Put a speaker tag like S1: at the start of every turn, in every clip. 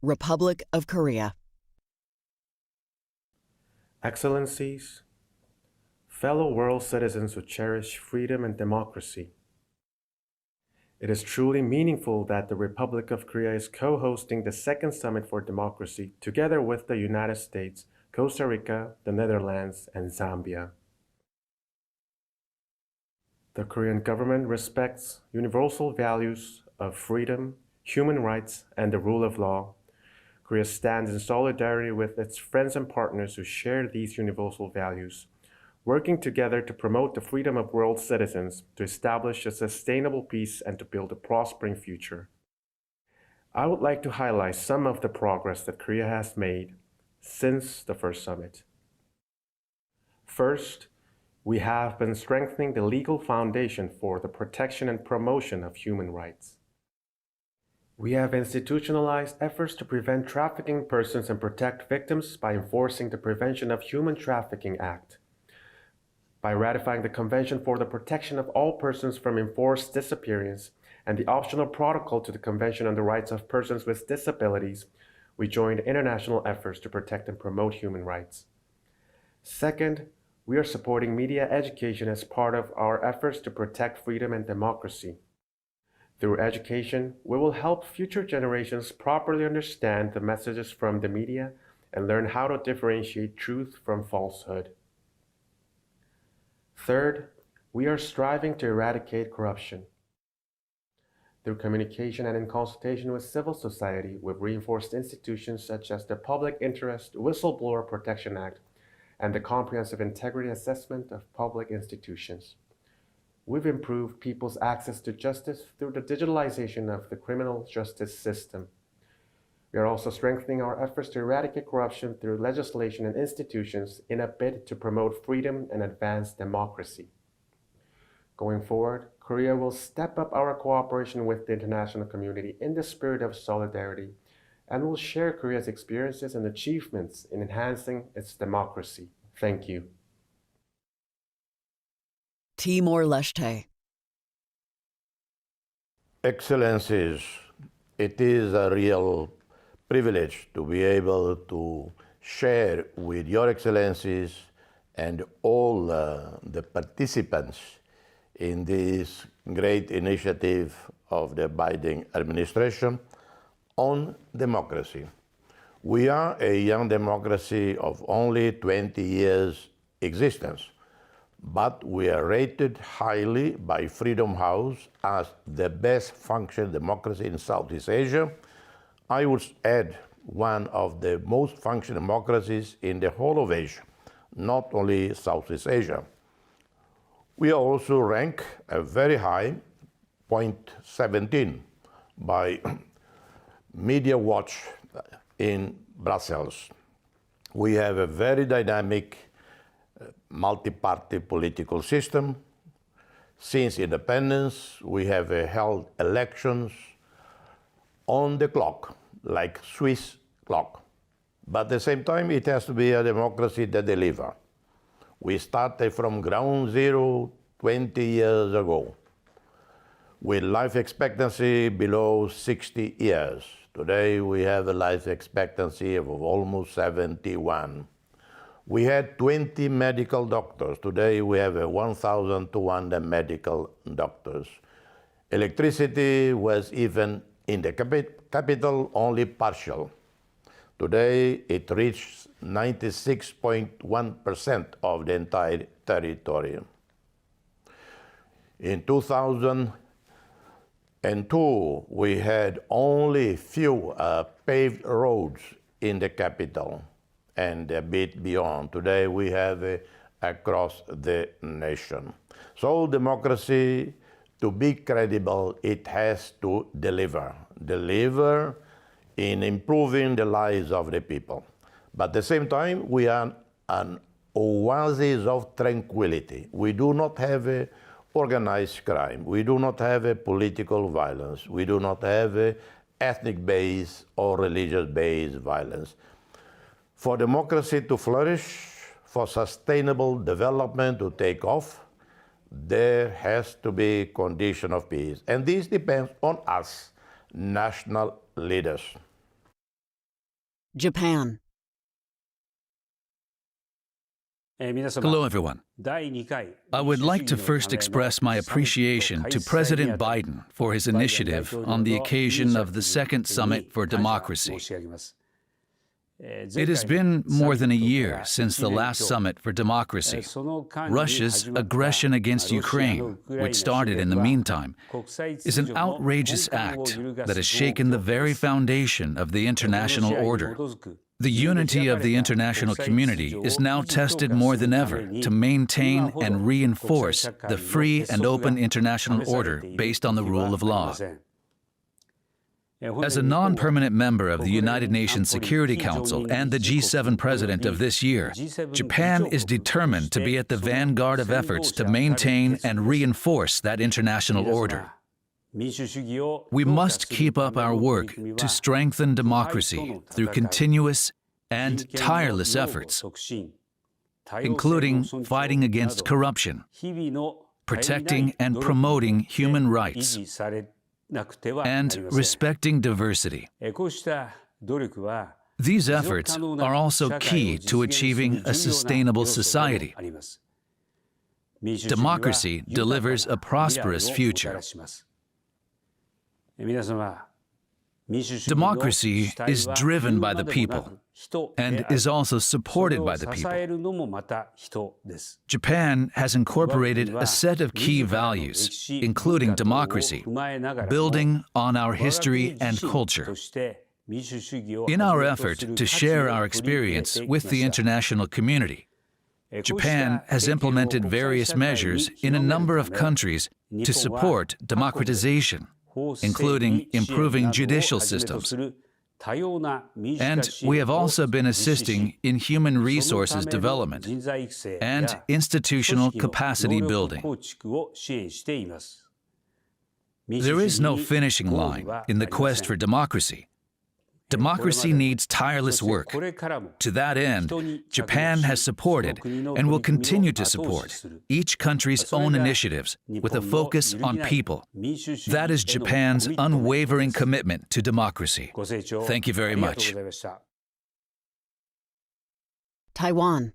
S1: Republic of Korea.
S2: Excellencies, fellow world citizens who cherish freedom and democracy, it is truly meaningful that the Republic of Korea is co-hosting the Second Summit for Democracy together with the United States, Costa Rica, the Netherlands, and Zambia. The Korean government respects universal values of freedom, human rights, and the rule of law. Korea stands in solidarity with its friends and partners who share these universal values, working together to promote the freedom of world citizens, to establish a sustainable peace, and to build a prospering future. I would like to highlight some of the progress that Korea has made since the first summit. First, we have been strengthening the legal foundation for the protection and promotion of human rights. We have institutionalized efforts to prevent trafficking persons and protect victims by enforcing the Prevention of Human Trafficking Act, by ratifying the Convention for the Protection of All Persons from Enforced Disappearance and the optional protocol to the Convention on the Rights of Persons with Disabilities. We joined international efforts to protect and promote human rights. Second, we are supporting media education as part of our efforts to protect freedom and democracy. Through education, we will help future generations properly understand the messages from the media and learn how to differentiate truth from falsehood. Third, we are striving to eradicate corruption. Through communication and in consultation with civil society, we've reinforced institutions such as the Public Interest Whistleblower Protection Act and the Comprehensive Integrity Assessment of Public Institutions. We've improved people's access to justice through the digitalization of the criminal justice system. We are also strengthening our efforts to eradicate corruption through legislation and institutions in a bid to promote freedom and advance democracy. Going forward, Korea will step up our cooperation with the international community in the spirit of solidarity and will share Korea's experiences and achievements in enhancing its democracy. Thank you.
S1: Timor-Leste.
S3: Excellencies, it is a real privilege to be able to share with your excellencies and all the participants in this great initiative of the Biden administration on democracy. We are a young democracy of only 20 years existence, but we are rated highly by Freedom House as the best functioning democracy in Southeast Asia. I would add one of the most functioning democracies in the whole of Asia, not only Southeast Asia. We are also ranked a very high, 0.17, by Media Watch in Brussels. We have a very dynamic multi-party political system. Since independence, we have held elections on the clock, like Swiss clock. But at the same time, it has to be a democracy that delivers. We started from ground zero 20 years ago with life expectancy below 60 years. Today, we have a life expectancy of almost 71. We had 20 medical doctors. Today, we have 1,200 medical doctors. Electricity was even in the capital only partial. Today, it reached 96.1% of the entire territory. In 2002, we had only few paved roads in the capital and a bit beyond. Today, we have across the nation. So democracy, to be credible, it has to deliver in improving the lives of the people. But at the same time, we are an oasis of tranquility. We do not have organized crime. We do not have political violence. We do not have ethnic-based or religious-based violence. For democracy to flourish, for sustainable development to take off, there has to be a condition of peace. And this depends on us, national leaders.
S1: Japan.
S4: Hello, everyone. I would like to first express my appreciation to President Biden for his initiative on the occasion of the Second Summit for Democracy. It has been more than a year since the last Summit for Democracy. Russia's aggression against Ukraine, which started in the meantime, is an outrageous act that has shaken the very foundation of the international order. The unity of the international community is now tested more than ever to maintain and reinforce the free and open international order based on the rule of law. As a non-permanent member of the United Nations Security Council and the G7 president of this year, Japan is determined to be at the vanguard of efforts to maintain and reinforce that international order. We must keep up our work to strengthen democracy through continuous and tireless efforts, including fighting against corruption, protecting and promoting human rights, and respecting diversity. These efforts are also key to achieving a sustainable society. Democracy delivers a prosperous future. Democracy is driven by the people and is also supported by the people. Japan has incorporated a set of key values, including democracy, building on our history and culture. In our effort to share our experience with the international community, Japan has implemented various measures in a number of countries to support democratization, including improving judicial systems. And we have also been assisting in human resources development and institutional capacity building. There is no finishing line in the quest for democracy. Democracy needs tireless work. To that end, Japan has supported and will continue to support each country's own initiatives with a focus on people. That is Japan's unwavering commitment to democracy. Thank you very much.
S1: Taiwan.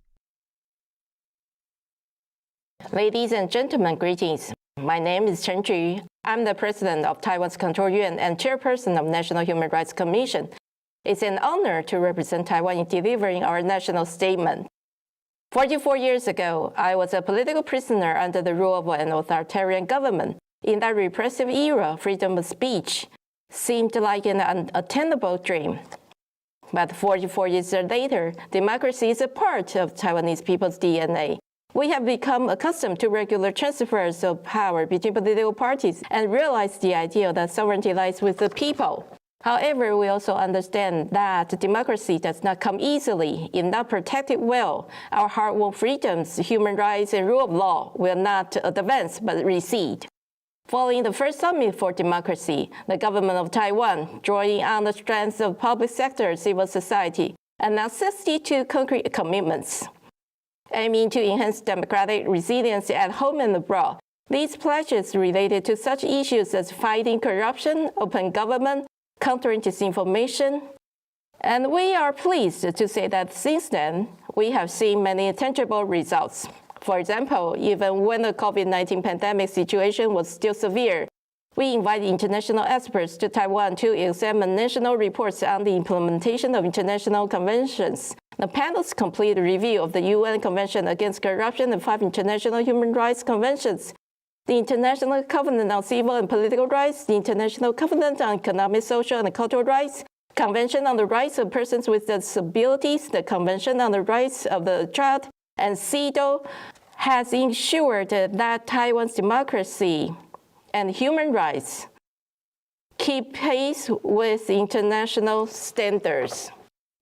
S5: Ladies and gentlemen, greetings. My name is Chen Ju. I'm the president of Taiwan's Control Yuan and chairperson of National Human Rights Commission. It's an honor to represent Taiwan in delivering our national statement. 44 years ago, I was a political prisoner under the rule of an authoritarian government. In that repressive era, freedom of speech seemed like an unattainable dream. But 44 years later, democracy is a part of Taiwanese people's DNA. We have become accustomed to regular transfers of power between political parties and realize the idea that sovereignty lies with the people. However, we also understand that democracy does not come easily. If not protected well, our hard-won freedoms, human rights, and rule of law will not advance but recede. Following the first summit for democracy, the government of Taiwan, drawing on the strengths of public sector, civil society, announced 62 concrete commitments, aiming to enhance democratic resilience at home and abroad. These pledges related to such issues as fighting corruption, open government, countering disinformation. And we are pleased to say that since then, we have seen many tangible results. For example, even when the COVID-19 pandemic situation was still severe, we invited international experts to Taiwan to examine national reports on the implementation of international conventions. The panel's complete review of the UN Convention Against Corruption and 5 international human rights conventions, the International Covenant on Civil and Political Rights, the International Covenant on Economic, Social, and Cultural Rights, Convention on the Rights of Persons with Disabilities, the Convention on the Rights of the Child, and CEDAW, has ensured that Taiwan's democracy and human rights keep pace with international standards.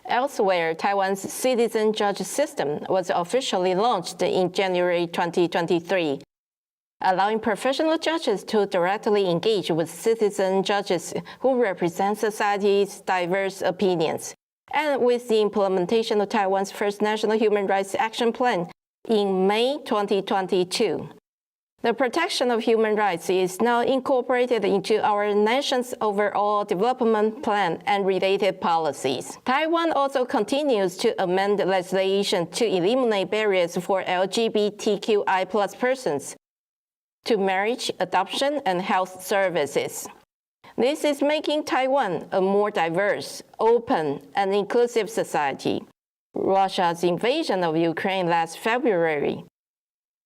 S5: Elsewhere, Taiwan's citizen judge system was officially launched in January 2023. Allowing professional judges to directly engage with citizen judges who represent society's diverse opinions. And with the implementation of Taiwan's first National Human Rights Action Plan in May 2022, The protection of human rights is now incorporated into our nation's overall development plan and related policies. Taiwan also continues to amend legislation to eliminate barriers for LGBTQI+ persons to marriage, adoption, and health services. This is making Taiwan a more diverse, open, and inclusive society. Russia's invasion of Ukraine last February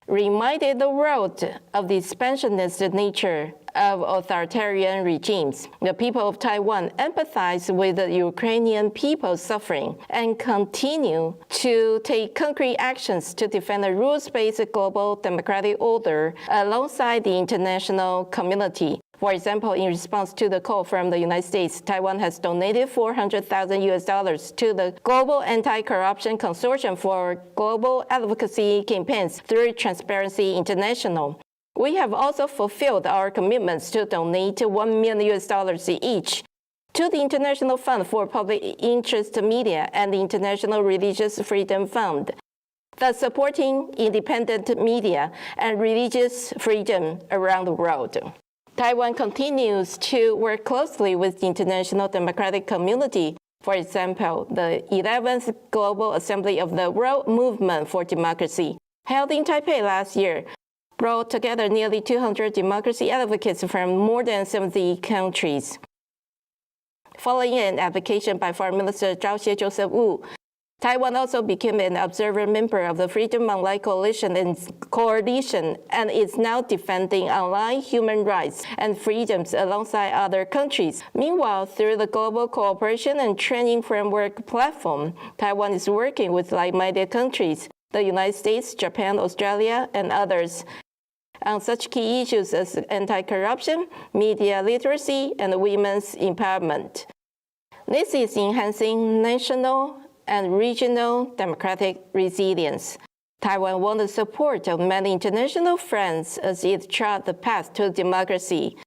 S5: reminded the world of the expansionist nature of authoritarian regimes. The people of Taiwan empathize with the Ukrainian people's suffering and continue to take concrete actions to defend a rules-based global democratic order alongside the international community. For example, in response to the call from the United States, Taiwan has donated $400,000 to the Global Anti-Corruption Consortium for global advocacy campaigns through Transparency International. We have also fulfilled our commitments to donate $1 million each to the International Fund for Public Interest Media and the International Religious Freedom Fund, thus supporting independent media and religious freedom around the world. Taiwan continues to work closely with the international democratic community. For example, the 11th Global Assembly of the World Movement for Democracy, held in Taipei last year, brought together nearly 200 democracy advocates from more than 70 countries. Following an application by Foreign Minister Zhao Xie Joseph Wu, Taiwan also became an observer member of the Freedom Online Coalition and is now defending online human rights and freedoms alongside other countries. Meanwhile, through the Global Cooperation and Training Framework platform, Taiwan is working with like-minded countries, the United States, Japan, Australia, and others, on such key issues as anti-corruption, media literacy, and women's empowerment. This is enhancing national and regional democratic resilience. Taiwan won the support of many international friends as it charted the path to democracy.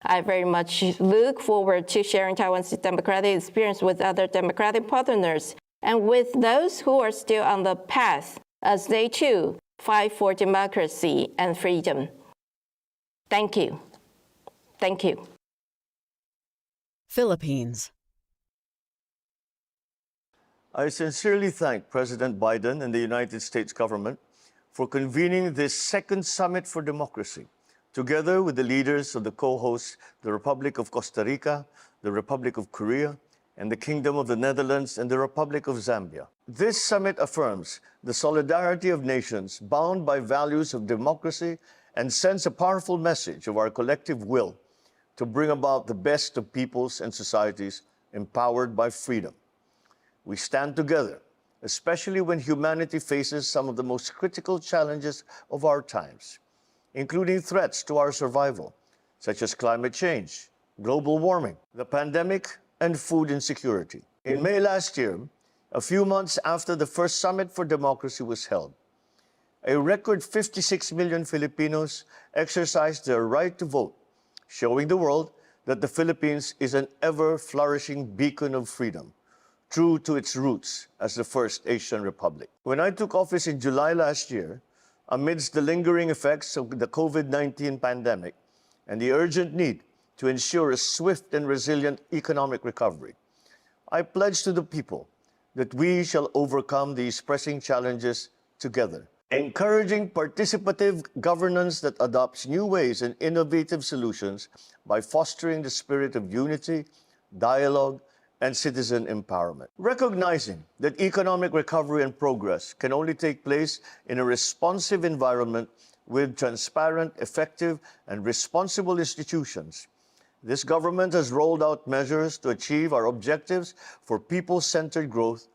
S5: I very much look forward to sharing Taiwan's democratic experience with other democratic partners and with those who are still on the path as they too fight for democracy and freedom. Thank you. Thank you.
S1: Philippines.
S6: I sincerely thank President Biden and the United States government for convening this second Summit for Democracy, together with the leaders of the co-hosts, the Republic of Costa Rica, the Republic of Korea, and the Kingdom of the Netherlands and the Republic of Zambia. This summit affirms the solidarity of nations bound by values of democracy and sends a powerful message of our collective will to bring about the best of peoples and societies empowered by freedom. We stand together, especially when humanity faces some of the most critical challenges of our times, including threats to our survival, such as climate change, global warming, the pandemic, and food insecurity. In May last year, a few months after the first Summit for Democracy was held, a record 56 million Filipinos exercised their right to vote, showing the world that the Philippines is an ever-flourishing beacon of freedom, true to its roots as the first Asian republic. When I took office in July last year, amidst the lingering effects of the COVID-19 pandemic and the urgent need to ensure a swift and resilient economic recovery, I pledged to the people that we shall overcome these pressing challenges together, encouraging participative governance that adopts new ways and innovative solutions by fostering the spirit of unity, dialogue, and citizen empowerment. Recognizing that economic recovery and progress can only take place in a responsive environment with transparent, effective, and responsible institutions, this government has rolled out measures to achieve our objectives for people-centered growth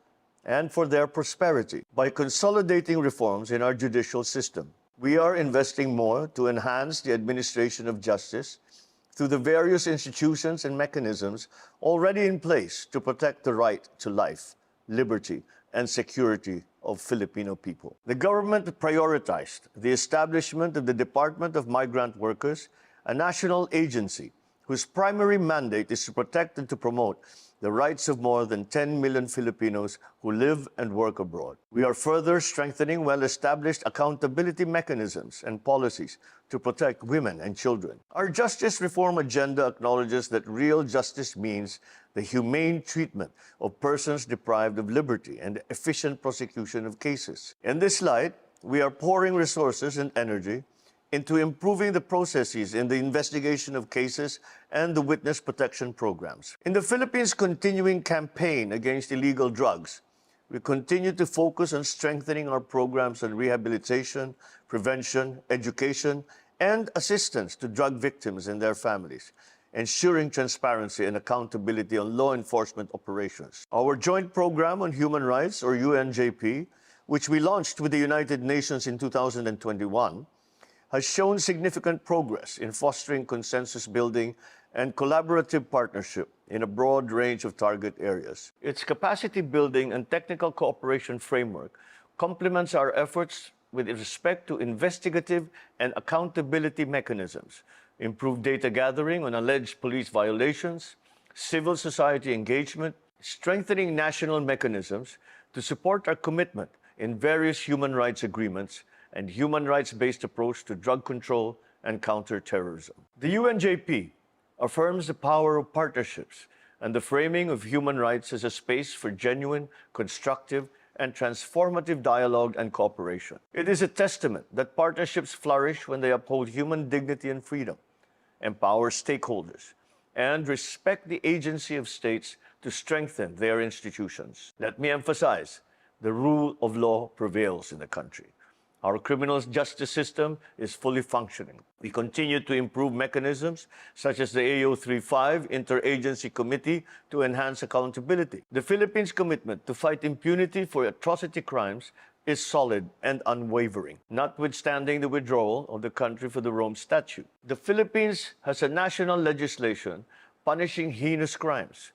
S6: and for their prosperity. By consolidating reforms in our judicial system, we are investing more to enhance the administration of justice through the various institutions and mechanisms already in place to protect the right to life, liberty, and security of Filipino people. The government prioritized the establishment of the Department of Migrant Workers, a national agency whose primary mandate is to protect and to promote the rights of more than 10 million Filipinos who live and work abroad. We are further strengthening well-established accountability mechanisms and policies to protect women and children. Our justice reform agenda acknowledges that real justice means the humane treatment of persons deprived of liberty and efficient prosecution of cases. In this light, we are pouring resources and energy into improving the processes in the investigation of cases and the witness protection programs. In the Philippines' continuing campaign against illegal drugs, we continue to focus on strengthening our programs on rehabilitation, prevention, education, and assistance to drug victims and their families, ensuring transparency and accountability on law enforcement operations. Our joint program on human rights, or UNJP, which we launched with the United Nations in 2021, has shown significant progress in fostering consensus building and collaborative partnership in a broad range of target areas. Its capacity building and technical cooperation framework complements our efforts with respect to investigative and accountability mechanisms, improved data gathering on alleged police violations, civil society engagement, strengthening national mechanisms to support our commitment in various human rights agreements, and human rights-based approach to drug control and counter-terrorism. The UNJP affirms the power of partnerships and the framing of human rights as a space for genuine, constructive, and transformative dialogue and cooperation. It is a testament that partnerships flourish when they uphold human dignity and freedom, empower stakeholders, and respect the agency of states to strengthen their institutions. Let me emphasize, the rule of law prevails in the country. Our criminal justice system is fully functioning. We continue to improve mechanisms such as the AO35 Interagency Committee to enhance accountability. The Philippines' commitment to fight impunity for atrocity crimes is solid and unwavering, notwithstanding the withdrawal of the country for the Rome Statute. The Philippines has a national legislation punishing heinous crimes.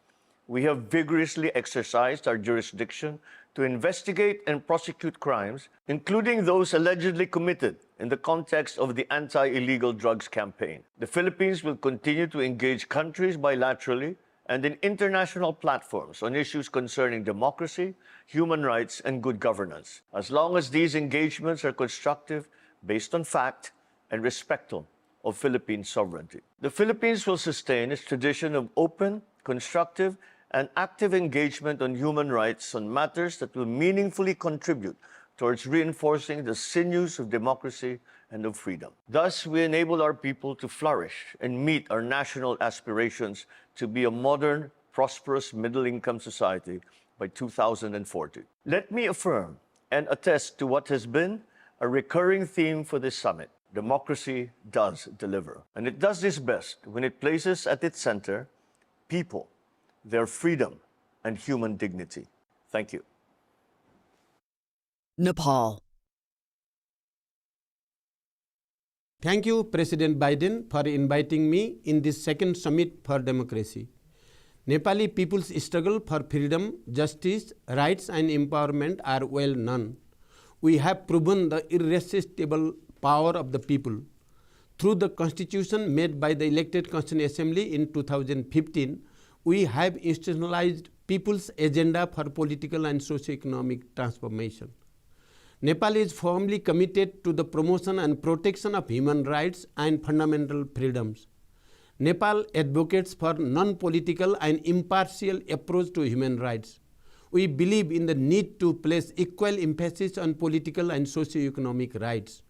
S6: We have vigorously exercised our jurisdiction to investigate and prosecute crimes, including those allegedly committed in the context of the anti-illegal drugs campaign. The Philippines will continue to engage countries bilaterally and in international platforms on issues concerning democracy, human rights, and good governance, as long as these engagements are constructive, based on fact, and respectful of Philippine sovereignty. The Philippines will sustain its tradition of open, constructive, and active engagement on human rights on matters that will meaningfully contribute towards reinforcing the sinews of democracy and of freedom. Thus, we enable our people to flourish and meet our national aspirations to be a modern, prosperous, middle-income society by 2040. Let me affirm and attest to what has been a recurring theme for this summit. Democracy does deliver. And it does this best when it places at its center people, their freedom, and human dignity. Thank you.
S1: Nepal.
S7: Thank you, President Biden, for inviting me in this second Summit for Democracy. Nepali people's struggle for freedom, justice, rights and empowerment are well known. We have proven the irresistible power of the people. Through the constitution made by the elected Constituent Assembly in 2015, we have institutionalized people's agenda for political and socio-economic transformation. Nepal is firmly committed to the promotion and protection of human rights and fundamental freedoms. Nepal advocates for non-political and impartial approach to human rights. We believe in the need to place equal emphasis on political and socio-economic rights.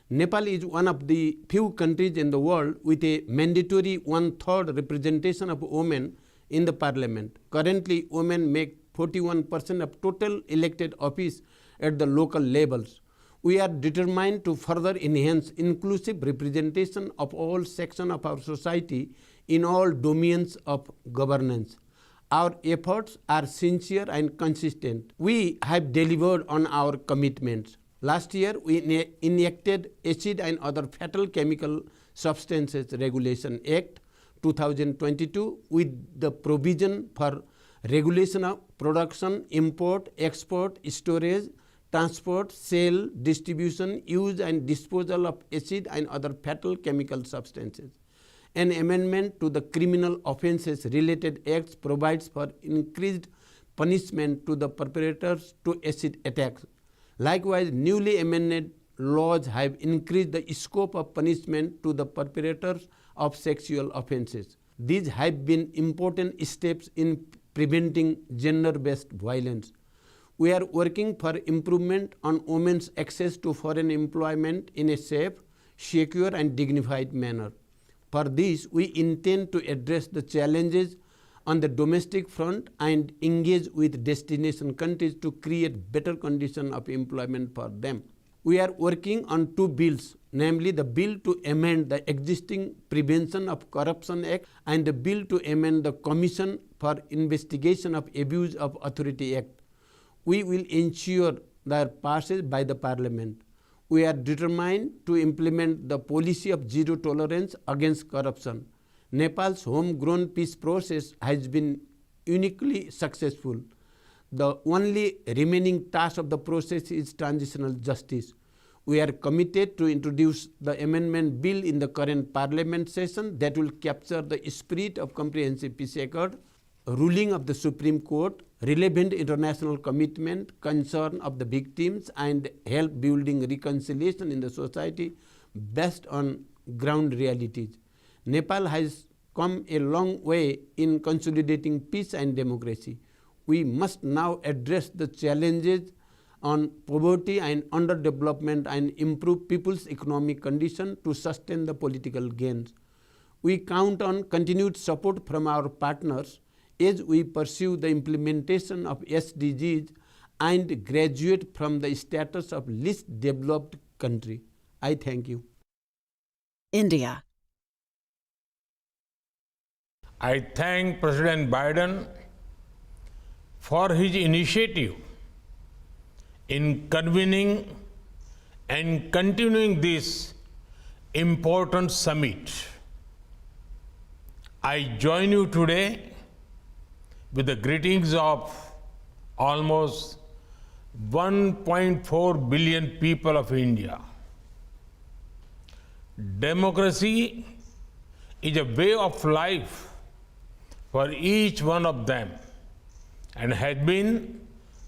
S7: Nepal is one of the few countries in the world with a mandatory one-third representation of women in the parliament. Currently, women make 41% of total elected office at the local levels. We are determined to further enhance inclusive representation of all sections of our society in all domains of governance. Our efforts are sincere and consistent. We have delivered on our commitments. Last year, we enacted Acid and Other Fatal Chemical Substances Regulation Act 2022 with the provision for regulation of production, import, export, storage, transport, sale, distribution, use and disposal of acid and other fatal chemical substances. An amendment to the Criminal Offences Related Acts provides for increased punishment to the perpetrators to acid attacks. Likewise, newly amended laws have increased the scope of punishment to the perpetrators of sexual offences. These have been important steps in preventing gender-based violence. We are working for improvement on women's access to foreign employment in a safe, secure and dignified manner. For this, we intend to address the challenges on the domestic front and engage with destination countries to create better conditions of employment for them. We are working on two bills, namely the bill to amend the existing Prevention of Corruption Act and the bill to amend the Commission for Investigation of Abuse of Authority Act. We will ensure their passage by the Parliament. We are determined to implement the policy of zero tolerance against corruption. Nepal's homegrown peace process has been uniquely successful. The only remaining task of the process is transitional justice. We are committed to introduce the amendment bill in the current Parliament session that will capture the spirit of comprehensive peace accord, ruling of the Supreme Court, relevant international commitment, concern of the victims, and help building reconciliation in the society based on ground realities. Nepal has come a long way in consolidating peace and democracy. We must now address the challenges on poverty and underdevelopment and improve people's economic condition to sustain the political gains. We count on continued support from our partners as we pursue the implementation of SDGs and graduate from the status of least developed country. I thank you.
S1: India.
S8: I thank President Biden for his initiative in convening and continuing this important summit. I join you today with the greetings of almost 1.4 billion people of India. Democracy is a way of life for each one of them and has been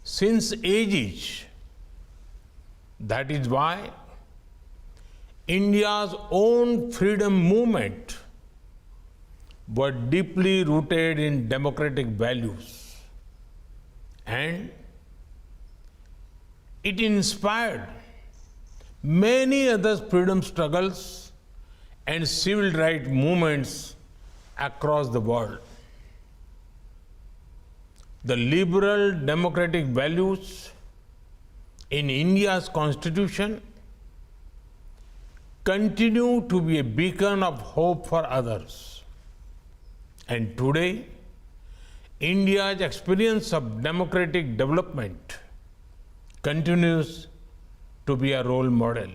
S8: since ages. That is why India's own freedom movement were deeply rooted in democratic values, and it inspired many other freedom struggles and civil rights movements across the world. The liberal democratic values in India's constitution continue to be a beacon of hope for others. And today, India's experience of democratic development continues to be a role model.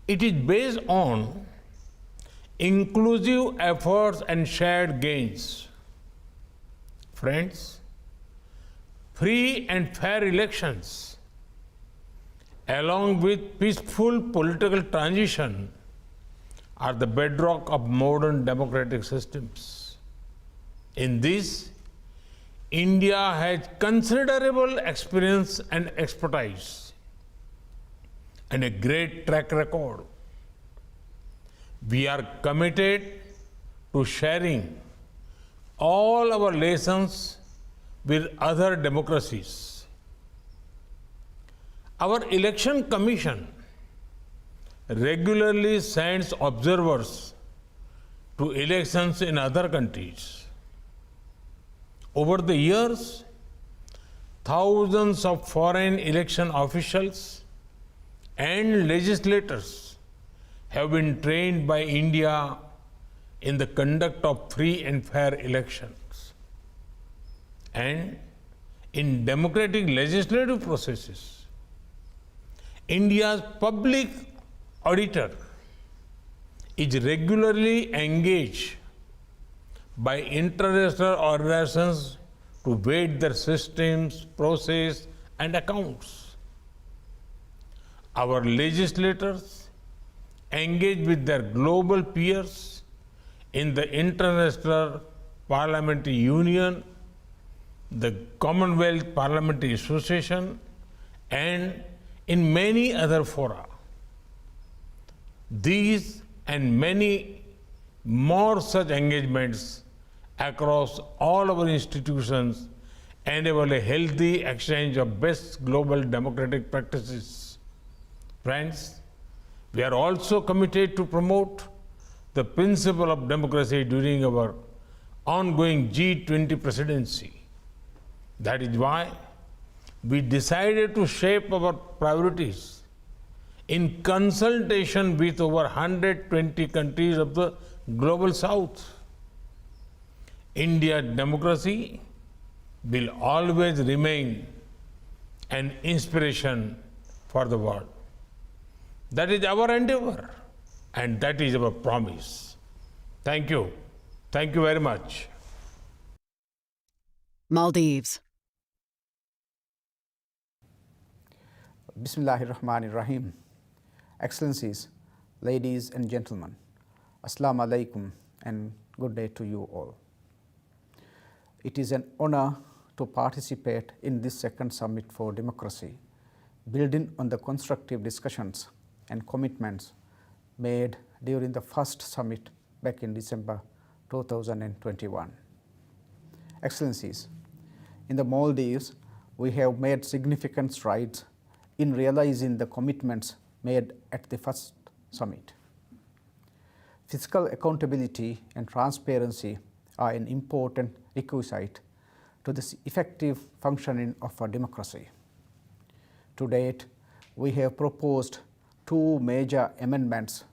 S8: It is based on inclusive efforts and shared gains. Friends, free and fair elections, along with peaceful political transition, are the bedrock of modern democratic systems. In this, India has considerable experience and expertise and a great track record. We are committed to sharing all our lessons with other democracies. Our election commission regularly sends observers to elections in other countries. Over the years, thousands of foreign election officials and legislators have been trained by India in the conduct of free and fair elections. And in democratic legislative processes, India's public auditor is regularly engaged by international organizations to vet their systems, process, and accounts. Our legislators engage with their global peers in the International Parliamentary Union, the Commonwealth Parliamentary Association, and in many other fora. These and many more such engagements across all our institutions enable a healthy exchange of best global democratic practices. Friends, we are also committed to promote the principle of democracy during our ongoing G20 presidency. That is why we decided to shape our priorities in consultation with over 120 countries of the Global South. India's democracy will always remain an inspiration for the world. That is our endeavor and that is our promise. Thank you. Thank you very much.
S1: Maldives.
S9: Bismillahirrahmanirrahim. Excellencies, ladies and gentlemen, Assalamu alaikum and good day to you all. It is an honor to participate in this second summit for democracy, building on the constructive discussions and commitments made during the first summit back in December 2021. Excellencies, in the Maldives, we have made significant strides in realizing the commitments made at the first summit. Fiscal accountability and transparency are an important requisite to the effective functioning of a democracy. To date, we have proposed 2 major amendments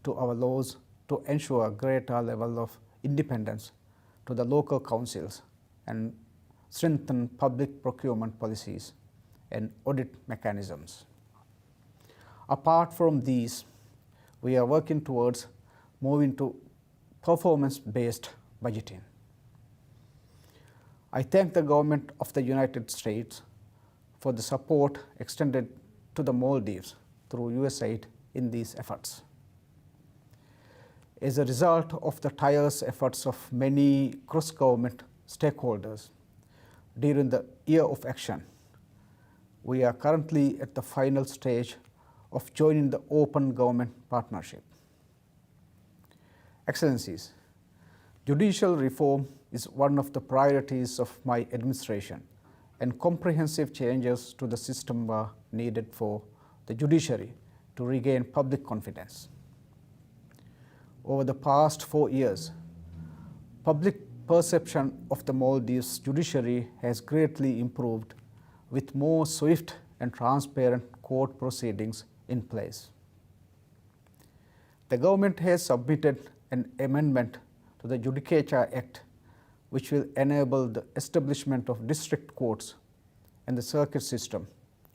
S9: to our laws to ensure a greater level of independence to the local councils and strengthen public procurement policies and audit mechanisms. Apart from these, we are working towards moving to performance-based budgeting. I thank the government of the United States for the support extended to the Maldives through USAID in these efforts. As a result of the tireless efforts of many cross-government stakeholders during the year of action, we are currently at the final stage of joining the Open Government Partnership. Excellencies, judicial reform is one of the priorities of my administration, and comprehensive changes to the system are needed for the judiciary to regain public confidence. Over the past 4 years, public perception of the Maldives judiciary has greatly improved, with more swift and transparent court proceedings in place. The government has submitted an amendment to the Judicature Act, which will enable the establishment of district courts and the circuit system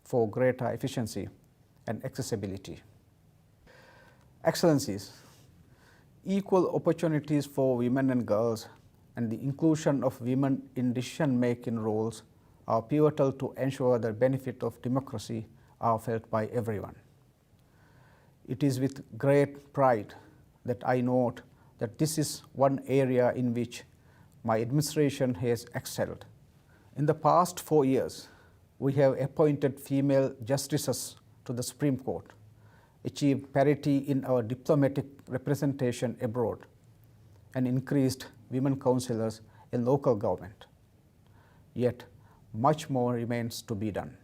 S9: for greater efficiency and accessibility. Excellencies, equal opportunities for women and girls and the inclusion of women in decision-making roles are pivotal to ensure the benefit of democracy are felt by everyone. It is with great pride that I note that this is one area in which my administration has excelled. In the past 4 years, we have appointed female justices to the Supreme Court, achieved parity in our diplomatic representation abroad, and increased women councillors in local government. Yet, much more remains to be done.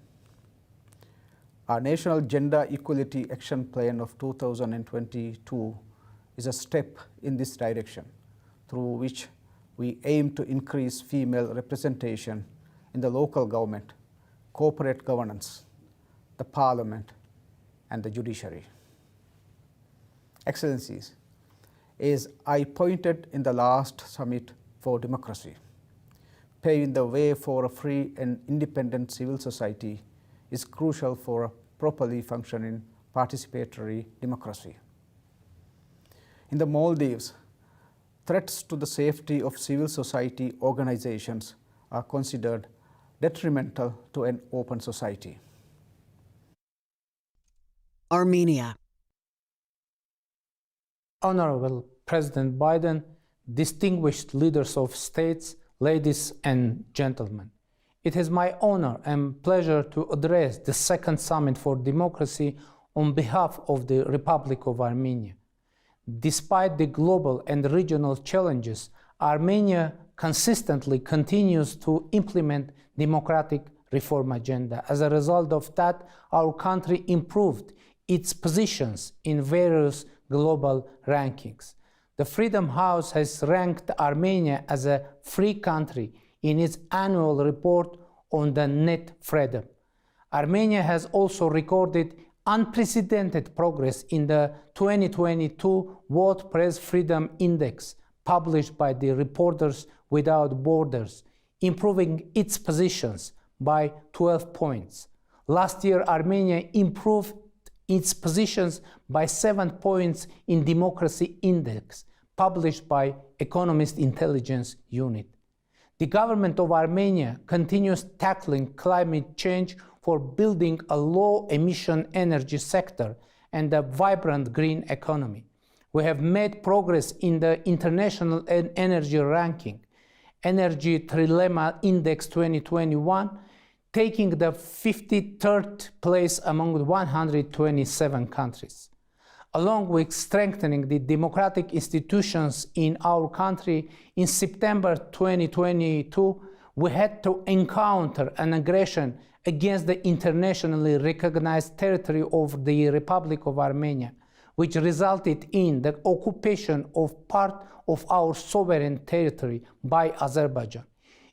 S9: Our National Gender Equality Action Plan of 2022 is a step in this direction, through which we aim to increase female representation in the local government, corporate governance, the parliament, and the judiciary. Excellencies, as I pointed in the last summit for democracy, paving the way for a free and independent civil society is crucial for a properly functioning participatory democracy. In the Maldives, threats to the safety of civil society organizations are considered detrimental to an open society.
S1: Armenia.
S10: Honorable President Biden, distinguished leaders of states, ladies and gentlemen. It is my honor and pleasure to address the Second Summit for Democracy on behalf of the Republic of Armenia. Despite the global and regional challenges, Armenia consistently continues to implement democratic reform agenda. As a result of that, our country improved its positions in various global rankings. The Freedom House has ranked Armenia as a free country in its annual report on the net freedom. Armenia has also recorded unprecedented progress in the 2022 World Press Freedom Index published by the Reporters Without Borders, improving its positions by 12 points. Last year, Armenia improved its positions by 7 points in Democracy Index, published by Economist Intelligence Unit. The government of Armenia continues tackling climate change for building a low-emission energy sector and a vibrant green economy. We have made progress in the International Energy Ranking, Energy Trilemma Index 2021, taking the 53rd place among 127 countries. Along with strengthening the democratic institutions in our country, in September 2022, we had to encounter an aggression against the internationally recognized territory of the Republic of Armenia, which resulted in the occupation of part of our sovereign territory by Azerbaijan.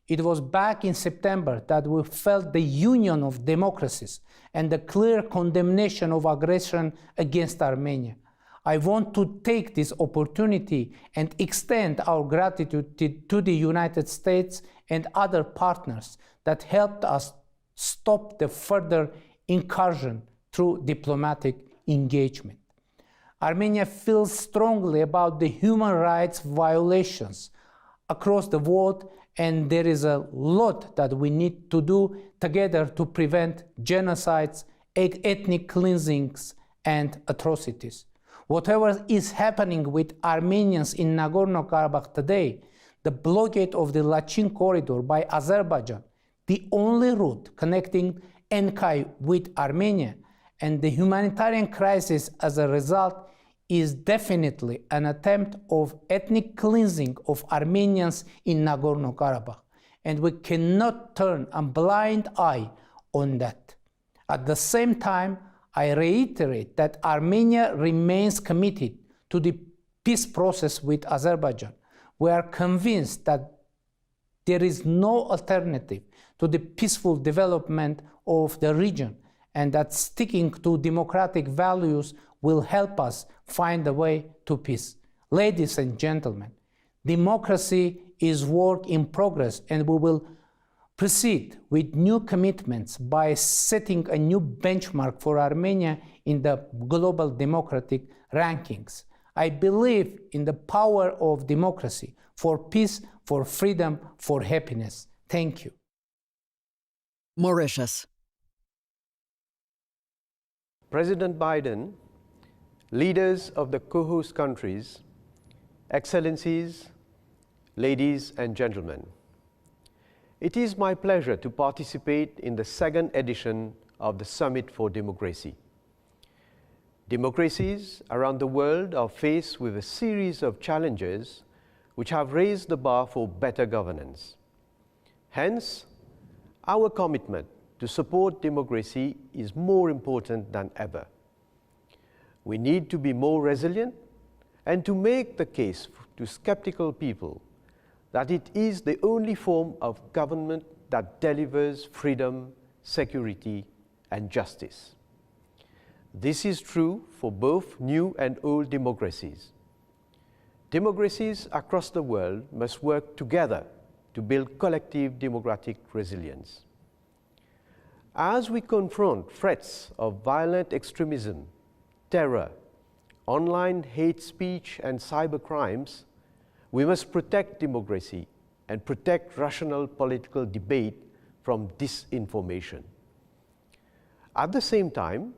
S10: It was back in September that we felt the union of democracies and the clear condemnation of aggression against Armenia. I want to take this opportunity and extend our gratitude to the United States and other partners that helped us stop the further incursion through diplomatic engagement. Armenia feels strongly about the human rights violations across the world, and there is a lot that we need to do together to prevent genocides, ethnic cleansings, and atrocities. Whatever is happening with Armenians in Nagorno-Karabakh today, the blockade of the Lachin corridor by Azerbaijan, the only route connecting Enkay with Armenia, and the humanitarian crisis as a result is definitely an attempt of ethnic cleansing of Armenians in Nagorno-Karabakh, and we cannot turn a blind eye on that. At the same time, I reiterate that Armenia remains committed to the peace process with Azerbaijan. We are convinced that there is no alternative to the peaceful development of the region, and that sticking to democratic values will help us find a way to peace. Ladies and gentlemen, democracy is work in progress, and we will proceed with new commitments by setting a new benchmark for Armenia in the global democratic rankings. I believe in the power of democracy for peace, for freedom, for happiness. Thank you.
S1: Mauritius.
S11: President Biden, leaders of the co-host countries, excellencies, ladies and gentlemen, it is my pleasure to participate in the second edition of the Summit for Democracy. Democracies around the world are faced with a series of challenges which have raised the bar for better governance. Hence, our commitment to support democracy is more important than ever. We need to be more resilient and to make the case to skeptical people that it is the only form of government that delivers freedom, security, and justice. This is true for both new and old democracies. Democracies across the world must work together to build collective democratic resilience. As we confront threats of violent extremism, terror, online hate speech, and cyber crimes, we must protect democracy and protect rational political debate from disinformation. At the same time,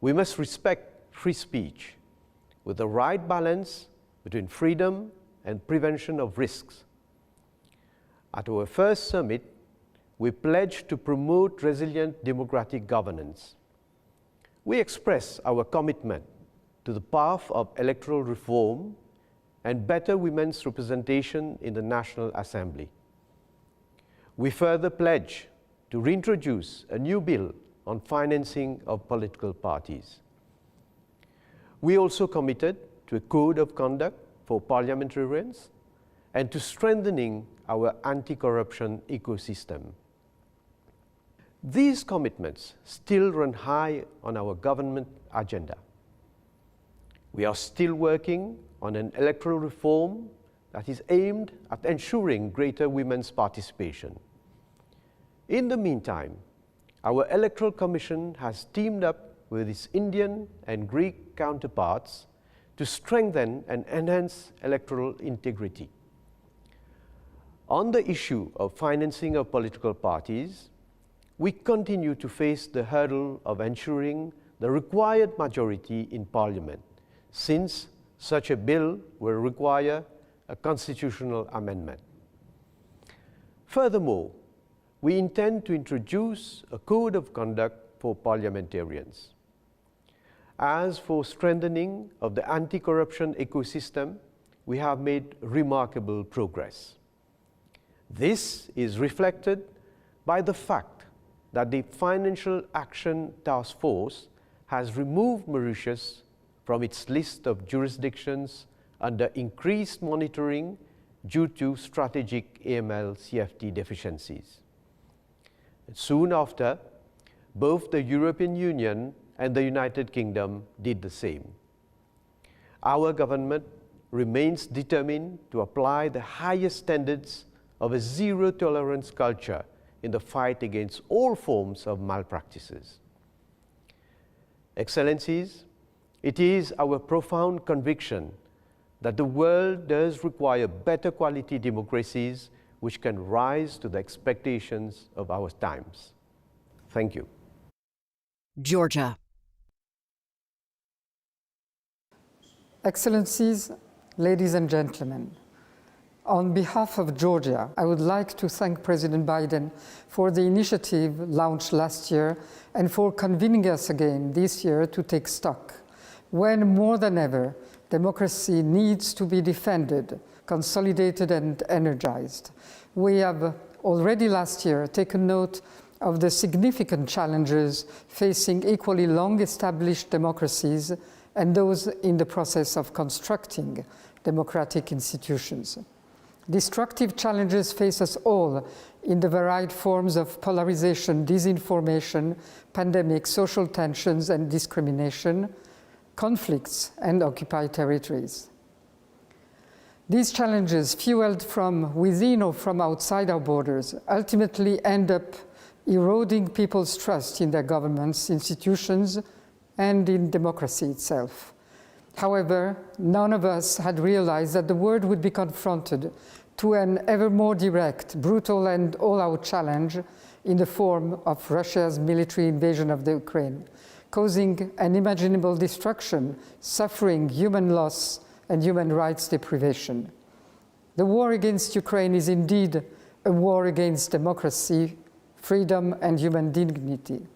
S11: we must respect free speech. with the right balance between freedom and prevention of risks. At our first summit, we pledged to promote resilient democratic governance. We express our commitment to the path of electoral reform and better women's representation in the National Assembly. We further pledge to reintroduce a new bill on financing of political parties. We also committed to a code of conduct for parliamentarians and to strengthening our anti-corruption ecosystem. These commitments still run high on our government agenda. We are still working on an electoral reform that is aimed at ensuring greater women's participation. In the meantime, our Electoral Commission has teamed up with its Indian and Greek counterparts to strengthen and enhance electoral integrity. On the issue of financing of political parties, we continue to face the hurdle of ensuring the required majority in Parliament, since such a bill will require a constitutional amendment. Furthermore, we intend to introduce a code of conduct for parliamentarians. As for strengthening of the anti-corruption ecosystem, we have made remarkable progress. This is reflected by the fact that the Financial Action Task Force has removed Mauritius from its list of jurisdictions under increased monitoring due to strategic AML/CFT deficiencies. Soon after, both the European Union and the United Kingdom did the same. Our government remains determined to apply the highest standards of a zero-tolerance culture in the fight against all forms of malpractices. Excellencies, it is our profound conviction that the world does require better quality democracies which can rise to the expectations of our times. Thank you.
S1: Georgia.
S12: Excellencies, ladies and gentlemen, on behalf of Georgia, I would like to thank President Biden for the initiative launched last year and for convening us again this year to take stock. When more than ever, democracy needs to be defended, consolidated and energized. We have already last year taken note of the significant challenges facing equally long-established democracies and those in the process of constructing democratic institutions. Destructive challenges face us all in the varied forms of polarization, disinformation, pandemic, social tensions and discrimination, conflicts and occupied territories. These challenges, fueled from within or from outside our borders, ultimately end up eroding people's trust in their governments, institutions, and in democracy itself. However, none of us had realized that the world would be confronted to an ever more direct, brutal, and all-out challenge in the form of Russia's military invasion of the Ukraine, causing unimaginable destruction, suffering, human loss, and human rights deprivation. The war against Ukraine is indeed a war against democracy, freedom, and human dignity.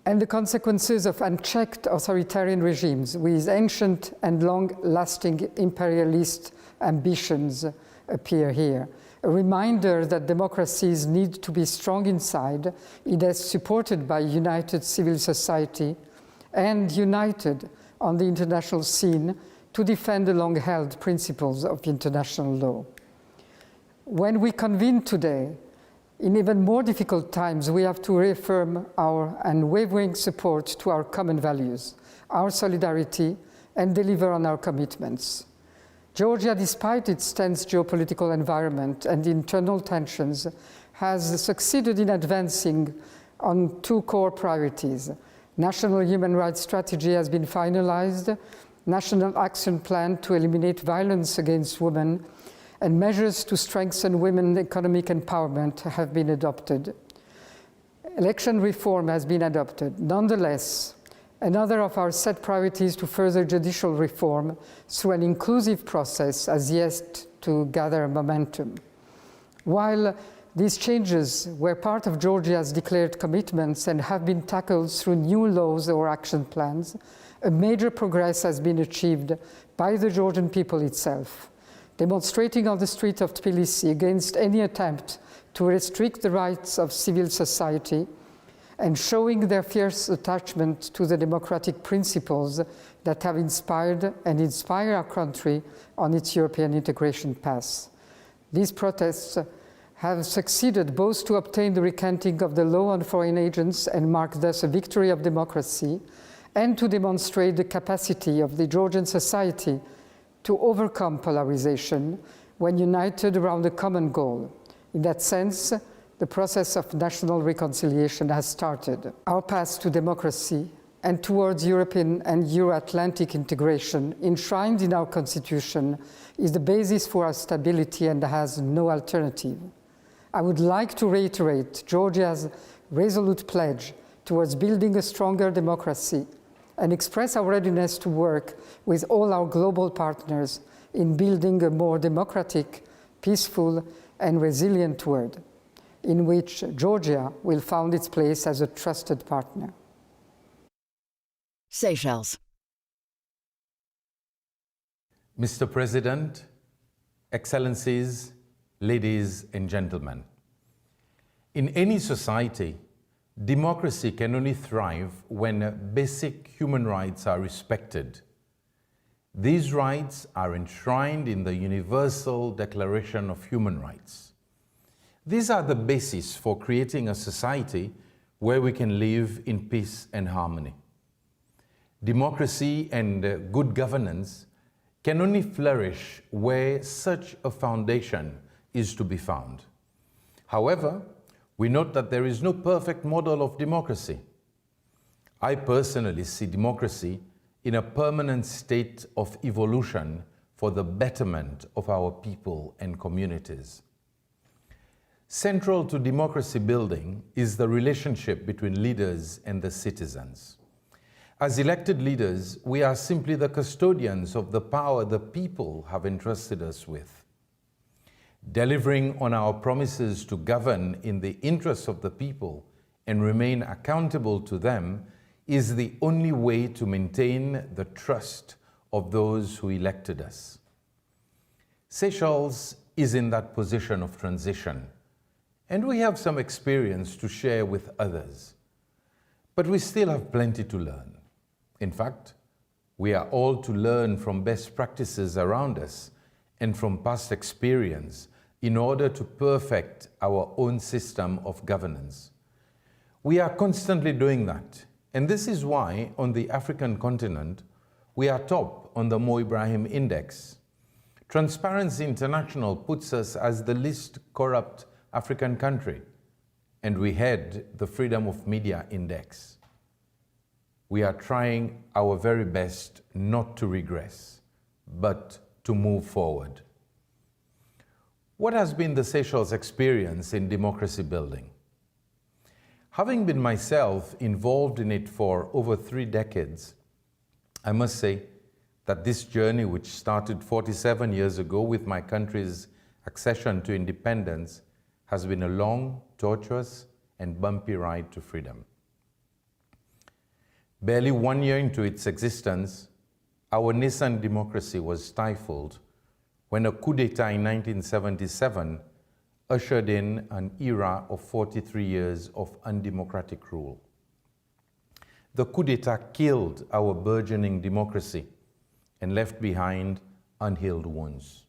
S12: And the consequences of unchecked authoritarian regimes with ancient and long-lasting imperialist ambitions appear here. A reminder that democracies need to be strong inside, it is supported by united civil society and united on the international scene to defend the long-held principles of international law. When we convene today, in even more difficult times, we have to reaffirm our unwavering support to our common values, our solidarity, and deliver on our commitments. Georgia, despite its tense geopolitical environment and internal tensions, has succeeded in advancing on two core priorities. National human rights strategy has been finalized, national action plan to eliminate violence against women, and measures to strengthen women's economic empowerment have been adopted. Election reform has been adopted. Nonetheless, Another of our set priorities to further judicial reform through an inclusive process has yet to gather momentum. While these changes were part of Georgia's declared commitments and have been tackled through new laws or action plans, a major progress has been achieved by the Georgian people itself, demonstrating on the street of Tbilisi against any attempt to restrict the rights of civil society and showing their fierce attachment to the democratic principles that have inspired and inspire our country on its European integration path. These protests have succeeded both to obtain the recanting of the law on foreign agents and mark thus a victory of democracy, and to demonstrate the capacity of the Georgian society to overcome polarization when united around a common goal. In that sense, the process of national reconciliation has started. Our path to democracy and towards European and Euro-Atlantic integration, enshrined in our Constitution, is the basis for our stability and has no alternative. I would like to reiterate Georgia's resolute pledge towards building a stronger democracy and express our readiness to work with all our global partners in building a more democratic, peaceful, and resilient world, in which Georgia will find its place as a trusted partner.
S1: Seychelles.
S13: Mr. President, Excellencies, ladies and gentlemen, in any society, democracy can only thrive when basic human rights are respected. These rights are enshrined in the Universal Declaration of Human Rights. These are the basis for creating a society where we can live in peace and harmony. Democracy and good governance can only flourish where such a foundation is to be found. However, we note that there is no perfect model of democracy. I personally see democracy in a permanent state of evolution for the betterment of our people and communities. Central to democracy building is the relationship between leaders and the citizens. As elected leaders, we are simply the custodians of the power the people have entrusted us with. Delivering on our promises to govern in the interests of the people and remain accountable to them is the only way to maintain the trust of those who elected us. Seychelles is in that position of transition, and we have some experience to share with others. But we still have plenty to learn. In fact, we are all to learn from best practices around us and from past experience in order to perfect our own system of governance. We are constantly doing that, and this is why on the African continent, we are top on the Mo Ibrahim Index. Transparency International puts us as the least corrupt African country, and we head the Freedom of Media Index. We are trying our very best not to regress, but to move forward. What has been the Seychelles experience in democracy building? Having been myself involved in it for over 3 decades, I must say that this journey, which started 47 years ago with my country's accession to independence, has been a long, tortuous, and bumpy ride to freedom. Barely 1 year into its existence, our nascent democracy was stifled when a coup d'etat in 1977 ushered in an era of 43 years of undemocratic rule. The coup d'etat killed our burgeoning democracy and left behind unhealed wounds.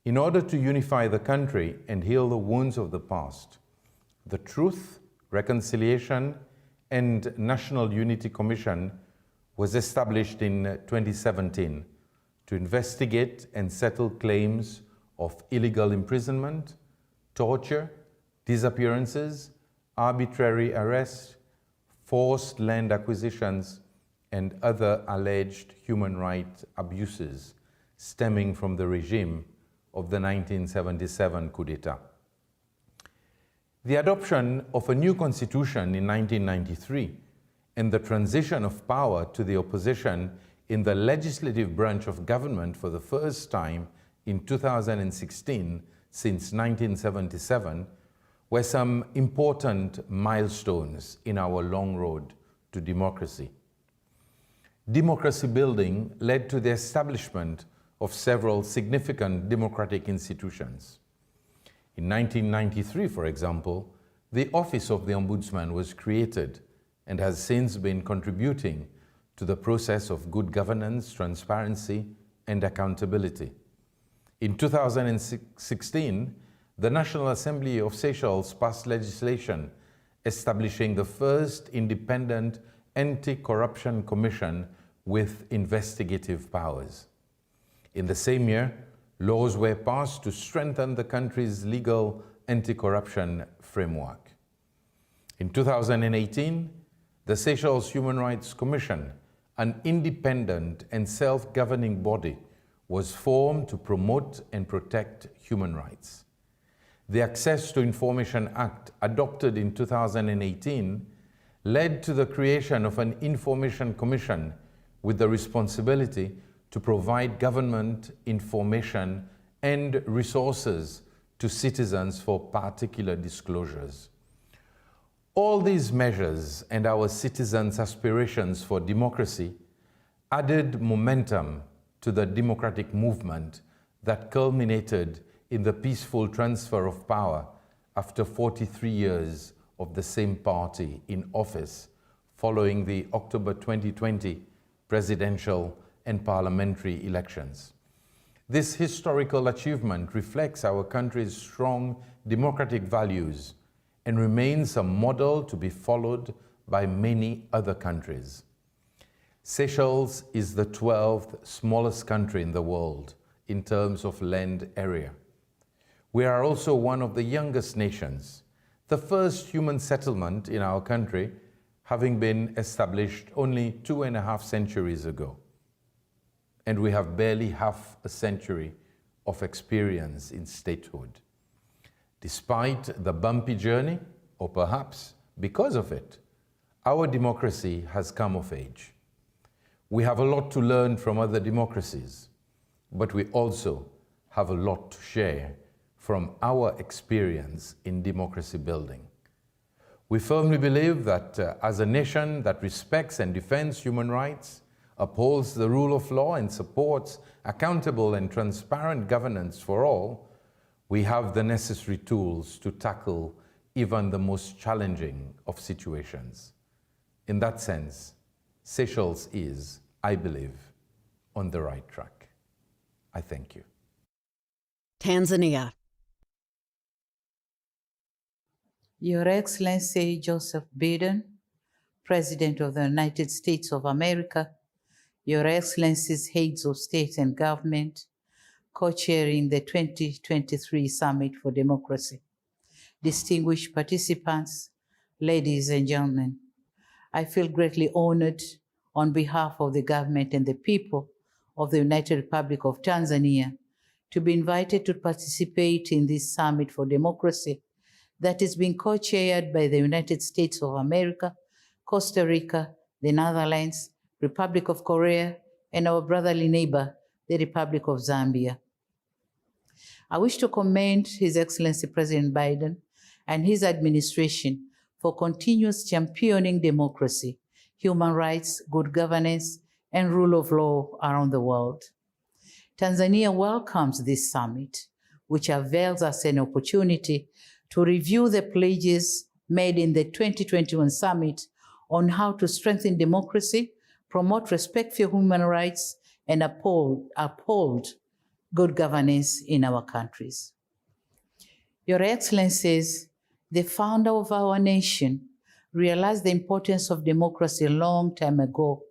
S13: In order to unify the country and heal the wounds of the past, the Truth, Reconciliation, and National Unity Commission was established in 2017 to investigate and settle claims of illegal imprisonment, torture, disappearances, arbitrary arrest, forced land acquisitions, and other alleged human rights abuses stemming from the regime of the 1977 coup d'etat. The adoption of a new constitution in 1993 and the transition of power to the opposition in the legislative branch of government for the first time in 2016 since 1977 were some important milestones in our long road to democracy. Democracy building led to the establishment of several significant democratic institutions. In 1993, for example, the Office of the Ombudsman was created and has since been contributing to the process of good governance, transparency, and accountability. In 2016, the National Assembly of Seychelles passed legislation establishing the first independent anti-corruption commission with investigative powers. In the same year, laws were passed to strengthen the country's legal anti-corruption framework. In 2018, the Seychelles Human Rights Commission, an independent and self-governing body, was formed to promote and protect human rights. The Access to Information Act, adopted in 2018, led to the creation of an information commission with the responsibility to provide government information and resources to citizens for particular disclosures. All these measures and our citizens' aspirations for democracy added momentum to the democratic movement that culminated in the peaceful transfer of power after 43 years of the same party in office following the October 2020 presidential and parliamentary elections. This historical achievement reflects our country's strong democratic values and remains a model to be followed by many other countries. Seychelles is the 12th smallest country in the world in terms of land area. We are also one of the youngest nations, the first human settlement in our country having been established only 2.5 centuries ago. And we have barely half a century of experience in statehood. Despite the bumpy journey, or perhaps because of it, our democracy has come of age. We have a lot to learn from other democracies, but we also have a lot to share from our experience in democracy building. We firmly believe that as a nation that respects and defends human rights, upholds the rule of law, and supports accountable and transparent governance for all, we have the necessary tools to tackle even the most challenging of situations. In that sense, Seychelles is, I believe, on the right track. I thank you.
S1: Tanzania.
S14: Your Excellency Joseph Biden, President of the United States of America, Your Excellencies, heads of state and government, co-chairing the 2023 Summit for Democracy, distinguished participants, ladies and gentlemen, I feel greatly honored on behalf of the government and the people of the United Republic of Tanzania to be invited to participate in this Summit for Democracy that is being co-chaired by the United States of America, Costa Rica, the Netherlands, Republic of Korea, and our brotherly neighbor, the Republic of Zambia. I wish to commend His Excellency President Biden and his administration for continuous championing democracy, human rights, good governance, and rule of law around the world. Tanzania welcomes this summit, which avails us an opportunity to review the pledges made in the 2021 summit on how to strengthen democracy, promote respect for human rights, and uphold good governance in our countries. Your Excellencies, the founder of our nation realized the importance of democracy a long time ago,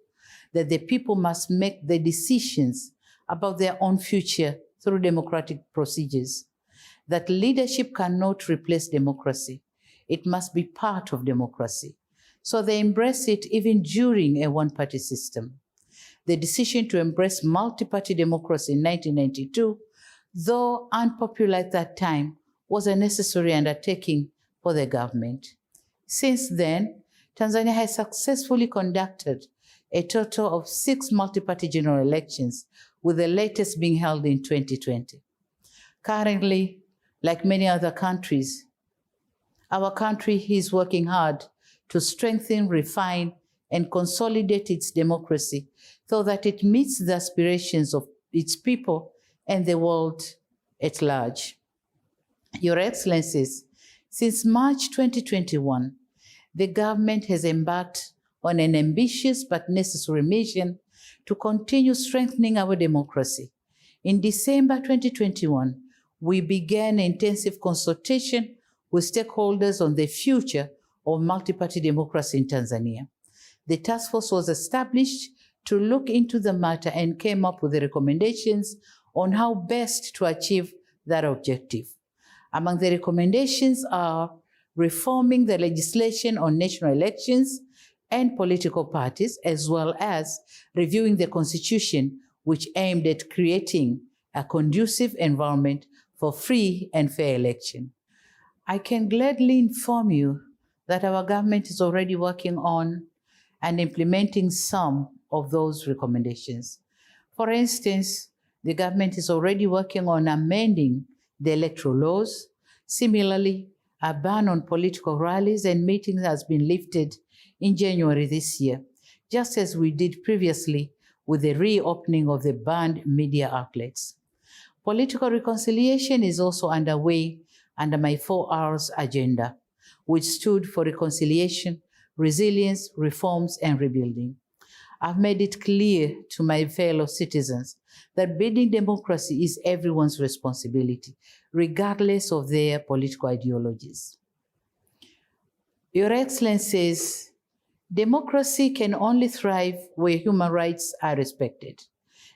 S14: that the people must make the decisions about their own future through democratic procedures, that leadership cannot replace democracy. It must be part of democracy. So they embrace it even during a one-party system. The decision to embrace multi-party democracy in 1992, though unpopular at that time, was a necessary undertaking for the government. Since then, Tanzania has successfully conducted a total of 6 multi-party general elections, with the latest being held in 2020. Currently, like many other countries, our country is working hard to strengthen, refine, and consolidate its democracy so that it meets the aspirations of its people and the world at large. Your Excellencies, since March 2021, the government has embarked on an ambitious but necessary mission to continue strengthening our democracy. In December 2021, we began intensive consultation with stakeholders on the future of multi-party democracy in Tanzania. The task force was established to look into the matter and came up with the recommendations on how best to achieve that objective. Among the recommendations are reforming the legislation on national elections and political parties, as well as reviewing the constitution, which aimed at creating a conducive environment for free and fair election. I can gladly inform you that our government is already working on and implementing some of those recommendations. For instance, the government is already working on amending the electoral laws. Similarly, a ban on political rallies and meetings has been lifted in January this year, just as we did previously with the reopening of the banned media outlets. Political reconciliation is also underway under my 4 R's agenda, which stood for reconciliation, resilience, reforms, and rebuilding. I've made it clear to my fellow citizens that building democracy is everyone's responsibility, regardless of their political ideologies. Your Excellencies, democracy can only thrive where human rights are respected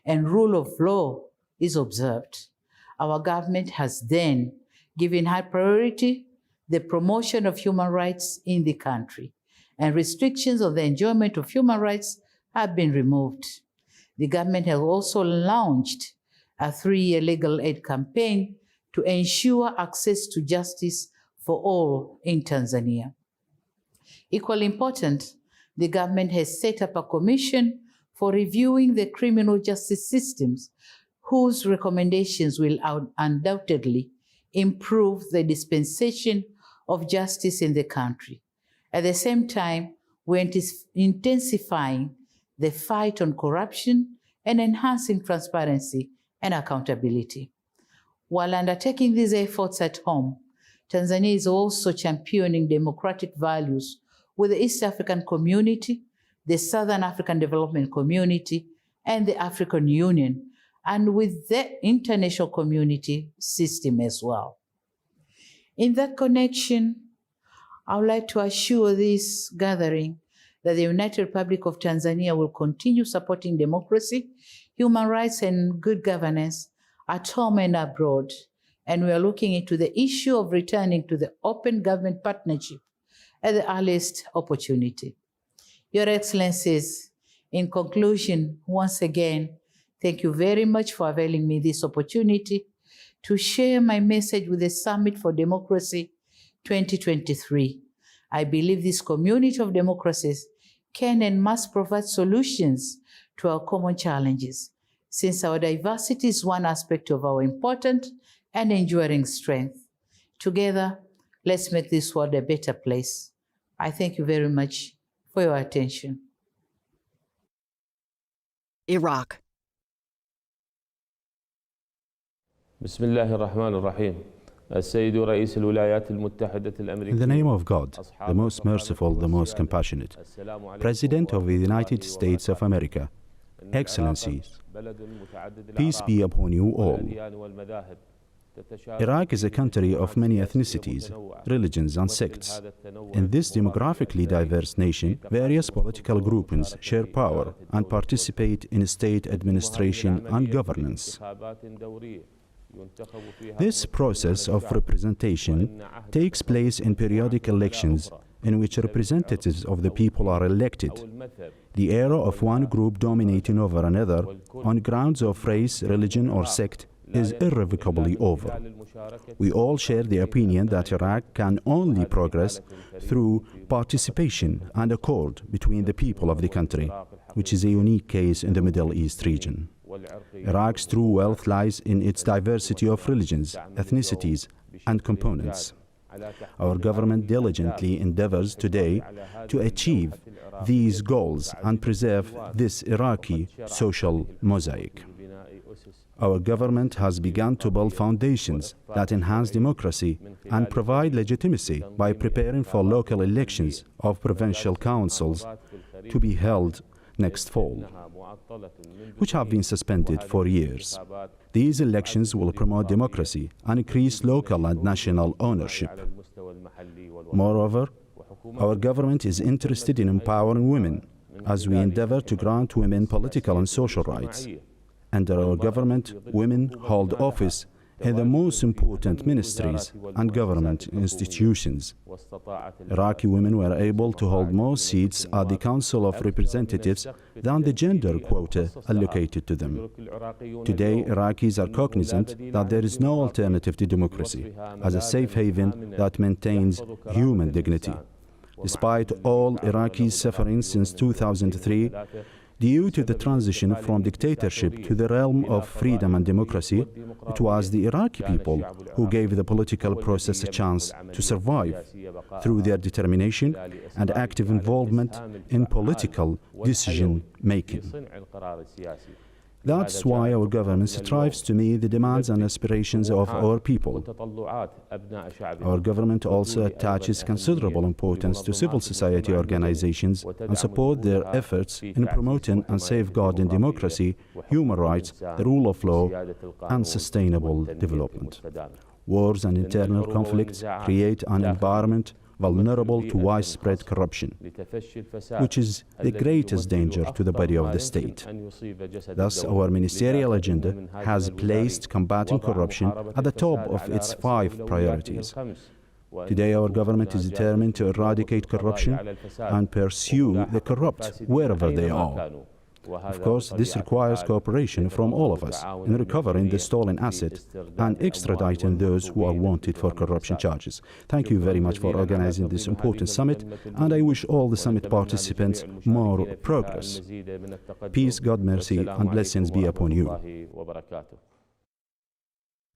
S14: and rule of law is observed. Our government has then given high priority the promotion of human rights in the country, and restrictions of the enjoyment of human rights have been removed. The government has also launched a 3-year legal aid campaign to ensure access to justice for all in Tanzania. Equally important, the government has set up a commission for reviewing the criminal justice systems, whose recommendations will undoubtedly improve the dispensation of justice in the country. At the same time, we're intensifying the fight on corruption and enhancing transparency and accountability. While undertaking these efforts at home, Tanzania is also championing democratic values with the East African Community, the Southern African Development Community, and the African Union, and with the international community system as well. In that connection, I would like to assure this gathering that the United Republic of Tanzania will continue supporting democracy, human rights, and good governance at home and abroad. And we are looking into the issue of returning to the open government partnership at the earliest opportunity. Your Excellencies, in conclusion, once again, thank you very much for availing me this opportunity to share my message with the Summit for Democracy 2023. I believe this community of democracies can and must provide solutions to our common challenges, since our diversity is one aspect of our important and enduring strength. Together, let's make this world a better place. I thank you very much for your attention.
S1: Iraq.
S15: بسم الله الرحمن الرحيم. السيد رئيس الولايات المتحدة الأمريكية.
S16: In the name of God, the most merciful, the most compassionate, President of the United States of America, Excellencies, peace be upon you all. Iraq is a country of many ethnicities, religions, and sects. In this demographically diverse nation, various political groupings share power and participate in state administration and governance. This process of representation takes place in periodic elections in which representatives of the people are elected. The era of one group dominating over another on grounds of race, religion, or sect is irrevocably over. We all share the opinion that Iraq can only progress through participation and accord between the people of the country, which is a unique case in the Middle East region. Iraq's true wealth lies in its diversity of religions, ethnicities, and components. Our government diligently endeavors today to achieve these goals and preserve this Iraqi social mosaic. Our government has begun to build foundations that enhance democracy and provide legitimacy by preparing for local elections of provincial councils to be held next fall, which have been suspended for years. These elections will promote democracy and increase local and national ownership. Moreover, our government is interested in empowering women as we endeavor to grant women political and social rights. Under our government, women hold office in the most important ministries and government institutions. Iraqi women were able to hold more seats at the Council of Representatives than the gender quota allocated to them. Today, Iraqis are cognizant that there is no alternative to democracy as a safe haven that maintains human dignity. Despite all Iraqis' suffering since 2003, due to the transition from dictatorship to the realm of freedom and democracy, it was the Iraqi people who gave the political process a chance to survive through their determination and active involvement in political decision-making. That's why our government strives to meet the demands and aspirations of our people. Our government also attaches considerable importance to civil society organizations and support their efforts in promoting and safeguarding democracy, human rights, the rule of law, and sustainable development. Wars and internal conflicts create an environment vulnerable to widespread corruption, which is the greatest danger to the body of the state. Thus, our ministerial agenda has placed combating corruption at the top of its 5 priorities. Today, our government is determined to eradicate corruption and pursue the corrupt wherever they are. Of course, this requires cooperation from all of us in recovering the stolen asset and extraditing those who are wanted for corruption charges. Thank you very much for organizing this important summit, and I wish all the summit participants more progress. Peace, God, mercy, and blessings be upon you.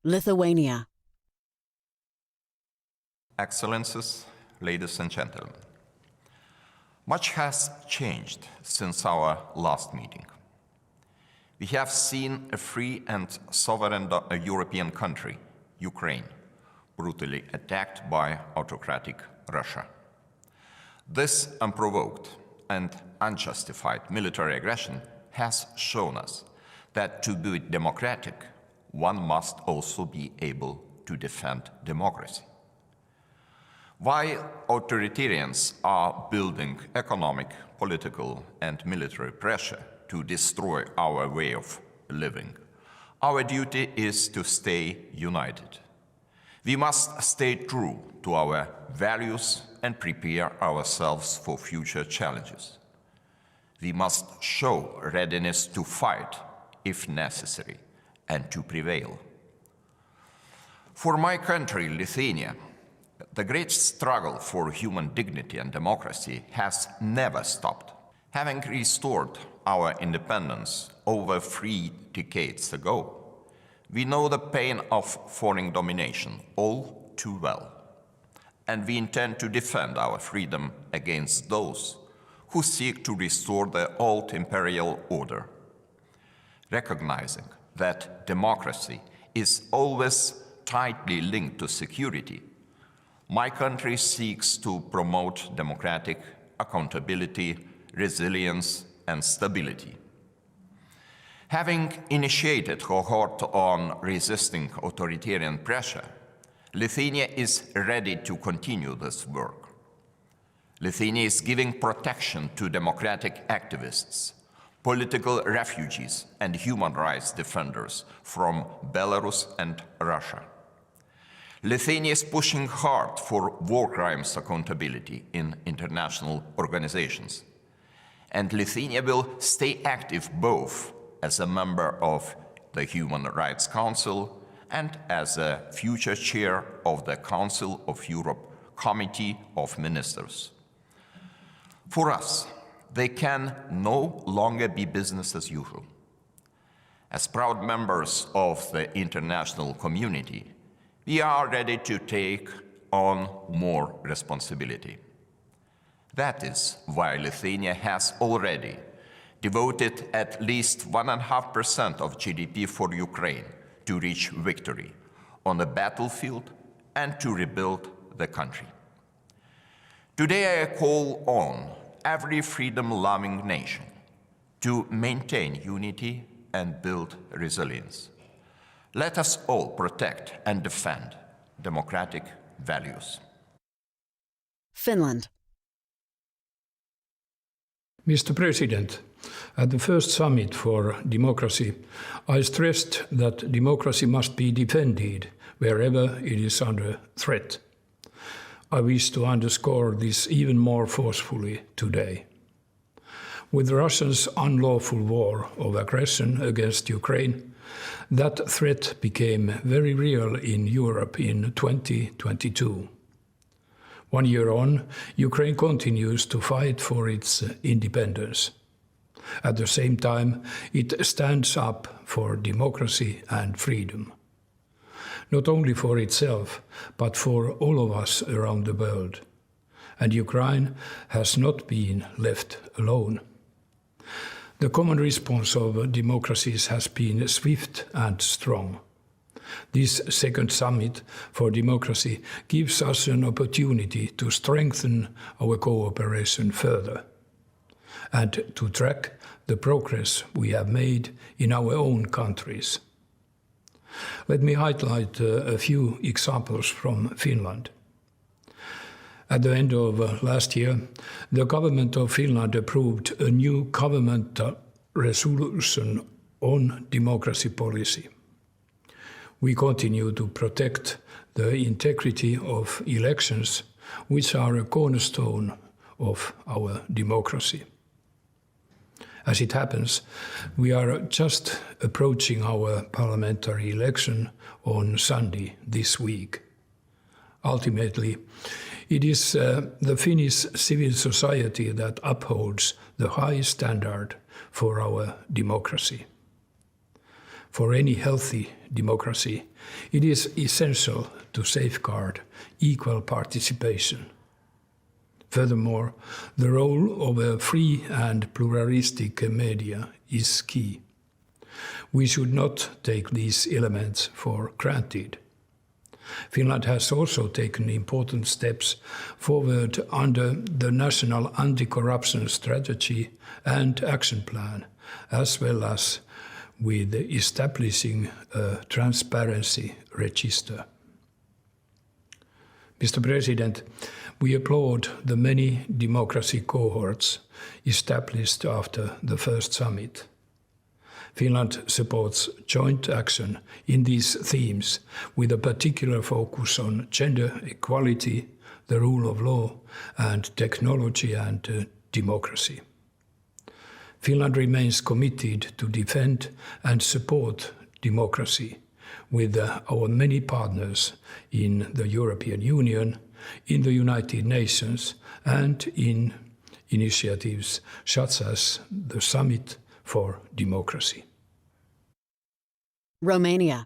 S1: Lithuania.
S17: Excellencies, ladies and gentlemen. Much has changed since our last meeting. We have seen a free and sovereign European country, Ukraine, brutally attacked by autocratic Russia. This unprovoked and unjustified military aggression has shown us that to be democratic, one must also be able to defend democracy. While authoritarians are building economic, political, and military pressure to destroy our way of living, our duty is to stay united. We must stay true to our values and prepare ourselves for future challenges. We must show readiness to fight, if necessary, and to prevail. For my country, Lithuania, the great struggle for human dignity and democracy has never stopped. Having restored our independence over 3 decades ago, we know the pain of foreign domination all too well, and we intend to defend our freedom against those who seek to restore the old imperial order, recognizing that democracy is always tightly linked to security. My country seeks to promote democratic accountability, resilience, and stability. Having initiated cohort on resisting authoritarian pressure, Lithuania is ready to continue this work. Lithuania is giving protection to democratic activists, political refugees, and human rights defenders from Belarus and Russia. Lithuania is pushing hard for war crimes accountability in international organizations. And Lithuania will stay active both as a member of the Human Rights Council and as a future chair of the Council of Europe Committee of Ministers. For us, they can no longer be business as usual. As proud members of the international community, we are ready to take on more responsibility. That is why Lithuania has already devoted at least 1.5% of GDP for Ukraine to reach victory on the battlefield and to rebuild the country. Today I call on every freedom-loving nation to maintain unity and build resilience. Let us all protect and defend democratic values.
S1: Finland.
S18: Mr. President, at the first summit for democracy, I stressed that democracy must be defended wherever it is under threat. I wish to underscore this even more forcefully today. With Russia's unlawful war of aggression against Ukraine, that threat became very real in Europe in 2022. 1 year on, Ukraine continues to fight for its independence. At the same time, it stands up for democracy and freedom. Not only for itself, but for all of us around the world. And Ukraine has not been left alone. The common response of democracies has been swift and strong. This second summit for democracy gives us an opportunity to strengthen our cooperation further and to track the progress we have made in our own countries. Let me highlight a few examples from Finland. At the end of last year, the government of Finland approved a new government resolution on democracy policy. We continue to protect the integrity of elections, which are a cornerstone of our democracy. As it happens, we are just approaching our parliamentary election on Sunday this week. Ultimately, it is the Finnish civil society that upholds the high standard for our democracy. For any healthy democracy, it is essential to safeguard equal participation. Furthermore, the role of a free and pluralistic media is key. We should not take these elements for granted. Finland has also taken important steps forward under the National Anti-Corruption Strategy and Action Plan, as well as with establishing a transparency register. Mr. President, we applaud the many democracy cohorts established after the first summit. Finland supports joint action in these themes with a particular focus on gender equality, the rule of law, and technology and democracy. Finland remains committed to defend and support democracy with our many partners in the European Union, in the United Nations, and in initiatives such as the Summit for Democracy.
S1: Romania.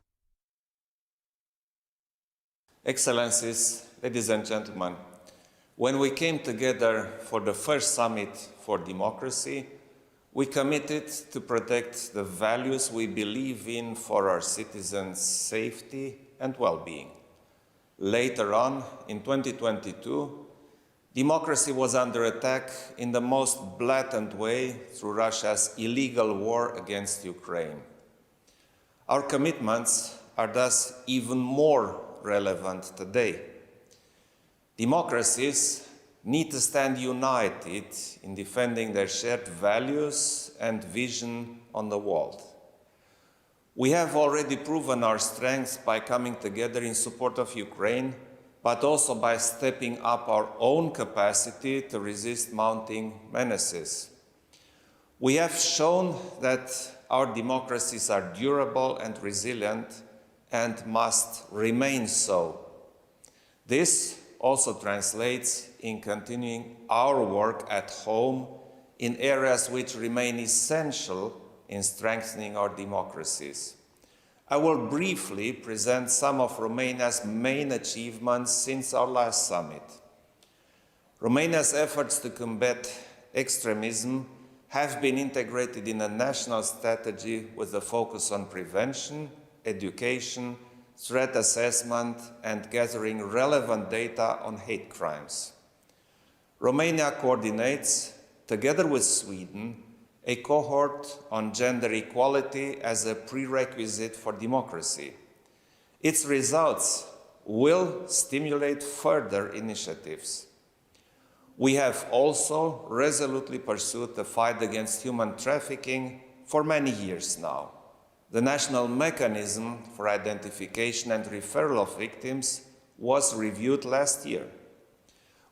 S19: Excellencies, ladies and gentlemen, when we came together for the first Summit for Democracy, we committed to protect the values we believe in for our citizens' safety and well-being. Later on, in 2022, democracy was under attack in the most blatant way through Russia's illegal war against Ukraine. Our commitments are thus even more relevant today. Democracies need to stand united in defending their shared values and vision on the world. We have already proven our strengths by coming together in support of Ukraine, but also by stepping up our own capacity to resist mounting menaces. We have shown that our democracies are durable and resilient and must remain so. This also translates in continuing our work at home in areas which remain essential in strengthening our democracies. I will briefly present some of Romania's main achievements since our last summit. Romania's efforts to combat extremism have been integrated in a national strategy with a focus on prevention, education, threat assessment, and gathering relevant data on hate crimes. Romania coordinates, together with Sweden, a cohort on gender equality as a prerequisite for democracy. Its results will stimulate further initiatives. We have also resolutely pursued the fight against human trafficking for many years now. The national mechanism for identification and referral of victims was reviewed last year.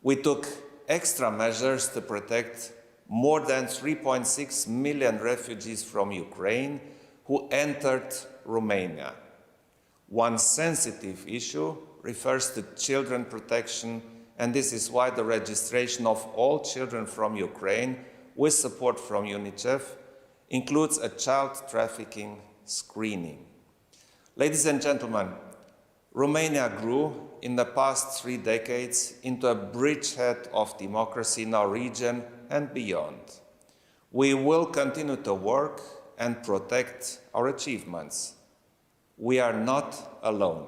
S19: We took extra measures to protect more than 3.6 million refugees from Ukraine who entered Romania. One sensitive issue refers to children protection, and this is why the registration of all children from Ukraine, with support from UNICEF, includes a child trafficking screening. Ladies and gentlemen, Romania grew in the past 3 decades into a bridgehead of democracy in our region and beyond. We will continue to work and protect our achievements. We are not alone.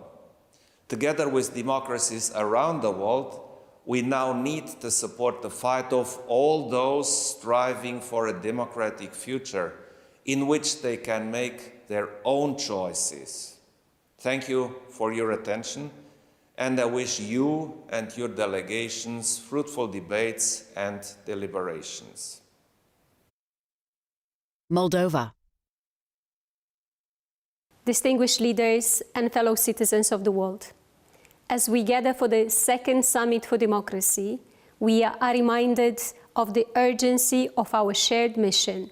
S19: Together with democracies around the world, we now need to support the fight of all those striving for a democratic future in which they can make their own choices. Thank you for your attention, and I wish you and your delegations fruitful debates and deliberations.
S1: Moldova.
S20: Distinguished leaders and fellow citizens of the world, as we gather for the second Summit for Democracy, we are reminded of the urgency of our shared mission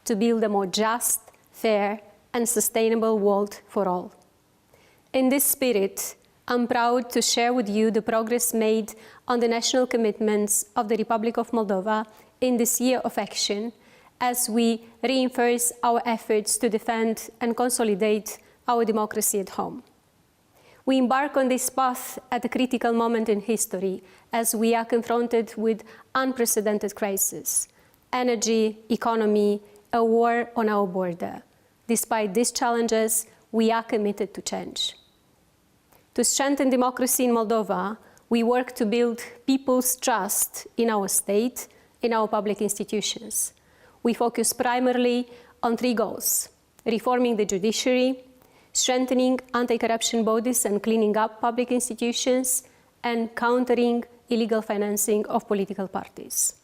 S20: to build a more just, fair, and sustainable world for all. In this spirit, I'm proud to share with you the progress made on the national commitments of the Republic of Moldova in this year of action, as we reinforce our efforts to defend and consolidate our democracy at home. We embark on this path at a critical moment in history as we are confronted with unprecedented crises: energy, economy, a war on our border. Despite these challenges, we are committed to change. To strengthen democracy in Moldova, we work to build people's trust in our state, in our public institutions. We focus primarily on 3 goals: reforming the judiciary, strengthening anti-corruption bodies and cleaning up public institutions, and countering illegal financing of political parties.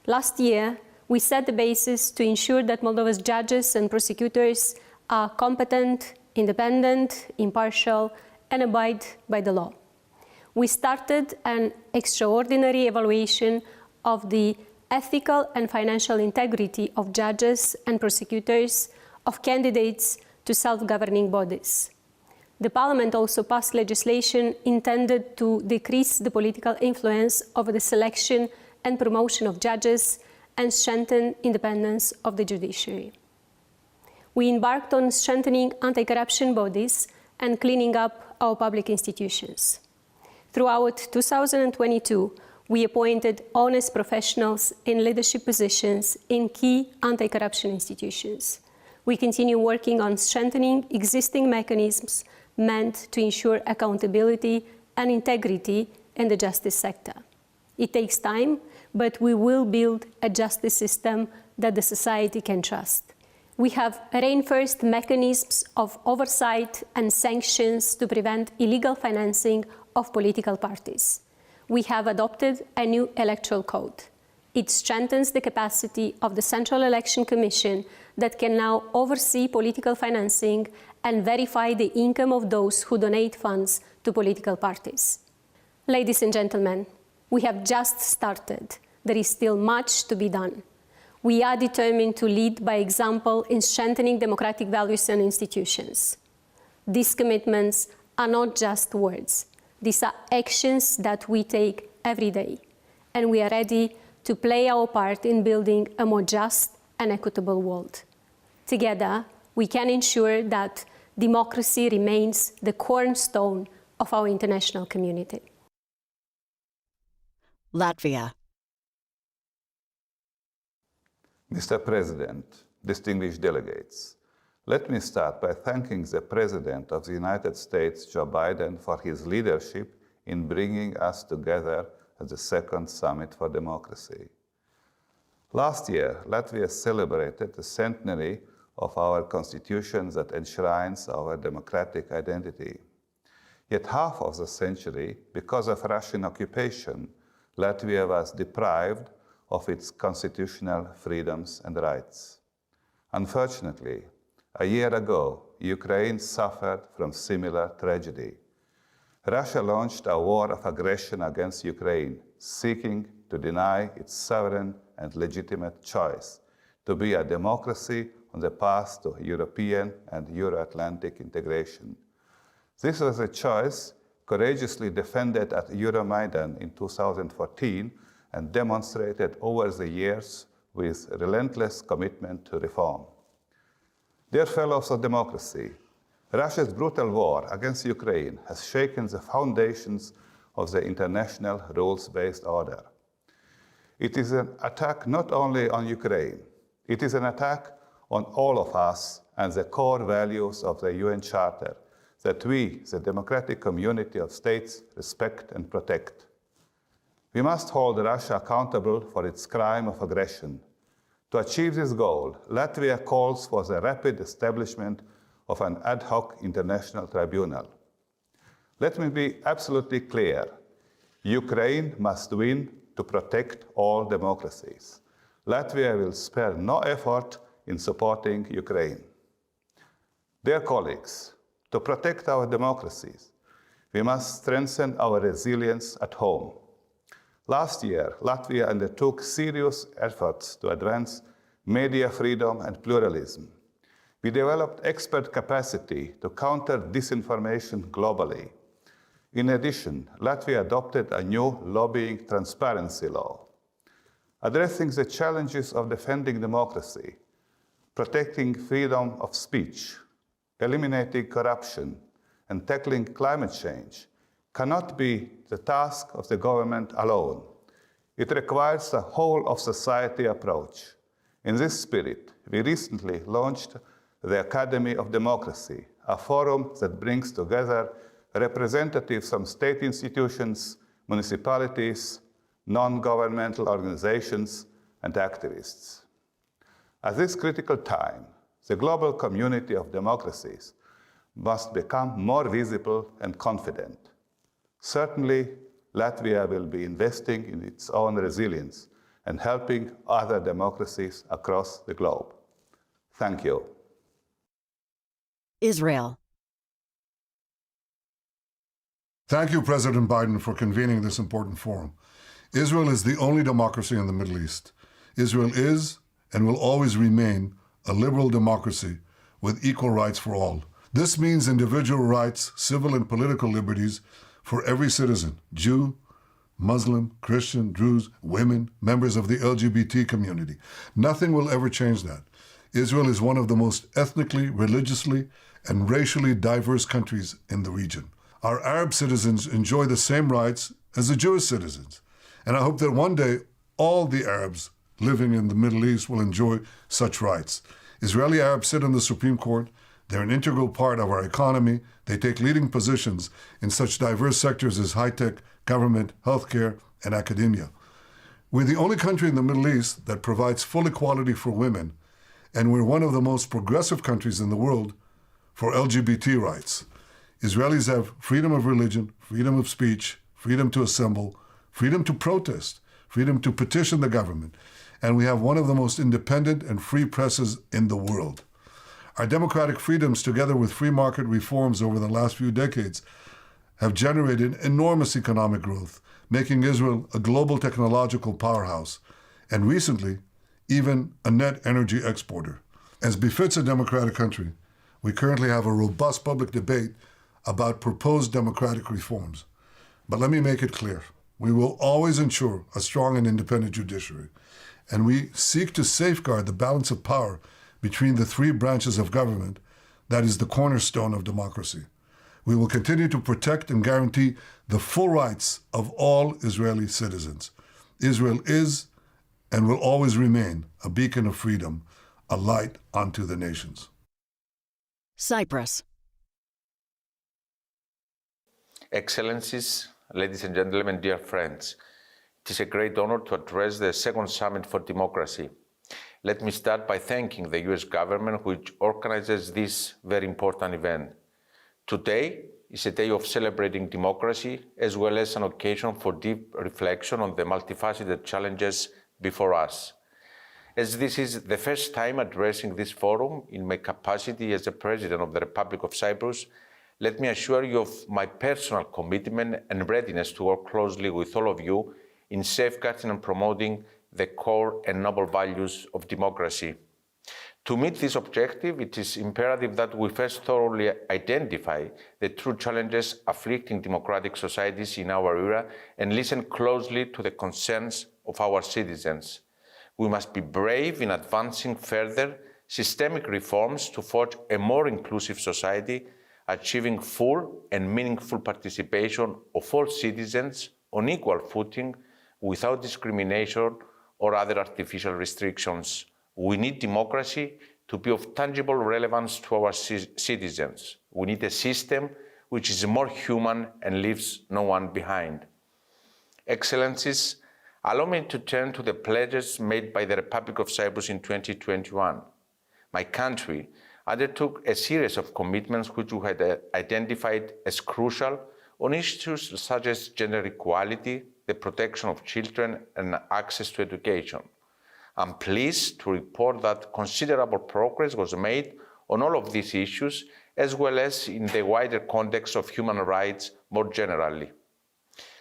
S20: Last year, we set the basis to ensure that Moldova's judges and prosecutors are competent, independent, impartial, and abide by the law. We started an extraordinary evaluation of the ethical and financial integrity of judges and prosecutors, of candidates to self-governing bodies. The Parliament also passed legislation intended to decrease the political influence over the selection and promotion of judges and strengthen independence of the judiciary. We embarked on strengthening anti-corruption bodies and cleaning up our public institutions. Throughout 2022, we appointed honest professionals in leadership positions in key anti-corruption institutions. We continue working on strengthening existing mechanisms meant to ensure accountability and integrity in the justice sector. It takes time, but we will build a justice system that the society can trust. We have reinforced mechanisms of oversight and sanctions to prevent illegal financing of political parties. We have adopted a new electoral code. It strengthens the capacity of the Central Election Commission that can now oversee political financing and verify the income of those who donate funds to political parties. Ladies and gentlemen, we have just started. There is still much to be done. We are determined to lead by example in strengthening democratic values and institutions. These commitments are not just words. These are actions that we take every day, and we are ready to play our part in building a more just and equitable world. Together, we can ensure that democracy remains the cornerstone of our international community.
S1: Latvia.
S21: Mr. President, distinguished delegates, let me start by thanking the President of the United States, Joe Biden, for his leadership in bringing us together at the Second Summit for Democracy. Last year, Latvia celebrated the centenary of our constitution that enshrines our democratic identity. Yet half of the century, because of Russian occupation, Latvia was deprived of its constitutional freedoms and rights. Unfortunately, a year ago, Ukraine suffered from similar tragedy. Russia launched a war of aggression against Ukraine, seeking to deny its sovereign and legitimate choice to be a democracy on the path to European and Euro-Atlantic integration. This was a choice courageously defended at Euromaidan in 2014 and demonstrated over the years with relentless commitment to reform. Dear fellows of democracy, Russia's brutal war against Ukraine has shaken the foundations of the international rules-based order. It is an attack not only on Ukraine, it is an attack on all of us and the core values of the UN Charter that we, the democratic community of states, respect and protect. We must hold Russia accountable for its crime of aggression. To achieve this goal, Latvia calls for the rapid establishment of an ad hoc international tribunal. Let me be absolutely clear. Ukraine must win to protect all democracies. Latvia will spare no effort in supporting Ukraine. Dear colleagues, to protect our democracies, we must strengthen our resilience at home. Last year, Latvia undertook serious efforts to advance media freedom and pluralism. We developed expert capacity to counter disinformation globally. In addition, Latvia adopted a new lobbying transparency law. Addressing the challenges of defending democracy, protecting freedom of speech, eliminating corruption, and tackling climate change cannot be the task of the government alone. It requires a whole-of-society approach. In this spirit, we recently launched the Academy of Democracy, a forum that brings together representatives from state institutions, municipalities, non-governmental organizations, and activists. At this critical time, the global community of democracies must become more visible and confident. Certainly, Latvia will be investing in its own resilience and helping other democracies across the globe. Thank you.
S1: Israel.
S22: Thank you, President Biden, for convening this important forum. Israel is the only democracy in the Middle East. Israel is and will always remain a liberal democracy with equal rights for all. This means individual rights, civil and political liberties for every citizen, Jew, Muslim, Christian, Druze, women, members of the LGBT community. Nothing will ever change that. Israel is one of the most ethnically, religiously, and racially diverse countries in the region. Our Arab citizens enjoy the same rights as the Jewish citizens. And I hope that one day all the Arabs living in the Middle East will enjoy such rights. Israeli Arabs sit on the Supreme Court. They're an integral part of our economy. They take leading positions in such diverse sectors as high-tech, government, healthcare, and academia. We're the only country in the Middle East that provides full equality for women, and we're one of the most progressive countries in the world for LGBT rights. Israelis have freedom of religion, freedom of speech, freedom to assemble, freedom to protest, freedom to petition the government, and we have one of the most independent and free presses in the world. Our democratic freedoms, together with free market reforms over the last few decades, have generated enormous economic growth, making Israel a global technological powerhouse. And recently, even a net energy exporter. As befits a democratic country, we currently have a robust public debate about proposed democratic reforms. But let me make it clear. We will always ensure a strong and independent judiciary, and we seek to safeguard the balance of power between the three branches of government that is the cornerstone of democracy. We will continue to protect and guarantee the full rights of all Israeli citizens. Israel is and will always remain a beacon of freedom, a light unto the nations.
S1: Cyprus.
S2: Excellencies, ladies and gentlemen, dear friends, it is a great honor to address the second Summit for Democracy. Let me start by thanking the US government which organizes this very important event. Today is a day of celebrating democracy as well as an occasion for deep reflection on the multifaceted challenges before us. As this is the first time addressing this forum in my capacity as the President of the Republic of Cyprus, let me assure you of my personal commitment and readiness to work closely with all of you in safeguarding and promoting the core and noble values of democracy. To meet this objective, it is imperative that we first thoroughly identify the true challenges afflicting democratic societies in our era and listen closely to the concerns of our citizens. We must be brave in advancing further systemic reforms to forge a more inclusive society, achieving full and meaningful participation of all citizens on equal footing without discrimination or other artificial restrictions. We need democracy to be of tangible relevance to our citizens. We need a system which is more human and leaves no one behind. Excellencies, allow me to turn to the pledges made by the Republic of Cyprus in 2021. My country undertook a series of commitments which we had identified as crucial on issues such as gender equality, the protection of children, and access to education. I'm pleased to report that considerable progress was made on all of these issues, as well as in the wider context of human rights more generally.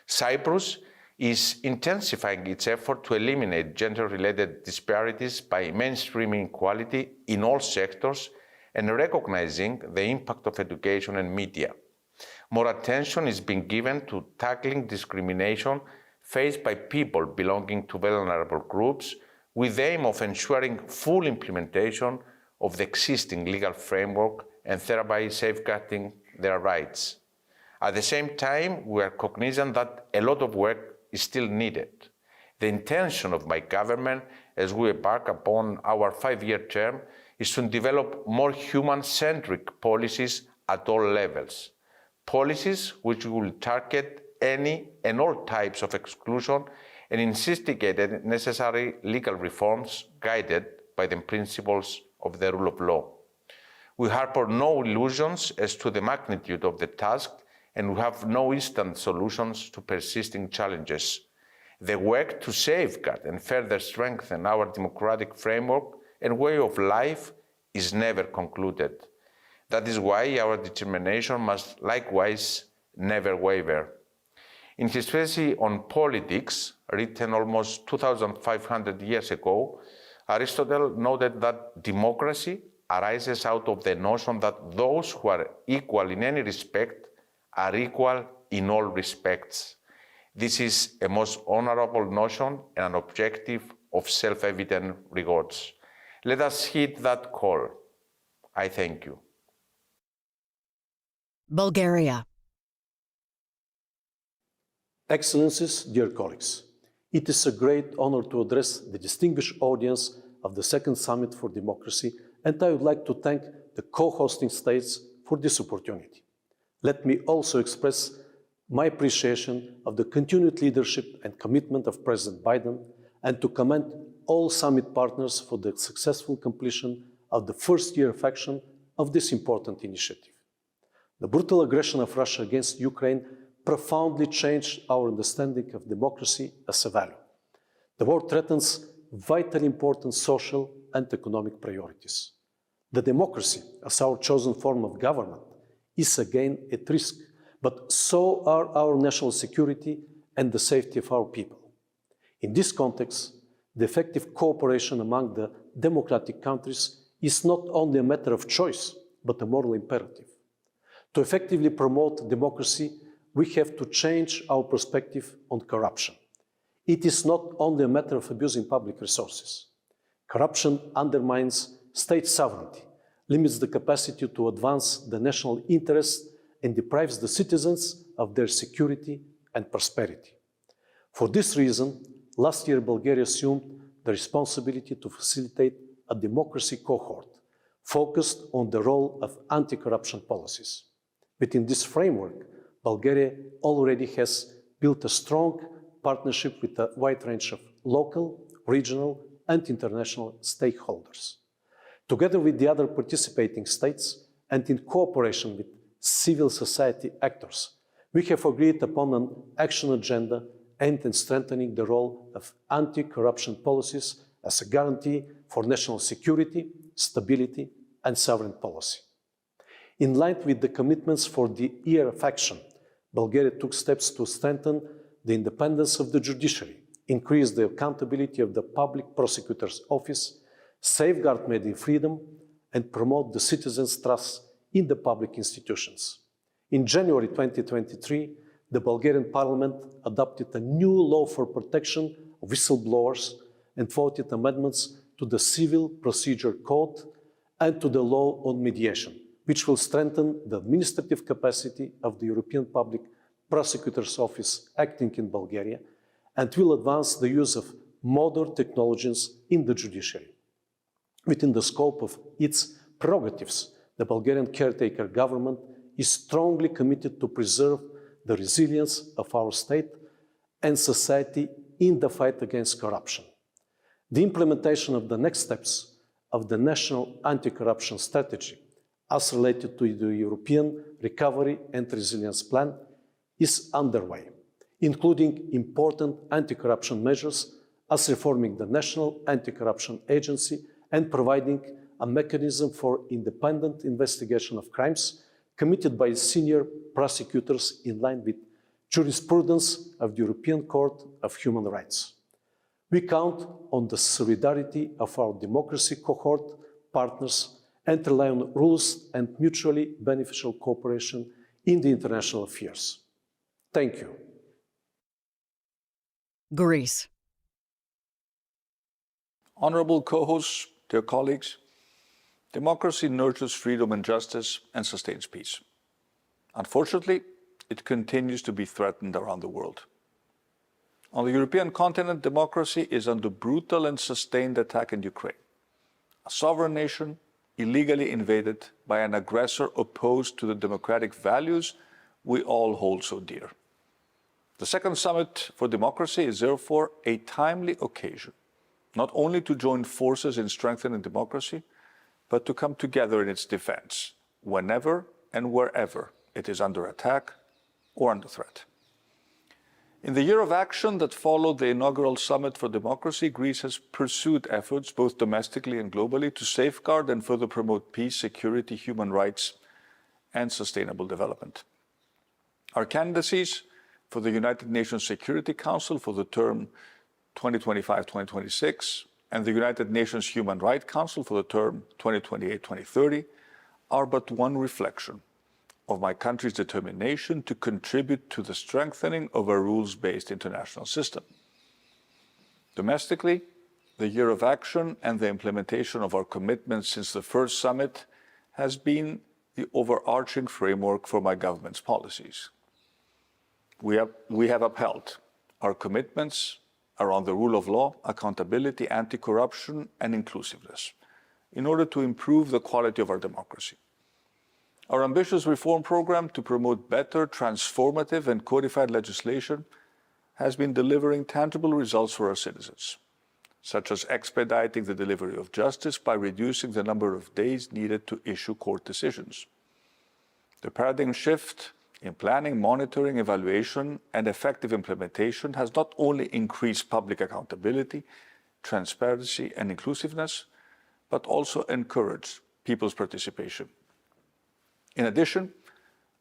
S2: Cyprus is intensifying its effort to eliminate gender-related disparities by mainstreaming equality in all sectors and recognizing the impact of education and media. More attention is being given to tackling discrimination faced by people belonging to vulnerable groups with the aim of ensuring full implementation of the existing legal framework and thereby safeguarding their rights. At the same time, we are cognizant that a lot of work is still needed. The intention of my government as we embark upon our 5-year term is to develop more human-centric policies at all levels. Policies which will target any and all types of exclusion and instigate necessary legal reforms guided by the principles of the rule of law. We harbor no illusions as to the magnitude of the task, and we have no instant solutions to persisting challenges. The work to safeguard and further strengthen our democratic framework and way of life is never concluded. That is why our determination must likewise never waver. In his thesis on politics, written almost 2,500 years ago, Aristotle noted that democracy arises out of the notion that those who are equal in any respect are equal in all respects. This is a most honorable notion and an objective of self-evident regards. Let us heed that call. I thank you.
S1: Bulgaria.
S3: Excellencies, dear colleagues, it is a great honor to address the distinguished audience of the Second Summit for Democracy, and I would like to thank the co-hosting states for this opportunity. Let me also express my appreciation of the continued leadership and commitment of President Biden, and to commend all summit partners for the successful completion of the first year of action of this important initiative. The brutal aggression of Russia against Ukraine profoundly changed our understanding of democracy as a value. The war threatens vitally important social and economic priorities. The democracy as our chosen form of government is again at risk, but so are our national security and the safety of our people. In this context, The effective cooperation among the democratic countries is not only a matter of choice, but a moral imperative. To effectively promote democracy, we have to change our perspective on corruption. It is not only a matter of abusing public resources. Corruption undermines state sovereignty, limits the capacity to advance the national interest, and deprives the citizens of their security and prosperity. For this reason, last year Bulgaria assumed the responsibility to facilitate a democracy cohort focused on the role of anti-corruption policies. Within this framework, Bulgaria already has built a strong partnership with a wide range of local, regional, and international stakeholders. Together with the other participating states and in cooperation with civil society actors, we have agreed upon an action agenda aimed at strengthening the role of anti-corruption policies as a guarantee for national security, stability, and sovereign policy. In line with the commitments for the year of action, Bulgaria took steps to strengthen the independence of the judiciary, increase the accountability of the Public Prosecutor's Office, safeguard media freedom, and promote the citizens' trust in the public institutions. In January 2023, the Bulgarian Parliament adopted a new law for protection of whistleblowers and voted amendments to the Civil Procedure Code and to the law on mediation, which will strengthen the administrative capacity of the European Public Prosecutor's Office acting in Bulgaria and will advance the use of modern technologies in the judiciary. Within the scope of its prerogatives, the Bulgarian caretaker government is strongly committed to preserve the resilience of our state and society in the fight against corruption. The implementation of the next steps of the National Anti-Corruption Strategy, as related to the European Recovery and Resilience Plan, is underway, including important anti-corruption measures as reforming the National Anti-Corruption Agency and providing a mechanism for independent investigation of crimes committed by senior prosecutors in line with jurisprudence of the European Court of Human Rights. We count on the solidarity of our democracy cohort partners and rely on rules and mutually beneficial cooperation in the international affairs. Thank you.
S1: Greece.
S4: Honorable co-hosts, dear colleagues, democracy nurtures freedom and justice and sustains peace. Unfortunately, it continues to be threatened around the world. On the European continent, democracy is under brutal and sustained attack in Ukraine, a sovereign nation illegally invaded by an aggressor opposed to the democratic values we all hold so dear. The Second Summit for Democracy is therefore a timely occasion, not only to join forces in strengthening democracy, but to come together in its defense, whenever and wherever it is under attack or under threat. In the year of action that followed the inaugural Summit for Democracy, Greece has pursued efforts, both domestically and globally, to safeguard and further promote peace, security, human rights, and sustainable development. Our candidacies for the United Nations Security Council for the term 2025-2026 and the United Nations Human Rights Council for the term 2028-2030 are but one reflection of my country's determination to contribute to the strengthening of a rules-based international system. Domestically, the year of action and the implementation of our commitments since the first summit has been the overarching framework for my government's policies. We have upheld our commitments around the rule of law, accountability, anti-corruption, and inclusiveness in order to improve the quality of our democracy. Our ambitious reform program to promote better, transformative, and codified legislation has been delivering tangible results for our citizens, such as expediting the delivery of justice by reducing the number of days needed to issue court decisions. The paradigm shift in planning, monitoring, evaluation, and effective implementation has not only increased public accountability, transparency, and inclusiveness, but also encouraged people's participation. In addition,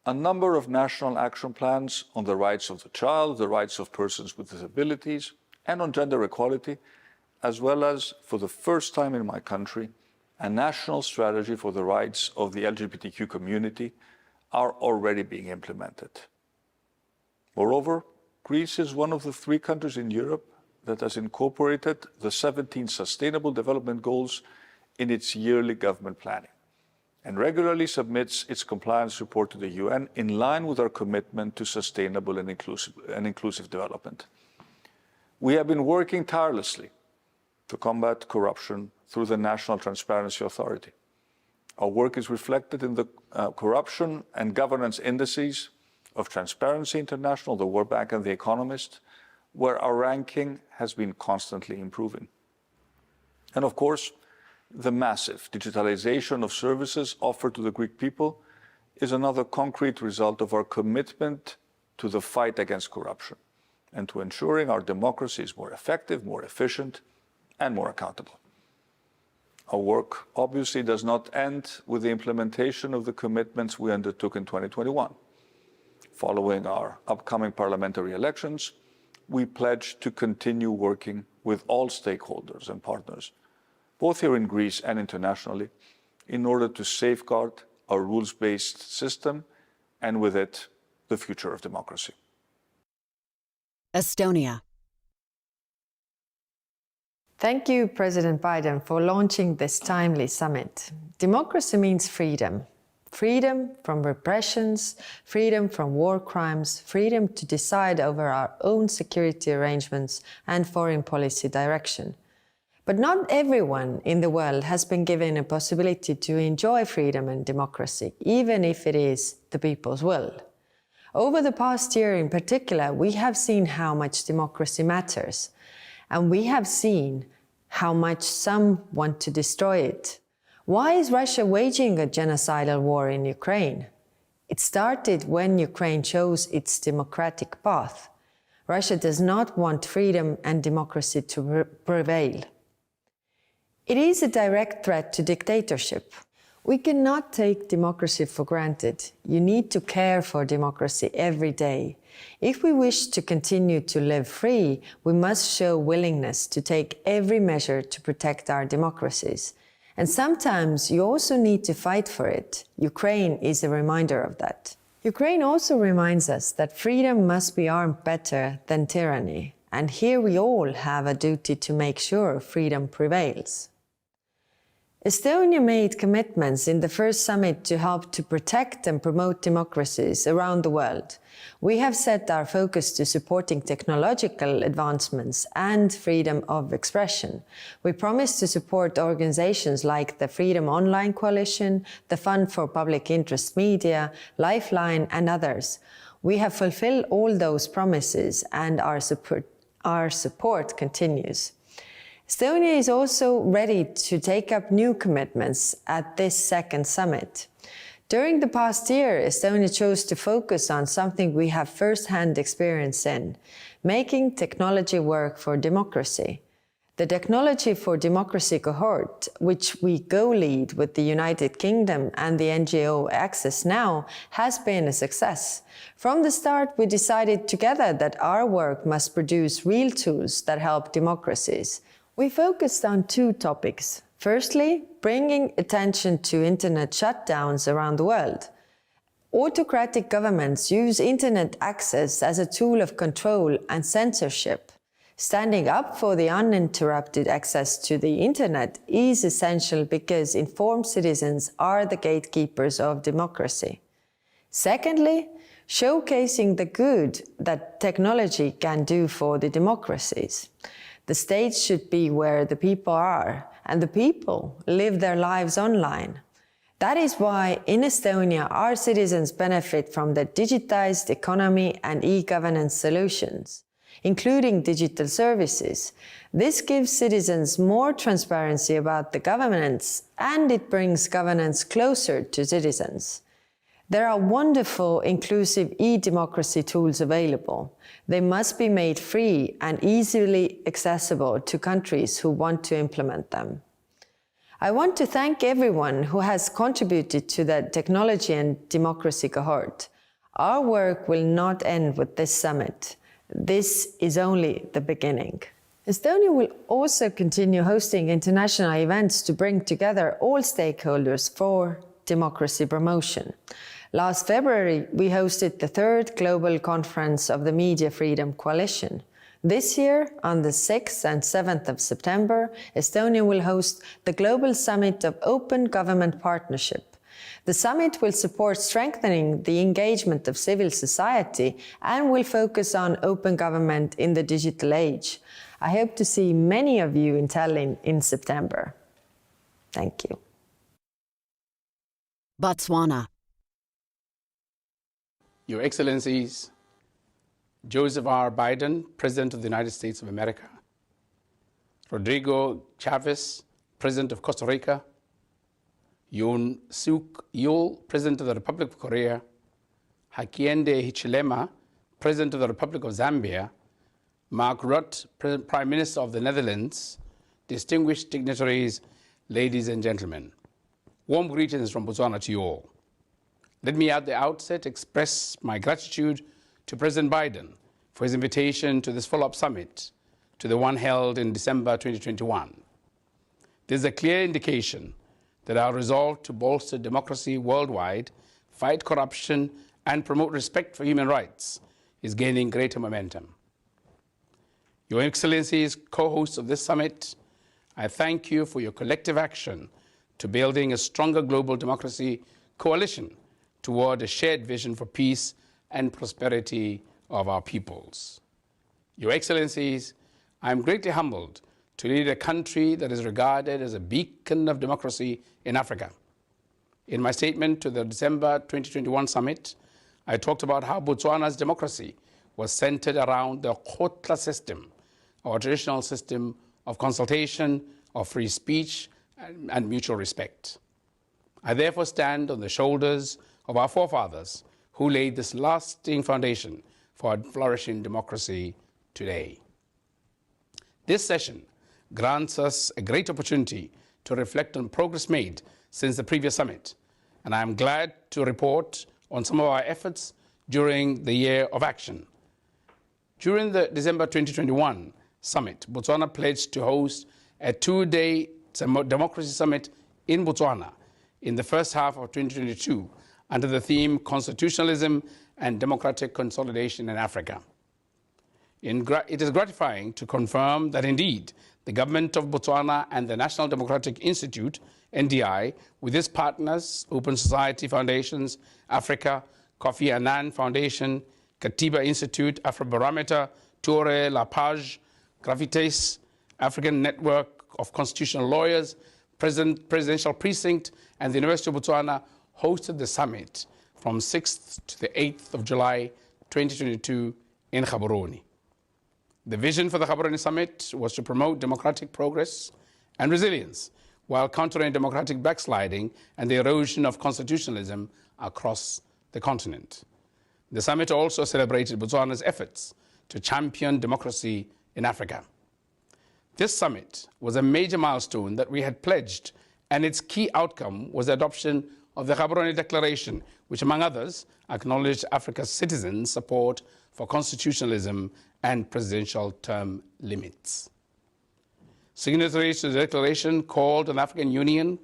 S4: a number of national action plans on the rights of the child, the rights of persons with disabilities, and on gender equality as well as, for the first time in my country, a national strategy for the rights of the LGBTQ community are already being implemented. Moreover, Greece is one of the 3 countries in Europe that has incorporated the 17 Sustainable Development Goals in its yearly government planning and regularly submits its compliance report to the UN in line with our commitment to sustainable and inclusive development. We have been working tirelessly to combat corruption through the National Transparency Authority. Our work is reflected in the corruption and governance indices of Transparency International, the World Bank, and The Economist, where our ranking has been constantly improving. And of course, the massive digitalization of services offered to the Greek people is another concrete result of our commitment to the fight against corruption and to ensuring our democracy is more effective, more efficient, and more accountable. Our work obviously does not end with the implementation of the commitments we undertook in 2021. Following our upcoming parliamentary elections, we pledge to continue working with all stakeholders and partners, both here in Greece and internationally, in order to safeguard our rules-based system and with it, the future of democracy.
S1: Estonia.
S5: Thank you, President Biden, for launching this timely summit. Democracy means freedom. Freedom from repressions, freedom from war crimes, freedom to decide over our own security arrangements and foreign policy direction. But not everyone in the world has been given a possibility to enjoy freedom and democracy, even if it is the people's will. Over the past year in particular, we have seen how much democracy matters, and we have seen how much some want to destroy it. Why is Russia waging a genocidal war in Ukraine? It started when Ukraine chose its democratic path. Russia does not want freedom and democracy to prevail. It is a direct threat to dictatorship. We cannot take democracy for granted. You need to care for democracy every day. If we wish to continue to live free, we must show willingness to take every measure to protect our democracies. And sometimes you also need to fight for it. Ukraine is a reminder of that. Ukraine also reminds us that freedom must be armed better than tyranny. And here we all have a duty to make sure freedom prevails. Estonia made commitments in the first summit to help to protect and promote democracies around the world. We have set our focus to supporting technological advancements and freedom of expression. We promise to support organizations like the Freedom Online Coalition, the Fund for Public Interest Media, Lifeline, and others. We have fulfilled all those promises, and our support continues. Estonia is also ready to take up new commitments at this second summit. During the past year, Estonia chose to focus on something we have first-hand experience in, making technology work for democracy. The Technology for Democracy cohort, which we co-lead with the United Kingdom and the NGO Access Now, has been a success. From the start, we decided together that our work must produce real tools that help democracies. We focused on 2 topics. Firstly, bringing attention to internet shutdowns around the world. Autocratic governments use internet access as a tool of control and censorship. Standing up for the uninterrupted access to the internet is essential because informed citizens are the gatekeepers of democracy. Secondly, showcasing the good that technology can do for the democracies. The state should be where the people are, and the people live their lives online. That is why in Estonia, our citizens benefit from the digitized economy and e-governance solutions, including digital services. This gives citizens more transparency about the governance, and it brings governance closer to citizens. There are wonderful inclusive e-democracy tools available. They must be made free and easily accessible to countries who want to implement them. I want to thank everyone who has contributed to the Technology and Democracy cohort. Our work will not end with this summit. This is only the beginning. Estonia will also continue hosting international events to bring together all stakeholders for democracy promotion. Last February, we hosted the 3rd Global Conference of the Media Freedom Coalition. This year, on the 6th and 7th of September, Estonia will host the Global Summit of Open Government Partnership. The summit will support strengthening the engagement of civil society and will focus on open government in the digital age. I hope to see many of you in Tallinn in September. Thank you.
S1: Botswana.
S6: Your Excellencies, Joseph R. Biden, President of the United States of America, Rodrigo Chavez, President of Costa Rica, Yoon Suk Yeol, President of the Republic of Korea, Hakainde Hichilema, President of the Republic of Zambia, Mark Rutte, Prime Minister of the Netherlands, distinguished dignitaries, ladies and gentlemen. Warm greetings from Botswana to you all. Let me at the outset express my gratitude to President Biden for his invitation to this follow-up summit to the one held in December 2021. This is a clear indication that our resolve to bolster democracy worldwide, fight corruption, and promote respect for human rights is gaining greater momentum. Your Excellencies, co-hosts of this summit, I thank you for your collective action to building a stronger global democracy coalition toward a shared vision for peace and prosperity of our peoples. Your Excellencies, I am greatly humbled to lead a country that is regarded as a beacon of democracy in Africa. In my statement to the December 2021 summit, I talked about how Botswana's democracy was centered around the Khotla system, our traditional system of consultation, of free speech, and mutual respect. I therefore stand on the shoulders of our forefathers who laid this lasting foundation for a flourishing democracy today. This session grants us a great opportunity to reflect on progress made since the previous summit, and I am glad to report on some of our efforts during the year of action. During the December 2021 summit, Botswana pledged to host a 2-day democracy summit in Botswana in the first half of 2022 under the theme Constitutionalism and Democratic Consolidation in Africa. It is gratifying to confirm that indeed the government of Botswana and the National Democratic Institute, NDI, with its partners, Open Society Foundations, Africa, Kofi Annan Foundation, Katiba Institute, Afrobarometer, Toure, La Page, Gravitas, African Network of Constitutional Lawyers, Presidential Precinct, and the University of Botswana hosted the summit from 6th to the 8th of July 2022 in Gaborone. The vision for the Gaborone Summit was to promote democratic progress and resilience while countering democratic backsliding and the erosion of constitutionalism across the continent. The summit also celebrated Botswana's efforts to champion democracy in Africa. This summit was a major milestone that we had pledged, and its key outcome was the adoption of the Gaborone Declaration, which, among others, acknowledged Africa's citizens' support for constitutionalism and presidential term limits. Signatories to the declaration called on the African Union,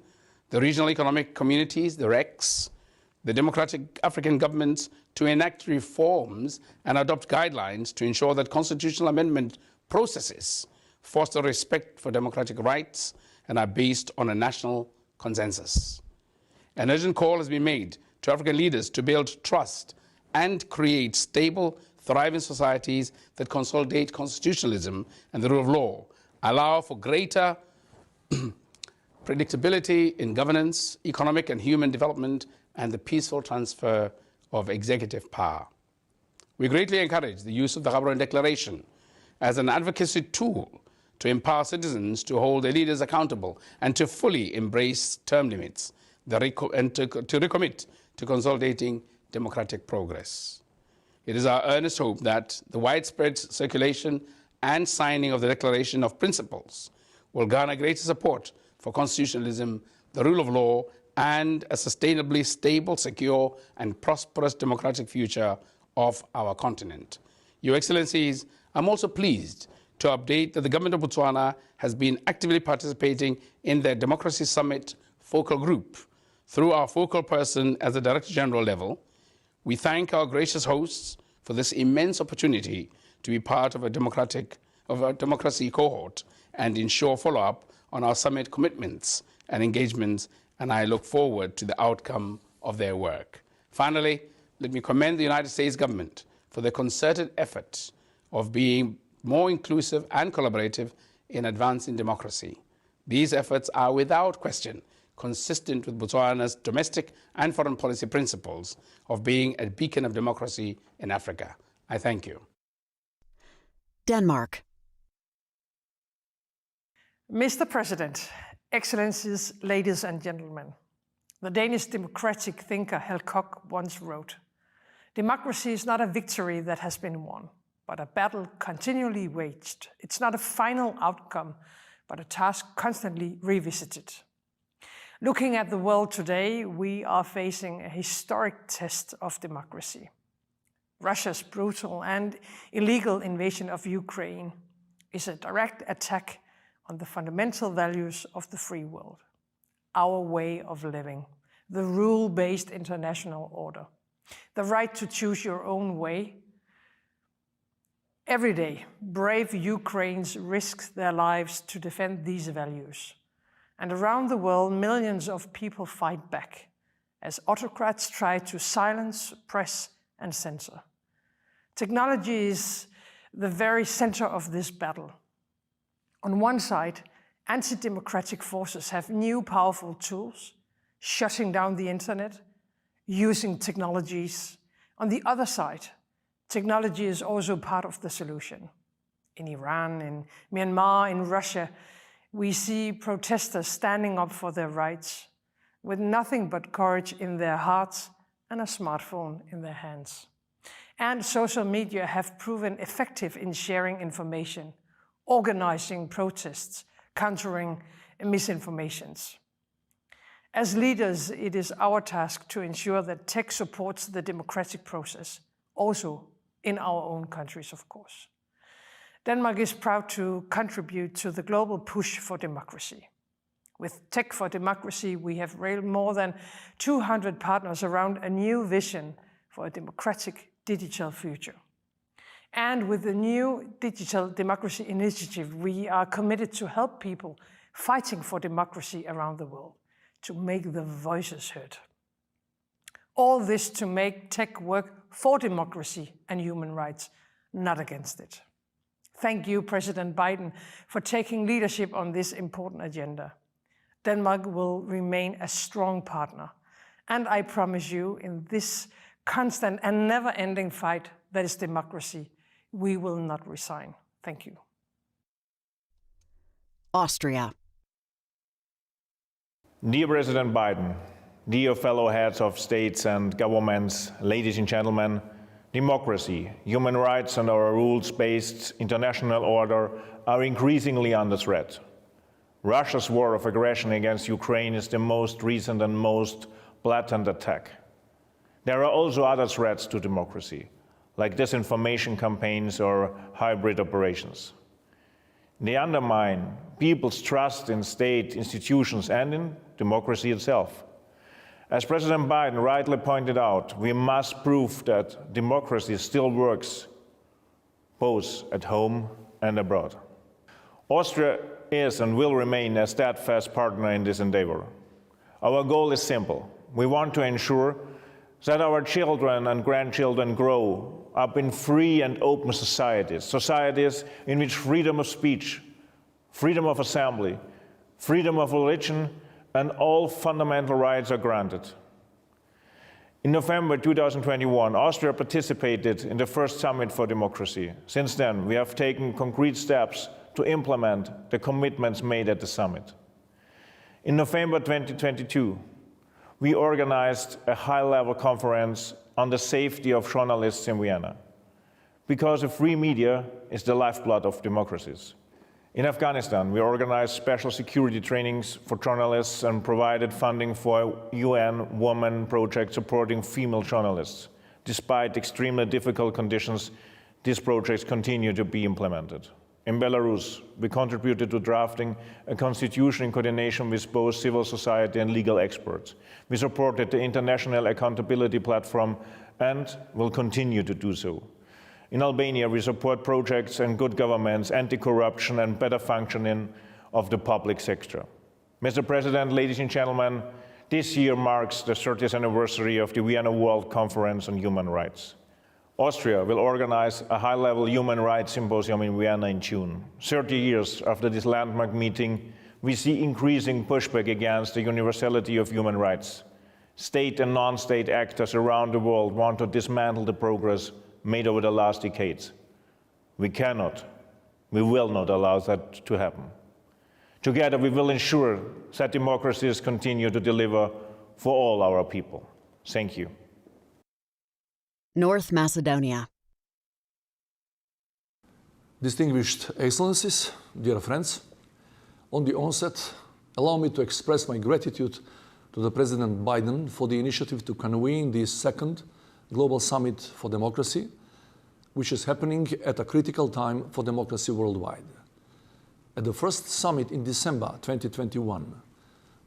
S6: the Regional Economic Communities, the RECs, the democratic African governments to enact reforms and adopt guidelines to ensure that constitutional amendment processes foster respect for democratic rights and are based on a national consensus. An urgent call has been made to African leaders to build trust and create stable, thriving societies that consolidate constitutionalism and the rule of law, allow for greater predictability in governance, economic and human development, and the peaceful transfer of executive power. We greatly encourage the use of the Gaborone Declaration as an advocacy tool to empower citizens to hold their leaders accountable and to fully embrace term limits and to recommit to consolidating democratic progress. It is our earnest hope that the widespread circulation and signing of the Declaration of Principles will garner greater support for constitutionalism, the rule of law, and a sustainably stable, secure, and prosperous democratic future of our continent. Your Excellencies, I'm also pleased to update that the government of Botswana has been actively participating in the Democracy Summit focal group through our focal person at the Director General level. We thank our gracious hosts for this immense opportunity to be part of a democracy cohort and ensure follow-up on our summit commitments and engagements, and I look forward to the outcome of their work. Finally, let me commend the United States government for the concerted effort of being more inclusive and collaborative in advancing democracy. These efforts are without question consistent with Botswana's domestic and foreign policy principles of being a beacon of democracy in Africa. I thank you.
S1: Denmark.
S7: Mr. President, Excellencies, ladies and gentlemen, the Danish democratic thinker Hal Koch once wrote, "Democracy is not a victory that has been won, but a battle continually waged. It's not a final outcome, but a task constantly revisited." Looking at the world today, we are facing a historic test of democracy. Russia's brutal and illegal invasion of Ukraine is a direct attack on the fundamental values of the free world, our way of living, the rule-based international order, the right to choose your own way. Every day, brave Ukrainians risk their lives to defend these values. And around the world, millions of people fight back as autocrats try to silence, suppress, and censor. Technology is the very center of this battle. On one side, anti-democratic forces have new powerful tools, shutting down the internet, using technologies. On the other side, technology is also part of the solution. In Iran, in Myanmar, in Russia, we see protesters standing up for their rights with nothing but courage in their hearts and a smartphone in their hands. And social media have proven effective in sharing information, organizing protests, countering misinformations. As leaders, it is our task to ensure that tech supports the democratic process, also in our own countries, of course. Denmark is proud to contribute to the global push for democracy. With Tech for Democracy, we have railed more than 200 partners around a new vision for a democratic digital future. And with the new Digital Democracy Initiative, we are committed to help people fighting for democracy around the world, to make their voices heard. All this to make tech work for democracy and human rights, not against it. Thank you, President Biden, for taking leadership on this important agenda. Denmark will remain a strong partner, and I promise you, in this constant and never-ending fight that is democracy, we will not resign. Thank you.
S1: Austria.
S8: Dear President Biden, dear fellow heads of states and governments, ladies and gentlemen, democracy, human rights, and our rules-based international order are increasingly under threat. Russia's war of aggression against Ukraine is the most recent and most blatant attack. There are also other threats to democracy, like disinformation campaigns or hybrid operations. They undermine people's trust in state institutions and in democracy itself. As President Biden rightly pointed out, we must prove that democracy still works, both at home and abroad. Austria is and will remain a steadfast partner in this endeavor. Our goal is simple. We want to ensure that our children and grandchildren grow up in free and open societies in which freedom of speech, freedom of assembly, freedom of religion, and all fundamental rights are granted. In November 2021, Austria participated in the first Summit for Democracy. Since then, we have taken concrete steps to implement the commitments made at the summit. In November 2022, we organized a high-level conference on the safety of journalists in Vienna, because a free media is the lifeblood of democracies. In Afghanistan, we organized special security trainings for journalists and provided funding for a UN Women project supporting female journalists. Despite extremely difficult conditions, these projects continue to be implemented. In Belarus, we contributed to drafting a constitution in coordination with both civil society and legal experts. We supported the International Accountability Platform and will continue to do so. In Albania, we support projects and good governance, anti-corruption and better functioning of the public sector. Mr. President, ladies and gentlemen, this year marks the 30th anniversary of the Vienna World Conference on Human Rights. Austria will organize a high-level human rights symposium in Vienna in June. 30 years after this landmark meeting, we see increasing pushback against the universality of human rights. State and non-state actors around the world want to dismantle the progress made over the last decades. We cannot, we will not allow that to happen. Together, we will ensure that democracies continue to deliver for all our people. Thank you.
S1: North Macedonia.
S9: Distinguished Excellencies, dear friends, on the onset, allow me to express my gratitude to the President Biden for the initiative to convene the second Global Summit for Democracy, which is happening at a critical time for democracy worldwide. At the first summit in December 2021,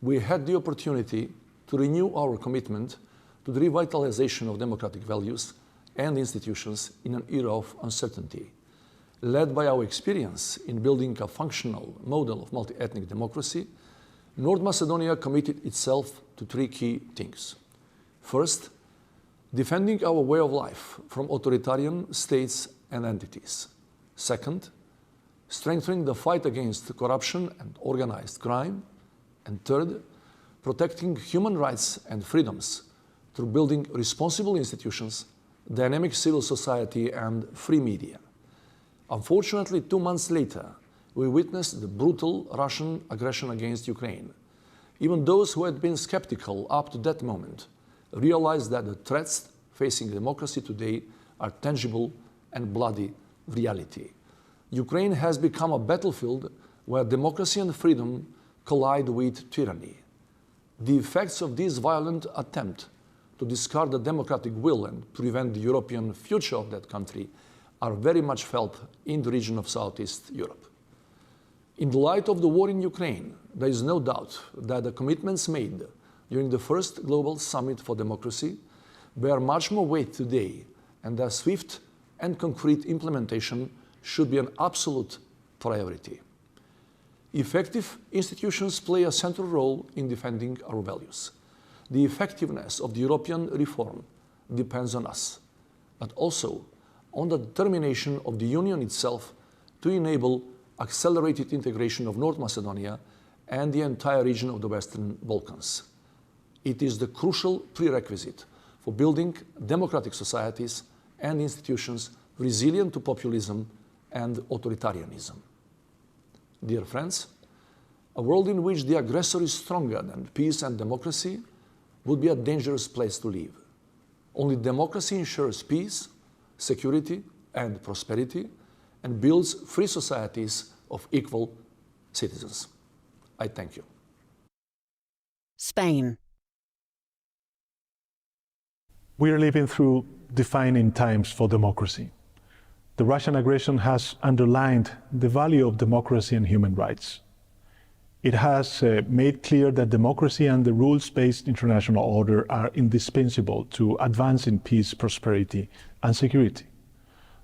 S9: we had the opportunity to renew our commitment to the revitalization of democratic values and institutions in an era of uncertainty. Led by our experience in building a functional model of multi-ethnic democracy, North Macedonia committed itself to three key things. First, defending our way of life from authoritarian states and entities. Second, strengthening the fight against corruption and organized crime. And third, protecting human rights and freedoms through building responsible institutions, dynamic civil society, and free media. Unfortunately, 2 months later, we witnessed the brutal Russian aggression against Ukraine. Even those who had been skeptical up to that moment realized that the threats facing democracy today are tangible and bloody reality. Ukraine has become a battlefield where democracy and freedom collide with tyranny. The effects of this violent attempt to discard the democratic will and prevent the European future of that country are very much felt in the region of Southeast Europe. In the light of the war in Ukraine, there is no doubt that the commitments made during the first Global Summit for Democracy bear much more weight today, and their swift and concrete implementation should be an absolute priority. Effective institutions play a central role in defending our values. The effectiveness of the European reform depends on us, but also on the determination of the Union itself to enable accelerated integration of North Macedonia and the entire region of the Western Balkans. It is the crucial prerequisite for building democratic societies and institutions resilient to populism and authoritarianism. Dear friends, a world in which the aggressor is stronger than peace and democracy would be a dangerous place to live. Only democracy ensures peace, security, and prosperity, and builds free societies of equal citizens. I thank you.
S1: Spain.
S10: We are living through defining times for democracy. The Russian aggression has underlined the value of democracy and human rights. It has made clear that democracy and the rules-based international order are indispensable to advancing peace, prosperity, and security.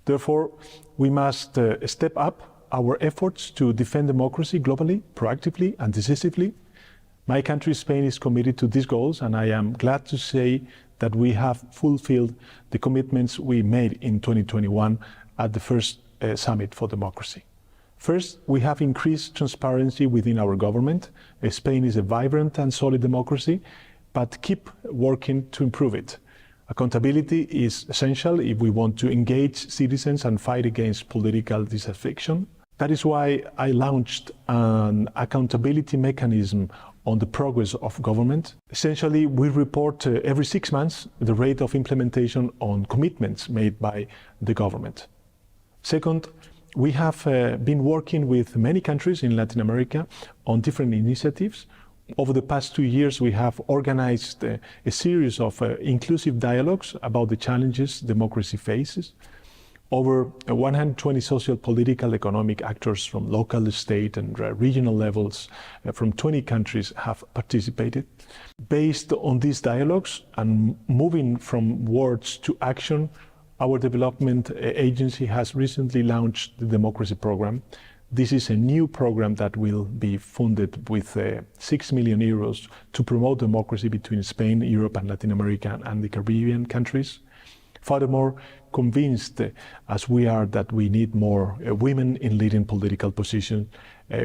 S10: Therefore, we must step up our efforts to defend democracy globally, proactively, and decisively. My country, Spain, is committed to these goals, and I am glad to say that we have fulfilled the commitments we made in 2021 at the first Summit for Democracy. First, we have increased transparency within our government. Spain is a vibrant and solid democracy, but keep working to improve it. Accountability is essential if we want to engage citizens and fight against political disaffection. That is why I launched an accountability mechanism on the progress of government. Essentially, we report every 6 months the rate of implementation on commitments made by the government. Second, we have been working with many countries in Latin America on different initiatives. Over the past 2 years, we have organized a series of inclusive dialogues about the challenges democracy faces. Over 120 social, political, economic actors from local, state, and regional levels from 20 countries have participated. Based on these dialogues and moving from words to action, our development agency has recently launched the Democracy Program. This is a new program that will be funded with 6 million euros to promote democracy between Spain, Europe, and Latin America and the Caribbean countries. Furthermore, convinced as we are that we need more women in leading political positions,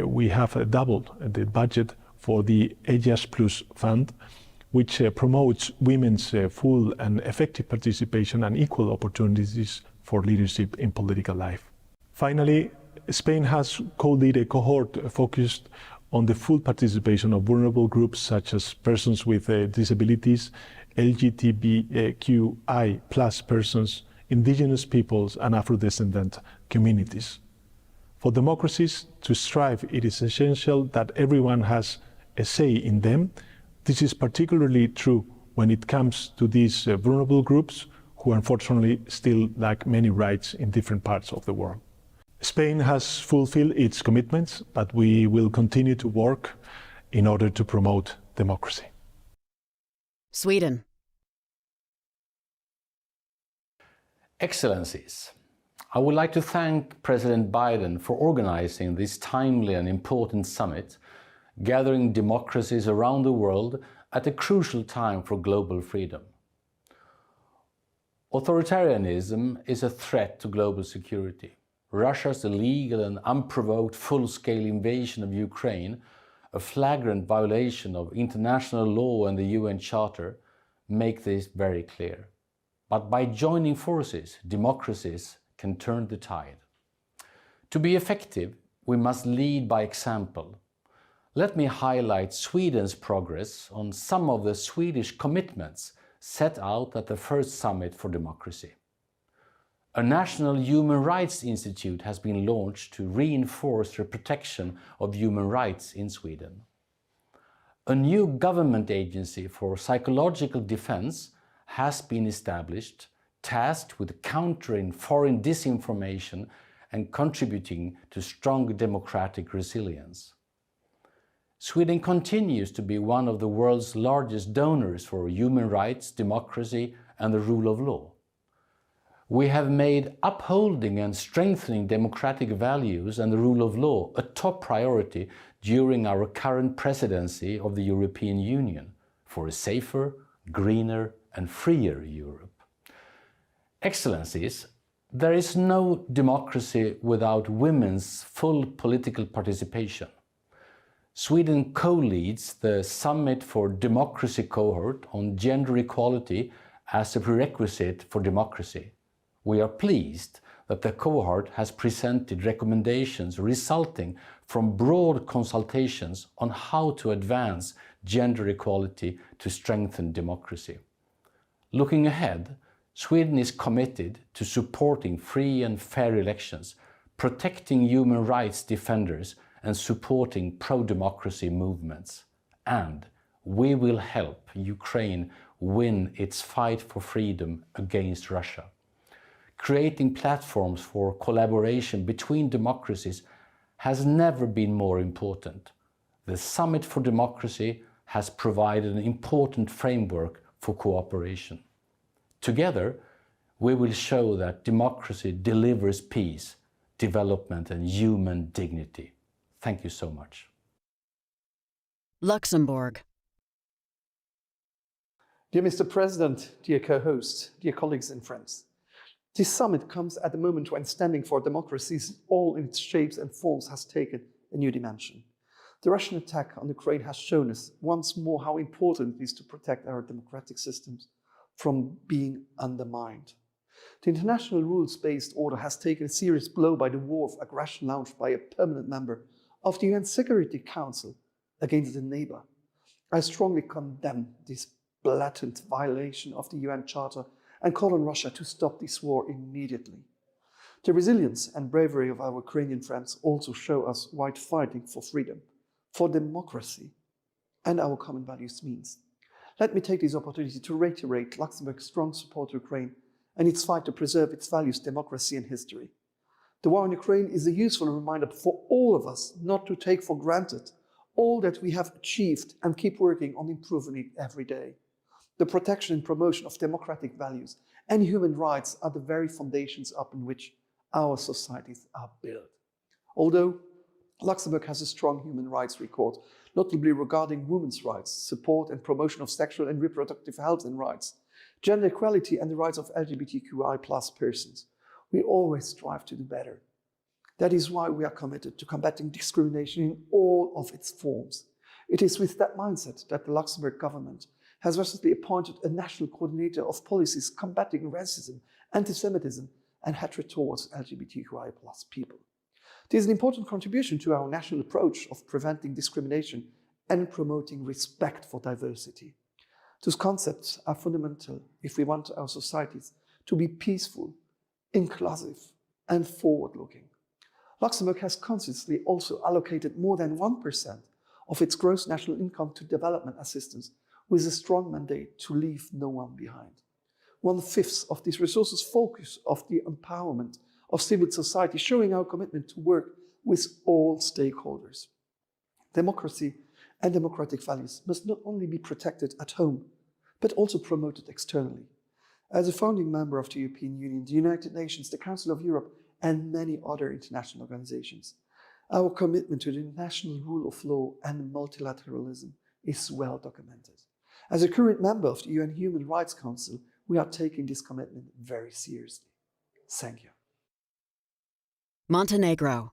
S10: we have doubled the budget for the Ellas Plus Fund, which promotes women's full and effective participation and equal opportunities for leadership in political life. Finally, Spain has co-led a cohort focused on the full participation of vulnerable groups such as persons with disabilities, LGBTQI+ persons, indigenous peoples, and Afro-descendant communities. For democracies to strive, it is essential that everyone has a say in them. This is particularly true when it comes to these vulnerable groups who unfortunately still lack many rights in different parts of the world. Spain has fulfilled its commitments, but we will continue to work in order to promote democracy.
S1: Sweden.
S11: Excellencies, I would like to thank President Biden for organizing this timely and important summit, gathering democracies around the world at a crucial time for global freedom. Authoritarianism is a threat to global security. Russia's illegal and unprovoked full-scale invasion of Ukraine, a flagrant violation of international law and the UN Charter, make this very clear. But by joining forces, democracies can turn the tide. To be effective, we must lead by example. Let me highlight Sweden's progress on some of the Swedish commitments set out at the first Summit for Democracy. A National Human Rights Institute has been launched to reinforce the protection of human rights in Sweden. A new government agency for psychological defense has been established, tasked with countering foreign disinformation and contributing to strong democratic resilience. Sweden continues to be one of the world's largest donors for human rights, democracy, and the rule of law. We have made upholding and strengthening democratic values and the rule of law a top priority during our current presidency of the European Union for a safer, greener, and freer Europe. Excellencies, there is no democracy without women's full political participation. Sweden co-leads the Summit for Democracy cohort on gender equality as a prerequisite for democracy. We are pleased that the cohort has presented recommendations resulting from broad consultations on how to advance gender equality to strengthen democracy. Looking ahead, Sweden is committed to supporting free and fair elections, protecting human rights defenders, and supporting pro-democracy movements. And we will help Ukraine win its fight for freedom against Russia. Creating platforms for collaboration between democracies has never been more important. The Summit for Democracy has provided an important framework for cooperation. Together, we will show that democracy delivers peace, development, and human dignity. Thank you so much.
S1: Luxembourg.
S12: Dear Mr. President, dear co-hosts, dear colleagues and friends, this summit comes at a moment when standing for democracies, all in its shapes and forms, has taken a new dimension. The Russian attack on Ukraine has shown us once more how important it is to protect our democratic systems from being undermined. The international rules-based order has taken a serious blow by the war of aggression launched by a permanent member of the UN Security Council against a neighbor. I strongly condemn this blatant violation of the UN Charter and call on Russia to stop this war immediately. The resilience and bravery of our Ukrainian friends also show us what fighting for freedom, for democracy, and our common values means. Let me take this opportunity to reiterate Luxembourg's strong support to Ukraine and its fight to preserve its values, democracy and history. The war in Ukraine is a useful reminder for all of us not to take for granted all that we have achieved and keep working on improving it every day. The protection and promotion of democratic values and human rights are the very foundations upon which our societies are built. Although Luxembourg has a strong human rights record, notably regarding women's rights, support and promotion of sexual and reproductive health and rights, gender equality and the rights of LGBTQI+ persons, we always strive to do better. That is why we are committed to combating discrimination in all of its forms. It is with that mindset that the Luxembourg government has recently appointed a national coordinator of policies combating racism, anti-Semitism, and hatred towards LGBTQI+ people. This is an important contribution to our national approach of preventing discrimination and promoting respect for diversity. Those concepts are fundamental if we want our societies to be peaceful, inclusive, and forward-looking. Luxembourg has consistently also allocated more than 1% of its gross national income to development assistance, with a strong mandate to leave no one behind. 1/5 of these resources focus on the empowerment of civil society, showing our commitment to work with all stakeholders. Democracy and democratic values must not only be protected at home, but also promoted externally. As a founding member of the European Union, the United Nations, the Council of Europe, and many other international organizations, our commitment to the international rule of law and multilateralism is well documented. As a current member of the UN Human Rights Council, we are taking this commitment very seriously. Thank you.
S1: Montenegro.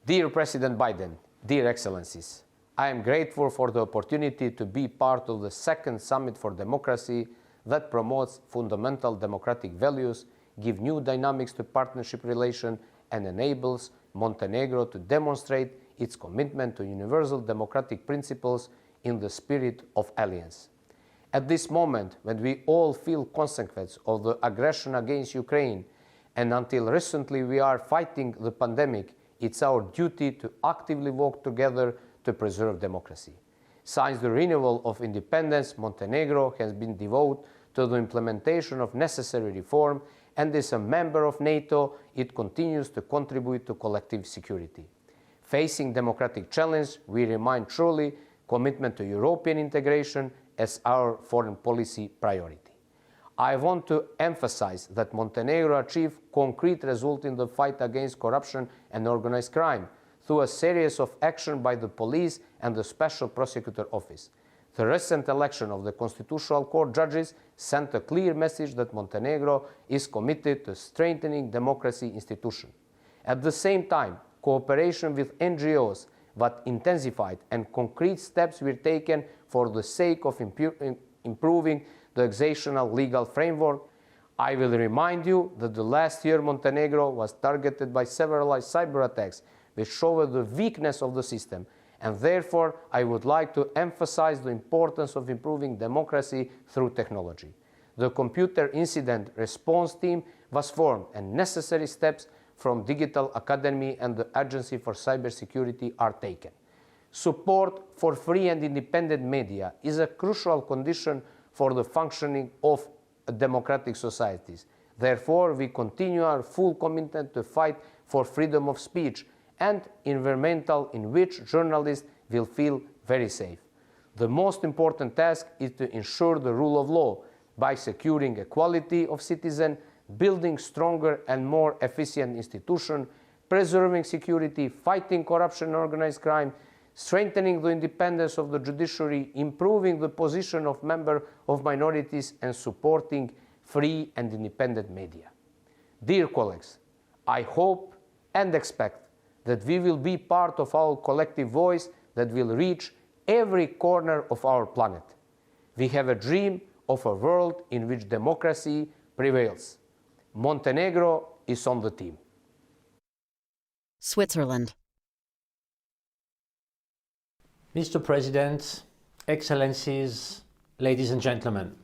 S13: Dear President Biden, dear Excellencies, I am grateful for the opportunity to be part of the second Summit for Democracy that promotes fundamental democratic values, gives new dynamics to partnership relations, and enables Montenegro to demonstrate its commitment to universal democratic principles in the spirit of alliance. At this moment, when we all feel consequences of the aggression against Ukraine, and until recently we are fighting the pandemic, it's our duty to actively work together to preserve democracy. Since the renewal of independence, Montenegro has been devoted to the implementation of necessary reform, and as a member of NATO, it continues to contribute to collective security. Facing democratic challenge, we remain truly commitment to European integration as our foreign policy priority. I want to emphasize that Montenegro achieved concrete results in the fight against corruption and organized crime through a series of actions by the police and the Special Prosecutor Office. The recent election of the Constitutional Court judges sent a clear message that Montenegro is committed to strengthening democracy institutions. At the same time, cooperation with NGOs was intensified and concrete steps were taken for the sake of improving the exceptional legal framework. I will remind you that the last year Montenegro was targeted by several cyber attacks, which showed the weakness of the system, and therefore I would like to emphasize the importance of improving democracy through technology. The Computer Incident Response Team was formed, and necessary steps from Digital Academy and the Agency for Cybersecurity are taken. Support for free and independent media is a crucial condition for the functioning of democratic societies. Therefore, we continue our full commitment to fight for freedom of speech and environmental in which journalists will feel very safe. The most important task is to ensure the rule of law by securing equality of citizens, building stronger and more efficient institutions, preserving security, fighting corruption and organized crime, strengthening the independence of the judiciary, improving the position of members of minorities, and supporting free and independent media. Dear colleagues, I hope and expect that we will be part of our collective voice that will reach every corner of our planet. We have a dream of a world in which democracy prevails. Montenegro is on the team.
S1: Switzerland.
S14: Mr. President, Excellencies, ladies and gentlemen.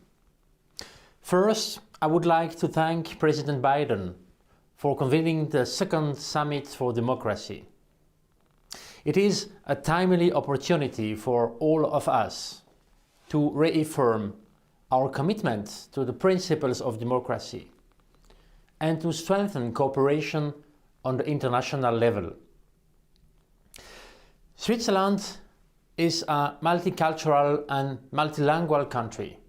S14: First, I would like to thank President Biden for convening the second Summit for Democracy. It is a timely opportunity for all of us to reaffirm our commitment to the principles of democracy and to strengthen cooperation on the international level. Switzerland is a multicultural and multilingual country.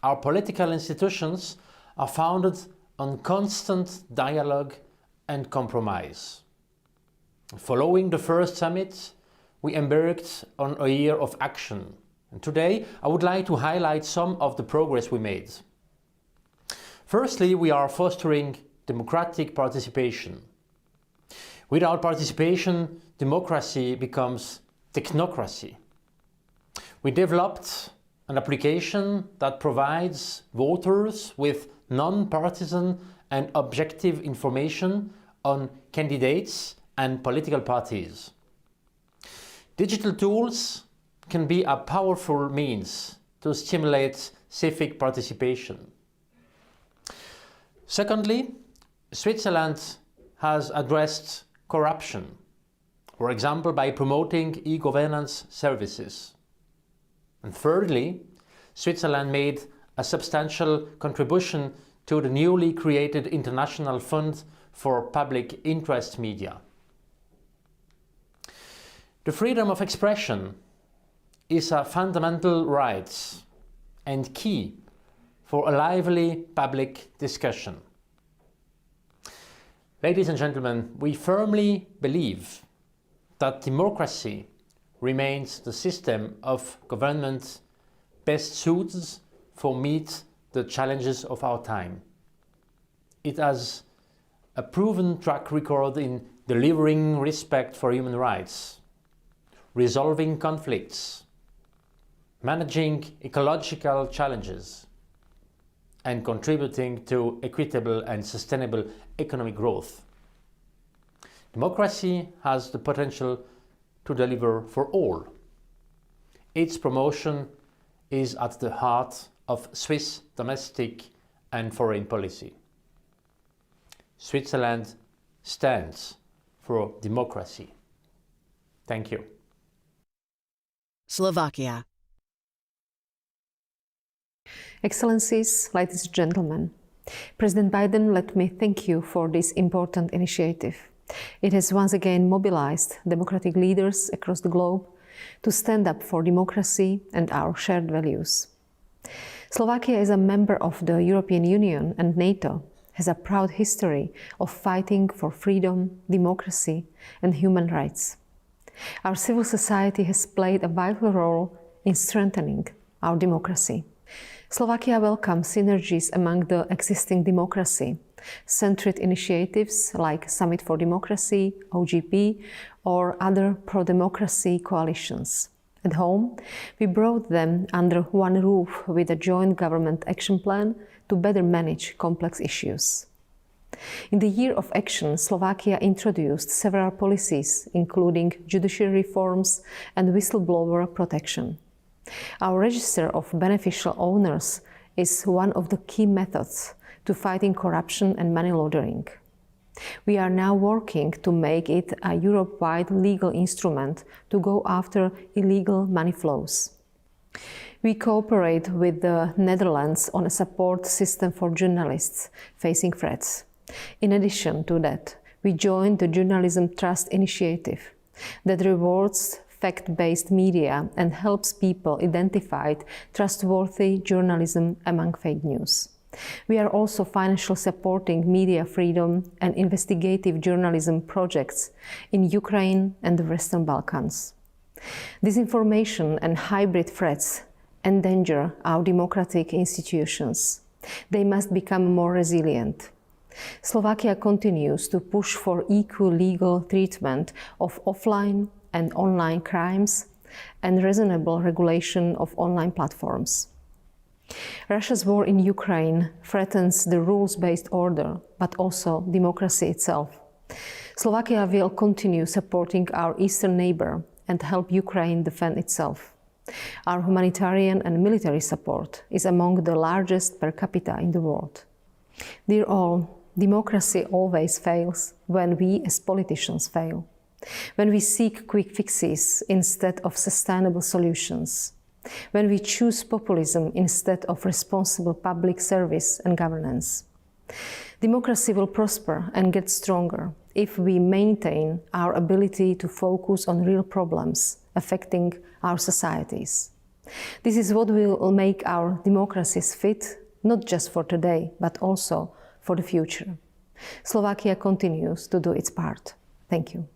S14: Our political institutions are founded on constant dialogue and compromise. Following the first summit, we embarked on a year of action. And today, I would like to highlight some of the progress we made. Firstly, we are fostering democratic participation. Without participation, democracy becomes technocracy. We developed an application that provides voters with non-partisan and objective information on candidates and political parties. Digital tools can be a powerful means to stimulate civic participation. Secondly, Switzerland has addressed corruption, for example, by promoting e-governance services. And thirdly, Switzerland made a substantial contribution to the newly created International Fund for Public Interest Media. The freedom of expression is a fundamental right and key for a lively public discussion. Ladies and gentlemen, we firmly believe that democracy remains the system of government best suited for meet the challenges of our time. It has a proven track record in delivering respect for human rights, resolving conflicts, managing ecological challenges, and contributing to equitable and sustainable economic growth. Democracy has the potential to deliver for all. Its promotion is at the heart of Swiss domestic and foreign policy. Switzerland stands for democracy. Thank you.
S1: Slovakia.
S15: Excellencies, ladies and gentlemen, President Biden, let me thank you for this important initiative. It has once again mobilized democratic leaders across the globe to stand up for democracy and our shared values. Slovakia is a member of the European Union and NATO, has a proud history of fighting for freedom, democracy, and human rights. Our civil society has played a vital role in strengthening our democracy. Slovakia welcomes synergies among the existing democracy-centered initiatives like Summit for Democracy, OGP, or other pro-democracy coalitions. At home, we brought them under one roof with a joint government action plan to better manage complex issues. In the year of action, Slovakia introduced several policies, including judiciary reforms and whistleblower protection. Our register of beneficial owners is one of the key methods to fighting corruption and money laundering. We are now working to make it a Europe-wide legal instrument to go after illegal money flows. We cooperate with the Netherlands on a support system for journalists facing threats. In addition to that, we joined the Journalism Trust Initiative that rewards fact-based media and helps people identify trustworthy journalism among fake news. We are also financially supporting media freedom and investigative journalism projects in Ukraine and the Western Balkans. Disinformation and hybrid threats endanger our democratic institutions. They must become more resilient. Slovakia continues to push for equal legal treatment of offline and online crimes and reasonable regulation of online platforms. Russia's war in Ukraine threatens the rules-based order, but also democracy itself. Slovakia will continue supporting our eastern neighbor and help Ukraine defend itself. Our humanitarian and military support is among the largest per capita in the world. Dear all, democracy always fails when we as politicians fail, when we seek quick fixes instead of sustainable solutions. when we choose populism instead of responsible public service and governance. Democracy will prosper and get stronger if we maintain our ability to focus on real problems affecting our societies. This is what will make our democracies fit, not just for today, but also for the future. Slovakia continues to do its part. Thank you.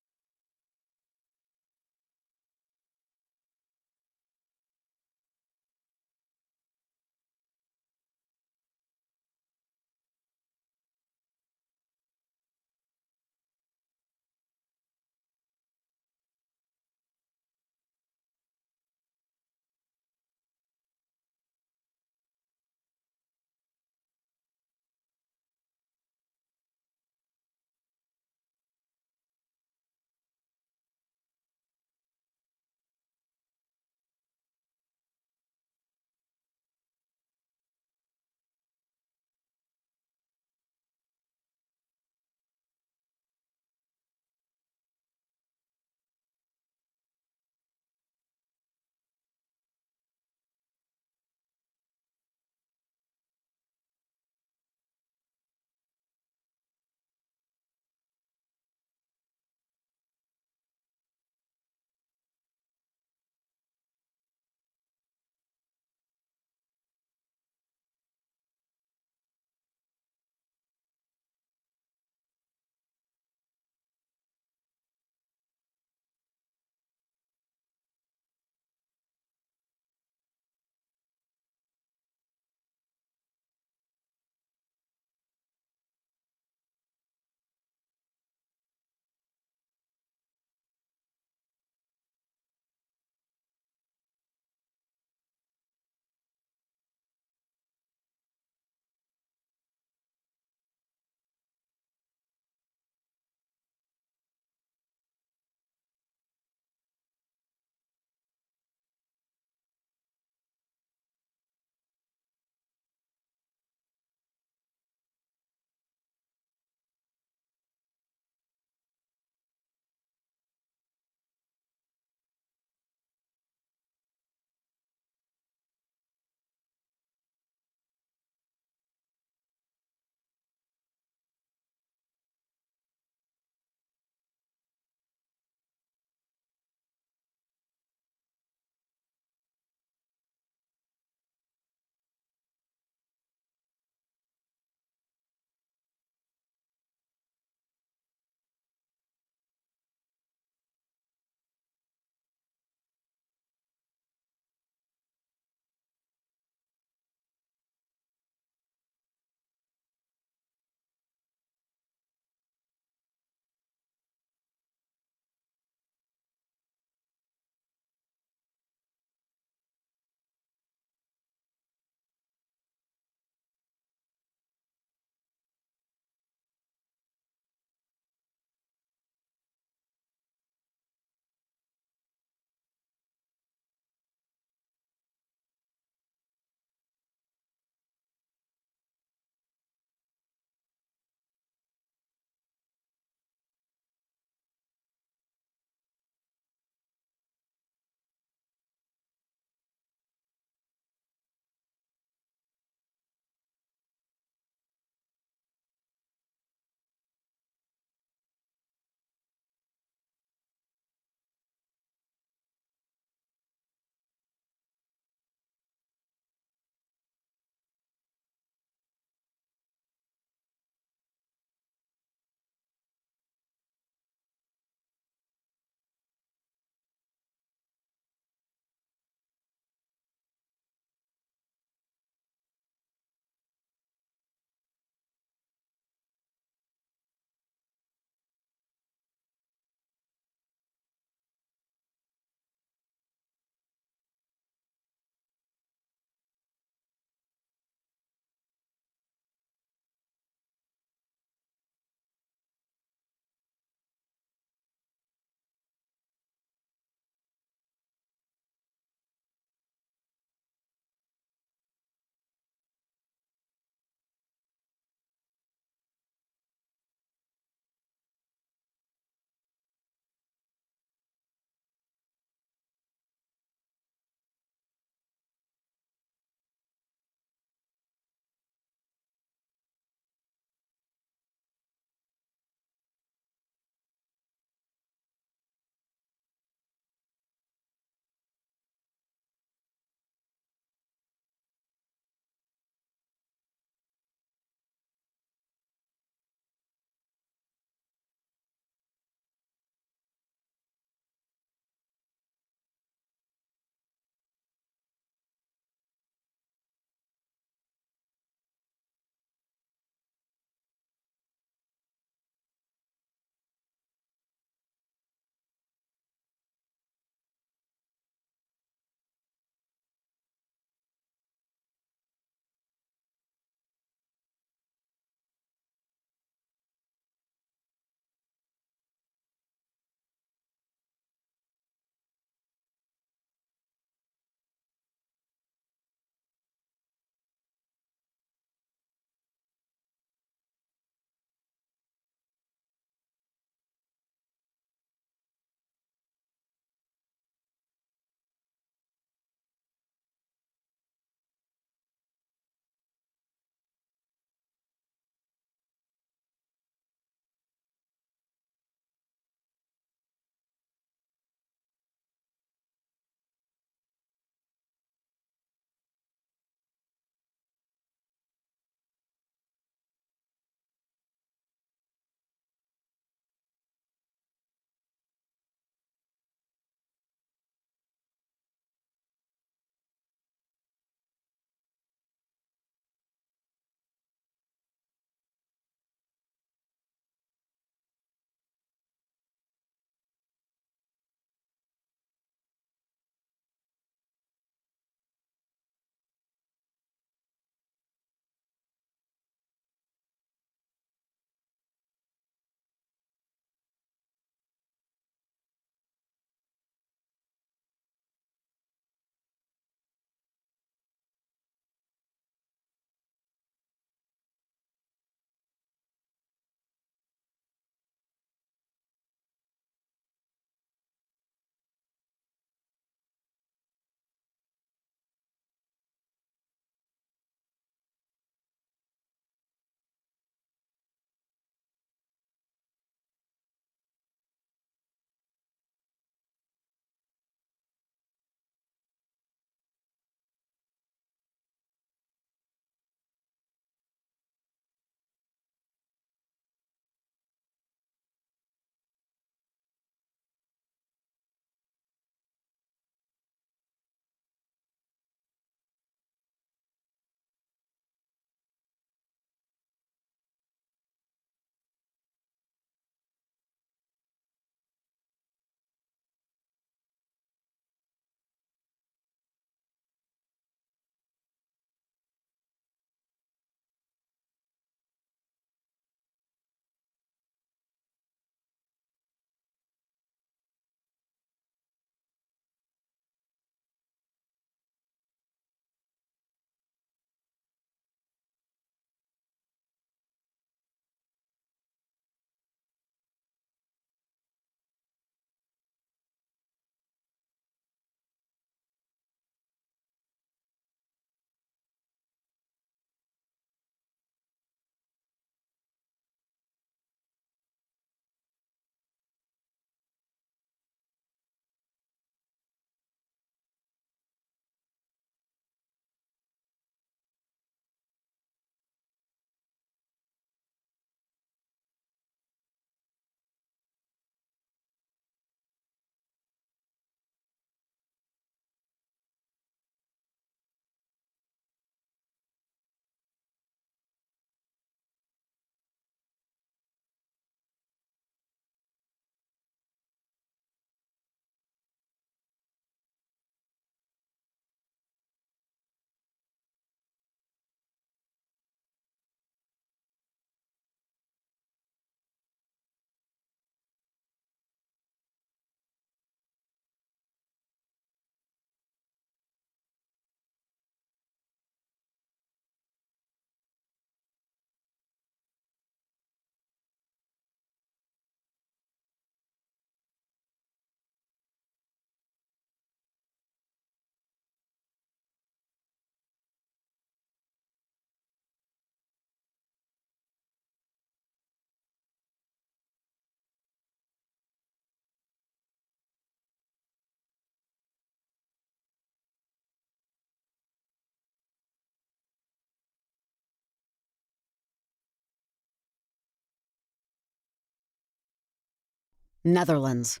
S1: Netherlands.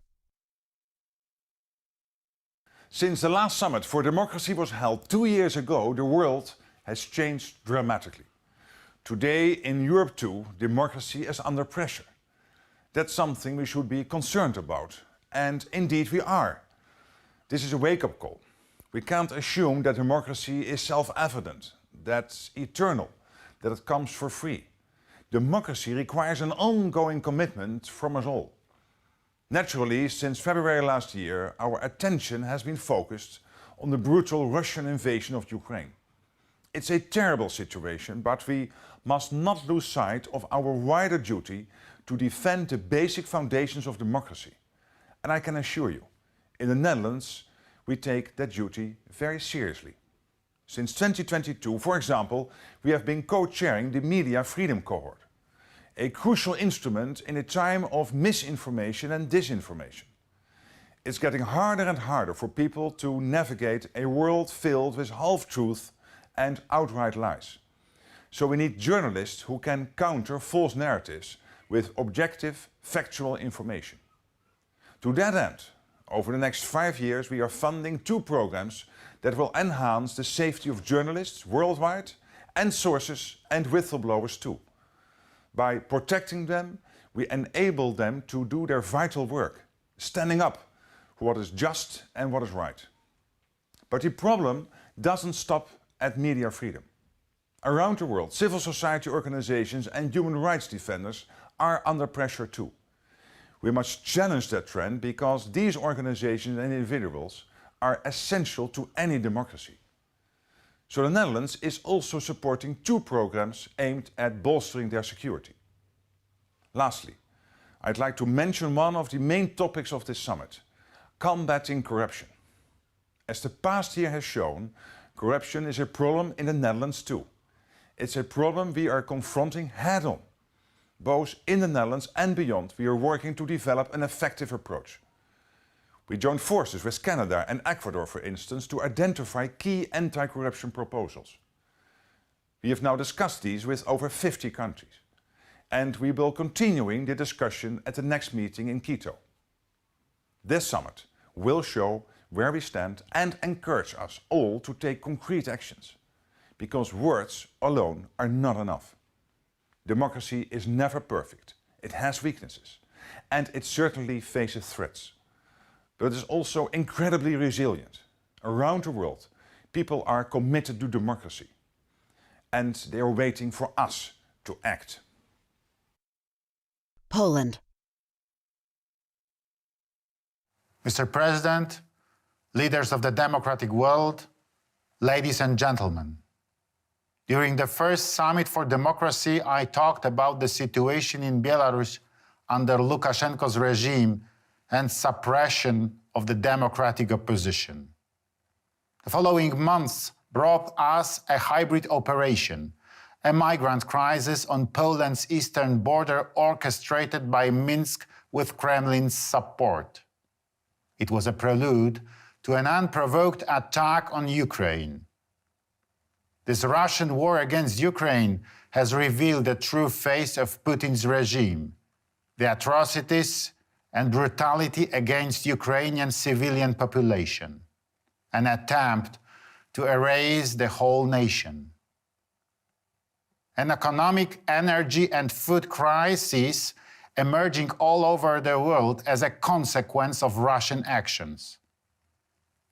S16: Since the last summit for democracy was held 2 years ago, the world has changed dramatically. Today, in Europe too, democracy is under pressure. That's something we should be concerned about, and indeed we are. This is a wake-up call. We can't assume that democracy is self-evident, that's eternal, that it comes for free. Democracy requires an ongoing commitment from us all. Naturally, since February last year, our attention has been focused on the brutal Russian invasion of Ukraine. It's a terrible situation, but we must not lose sight of our wider duty to defend the basic foundations of democracy. And I can assure you, in the Netherlands, we take that duty very seriously. Since 2022, for example, we have been co-chairing the Media Freedom Cohort, a crucial instrument in a time of misinformation and disinformation. It's getting harder and harder for people to navigate a world filled with half-truth and outright lies. So we need journalists who can counter false narratives with objective, factual information. To that end, over the next 5 years, we are funding 2 programs that will enhance the safety of journalists worldwide and sources and whistleblowers too. By protecting them, we enable them to do their vital work, standing up for what is just and what is right. But the problem doesn't stop at media freedom. Around the world, civil society organizations and human rights defenders are under pressure too. We must challenge that trend because these organizations and individuals are essential to any democracy. So the Netherlands is also supporting 2 programs aimed at bolstering their security. Lastly, I'd like to mention one of the main topics of this summit, combating corruption. As the past year has shown, corruption is a problem in the Netherlands too. It's a problem we are confronting head-on. Both in the Netherlands and beyond, we are working to develop an effective approach. We joined forces with Canada and Ecuador, for instance, to identify key anti-corruption proposals. We have now discussed these with over 50 countries, and we will continue the discussion at the next meeting in Quito. This summit will show where we stand and encourage us all to take concrete actions, because words alone are not enough. Democracy is never perfect, it has weaknesses, and it certainly faces threats. But it is also incredibly resilient. Around the world, people are committed to democracy, and they are waiting for us to act.
S1: Poland.
S17: Mr. President, leaders of the democratic world, ladies and gentlemen. During the first Summit for Democracy, I talked about the situation in Belarus under Lukashenko's regime and suppression of the democratic opposition. The following months brought us a hybrid operation, a migrant crisis on Poland's eastern border orchestrated by Minsk with Kremlin's support. It was a prelude to an unprovoked attack on Ukraine. This Russian war against Ukraine has revealed the true face of Putin's regime, the atrocities and brutality against Ukrainian civilian population, an attempt to erase the whole nation. An economic, energy and food crisis emerging all over the world as a consequence of Russian actions.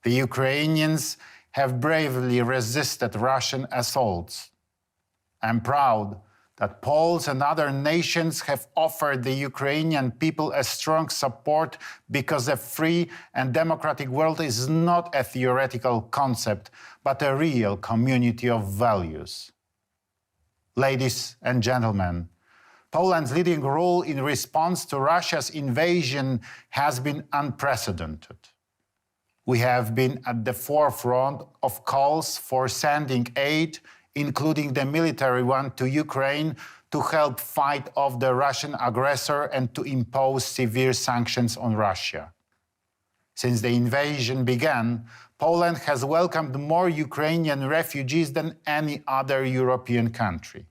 S17: The Ukrainians have bravely resisted Russian assaults. I'm proud that Poles and other nations have offered the Ukrainian people a strong support because a free and democratic world is not a theoretical concept, but a real community of values. Ladies and gentlemen, Poland's leading role in response to Russia's invasion has been unprecedented. We have been at the forefront of calls for sending aid, including the military one, to Ukraine to help fight off the Russian aggressor and to impose severe sanctions on Russia. Since the invasion began, Poland has welcomed more Ukrainian refugees than any other European country.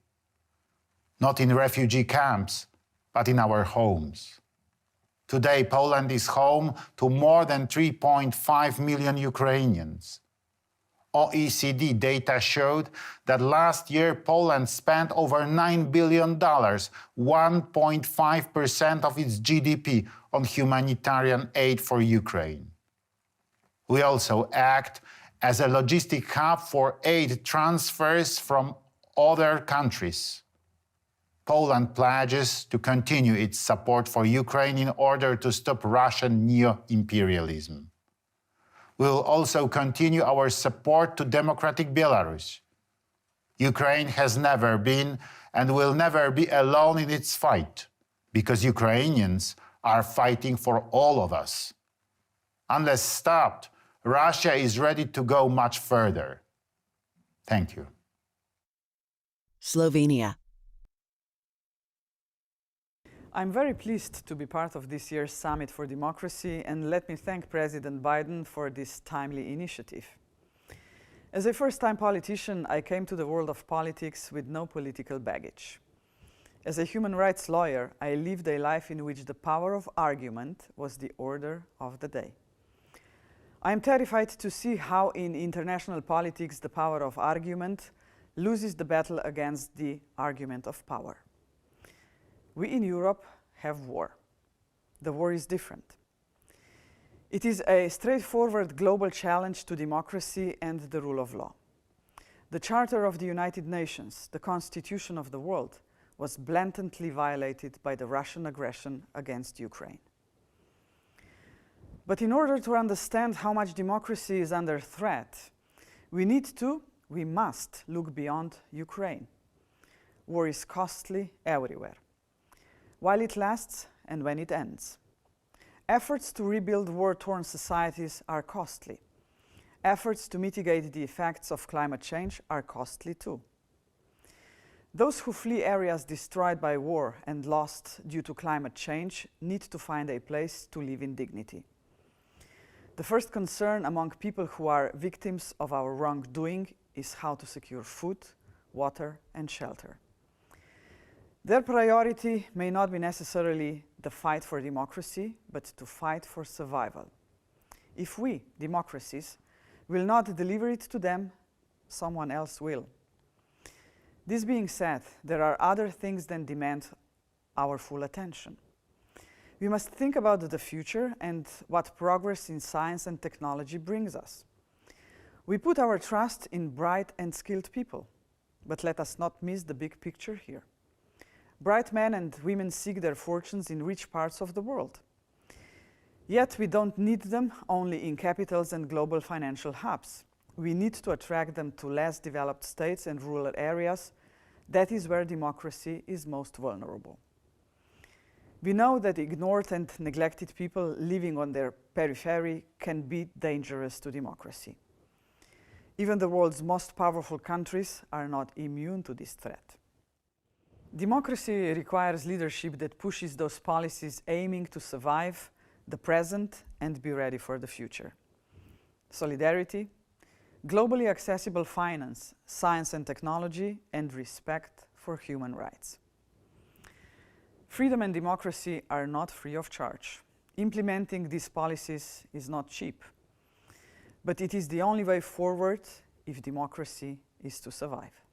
S17: Not in refugee camps, but in our homes. Today, Poland is home to more than 3.5 million Ukrainians. OECD data showed that last year Poland spent over $9 billion, 1.5% of its GDP, on humanitarian aid for Ukraine. We also act as a logistic hub for aid transfers from other countries. Poland pledges to continue its support for Ukraine in order to stop Russian neo-imperialism. We will also continue our support to democratic Belarus. Ukraine has never been and will never be alone in its fight, because Ukrainians are fighting for all of us. Unless stopped, Russia is ready to go much further. Thank you.
S1: Slovenia.
S18: I'm very pleased to be part of this year's Summit for Democracy, and let me thank President Biden for this timely initiative. As a first-time politician, I came to the world of politics with no political baggage. As a human rights lawyer, I lived a life in which the power of argument was the order of the day. I am terrified to see how in international politics the power of argument loses the battle against the argument of power. We in Europe have war. The war is different. It is a straightforward global challenge to democracy and the rule of law. The Charter of the United Nations, the constitution of the world, was blatantly violated by the Russian aggression against Ukraine. But in order to understand how much democracy is under threat, we must look beyond Ukraine. War is costly everywhere, while it lasts and when it ends. Efforts to rebuild war-torn societies are costly. Efforts to mitigate the effects of climate change are costly too. Those who flee areas destroyed by war and lost due to climate change need to find a place to live in dignity. The first concern among people who are victims of our wrongdoing is how to secure food, water, and shelter. Their priority may not be necessarily the fight for democracy, but to fight for survival. If we, democracies, will not deliver it to them, someone else will. This being said, there are other things that demand our full attention. We must think about the future and what progress in science and technology brings us. We put our trust in bright and skilled people, but let us not miss the big picture here. Bright men and women seek their fortunes in rich parts of the world. Yet we don't need them only in capitals and global financial hubs. We need to attract them to less developed states and rural areas. That is where democracy is most vulnerable. We know that ignored and neglected people living on their periphery can be dangerous to democracy. Even the world's most powerful countries are not immune to this threat. Democracy requires leadership that pushes those policies aiming to survive the present and be ready for the future. Solidarity, globally accessible finance, science and technology, and respect for human rights. Freedom and democracy are not free of charge. Implementing these policies is not cheap, but it is the only way forward if democracy is to survive.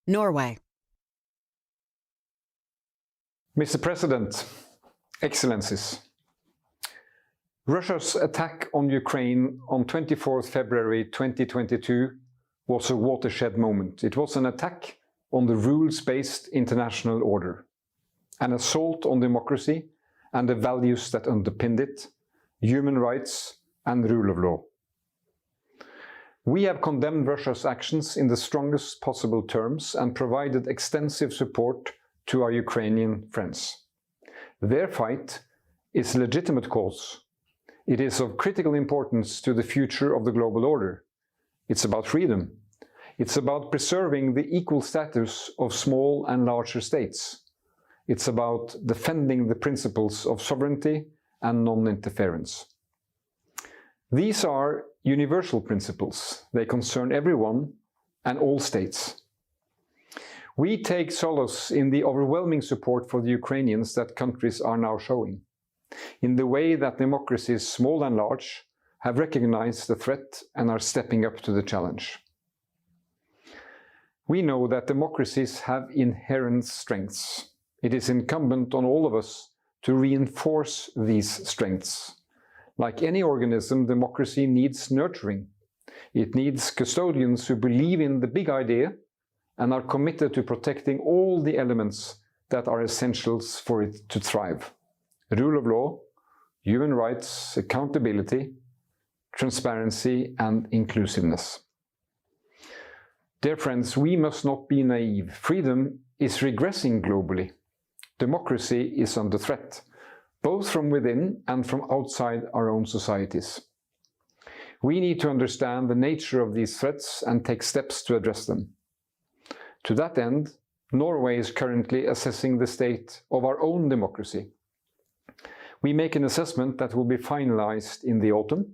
S1: Norway.
S19: Mr. President, Excellencies, Russia's attack on Ukraine on 24 February 2022 was a watershed moment. It was an attack on the rules-based international order, an assault on democracy and the values that underpinned it, human rights and rule of law. We have condemned Russia's actions in the strongest possible terms and provided extensive support to our Ukrainian friends. Their fight is a legitimate cause. It is of critical importance to the future of the global order. It's about freedom. It's about preserving the equal status of small and larger states. It's about defending the principles of sovereignty and non-interference. These are universal principles. They concern everyone and all states. We take solace in the overwhelming support for the Ukrainians that countries are now showing, in the way that democracies, small and large, have recognized the threat and are stepping up to the challenge. We know that democracies have inherent strengths. It is incumbent on all of us to reinforce these strengths. Like any organism, democracy needs nurturing. It needs custodians who believe in the big idea and are committed to protecting all the elements that are essentials for it to thrive. Rule of law, human rights, accountability, transparency, and inclusiveness. Dear friends, we must not be naive. Freedom is regressing globally. Democracy is under threat, both from within and from outside our own societies. We need to understand the nature of these threats and take steps to address them. To that end, Norway is currently assessing the state of our own democracy. We make an assessment that will be finalized in the autumn,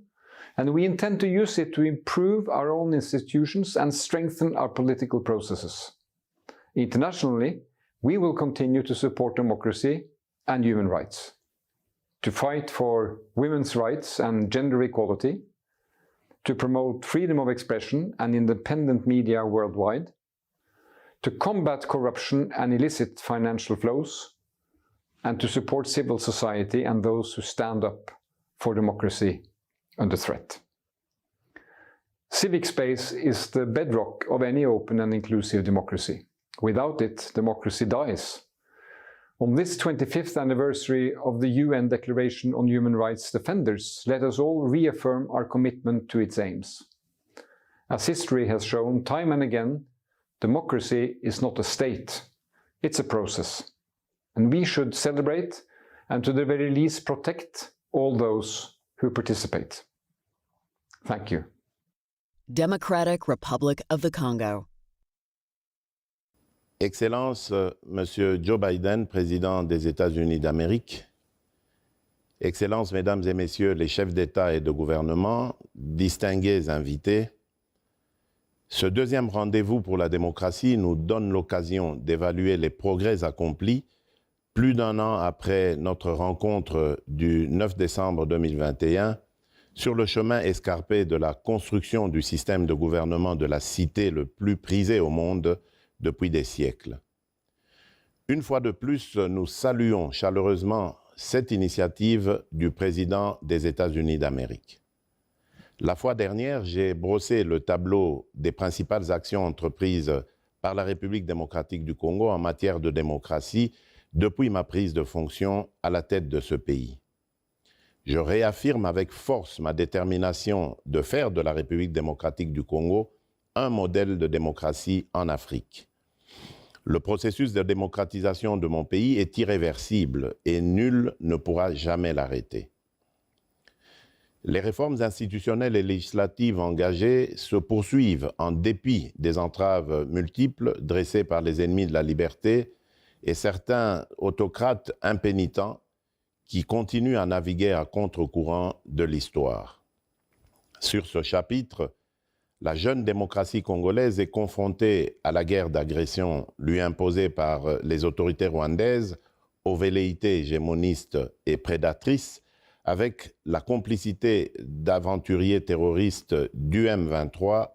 S19: and we intend to use it to improve our own institutions and strengthen our political processes. Internationally, we will continue to support democracy and human rights, to fight for women's rights and gender equality, to promote freedom of expression and independent media worldwide, to combat corruption and illicit financial flows, and to support civil society and those who stand up for democracy under threat. Civic space is the bedrock of any open and inclusive democracy. Without it, democracy dies. On this 25th anniversary of the UN Declaration on Human Rights Defenders, let us all reaffirm our commitment to its aims. As history has shown time and again, democracy is not a state, it's a process. And we should celebrate and to the very least protect all those who participate. Thank you.
S1: Democratic Republic of the Congo.
S20: Excellence, Monsieur Joe Biden, président des États-Unis d'Amérique. Excellences, Mesdames et Messieurs les chefs d'État et de gouvernement, distingués invités, ce deuxième rendez-vous pour la démocratie nous donne l'occasion d'évaluer les progrès accomplis plus d'un an après notre rencontre du 9 décembre 2021 sur le chemin escarpé de la construction du système de gouvernement de la cité le plus prisé au monde depuis des siècles. Une fois de plus, nous saluons chaleureusement cette initiative du président des États-Unis d'Amérique. La fois dernière, j'ai brossé le tableau des principales actions entreprises par la République démocratique du Congo en matière de démocratie depuis ma prise de fonction à la tête de ce pays. Je réaffirme avec force ma détermination de faire de la République démocratique du Congo un modèle de démocratie en Afrique. Le processus de démocratisation de mon pays est irréversible et nul ne pourra jamais l'arrêter. Les réformes institutionnelles et législatives engagées se poursuivent en dépit des entraves multiples dressées par les ennemis de la liberté et certains autocrates impénitents qui continuent à naviguer à contre-courant de l'histoire. Sur ce chapitre, la jeune démocratie congolaise est confrontée à la guerre d'agression lui imposée par les autorités rwandaises, aux velléités hégémonistes et prédatrices, avec la complicité d'aventuriers terroristes du M23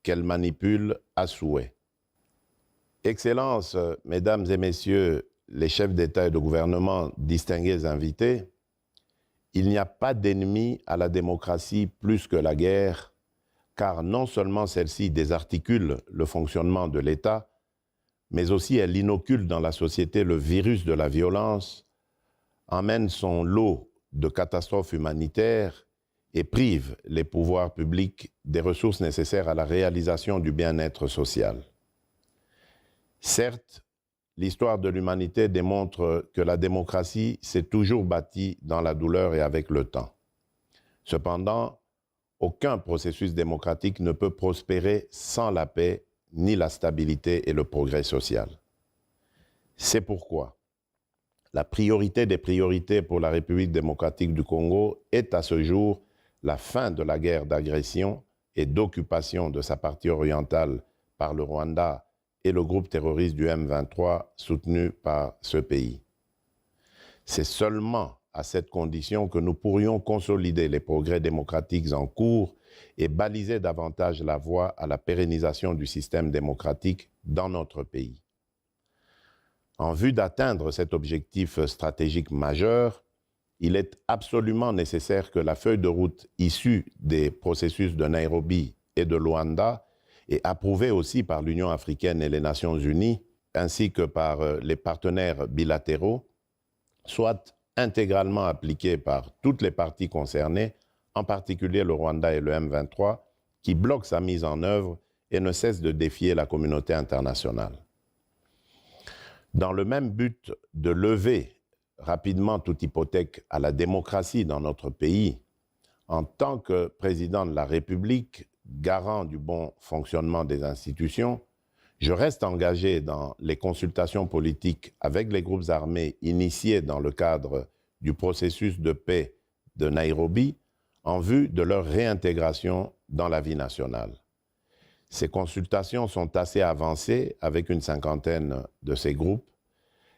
S20: qu'elle manipule à souhait. Excellences, Mesdames et Messieurs les chefs d'État et de gouvernement, distingués invités, il n'y a pas d'ennemi à la démocratie plus que la guerre, car non seulement celle-ci désarticule le fonctionnement de l'État, mais aussi elle inocule dans la société le virus de la violence, emmène son lot de catastrophes humanitaires et prive les pouvoirs publics des ressources nécessaires à la réalisation du bien-être social. Certes, l'histoire de l'humanité démontre que la démocratie s'est toujours bâtie dans la douleur et avec le temps. Cependant, aucun processus démocratique ne peut prospérer sans la paix, ni la stabilité et le progrès social. C'est pourquoi la priorité des priorités pour la République démocratique du Congo est à ce jour la fin de la guerre d'agression et d'occupation de sa partie orientale par le Rwanda et le groupe terroriste du M23 soutenu par ce pays. C'est seulement à cette condition que nous pourrions consolider les progrès démocratiques en cours et baliser davantage la voie à la pérennisation du système démocratique dans notre pays. En vue d'atteindre cet objectif stratégique majeur, il est absolument nécessaire que la feuille de route issue des processus de Nairobi et de Luanda et approuvée aussi par l'Union africaine et les Nations unies, ainsi que par les partenaires bilatéraux, soit intégralement appliquée par toutes les parties concernées, en particulier le Rwanda et le M23, qui bloquent sa mise en œuvre et ne cessent de défier la communauté internationale. Dans le même but de lever rapidement toute hypothèque à la démocratie dans notre pays, en tant que président de la République, garant du bon fonctionnement des institutions, je reste engagé dans les consultations politiques avec les groupes armés initiés dans le cadre du processus de paix de Nairobi en vue de leur réintégration dans la vie nationale. Ces consultations sont assez avancées avec une cinquantaine de ces groupes.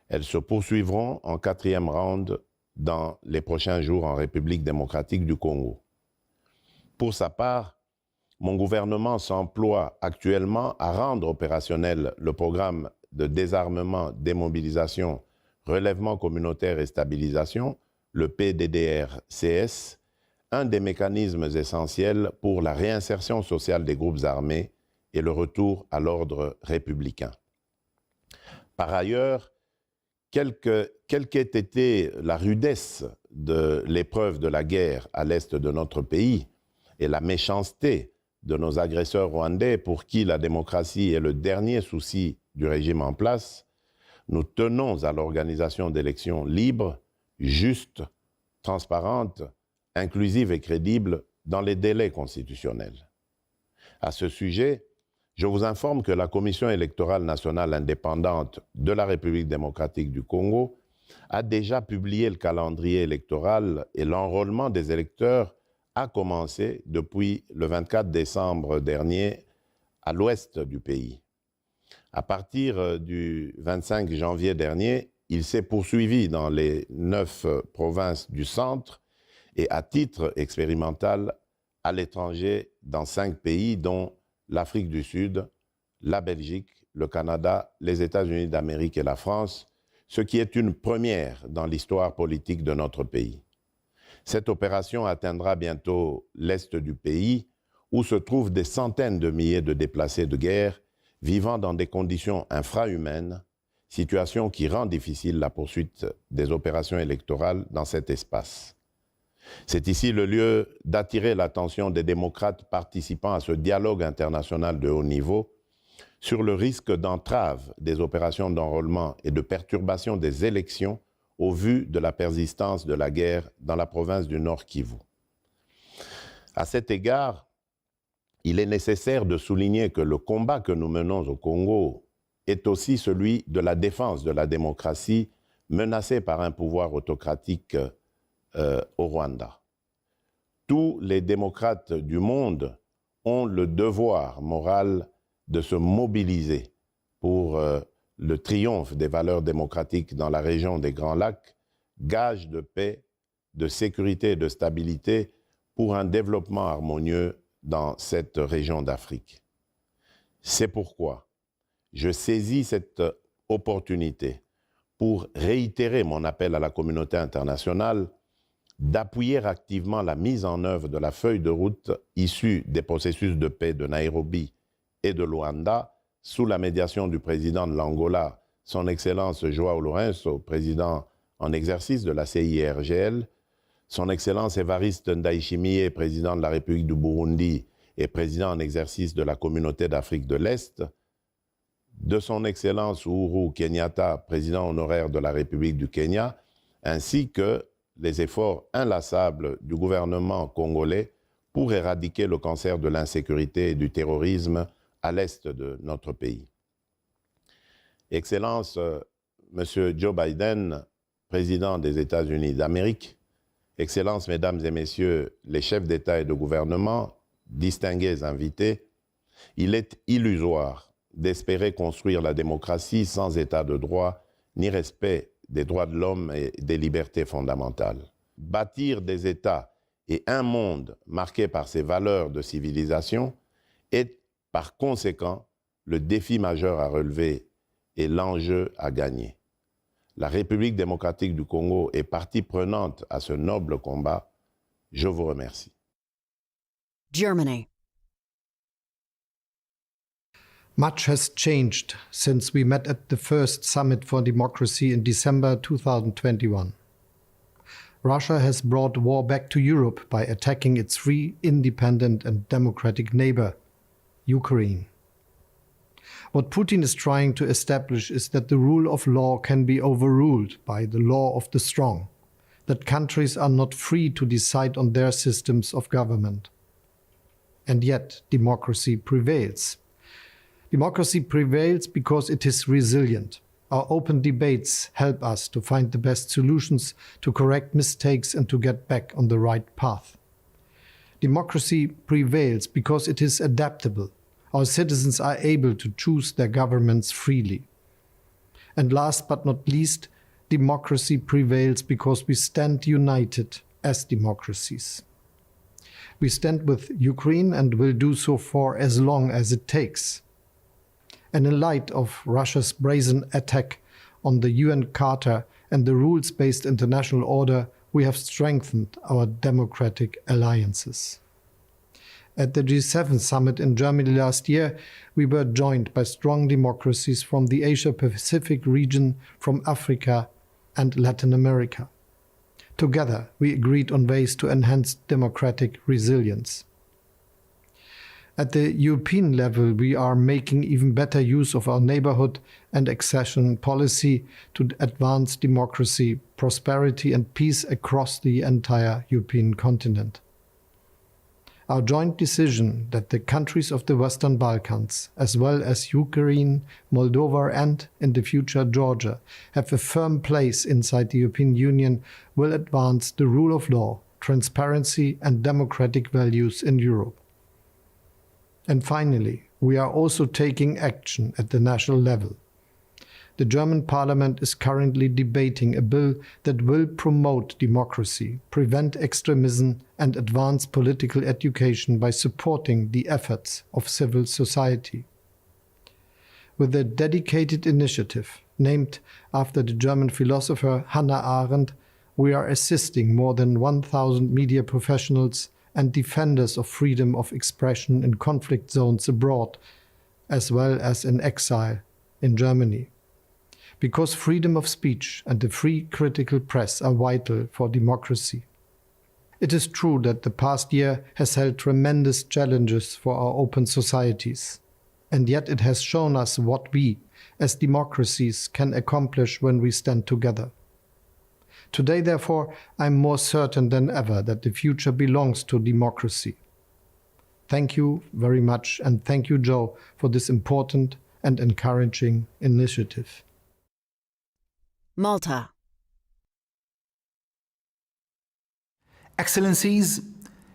S20: Elles se poursuivront en 4e round dans les prochains jours en République démocratique du Congo. Pour sa part, mon gouvernement s'emploie actuellement à rendre opérationnel le programme de désarmement, démobilisation, relèvement communautaire et stabilisation, le PDDR-CS, un des mécanismes essentiels pour la réinsertion sociale des groupes armés et le retour à l'ordre républicain. Par ailleurs, quelle qu'ait été la rudesse de l'épreuve de la guerre à l'est de notre pays et la méchanceté de nos agresseurs rwandais pour qui la démocratie est le dernier souci du régime en place, nous tenons à l'organisation d'élections libres, justes, transparentes, inclusives et crédibles dans les délais constitutionnels. À ce sujet, je vous informe que la Commission électorale nationale indépendante de la République démocratique du Congo a déjà publié le calendrier électoral et l'enrôlement des électeurs a commencé depuis le 24 décembre dernier à l'ouest du pays. À partir du 25 janvier dernier, il s'est poursuivi dans les 9 provinces du centre et à titre expérimental à l'étranger dans 5 pays dont l'Afrique du Sud, la Belgique, le Canada, les États-Unis d'Amérique et la France, ce qui est une première dans l'histoire politique de notre pays. Cette opération atteindra bientôt l'est du pays, où se trouvent des centaines de milliers de déplacés de guerre vivant dans des conditions infrahumaines, situation qui rend difficile la poursuite des opérations électorales dans cet espace. C'est ici le lieu d'attirer l'attention des démocrates participant à ce dialogue international de haut niveau sur le risque d'entrave des opérations d'enrôlement et de perturbation des élections au vu de la persistance de la guerre dans la province du Nord Kivu. À cet égard, il est nécessaire de souligner que le combat que nous menons au Congo est aussi celui de la défense de la démocratie menacée par un pouvoir autocratique au Rwanda. Tous les démocrates du monde ont le devoir moral de se mobiliser pour le triomphe des valeurs démocratiques dans la région des Grands Lacs, gage de paix, de sécurité et de stabilité pour un développement harmonieux dans cette région d'Afrique. C'est pourquoi je saisis cette opportunité pour réitérer mon appel à la communauté internationale d'appuyer activement la mise en œuvre de la feuille de route issue des processus de paix de Nairobi et de Luanda sous la médiation du président de l'Angola, son Excellence João Lourenço, président en exercice de la CIRGL, son Excellence Évariste Ndayishimiye, président de la République du Burundi et président en exercice de la Communauté d'Afrique de l'Est, de son Excellence Uhuru Kenyatta, président honoraire de la République du Kenya, ainsi que les efforts inlassables du gouvernement congolais pour éradiquer le cancer de l'insécurité et du terrorisme à l'est de notre pays. Excellence, Monsieur Joe Biden, président des États-Unis d'Amérique, Excellences, Mesdames et Messieurs les chefs d'État et de gouvernement, distingués invités, il est illusoire d'espérer construire la démocratie sans état de droit ni respect des droits de l'homme et des libertés fondamentales. Bâtir des États et un monde marqué par ces valeurs de civilisation est par conséquent le défi majeur à relever et l'enjeu à gagner. La République démocratique du Congo est partie prenante à ce noble combat. Je vous remercie.
S1: Germany.
S21: Much has changed since we met at the first Summit for Democracy in December 2021. Russia has brought war back to Europe by attacking its free, independent and democratic neighbor, Ukraine. What Putin is trying to establish is that the rule of law can be overruled by the law of the strong, that countries are not free to decide on their systems of government. And yet, democracy prevails. Democracy prevails because it is resilient. Our open debates help us to find the best solutions, to correct mistakes and to get back on the right path. Democracy prevails because it is adaptable. Our citizens are able to choose their governments freely. And last but not least, democracy prevails because we stand united as democracies. We stand with Ukraine and will do so for as long as it takes. And in light of Russia's brazen attack on the UN Charter and the rules-based international order, we have strengthened our democratic alliances. At the G7 summit in Germany last year, we were joined by strong democracies from the Asia-Pacific region, from Africa and Latin America. Together, we agreed on ways to enhance democratic resilience. At the European level, we are making even better use of our neighborhood and accession policy to advance democracy, prosperity and peace across the entire European continent. Our joint decision that the countries of the Western Balkans, as well as Ukraine, Moldova and, in the future, Georgia, have a firm place inside the European Union will advance the rule of law, transparency and democratic values in Europe. And finally, we are also taking action at the national level. The German parliament is currently debating a bill that will promote democracy, prevent extremism and advance political education by supporting the efforts of civil society. With a dedicated initiative named after the German philosopher Hannah Arendt, we are assisting more than 1,000 media professionals and defenders of freedom of expression in conflict zones abroad, as well as in exile in Germany. Because freedom of speech and the free critical press are vital for democracy. It is true that the past year has held tremendous challenges for our open societies, and yet it has shown us what we, as democracies, can accomplish when we stand together. Today, therefore, I am more certain than ever that the future belongs to democracy. Thank you very much, and thank you, Joe, for this important and encouraging initiative.
S1: Malta.
S22: Excellencies,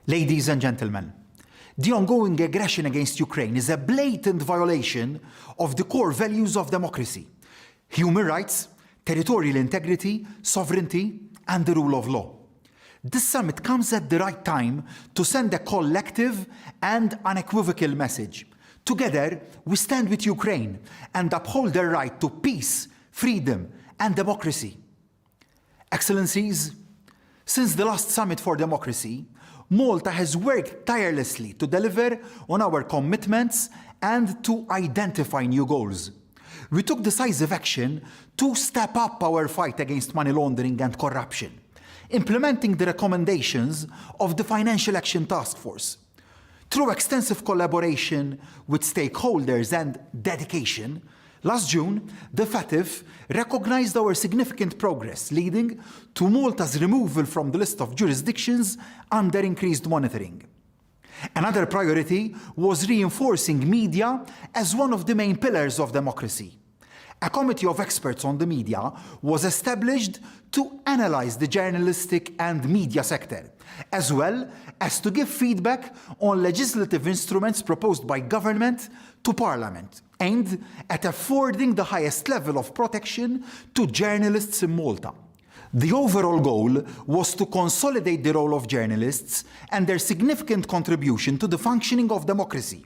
S22: ladies and gentlemen, the ongoing aggression against Ukraine is a blatant violation of the core values of democracy: human rights, territorial integrity, sovereignty, and the rule of law. This summit comes at the right time to send a collective and unequivocal message. Together, we stand with Ukraine and uphold their right to peace, freedom, and democracy. Excellencies, since the last Summit for Democracy, Malta has worked tirelessly to deliver on our commitments and to identify new goals. We took decisive action to step up our fight against money laundering and corruption, implementing the recommendations of the Financial Action Task Force. Through extensive collaboration with stakeholders and dedication, last June, the FATF recognized our significant progress, leading to Malta's removal from the list of jurisdictions under increased monitoring. Another priority was reinforcing media as one of the main pillars of democracy. A committee of experts on the media was established to analyze the journalistic and media sector, as well as to give feedback on legislative instruments proposed by government to Parliament, aimed at affording the highest level of protection to journalists in Malta. The overall goal was to consolidate the role of journalists and their significant contribution to the functioning of democracy.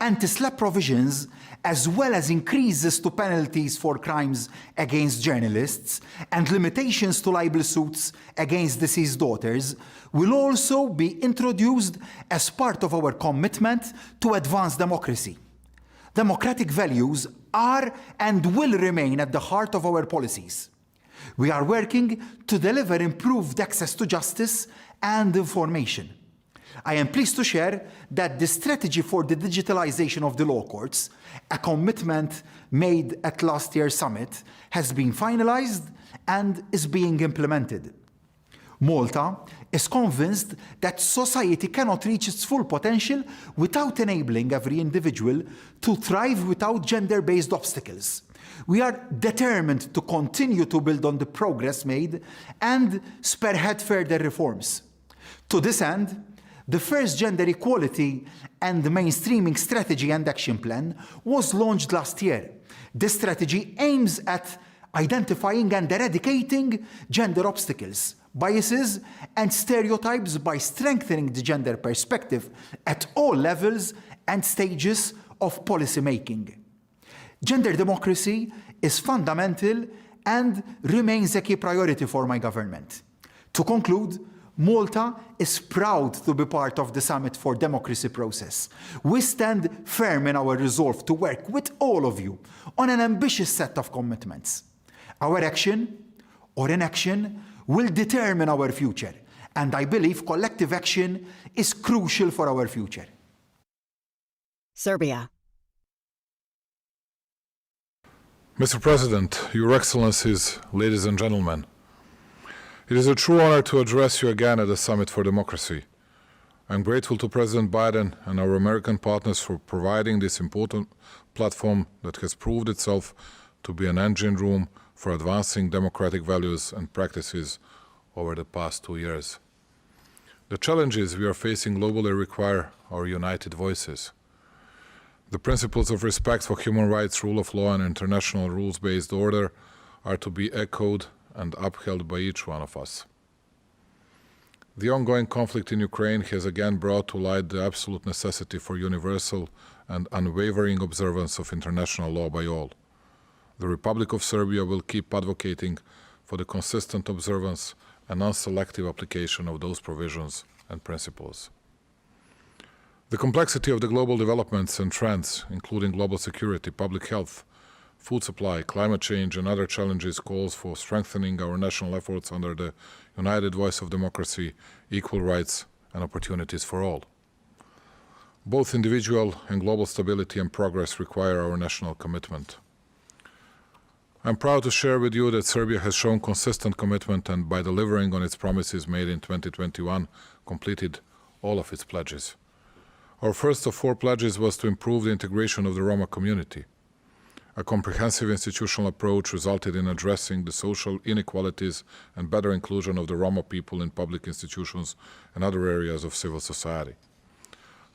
S22: Anti-SLAPP provisions, as well as increases to penalties for crimes against journalists and limitations to libel suits against deceased daughters, will also be introduced as part of our commitment to advance democracy. Democratic values are and will remain at the heart of our policies. We are working to deliver improved access to justice and information. I am pleased to share that the strategy for the digitalization of the law courts, a commitment made at last year's summit, has been finalized and is being implemented. Malta is convinced that society cannot reach its full potential without enabling every individual to thrive without gender-based obstacles. We are determined to continue to build on the progress made and spearhead further reforms. To this end, the first gender equality and mainstreaming strategy and action plan was launched last year. This strategy aims at identifying and eradicating gender obstacles, biases, and stereotypes by strengthening the gender perspective at all levels and stages of policy making. Gender democracy is fundamental and remains a key priority for my government. To conclude, Malta is proud to be part of the Summit for Democracy process. We stand firm in our resolve to work with all of you on an ambitious set of commitments. Our action or inaction will determine our future, and I believe collective action is crucial for our future.
S1: Serbia.
S2: Mr. President, Your Excellencies, ladies and gentlemen, it is a true honor to address you again at the Summit for Democracy. I am grateful to President Biden and our American partners for providing this important platform that has proved itself to be an engine room for advancing democratic values and practices over the past 2 years. The challenges we are facing globally require our united voices. The principles of respect for human rights, rule of law, and international rules-based order are to be echoed and upheld by each one of us. The ongoing conflict in Ukraine has again brought to light the absolute necessity for universal and unwavering observance of international law by all. The Republic of Serbia will keep advocating for the consistent observance and non-selective application of those provisions and principles. The complexity of the global developments and trends, including global security, public health, food supply, climate change, and other challenges, calls for strengthening our national efforts under the united voice of democracy, equal rights, and opportunities for all. Both individual and global stability and progress require our national commitment. I am proud to share with you that Serbia has shown consistent commitment and, by delivering on its promises made in 2021, completed all of its pledges. Our first of 4 pledges was to improve the integration of the Roma community. A comprehensive institutional approach resulted in addressing the social inequalities and better inclusion of the Roma people in public institutions and other areas of civil society.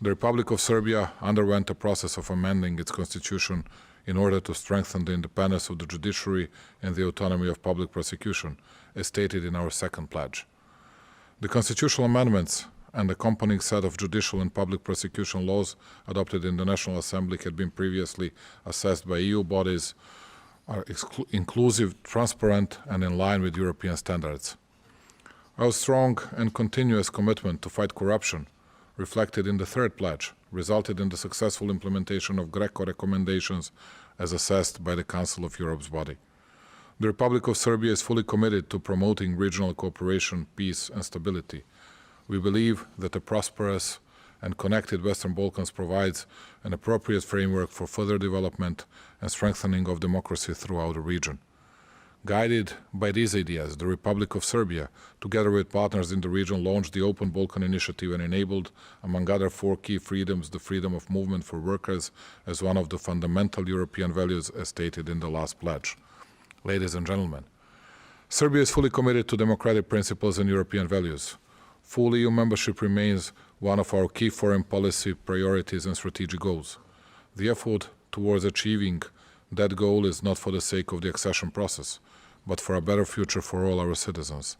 S2: The Republic of Serbia underwent a process of amending its constitution in order to strengthen the independence of the judiciary and the autonomy of public prosecution, as stated in our second pledge. The constitutional amendments and accompanying set of judicial and public prosecution laws adopted in the National Assembly had been previously assessed by EU bodies, are inclusive, transparent, and in line with European standards. Our strong and continuous commitment to fight corruption, reflected in the third pledge, resulted in the successful implementation of GRECO recommendations as assessed by the Council of Europe's body. The Republic of Serbia is fully committed to promoting regional cooperation, peace, and stability. We believe that a prosperous and connected Western Balkans provides an appropriate framework for further development and strengthening of democracy throughout the region. Guided by these ideas, the Republic of Serbia, together with partners in the region, launched the Open Balkan Initiative and enabled, among other 4 key freedoms, the freedom of movement for workers as one of the fundamental European values as stated in the last pledge. Ladies and gentlemen, Serbia is fully committed to democratic principles and European values. Full EU membership remains one of our key foreign policy priorities and strategic goals. The effort towards achieving that goal is not for the sake of the accession process, but for a better future for all our citizens.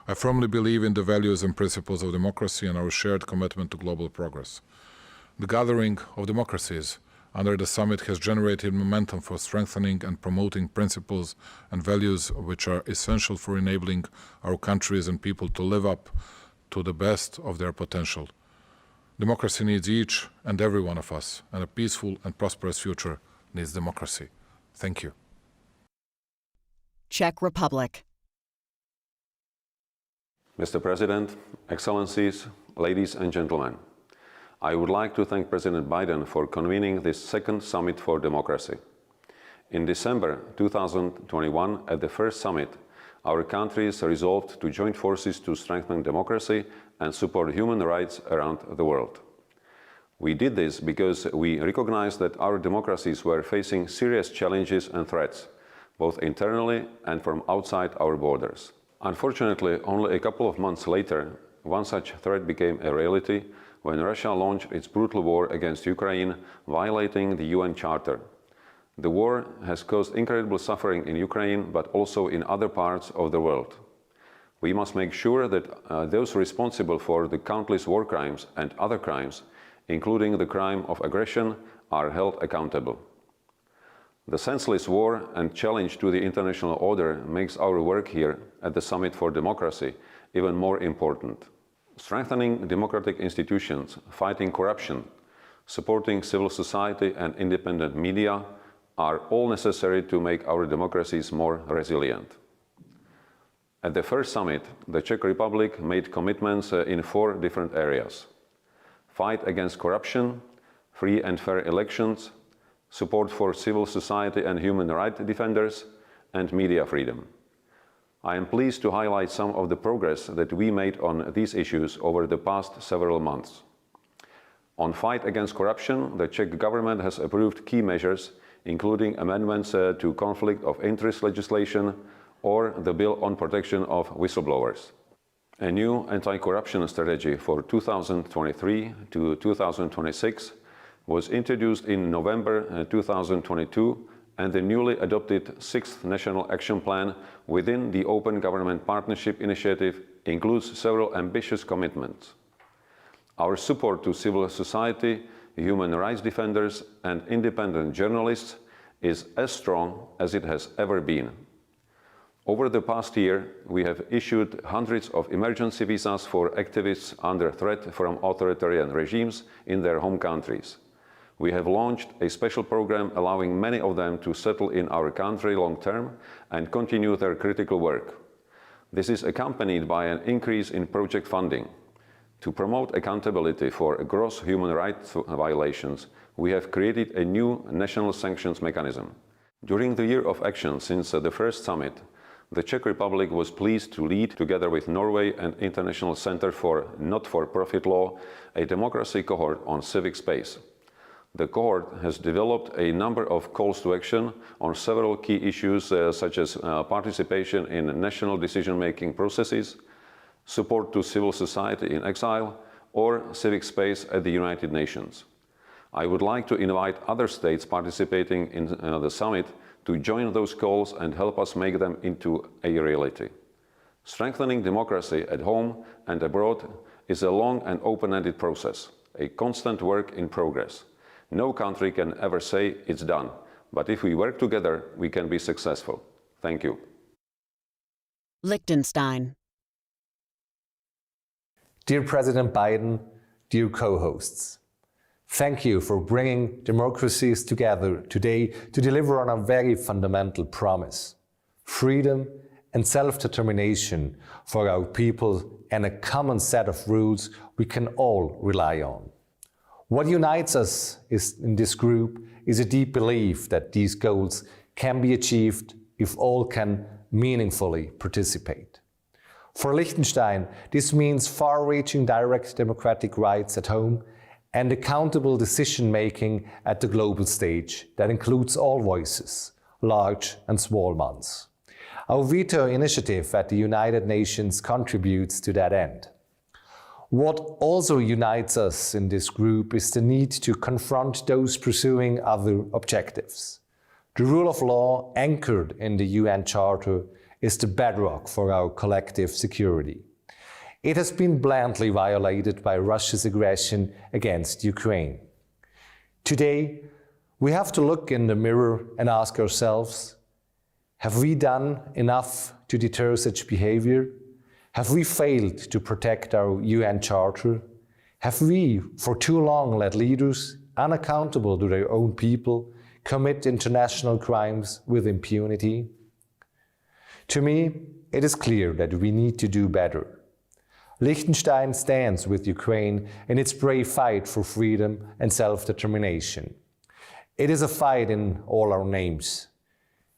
S2: I firmly believe in the values and principles of democracy and our shared commitment to global progress. The gathering of democracies under the summit has generated momentum for strengthening and promoting principles and values which are essential for enabling our countries and people to live up to the best of their potential. Democracy needs each and every one of us, and a peaceful and prosperous future needs democracy. Thank you.
S1: Czech Republic.
S3: Mr. President, Excellencies, ladies and gentlemen, I would like to thank President Biden for convening this second Summit for Democracy. In December 2021, at the first summit, our countries resolved to join forces to strengthen democracy and support human rights around the world. We did this because we recognized that our democracies were facing serious challenges and threats, both internally and from outside our borders. Unfortunately, only a couple of months later, one such threat became a reality when Russia launched its brutal war against Ukraine, violating the UN Charter. The war has caused incredible suffering in Ukraine, but also in other parts of the world. We must make sure that those responsible for the countless war crimes and other crimes, including the crime of aggression, are held accountable. The senseless war and challenge to the international order makes our work here at the Summit for Democracy even more important. Strengthening democratic institutions, fighting corruption, supporting civil society and independent media are all necessary to make our democracies more resilient. At the first summit, the Czech Republic made commitments in 4 different areas: fight against corruption, free and fair elections, support for civil society and human rights defenders, and media freedom. I am pleased to highlight some of the progress that we made on these issues over the past several months. On fight against corruption, the Czech government has approved key measures, including amendments to conflict of interest legislation or the bill on protection of whistleblowers. A new anti-corruption strategy for 2023 to 2026 was introduced in November 2022, and the newly adopted 6th National Action Plan within the Open Government Partnership Initiative includes several ambitious commitments. Our support to civil society, human rights defenders, and independent journalists is as strong as it has ever been. Over the past year, we have issued hundreds of emergency visas for activists under threat from authoritarian regimes in their home countries. We have launched a special program allowing many of them to settle in our country long-term and continue their critical work. This is accompanied by an increase in project funding. To promote accountability for gross human rights violations, we have created a new national sanctions mechanism. During the year of action since the first summit, the Czech Republic was pleased to lead, together with Norway and International Center for Not-for-Profit Law, a democracy cohort on civic space. The cohort has developed a number of calls to action on several key issues such as participation in national decision-making processes, support to civil society in exile, or civic space at the United Nations. I would like to invite other states participating in the summit to join those calls and help us make them into a reality. Strengthening democracy at home and abroad is a long and open-ended process, a constant work in progress. No country can ever say it's done, but if we work together, we can be successful. Thank you.
S1: Liechtenstein.
S4: Dear President Biden, dear co-hosts, thank you for bringing democracies together today to deliver on a very fundamental promise: freedom and self-determination for our people and a common set of rules we can all rely on. What unites us in this group is a deep belief that these goals can be achieved if all can meaningfully participate. For Liechtenstein, this means far-reaching direct democratic rights at home and accountable decision-making at the global stage that includes all voices, large and small ones. Our veto initiative at the United Nations contributes to that end. What also unites us in this group is the need to confront those pursuing other objectives. The rule of law anchored in the UN Charter is the bedrock for our collective security. It has been bluntly violated by Russia's aggression against Ukraine. Today, we have to look in the mirror and ask ourselves, have we done enough to deter such behavior? Have we failed to protect our UN Charter? Have we, for too long, let leaders, unaccountable to their own people, commit international crimes with impunity? To me, it is clear that we need to do better. Liechtenstein stands with Ukraine in its brave fight for freedom and self-determination. It is a fight in all our names.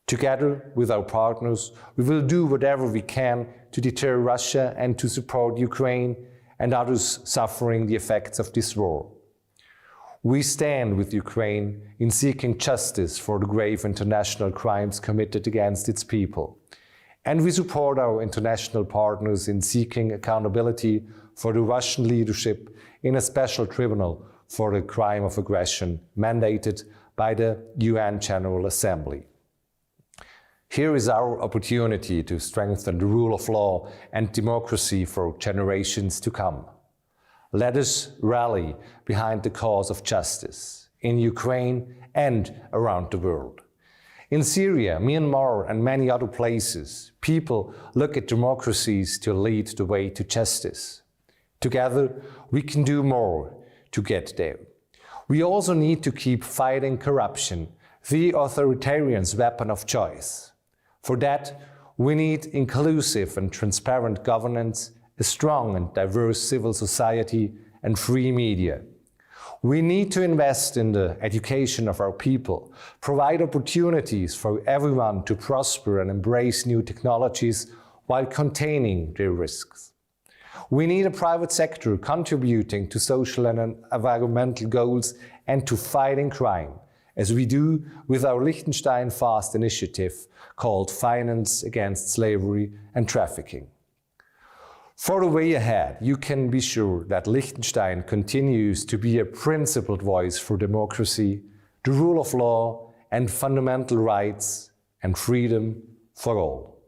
S4: Together with our partners, we will do whatever we can to deter Russia and to support Ukraine and others suffering the effects of this war. We stand with Ukraine in seeking justice for the grave international crimes committed against its people. And we support our international partners in seeking accountability for the Russian leadership in a special tribunal for the crime of aggression mandated by the UN General Assembly. Here is our opportunity to strengthen the rule of law and democracy for generations to come. Let us rally behind the cause of justice in Ukraine and around the world. In Syria, Myanmar, and many other places, people look at democracies to lead the way to justice. Together, we can do more to get there. We also need to keep fighting corruption, the authoritarian's weapon of choice. For that, we need inclusive and transparent governance, a strong and diverse civil society, and free media. We need to invest in the education of our people, provide opportunities for everyone to prosper and embrace new technologies while containing their risks. We need a private sector contributing to social and environmental goals and to fighting crime, as we do with our Liechtenstein Fast initiative called Finance Against Slavery and Trafficking. For the way ahead, you can be sure that Liechtenstein continues to be a principled voice for democracy, the rule of law, and fundamental rights and freedom for all.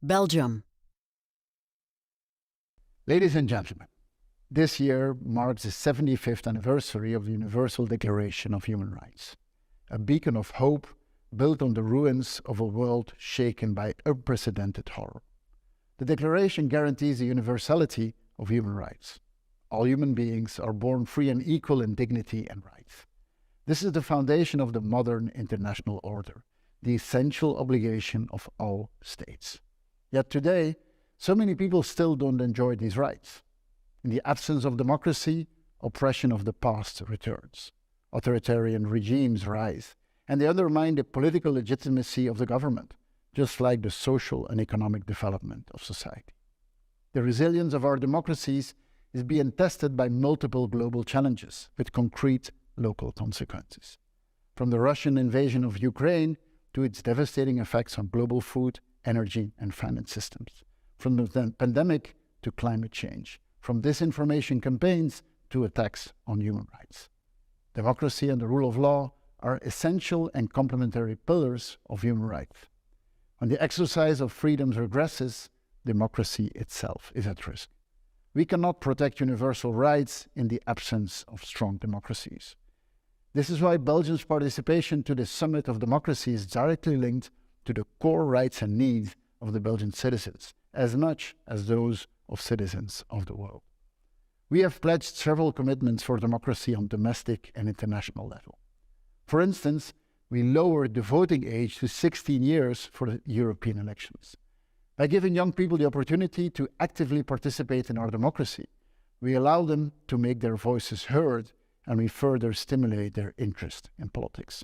S1: Belgium.
S5: Ladies and gentlemen, this year marks the 75th anniversary of the Universal Declaration of Human Rights, a beacon of hope built on the ruins of a world shaken by unprecedented horror. The Declaration guarantees the universality of human rights. All human beings are born free and equal in dignity and rights. This is the foundation of the modern international order, the essential obligation of all states. Yet today, so many people still don't enjoy these rights. In the absence of democracy, oppression of the past returns. Authoritarian regimes rise, and they undermine the political legitimacy of the government, just like the social and economic development of society. The resilience of our democracies is being tested by multiple global challenges with concrete local consequences. From the Russian invasion of Ukraine to its devastating effects on global food, energy, and finance systems. From the pandemic to climate change. From disinformation campaigns to attacks on human rights. Democracy and the rule of law are essential and complementary pillars of human rights. When the exercise of freedoms regresses, democracy itself is at risk. We cannot protect universal rights in the absence of strong democracies. This is why Belgium's participation to the Summit of Democracy is directly linked to the core rights and needs of the Belgian citizens, as much as those of citizens of the world. We have pledged several commitments for democracy on domestic and international level. For instance, we lowered the voting age to 16 years for the European elections. By giving young people the opportunity to actively participate in our democracy, we allow them to make their voices heard, and we further stimulate their interest in politics.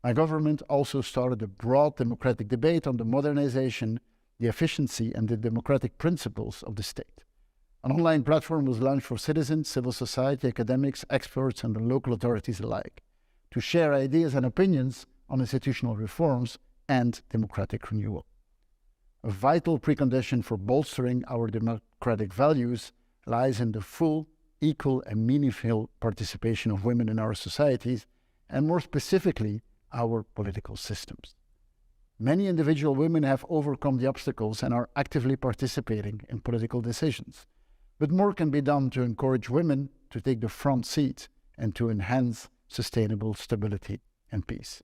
S5: My government also started a broad democratic debate on the modernization, the efficiency and the democratic principles of the state. An online platform was launched for citizens, civil society, academics, experts and the local authorities alike to share ideas and opinions on institutional reforms and democratic renewal. A vital precondition for bolstering our democratic values lies in the full, equal and meaningful participation of women in our societies, and more specifically, our political systems. Many individual women have overcome the obstacles and are actively participating in political decisions. But more can be done to encourage women to take the front seat and to enhance sustainable stability and peace.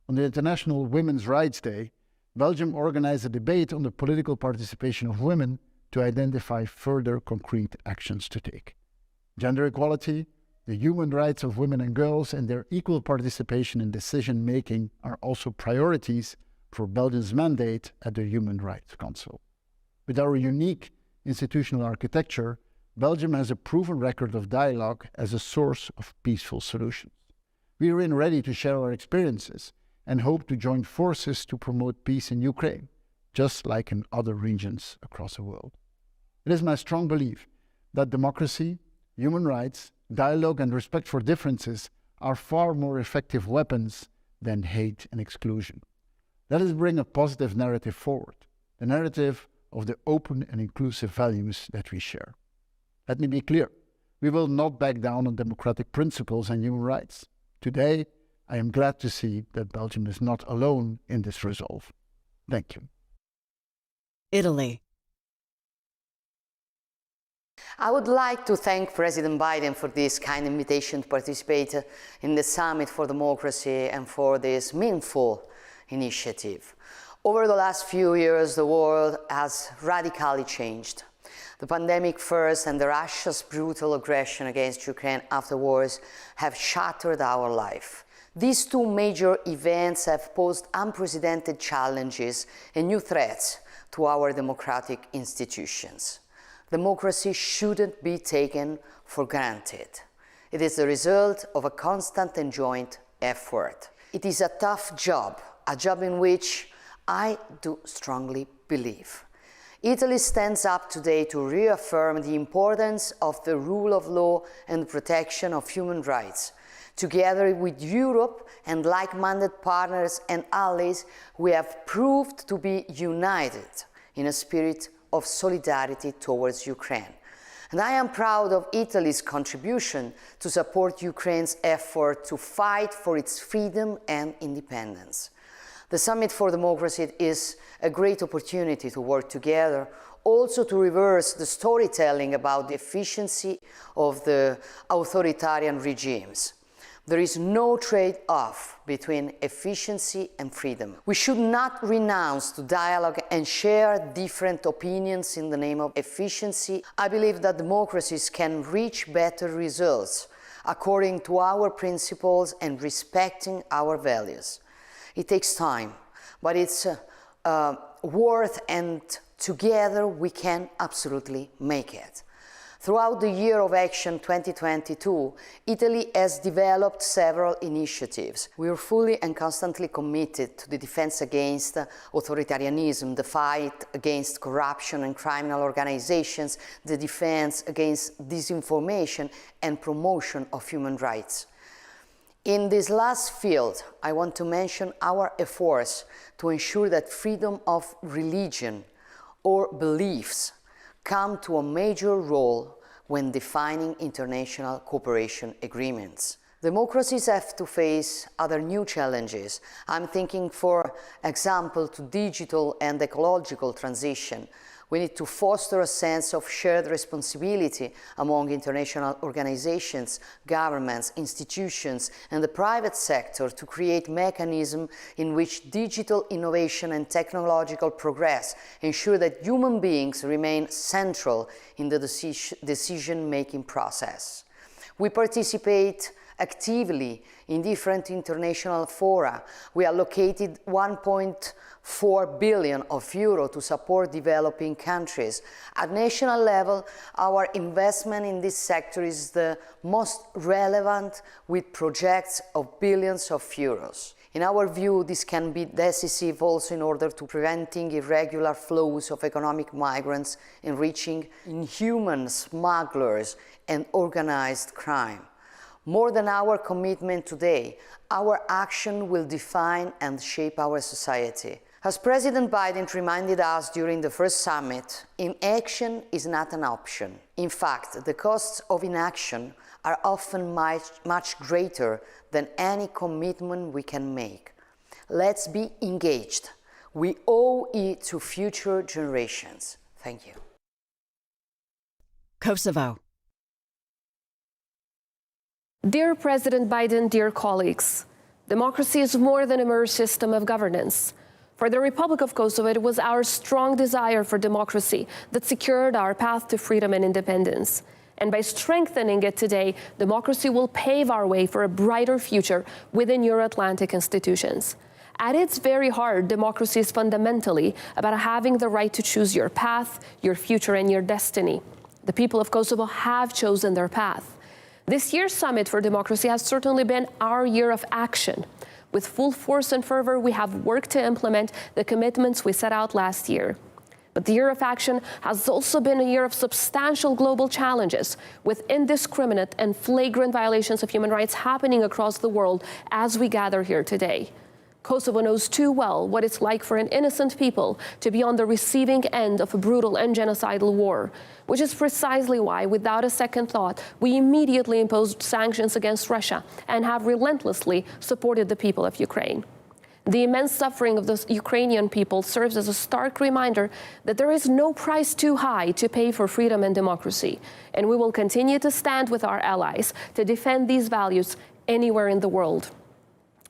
S5: On the International Women's Rights Day, Belgium organized a debate on the political participation of women to identify further concrete actions to take. Gender equality, the human rights of women and girls, and their equal participation in decision-making are also priorities for Belgium's mandate at the Human Rights Council. With our unique institutional architecture, Belgium has a proven record of dialogue as a source of peaceful solutions. We remain ready to share our experiences and hope to join forces to promote peace in Ukraine, just like in other regions across the world. It is my strong belief that democracy, human rights, dialogue and respect for differences are far more effective weapons than hate and exclusion. Let us bring a positive narrative forward, the narrative of the open and inclusive values that we share. Let me be clear, we will not back down on democratic principles and human rights. Today, I am glad to see that Belgium is not alone in this resolve. Thank you.
S1: Italy.
S6: I would like to thank President Biden for this kind invitation to participate in the Summit for Democracy and for this meaningful initiative. Over the last few years, the world has radically changed. The pandemic first and Russia's brutal aggression against Ukraine afterwards have shattered our life. These two major events have posed unprecedented challenges and new threats to our democratic institutions. Democracy shouldn't be taken for granted. It is the result of a constant and joint effort. It is a tough job, a job in which I do strongly believe. Italy stands up today to reaffirm the importance of the rule of law and the protection of human rights. Together with Europe and like-minded partners and allies, we have proved to be united in a spirit of solidarity towards Ukraine. And I am proud of Italy's contribution to support Ukraine's effort to fight for its freedom and independence. The Summit for Democracy is a great opportunity to work together, also to reverse the storytelling about the efficiency of the authoritarian regimes. There is no trade-off between efficiency and freedom. We should not renounce to dialogue and share different opinions in the name of efficiency. I believe that democracies can reach better results according to our principles and respecting our values. It takes time, but it's worth, and together we can absolutely make it. Throughout the year of action 2022, Italy has developed several initiatives. We are fully and constantly committed to the defense against authoritarianism, the fight against corruption and criminal organizations, the defense against disinformation and promotion of human rights. In this last field, I want to mention our efforts to ensure that freedom of religion or beliefs come to a major role when defining international cooperation agreements. Democracies have to face other new challenges. I'm thinking, for example, to digital and ecological transition. We need to foster a sense of shared responsibility among international organizations, governments, institutions, and the private sector to create mechanisms in which digital innovation and technological progress ensure that human beings remain central in the decision-making process. We participate actively in different international fora. We allocated 1.4 billion euro to support developing countries. At national level, our investment in this sector is the most relevant, with projects of billions of euros. In our view, this can be decisive also in order to preventing irregular flows of economic migrants enriching inhuman smugglers and organized crime. More than our commitment today, our action will define and shape our society. As President Biden reminded us during the first summit, inaction is not an option. In fact, the costs of inaction are often much greater than any commitment we can make. Let's be engaged. We owe it to future generations. Thank you.
S1: Kosovo.
S7: Dear President Biden, dear colleagues, democracy is more than a mere system of governance. For the Republic of Kosovo, it was our strong desire for democracy that secured our path to freedom and independence. And by strengthening it today, democracy will pave our way for a brighter future within Euro-Atlantic institutions. At its very heart, democracy is fundamentally about having the right to choose your path, your future, and your destiny. The people of Kosovo have chosen their path. This year's Summit for Democracy has certainly been our year of action. With full force and fervor, we have worked to implement the commitments we set out last year. But the year of action has also been a year of substantial global challenges, with indiscriminate and flagrant violations of human rights happening across the world as we gather here today. Kosovo knows too well what it's like for an innocent people to be on the receiving end of a brutal and genocidal war, which is precisely why, without a second thought, we immediately imposed sanctions against Russia and have relentlessly supported the people of Ukraine. The immense suffering of the Ukrainian people serves as a stark reminder that there is no price too high to pay for freedom and democracy, and we will continue to stand with our allies to defend these values anywhere in the world.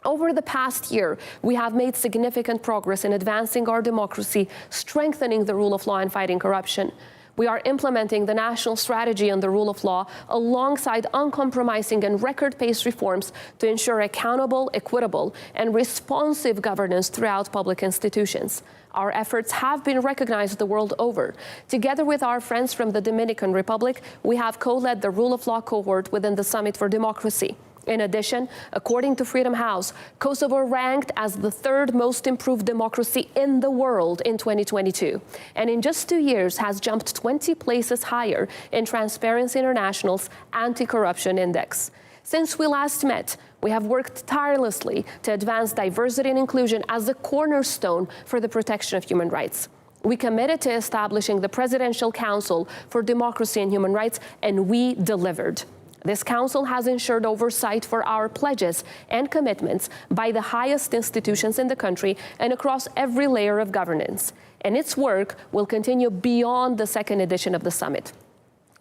S7: Over the past year, we have made significant progress in advancing our democracy, strengthening the rule of law, and fighting corruption. We are implementing the national strategy on the rule of law alongside uncompromising and record-paced reforms to ensure accountable, equitable, and responsive governance throughout public institutions. Our efforts have been recognized the world over. Together with our friends from the Dominican Republic, we have co-led the rule of law cohort within the Summit for Democracy. In addition, according to Freedom House, Kosovo ranked as the third most improved democracy in the world in 2022, and in just 2 years has jumped 20 places higher in Transparency International's Anti-Corruption Index. Since we last met, we have worked tirelessly to advance diversity and inclusion as a cornerstone for the protection of human rights. We committed to establishing the Presidential Council for Democracy and Human Rights, and we delivered. This council has ensured oversight for our pledges and commitments by the highest institutions in the country and across every layer of governance. And its work will continue beyond the second edition of the summit.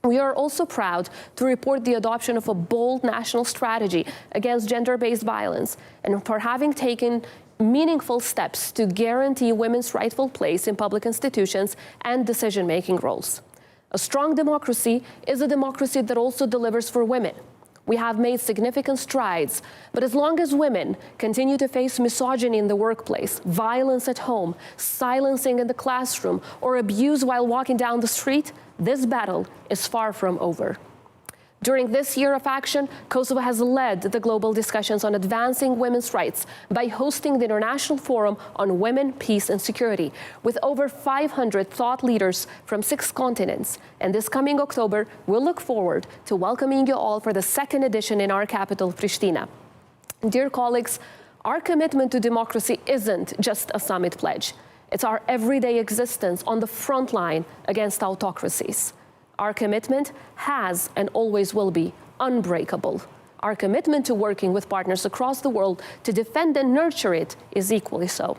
S7: We are also proud to report the adoption of a bold national strategy against gender-based violence, and for having taken meaningful steps to guarantee women's rightful place in public institutions and decision-making roles. A strong democracy is a democracy that also delivers for women. We have made significant strides, but as long as women continue to face misogyny in the workplace, violence at home, silencing in the classroom, or abuse while walking down the street, this battle is far from over. During this year of action, Kosovo has led the global discussions on advancing women's rights by hosting the International Forum on Women, Peace and Security, with over 500 thought leaders from 6 continents. And this coming October, we'll look forward to welcoming you all for the second edition in our capital, Pristina. Dear colleagues, our commitment to democracy isn't just a summit pledge. It's our everyday existence on the front line against autocracies. Our commitment has and always will be unbreakable. Our commitment to working with partners across the world to defend and nurture it is equally so.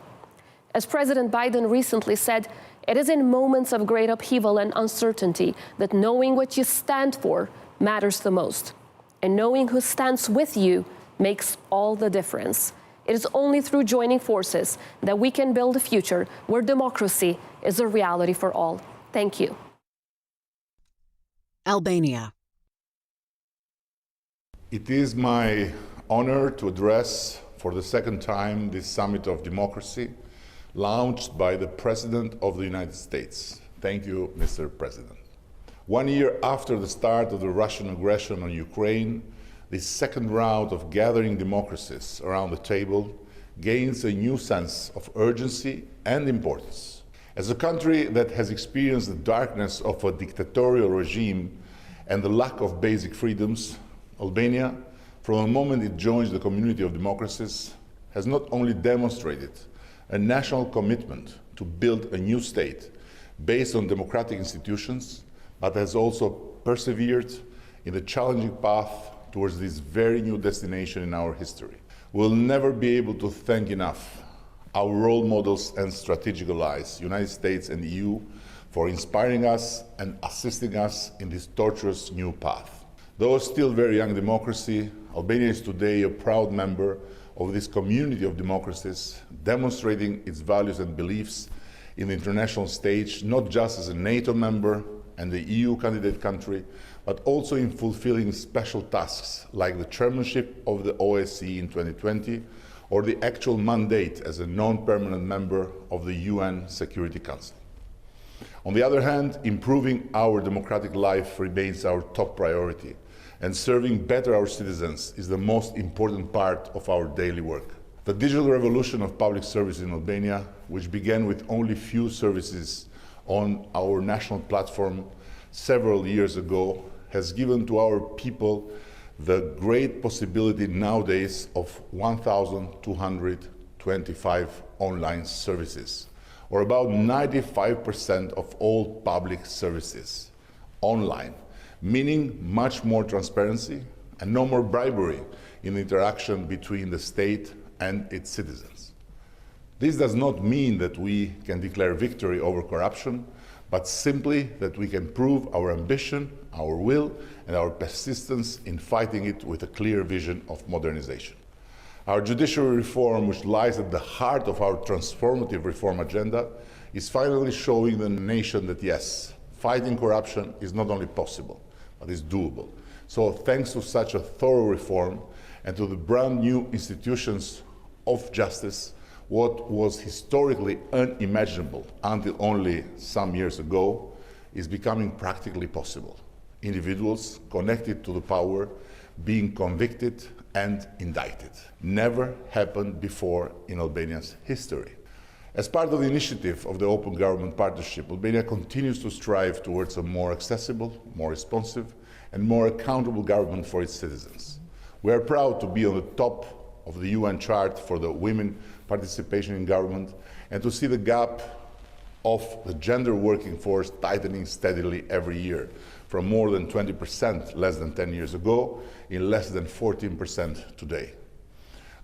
S7: As President Biden recently said, it is in moments of great upheaval and uncertainty that knowing what you stand for matters the most. And knowing who stands with you makes all the difference. It is only through joining forces that we can build a future where democracy is a reality for all. Thank you.
S1: Albania.
S8: It is my honor to address for the second time this Summit of Democracy launched by the President of the United States. Thank you, Mr. President. 1 year after the start of the Russian aggression on Ukraine, this second round of gathering democracies around the table gains a new sense of urgency and importance. As a country that has experienced the darkness of a dictatorial regime and the lack of basic freedoms, Albania, from the moment it joins the community of democracies, has not only demonstrated a national commitment to build a new state based on democratic institutions, but has also persevered in the challenging path towards this very new destination in our history. We'll never be able to thank enough our role models and strategic allies, United States and EU, for inspiring us and assisting us in this tortuous new path. Though still a very young democracy, Albania is today a proud member of this community of democracies, demonstrating its values and beliefs in the international stage, not just as a NATO member and the EU candidate country, but also in fulfilling special tasks like the chairmanship of the OSCE in 2020 or the actual mandate as a non-permanent member of the UN Security Council. On the other hand, improving our democratic life remains our top priority, and serving better our citizens is the most important part of our daily work. The digital revolution of public service in Albania, which began with only few services on our national platform several years ago, has given to our people the great possibility nowadays of 1,225 online services, or about 95% of all public services online, meaning much more transparency and no more bribery in the interaction between the state and its citizens. This does not mean that we can declare victory over corruption, but simply that we can prove our ambition, our will, and our persistence in fighting it with a clear vision of modernization. Our judiciary reform, which lies at the heart of our transformative reform agenda, is finally showing the nation that yes, fighting corruption is not only possible, but is doable. So thanks to such a thorough reform and to the brand new institutions of justice, what was historically unimaginable until only some years ago is becoming practically possible. Individuals connected to the power being convicted and indicted. Never happened before in Albania's history. As part of the initiative of the Open Government Partnership, Albania continues to strive towards a more accessible, more responsive, and more accountable government for its citizens. We are proud to be on the top of the UN chart for the women participation in government and to see the gap of the gender working force tightening steadily every year, from more than 20% less than 10 years ago in less than 14% today.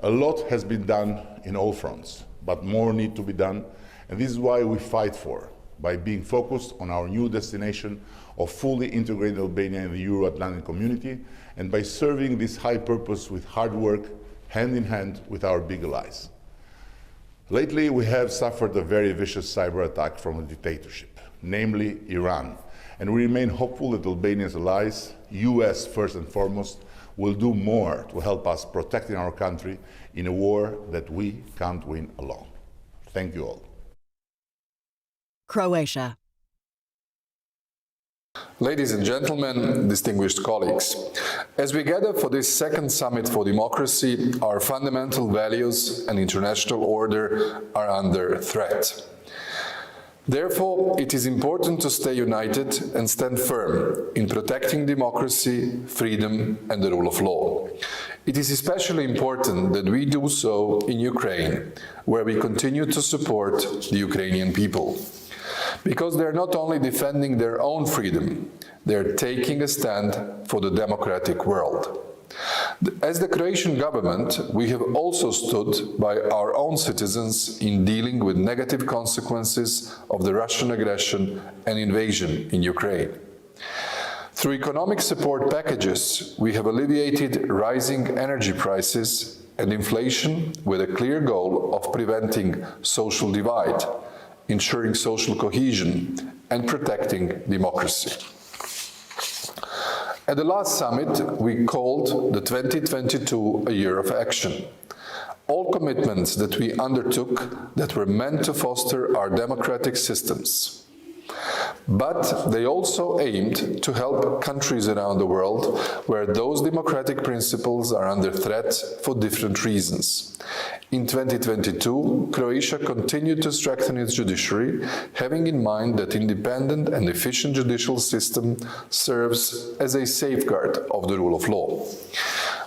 S8: A lot has been done in all fronts, but more need to be done, and this is why we fight for, by being focused on our new destination of fully integrated Albania in the Euro-Atlantic community, and by serving this high purpose with hard work, hand in hand with our big allies. Lately, we have suffered a very vicious cyber attack from a dictatorship, namely Iran, and we remain hopeful that Albania's allies, US first and foremost, will do more to help us protecting our country in a war that we can't win alone. Thank you all.
S1: Croatia.
S9: Ladies and gentlemen, distinguished colleagues, as we gather for this second Summit for Democracy, our fundamental values and international order are under threat. Therefore, it is important to stay united and stand firm in protecting democracy, freedom, and the rule of law. It is especially important that we do so in Ukraine, where we continue to support the Ukrainian people. Because they are not only defending their own freedom, they are taking a stand for the democratic world. As the Croatian government, we have also stood by our own citizens in dealing with negative consequences of the Russian aggression and invasion in Ukraine. Through economic support packages, we have alleviated rising energy prices and inflation with a clear goal of preventing social divide, ensuring social cohesion, and protecting democracy. At the last summit, we called the 2022 a year of action. All commitments that we undertook that were meant to foster our democratic systems. But they also aimed to help countries around the world where those democratic principles are under threat for different reasons. In 2022, Croatia continued to strengthen its judiciary, having in mind that independent and efficient judicial system serves as a safeguard of the rule of law.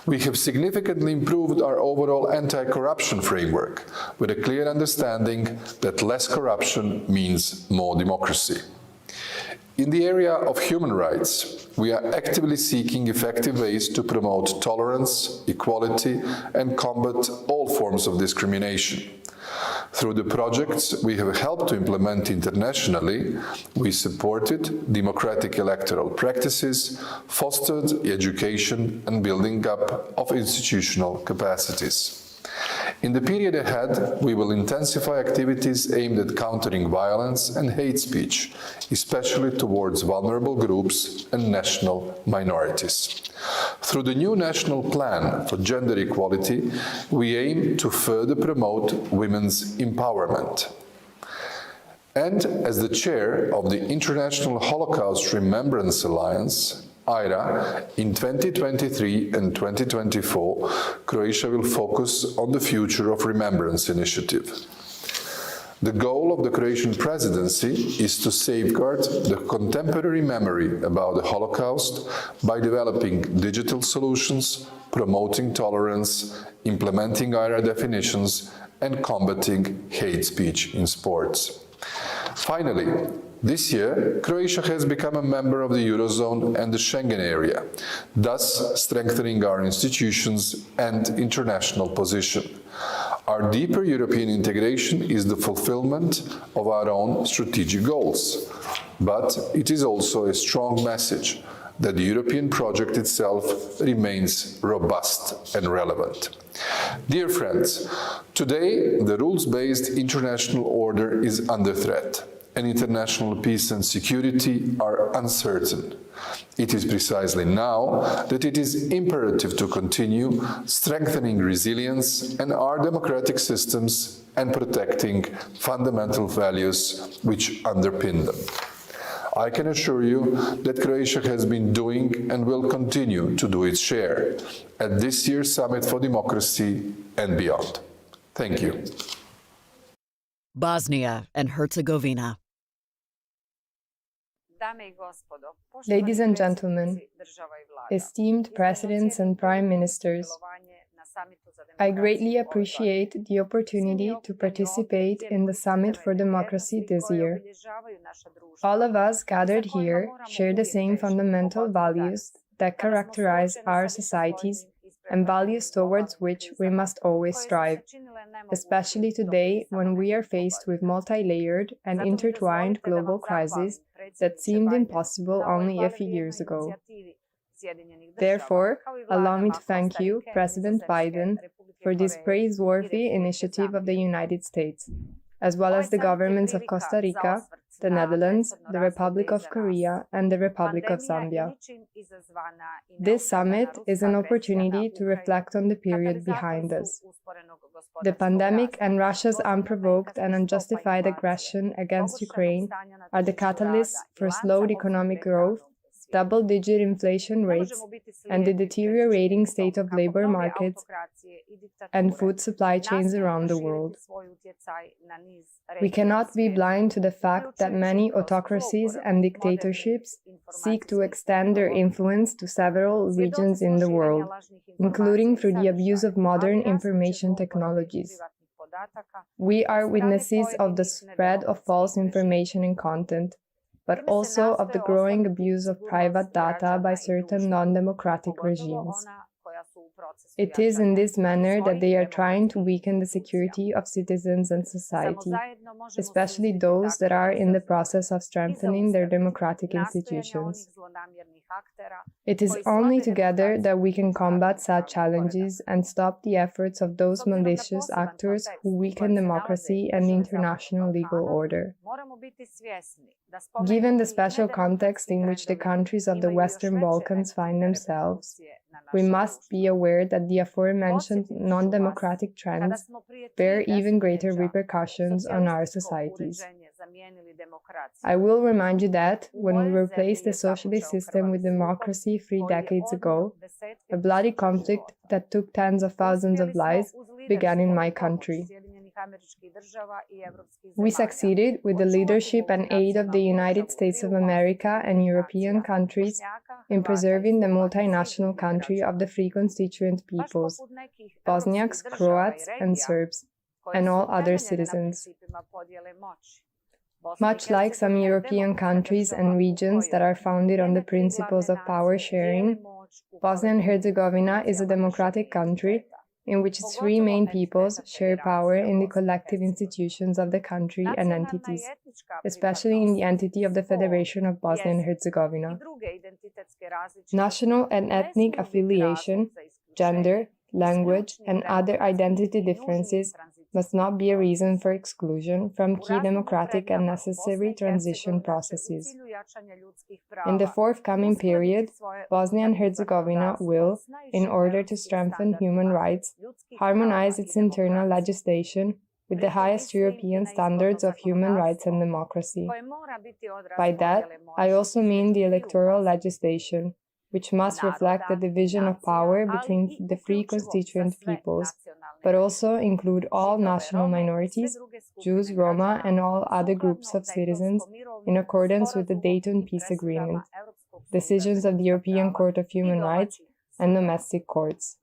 S9: We have significantly improved our overall anti-corruption framework, with a clear understanding that less corruption means more democracy. In the area of human rights, we are actively seeking effective ways to promote tolerance, equality, and combat all forms of discrimination. Through the projects we have helped to implement internationally, we supported democratic electoral practices, fostered education and building up of institutional capacities. In the period ahead, we will intensify activities aimed at countering violence and hate speech, especially towards vulnerable groups and national minorities. Through the new National Plan for Gender Equality, we aim to further promote women's empowerment. And as the chair of the International Holocaust Remembrance Alliance, IRA, in 2023 and 2024, Croatia will focus on the Future of Remembrance initiative. The goal of the Croatian presidency is to safeguard the contemporary memory about the Holocaust by developing digital solutions, promoting tolerance, implementing IRA definitions, and combating hate speech in sports. Finally, this year, Croatia has become a member of the Eurozone and the Schengen area, thus strengthening our institutions and international position. Our deeper European integration is the fulfillment of our own strategic goals, but it is also a strong message that the European project itself remains robust and relevant. Dear friends, today the rules-based international order is under threat, and international peace and security are uncertain. It is precisely now that it is imperative to continue strengthening resilience and our democratic systems and protecting fundamental values which underpin them. I can assure you that Croatia has been doing and will continue to do its share at this year's Summit for Democracy and beyond. Thank you.
S1: Bosnia and Herzegovina.
S10: Ladies and gentlemen, esteemed presidents and prime ministers, I greatly appreciate the opportunity to participate in the Summit for Democracy this year. All of us gathered here share the same fundamental values that characterize our societies and values towards which we must always strive, especially today when we are faced with multi-layered and intertwined global crises that seemed impossible only a few years ago. Therefore, allow me to thank you, President Biden, for this praiseworthy initiative of the United States, as well as the governments of Costa Rica, the Netherlands, the Republic of Korea, and the Republic of Zambia. This summit is an opportunity to reflect on the period behind us. The pandemic and Russia's unprovoked and unjustified aggression against Ukraine are the catalysts for slowed economic growth, double-digit inflation rates, and the deteriorating state of labor markets and food supply chains around the world. We cannot be blind to the fact that many autocracies and dictatorships seek to extend their influence to several regions in the world, including through the abuse of modern information technologies. We are witnesses of the spread of false information and content, but also of the growing abuse of private data by certain non-democratic regimes. It is in this manner that they are trying to weaken the security of citizens and society, especially those that are in the process of strengthening their democratic institutions. It is only together that we can combat such challenges and stop the efforts of those malicious actors who weaken democracy and the international legal order. Given the special context in which the countries of the Western Balkans find themselves, we must be aware that the aforementioned non-democratic trends bear even greater repercussions on our societies. I will remind you that, when we replaced the socialist system with democracy 3 decades ago, a bloody conflict that took tens of thousands of lives began in my country. We succeeded with the leadership and aid of the United States of America and European countries in preserving the multinational country of the three constituent peoples, Bosniaks, Croats, and Serbs, and all other citizens. Much like some European countries and regions that are founded on the principles of power sharing, Bosnia and Herzegovina is a democratic country in which its three main peoples share power in the collective institutions of the country and entities, especially in the entity of the Federation of Bosnia and Herzegovina. National and ethnic affiliation, gender, language, and other identity differences must not be a reason for exclusion from key democratic and necessary transition processes. In the forthcoming period, Bosnia and Herzegovina will, in order to strengthen human rights, harmonize its internal legislation with the highest European standards of human rights and democracy. By that, I also mean the electoral legislation, which must reflect the division of power between the three constituent peoples, but also include all national minorities, Jews, Roma, and all other groups of citizens in accordance with the Dayton Peace Agreement, decisions of the European Court of Human Rights, and domestic courts.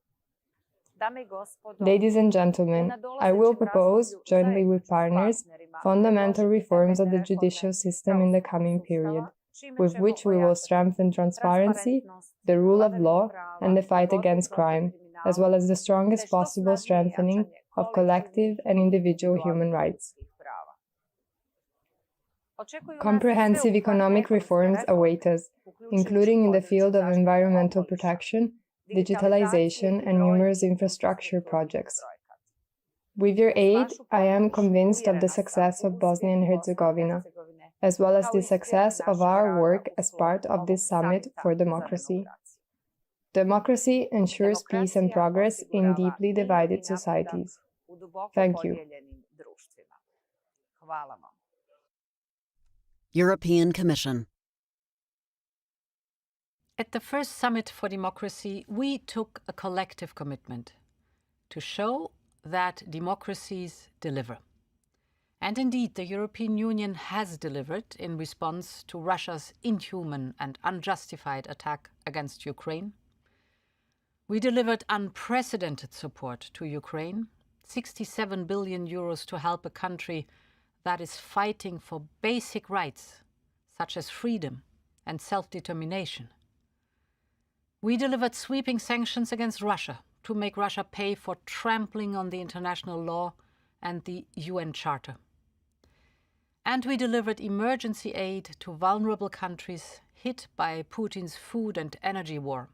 S10: Ladies and gentlemen, I will propose, jointly with partners, fundamental reforms of the judicial system in the coming period, with which we will strengthen transparency, the rule of law, and the fight against crime, as well as the strongest possible strengthening of collective and individual human rights. Comprehensive economic reforms await us, including in the field of environmental protection, digitalization, and numerous infrastructure projects. With your aid, I am convinced of the success of Bosnia and Herzegovina, as well as the success of our work as part of this Summit for Democracy. Democracy ensures peace and progress in deeply divided societies. Thank you.
S1: European Commission.
S11: At the first Summit for Democracy, we took a collective commitment to show that democracies deliver. And indeed, the European Union has delivered in response to Russia's inhuman and unjustified attack against Ukraine. We delivered unprecedented support to Ukraine, 67 billion euros to help a country that is fighting for basic rights, such as freedom and self-determination. We delivered sweeping sanctions against Russia to make Russia pay for trampling on the international law and the UN Charter. And we delivered emergency aid to vulnerable countries hit by Putin's food and energy war.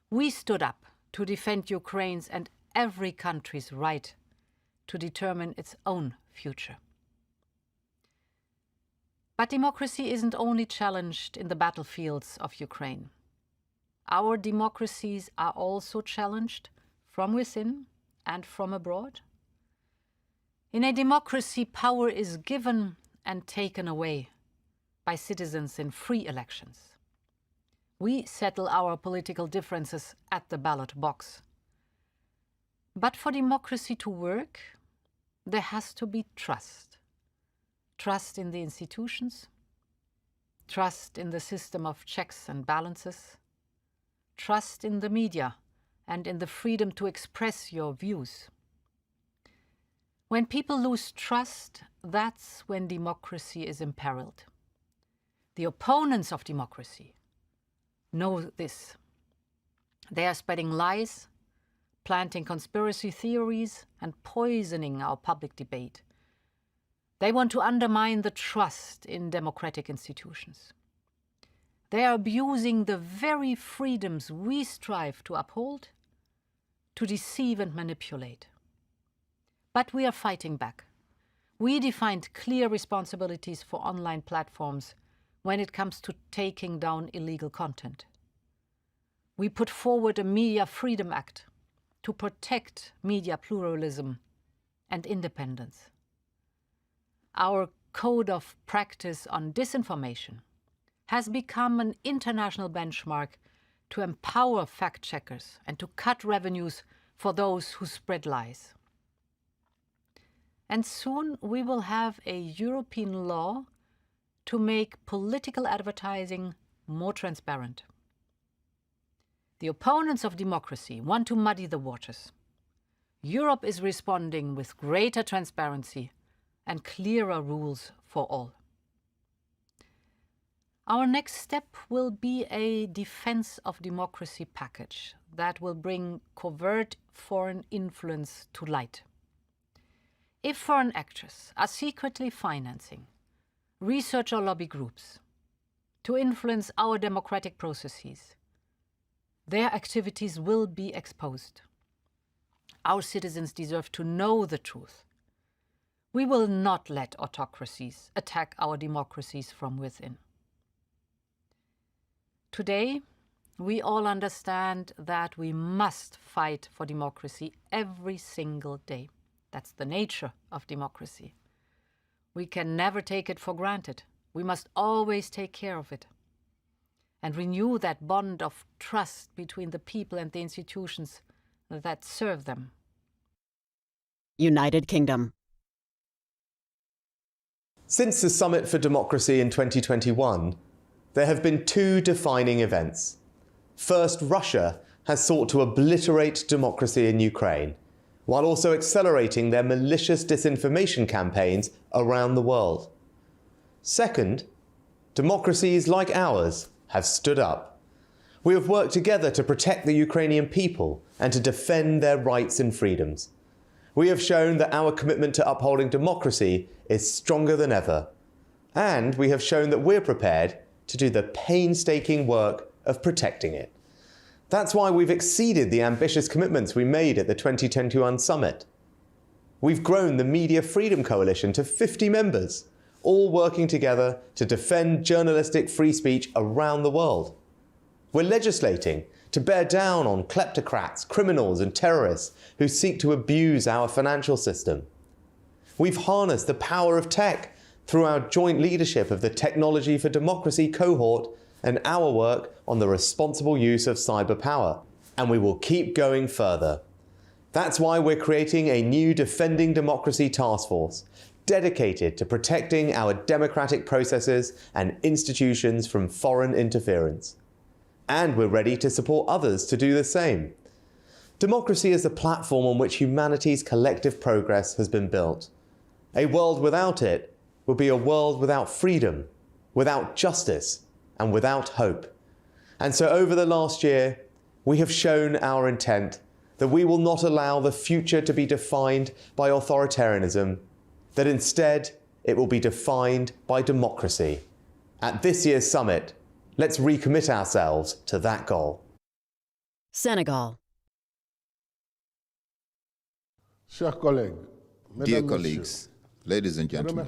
S11: We stood up to defend Ukraine's and every country's right to determine its own future. But democracy isn't only challenged in the battlefields of Ukraine. Our democracies are also challenged from within and from abroad. In a democracy, power is given and taken away by citizens in free elections. We settle our political differences at the ballot box. But for democracy to work, there has to be trust. Trust in the institutions, trust in the system of checks and balances, trust in the media and in the freedom to express your views. When people lose trust, that's when democracy is imperiled. The opponents of democracy know this. They are spreading lies, planting conspiracy theories, and poisoning our public debate. They want to undermine the trust in democratic institutions. They are abusing the very freedoms we strive to uphold, to deceive and manipulate. But we are fighting back. We defined clear responsibilities for online platforms when it comes to taking down illegal content. We put forward a Media Freedom Act to protect media pluralism and independence. Our Code of Practice on Disinformation has become an international benchmark to empower fact-checkers and to cut revenues for those who spread lies. And soon we will have a European law to make political advertising more transparent. The opponents of democracy want to muddy the waters. Europe is responding with greater transparency and clearer rules for all. Our next step will be a defense of democracy package that will bring covert foreign influence to light. If foreign actors are secretly financing research or lobby groups to influence our democratic processes, their activities will be exposed. Our citizens deserve to know the truth. We will not let autocracies attack our democracies from within. Today, we all understand that we must fight for democracy every single day. That's the nature of democracy. We can never take it for granted. We must always take care of it and renew that bond of trust between the people and the institutions that serve them.
S1: United Kingdom.
S12: Since the Summit for Democracy in 2021, there have been two defining events. First, Russia has sought to obliterate democracy in Ukraine, while also accelerating their malicious disinformation campaigns around the world. Second, democracies like ours have stood up. We have worked together to protect the Ukrainian people and to defend their rights and freedoms. We have shown that our commitment to upholding democracy is stronger than ever. And we have shown that we're prepared to do the painstaking work of protecting it. That's why we've exceeded the ambitious commitments we made at the 2021 summit. We've grown the Media Freedom Coalition to 50 members, all working together to defend journalistic free speech around the world. We're legislating to bear down on kleptocrats, criminals and terrorists who seek to abuse our financial system. We've harnessed the power of tech through our joint leadership of the Technology for Democracy cohort and our work on the responsible use of cyber power. And we will keep going further. That's why we're creating a new Defending Democracy Task Force, dedicated to protecting our democratic processes and institutions from foreign interference. And we're ready to support others to do the same. Democracy is the platform on which humanity's collective progress has been built. A world without it would be a world without freedom, without justice, and without hope. And so over the last year, we have shown our intent that we will not allow the future to be defined by authoritarianism, that instead it will be defined by democracy. At this year's summit, let's recommit ourselves to that goal.
S1: Senegal.
S13: Dear colleagues, ladies and gentlemen,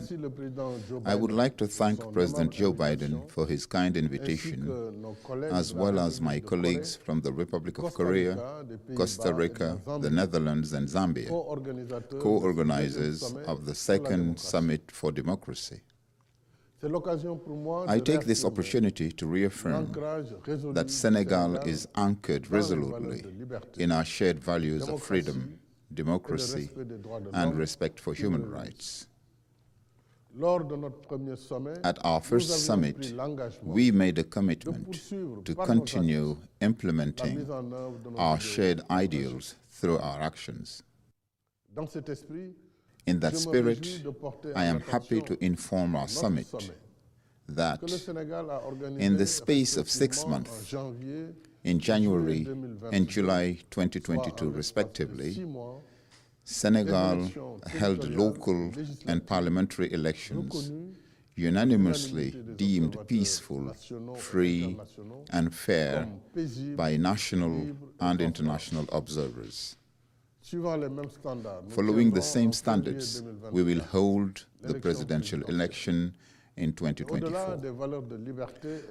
S13: I would like to thank President Joe Biden for his kind invitation, as well as my colleagues from the Republic of Korea, Costa Rica, the Netherlands and Zambia, co-organizers of the Second Summit for Democracy. I take this opportunity to reaffirm that Senegal is anchored resolutely in our shared values of freedom, democracy, and respect for human rights. At our first summit, we made a commitment to continue implementing our shared ideals through our actions. In that spirit, I am happy to inform our summit that in the space of 6 months, in January and July 2022 respectively, Senegal held local and parliamentary elections unanimously deemed peaceful, free and fair by national and international observers. Following the same standards, we will hold the presidential election in 2024.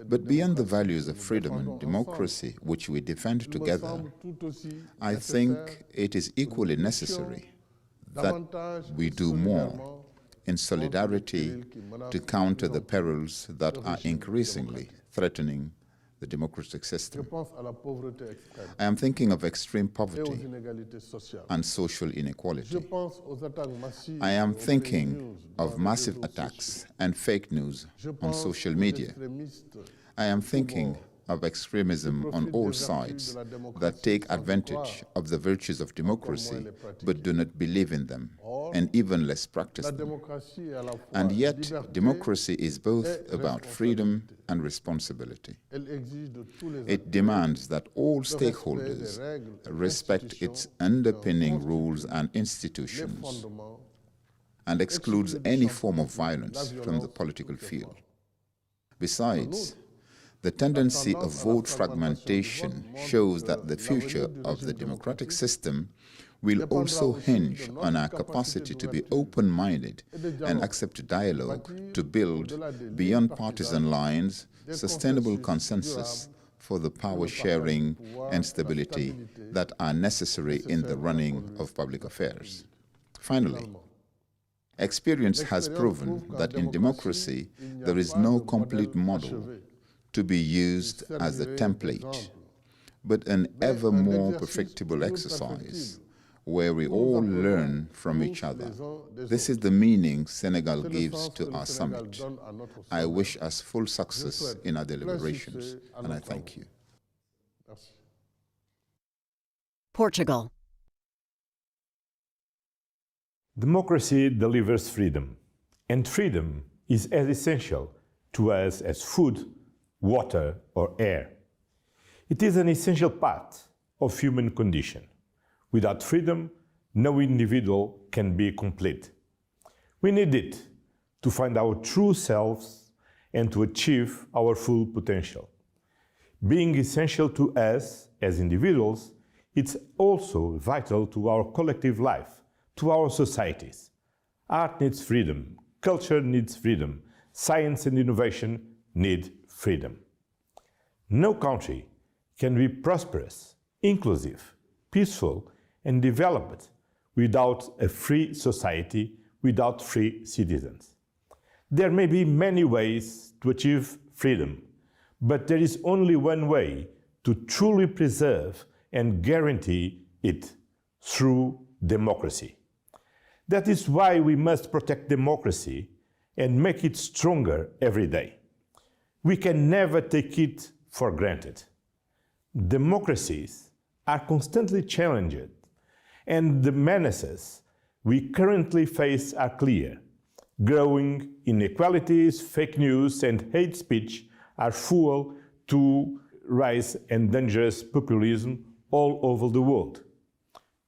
S13: But beyond the values of freedom and democracy, which we defend together, I think it is equally necessary that we do more in solidarity to counter the perils that are increasingly threatening the democratic system. I am thinking of extreme poverty and social inequality. I am thinking of massive attacks and fake news on social media. I am thinking of extremism on all sides that take advantage of the virtues of democracy but do not believe in them, and even less practice them. And yet, democracy is both about freedom and responsibility. It demands that all stakeholders respect its underpinning rules and institutions and excludes any form of violence from the political field. Besides, the tendency of vote fragmentation shows that the future of the democratic system will also hinge on our capacity to be open-minded and accept dialogue to build, beyond partisan lines, sustainable consensus for the power sharing and stability that are necessary in the running of public affairs. Finally, experience has proven that in democracy there is no complete model to be used as a template, but an ever more perfectible exercise where we all learn from each other. This is the meaning Senegal gives to our summit. I wish us full success in our deliberations, and I thank you.
S1: Portugal.
S14: Democracy delivers freedom, and freedom is as essential to us as food, water, or air. It is an essential part of human condition. Without freedom, no individual can be complete. We need it to find our true selves and to achieve our full potential. Being essential to us as individuals, it's also vital to our collective life, to our societies. Art needs freedom, culture needs freedom, science and innovation need freedom. No country can be prosperous, inclusive, peaceful, and developed without a free society, without free citizens. There may be many ways to achieve freedom, but there is only one way to truly preserve and guarantee it: through democracy. That is why we must protect democracy and make it stronger every day. We can never take it for granted. Democracies are constantly challenged, and the menaces we currently face are clear. Growing inequalities, fake news, and hate speech are fuel to rise and dangerous populism all over the world.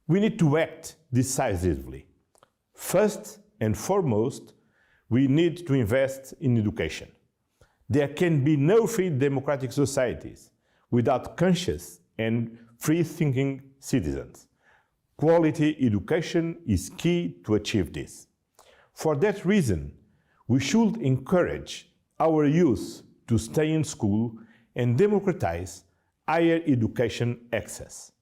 S14: We need to act decisively. First and foremost, we need to invest in education. There can be no free democratic societies without conscious and free-thinking citizens. Quality education is key to achieve this. For that reason, we should encourage our youth to stay in school and democratize higher education access.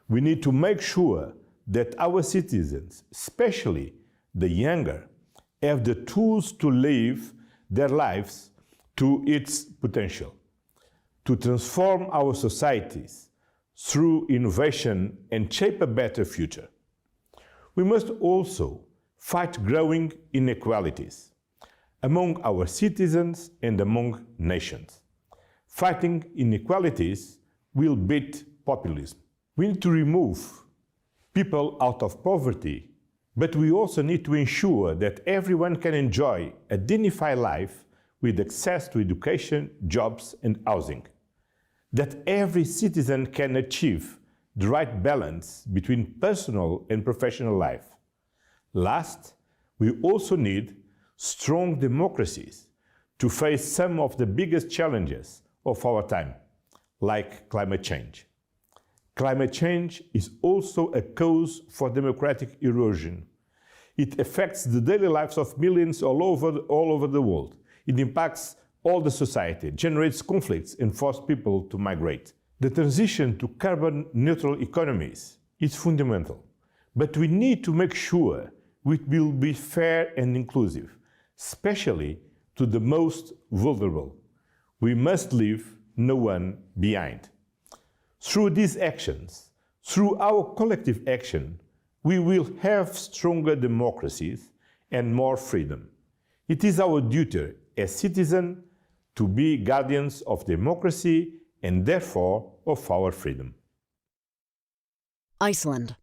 S14: We need to make sure that our citizens, especially the younger, have the tools to live their lives to its potential, to transform our societies through innovation and shape a better future. We must also fight growing inequalities among our citizens and among nations. Fighting inequalities will beat populism. We need to remove people out of poverty, but we also need to ensure that everyone can enjoy a dignified life with access to education, jobs, and housing. That every citizen can achieve the right balance between personal and professional life. Last, we also need strong democracies to face some of the biggest challenges of our time, like climate change. Climate change is also a cause for democratic erosion. It affects the daily lives of millions all over the world. It impacts all the society, generates conflicts, and forces people to migrate. The transition to carbon-neutral economies is fundamental, but we need to make sure which will be fair and inclusive, especially to the most vulnerable. We must leave no one behind. Through these actions, through our collective action, we will have stronger democracies and more freedom. It is our duty as citizens to be guardians of democracy and therefore of our freedom.
S1: Iceland.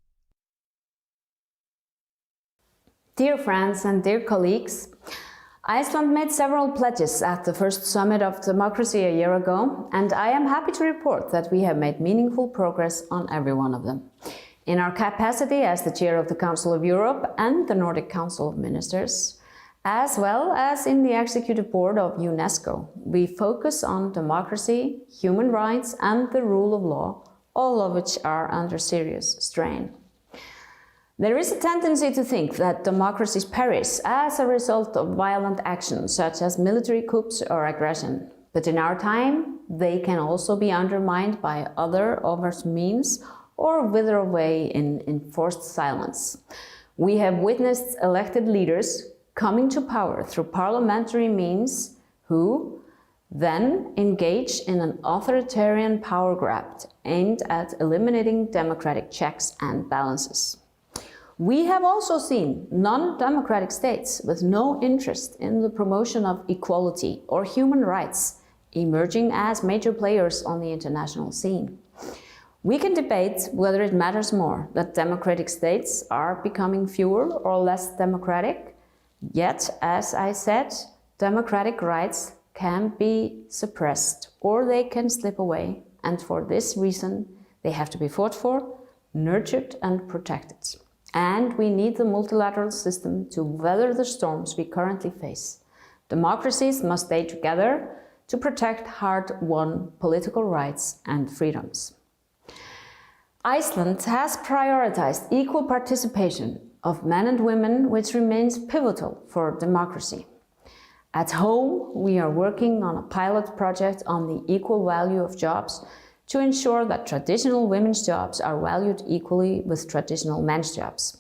S15: Dear friends and dear colleagues, Iceland made several pledges at the first Summit of Democracy a year ago, and I am happy to report that we have made meaningful progress on every one of them. In our capacity as the chair of the Council of Europe and the Nordic Council of Ministers, as well as in the Executive Board of UNESCO, we focus on democracy, human rights, and the rule of law, all of which are under serious strain. There is a tendency to think that democracies perish as a result of violent actions such as military coups or aggression. But in our time, they can also be undermined by other overt means or wither away in enforced silence. We have witnessed elected leaders coming to power through parliamentary means who then engage in an authoritarian power grab aimed at eliminating democratic checks and balances. We have also seen non-democratic states with no interest in the promotion of equality or human rights emerging as major players on the international scene. We can debate whether it matters more that democratic states are becoming fewer or less democratic, yet, as I said, democratic rights can be suppressed or they can slip away, and for this reason they have to be fought for, nurtured and protected. And we need the multilateral system to weather the storms we currently face. Democracies must stay together to protect hard-won political rights and freedoms. Iceland has prioritized equal participation of men and women, which remains pivotal for democracy. At home, we are working on a pilot project on the equal value of jobs to ensure that traditional women's jobs are valued equally with traditional men's jobs.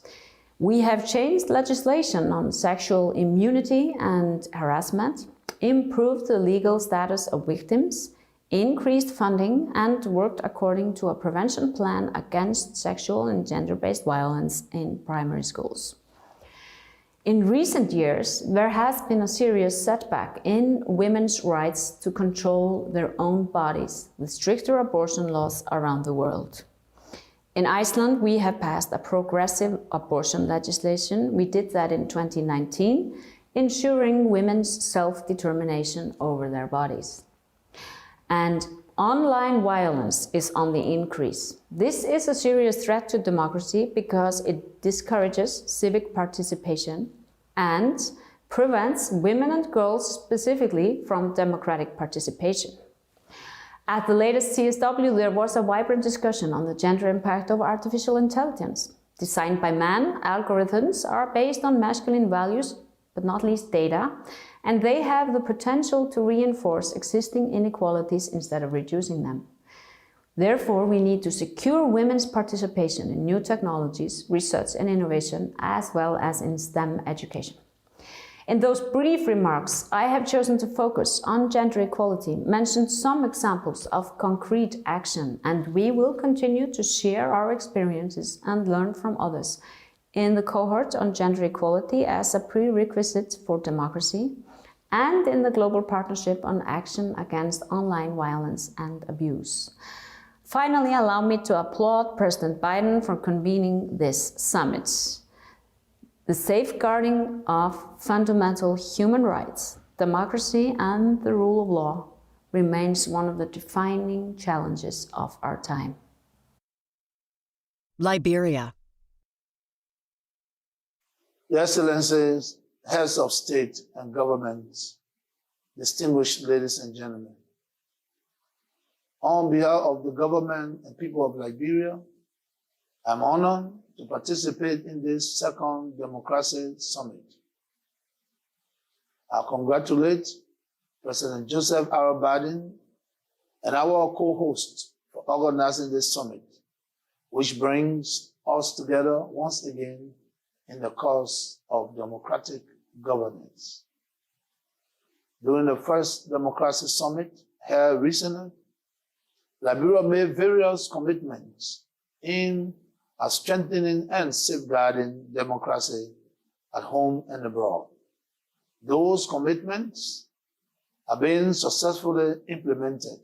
S15: We have changed legislation on sexual immunity and harassment, improved the legal status of victims, increased funding, and worked according to a prevention plan against sexual and gender-based violence in primary schools. In recent years, there has been a serious setback in women's rights to control their own bodies with stricter abortion laws around the world. In Iceland, we have passed a progressive abortion legislation. We did that in 2019, ensuring women's self-determination over their bodies. And online violence is on the increase. This is a serious threat to democracy because it discourages civic participation and prevents women and girls specifically from democratic participation. At the latest CSW, there was a vibrant discussion on the gender impact of artificial intelligence. Designed by man, algorithms are based on masculine values, but not least data, and they have the potential to reinforce existing inequalities instead of reducing them. Therefore, we need to secure women's participation in new technologies, research and innovation, as well as in STEM education. In those brief remarks, I have chosen to focus on gender equality, mention some examples of concrete action, and we will continue to share our experiences and learn from others in the cohort on gender equality as a prerequisite for democracy, and in the Global Partnership on Action Against Online Violence and Abuse. Finally, allow me to applaud President Biden for convening this summit. The safeguarding of fundamental human rights, democracy, and the rule of law remains one of the defining challenges of our time.
S1: Liberia.
S16: Your Excellencies, heads of state and governments, distinguished ladies and gentlemen, on behalf of the government and people of Liberia, I'm honored to participate in this second Democracy Summit. I congratulate President Joseph R. Biden and our co-hosts for organizing this summit, which brings us together once again in the cause of democratic governance. During the first Democracy Summit held recently, Liberia made various commitments in strengthening and safeguarding democracy at home and abroad. Those commitments are being successfully implemented.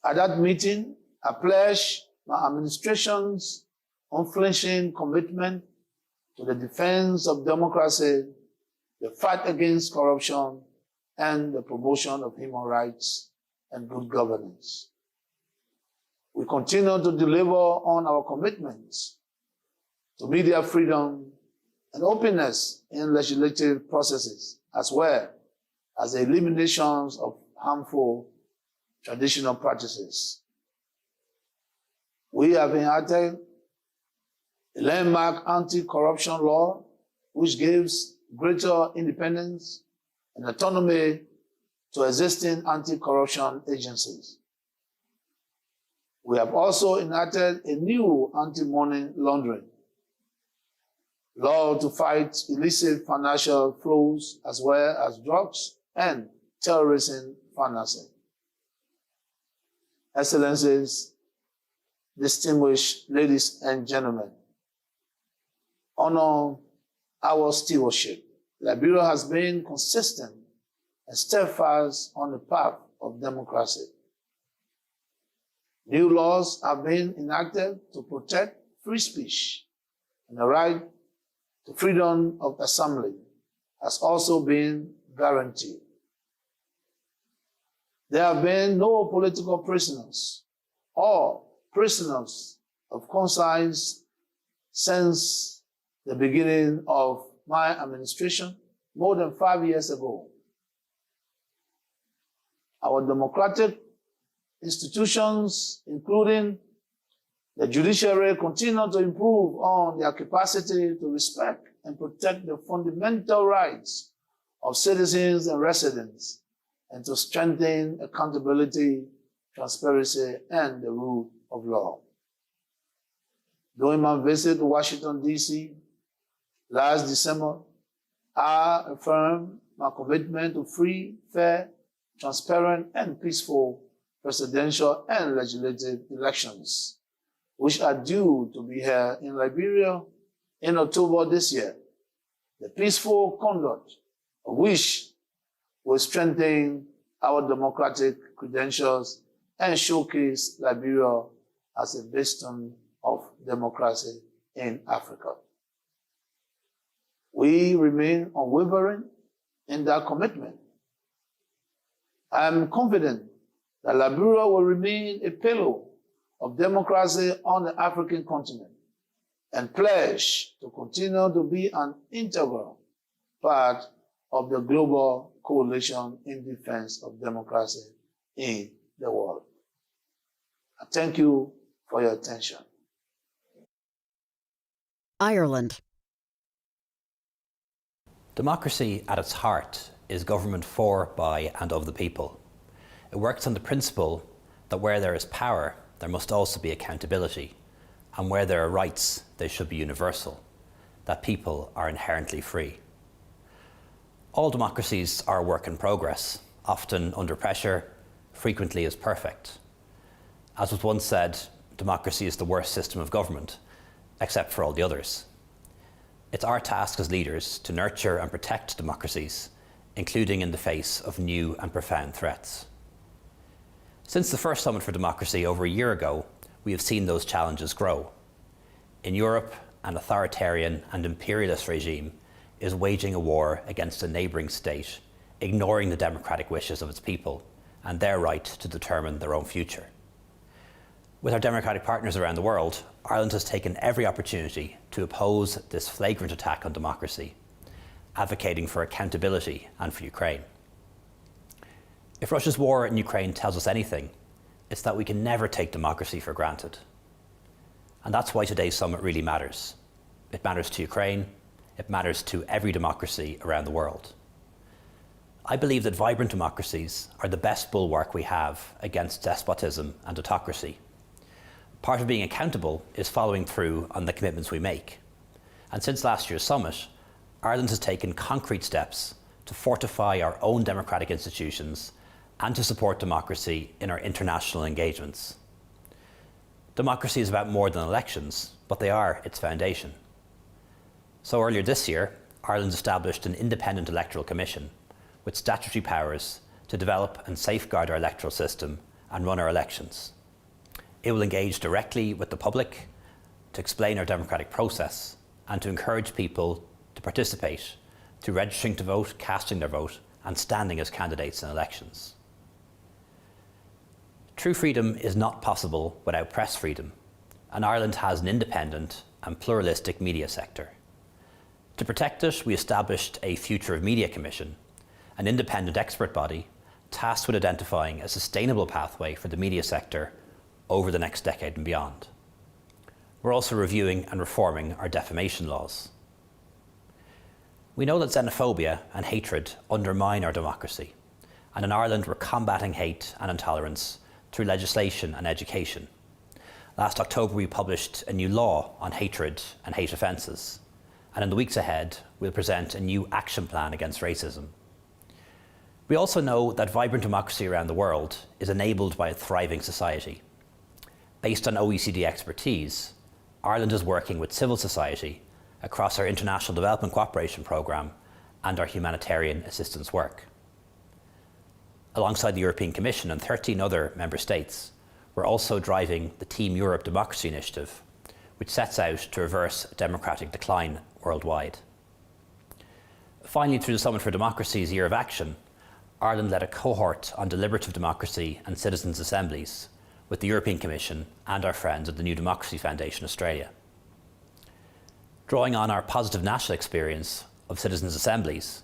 S16: At that meeting, I pledged my administration's unflinching commitment to the defense of democracy, the fight against corruption, and the promotion of human rights and good governance. We continue to deliver on our commitments to media freedom and openness in legislative processes, as well as the elimination of harmful traditional practices. We have enacted a landmark anti-corruption law which gives greater independence and autonomy to existing anti-corruption agencies. We have also enacted a new anti-money laundering law to fight illicit financial flows as well as drugs and terrorism financing. Excellencies, distinguished ladies and gentlemen, honor our stewardship. Liberia has been consistent and steadfast on the path of democracy. New laws have been enacted to protect free speech, and the right to freedom of assembly has also been guaranteed. There have been no political prisoners or prisoners of conscience since the beginning of my administration more than 5 years ago. Our democratic institutions, including the judiciary, continue to improve on their capacity to respect and protect the fundamental rights of citizens and residents, and to strengthen accountability, transparency, and the rule of law. During my visit to Washington, D.C. last December, I affirmed my commitment to free, fair, transparent, and peaceful presidential and legislative elections, which are due to be held in Liberia in October this year. The peaceful conduct of which will strengthen our democratic credentials and showcase Liberia as a bastion of democracy in Africa. We remain unwavering in that commitment. I am confident that Liberia will remain a pillar of democracy on the African continent and pledge to continue to be an integral part of the global coalition in defense of democracy in the world. I thank you for your attention.
S1: Ireland.
S17: Democracy at its heart is government for, by, and of the people. It works on the principle that where there is power, there must also be accountability, and where there are rights, they should be universal, that people are inherently free. All democracies are a work in progress, often under pressure, frequently as perfect. As was once said, democracy is the worst system of government, except for all the others. It's our task as leaders to nurture and protect democracies, including in the face of new and profound threats. Since the first Summit for Democracy over a year ago, we have seen those challenges grow. In Europe, an authoritarian and imperialist regime is waging a war against a neighbouring state, ignoring the democratic wishes of its people and their right to determine their own future. With our democratic partners around the world, Ireland has taken every opportunity to oppose this flagrant attack on democracy, advocating for accountability and for Ukraine. If Russia's war in Ukraine tells us anything, it's that we can never take democracy for granted. And that's why today's summit really matters. It matters to Ukraine, it matters to every democracy around the world. I believe that vibrant democracies are the best bulwark we have against despotism and autocracy. Part of being accountable is following through on the commitments we make. And since last year's summit, Ireland has taken concrete steps to fortify our own democratic institutions and to support democracy in our international engagements. Democracy is about more than elections, but they are its foundation. So earlier this year, Ireland established an independent electoral commission with statutory powers to develop and safeguard our electoral system and run our elections. It will engage directly with the public to explain our democratic process and to encourage people to participate through registering to vote, casting their vote, and standing as candidates in elections. True freedom is not possible without press freedom, and Ireland has an independent and pluralistic media sector. To protect it, we established a Future of Media Commission, an independent expert body tasked with identifying a sustainable pathway for the media sector over the next decade and beyond. We're also reviewing and reforming our defamation laws. We know that xenophobia and hatred undermine our democracy, and in Ireland we're combating hate and intolerance through legislation and education. Last October we published a new law on hatred and hate offences, and in the weeks ahead we'll present a new action plan against racism. We also know that vibrant democracy around the world is enabled by a thriving society. Based on OECD expertise, Ireland is working with civil society across our International Development Cooperation Programme and our humanitarian assistance work. Alongside the European Commission and 13 other member states, we're also driving the Team Europe Democracy Initiative, which sets out to reverse democratic decline worldwide. Finally, through the Summit for Democracy's Year of Action, Ireland led a cohort on deliberative democracy and citizens' assemblies with the European Commission and our friends at the New Democracy Foundation Australia. Drawing on our positive national experience of citizens' assemblies,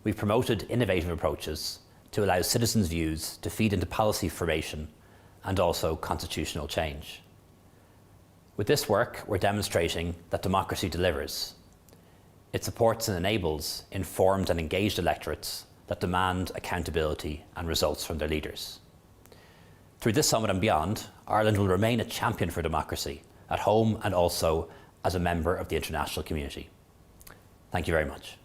S17: we've promoted innovative approaches to allow citizens' views to feed into policy formation and also constitutional change. With this work, we're demonstrating that democracy delivers. It supports and enables informed and engaged electorates that demand accountability and results from their leaders. Through this summit and beyond, Ireland will remain a champion for democracy at home and also as a member of the international community. Thank you very much.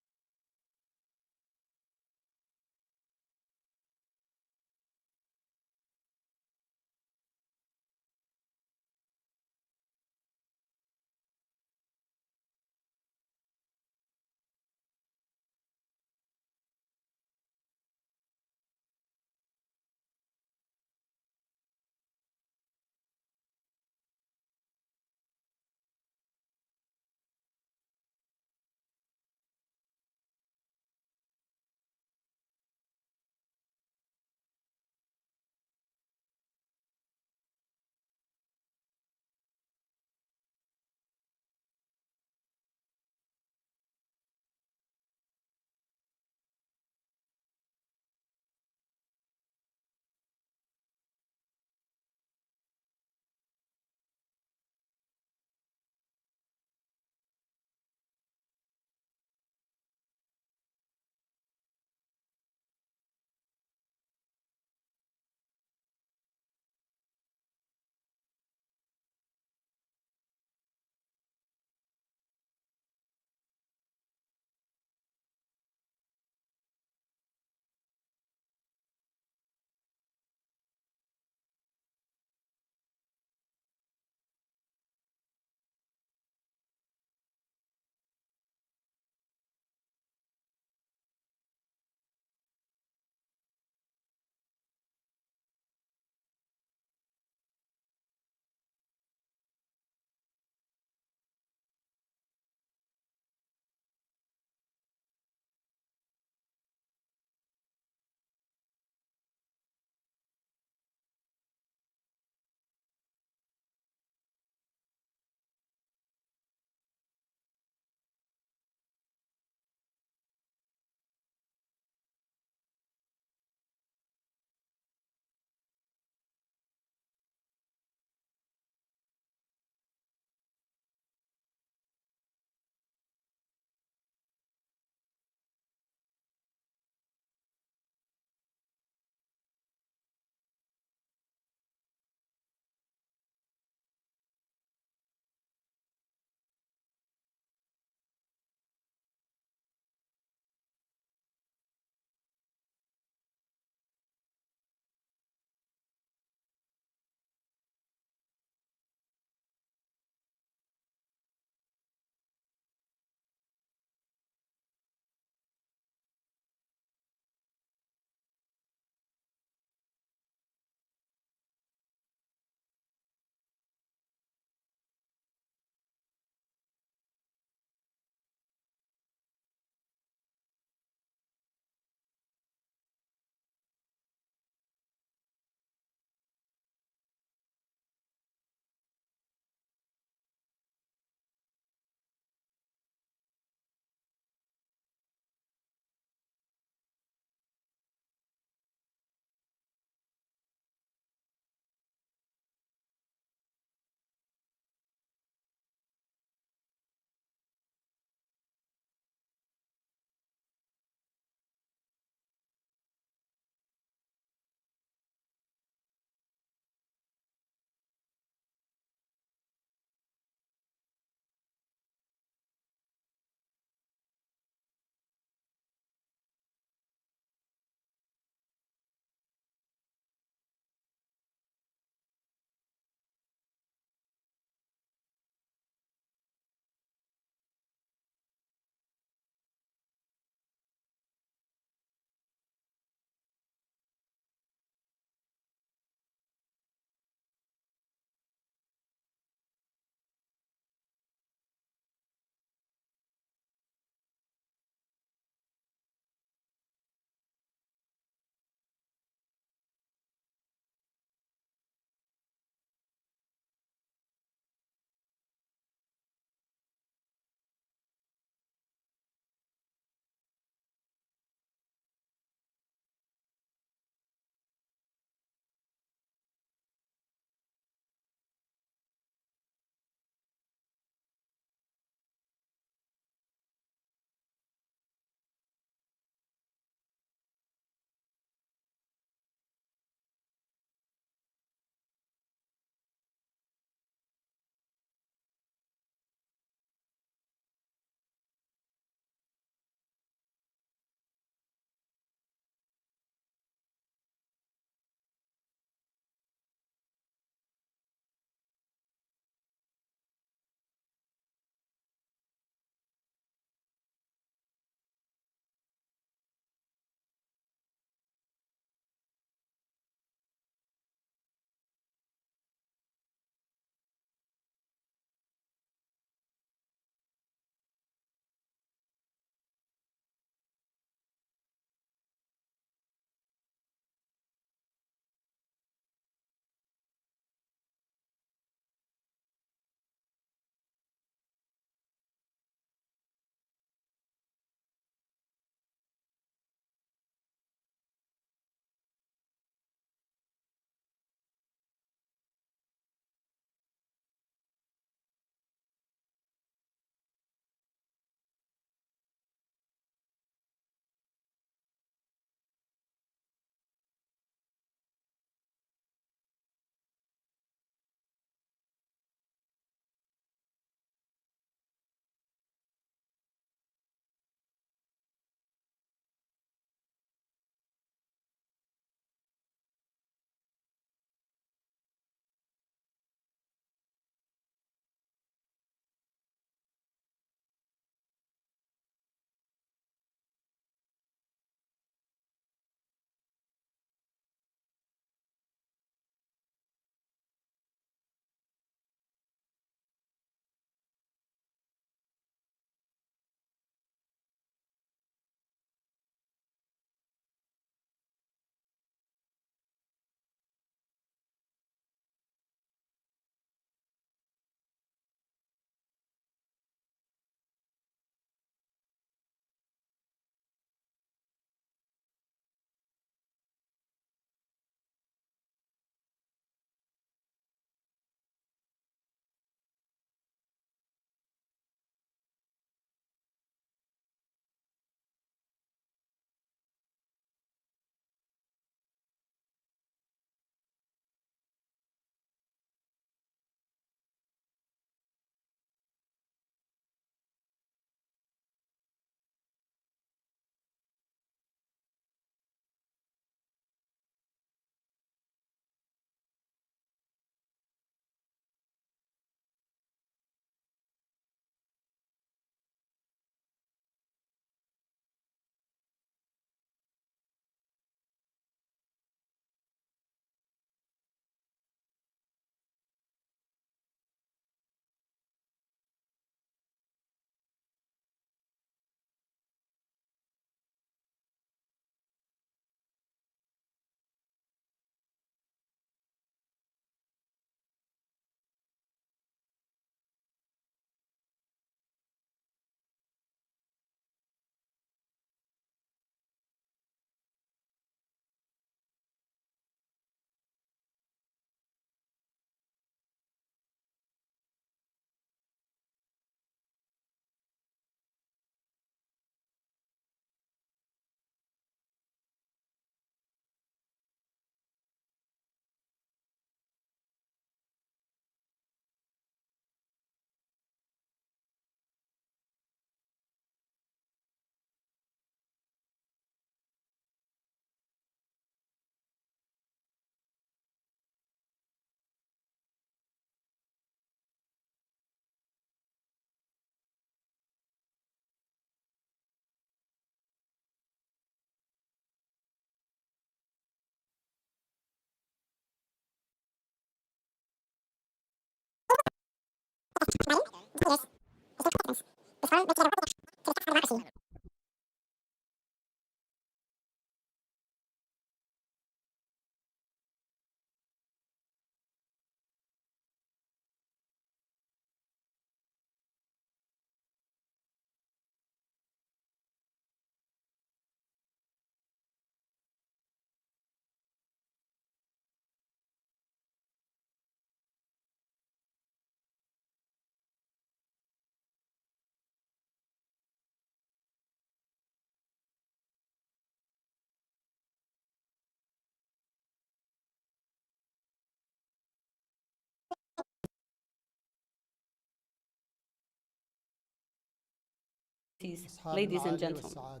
S18: Ladies and gentlemen.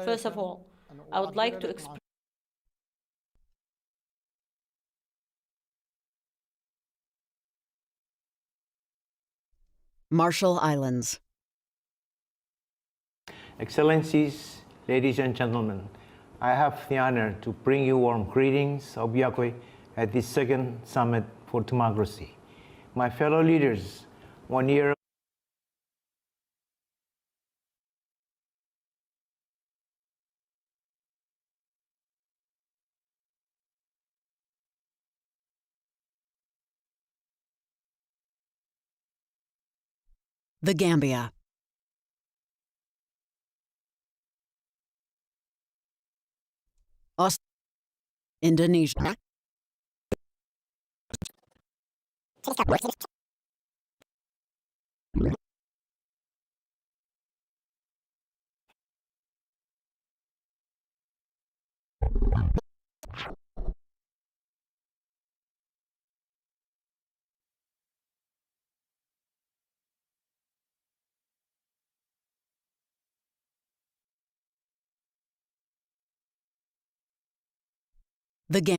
S18: First of all, I would like to express
S1: Marshall Islands.
S19: Excellencies, ladies and gentlemen, I have the honor to bring you warm greetings of Yakwe at this second Summit for Democracy. My fellow leaders, 1 year
S1: The Gambia. Indonesia. The Gambia.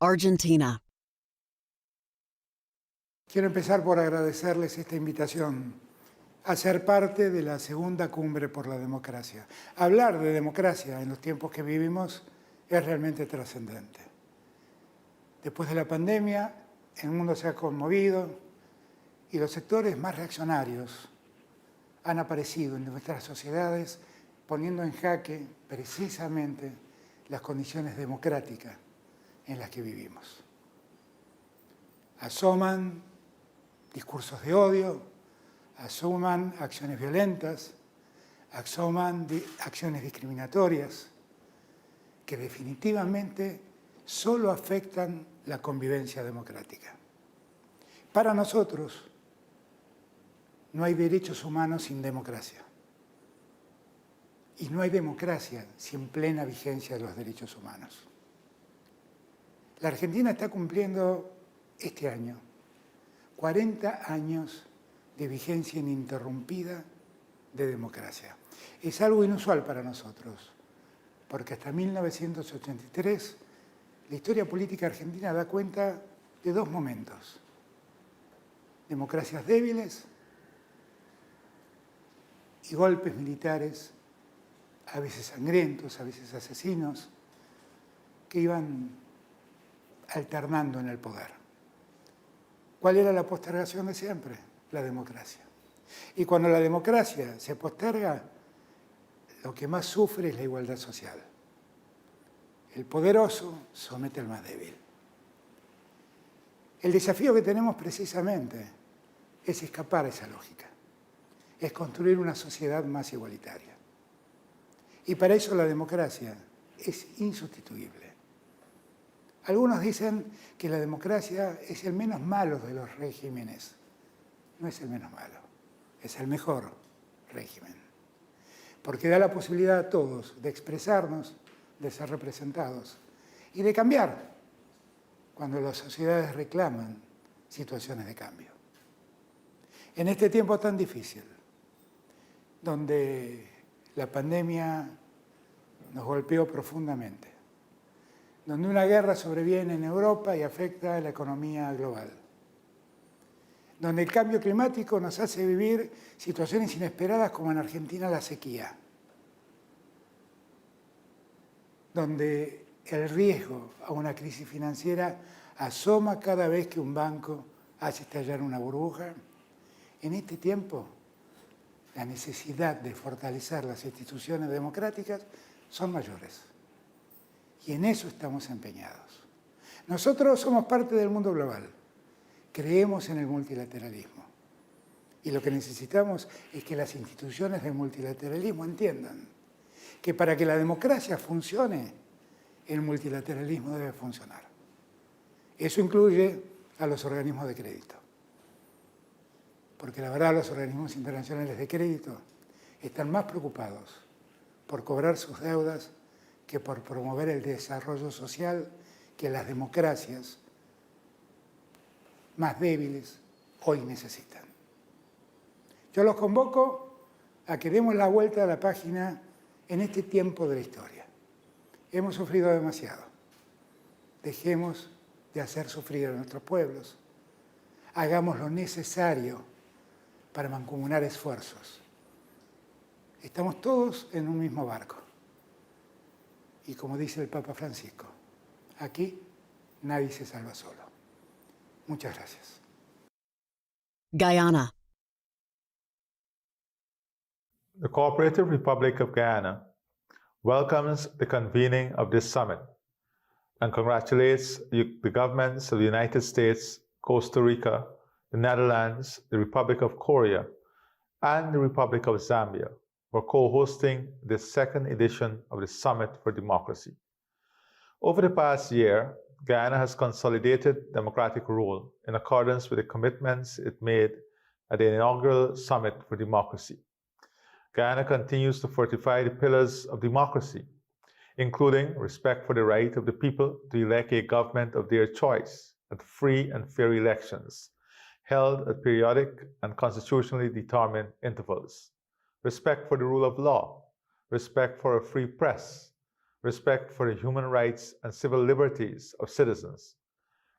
S1: Argentina.
S23: Quiero empezar por agradecerles esta invitación a ser parte de la segunda cumbre por la democracia. Hablar de democracia en los tiempos que vivimos es realmente trascendente. Después de la pandemia, el mundo se ha conmovido y los sectores más reaccionarios han aparecido en nuestras sociedades poniendo en jaque precisamente las condiciones democráticas en las que vivimos. Asoman discursos de odio, asoman acciones violentas, asoman acciones discriminatorias que definitivamente solo afectan la convivencia democrática. Para nosotros, no hay derechos humanos sin democracia. Y no hay democracia sin plena vigencia de los derechos humanos. La Argentina está cumpliendo este año 40 años de vigencia ininterrumpida de democracia. Es algo inusual para nosotros, porque hasta 1983 la historia política argentina da cuenta de dos momentos: democracias débiles y golpes militares, a veces sangrientos, a veces asesinos, que iban alternando en el poder. ¿Cuál era la postergación de siempre? La democracia. Y cuando la democracia se posterga, lo que más sufre es la igualdad social. El poderoso somete al más débil. El desafío que tenemos precisamente es escapar a esa lógica, es construir una sociedad más igualitaria. Y para eso la democracia es insustituible. Algunos dicen que la democracia es el menos malo de los regímenes. No es el menos malo, es el mejor régimen. Porque da la posibilidad a todos de expresarnos, de ser representados y de cambiar cuando las sociedades reclaman situaciones de cambio. En este tiempo tan difícil, donde la pandemia nos golpeó profundamente, donde una guerra sobreviene en Europa y afecta a la economía global, donde el cambio climático nos hace vivir situaciones inesperadas como en Argentina la sequía, donde el riesgo a una crisis financiera asoma cada vez que un banco hace estallar una burbuja. En este tiempo, la necesidad de fortalecer las instituciones democráticas son mayores. Y en eso estamos empeñados. Nosotros somos parte del mundo global. Creemos en el multilateralismo. Y lo que necesitamos es que las instituciones del multilateralismo entiendan que para que la democracia funcione, el multilateralismo debe funcionar. Eso incluye a los organismos de crédito. Porque la verdad, los organismos internacionales de crédito están más preocupados por cobrar sus deudas que por promover el desarrollo social que las democracias más débiles hoy necesitan. Yo los convoco a que demos la vuelta a la página en este tiempo de la historia. Hemos sufrido demasiado. Dejemos de hacer sufrir a nuestros pueblos. Hagamos lo necesario para mancomunar esfuerzos. Estamos todos en un mismo barco. Y como dice el Papa Francisco, aquí nadie se salva solo. Muchas gracias.
S1: Guyana.
S20: The Cooperative Republic of Guyana welcomes the convening of this summit and congratulates the governments of the United States, Costa Rica, the Netherlands, the Republic of Korea, and the Republic of Zambia for co-hosting the second edition of the Summit for Democracy. Over the past year, Guyana has consolidated democratic rule in accordance with the commitments it made at the inaugural Summit for Democracy. Guyana continues to fortify the pillars of democracy, including respect for the right of the people to elect a government of their choice at free and fair elections, held at periodic and constitutionally determined intervals, respect for the rule of law, respect for a free press, respect for the human rights and civil liberties of citizens,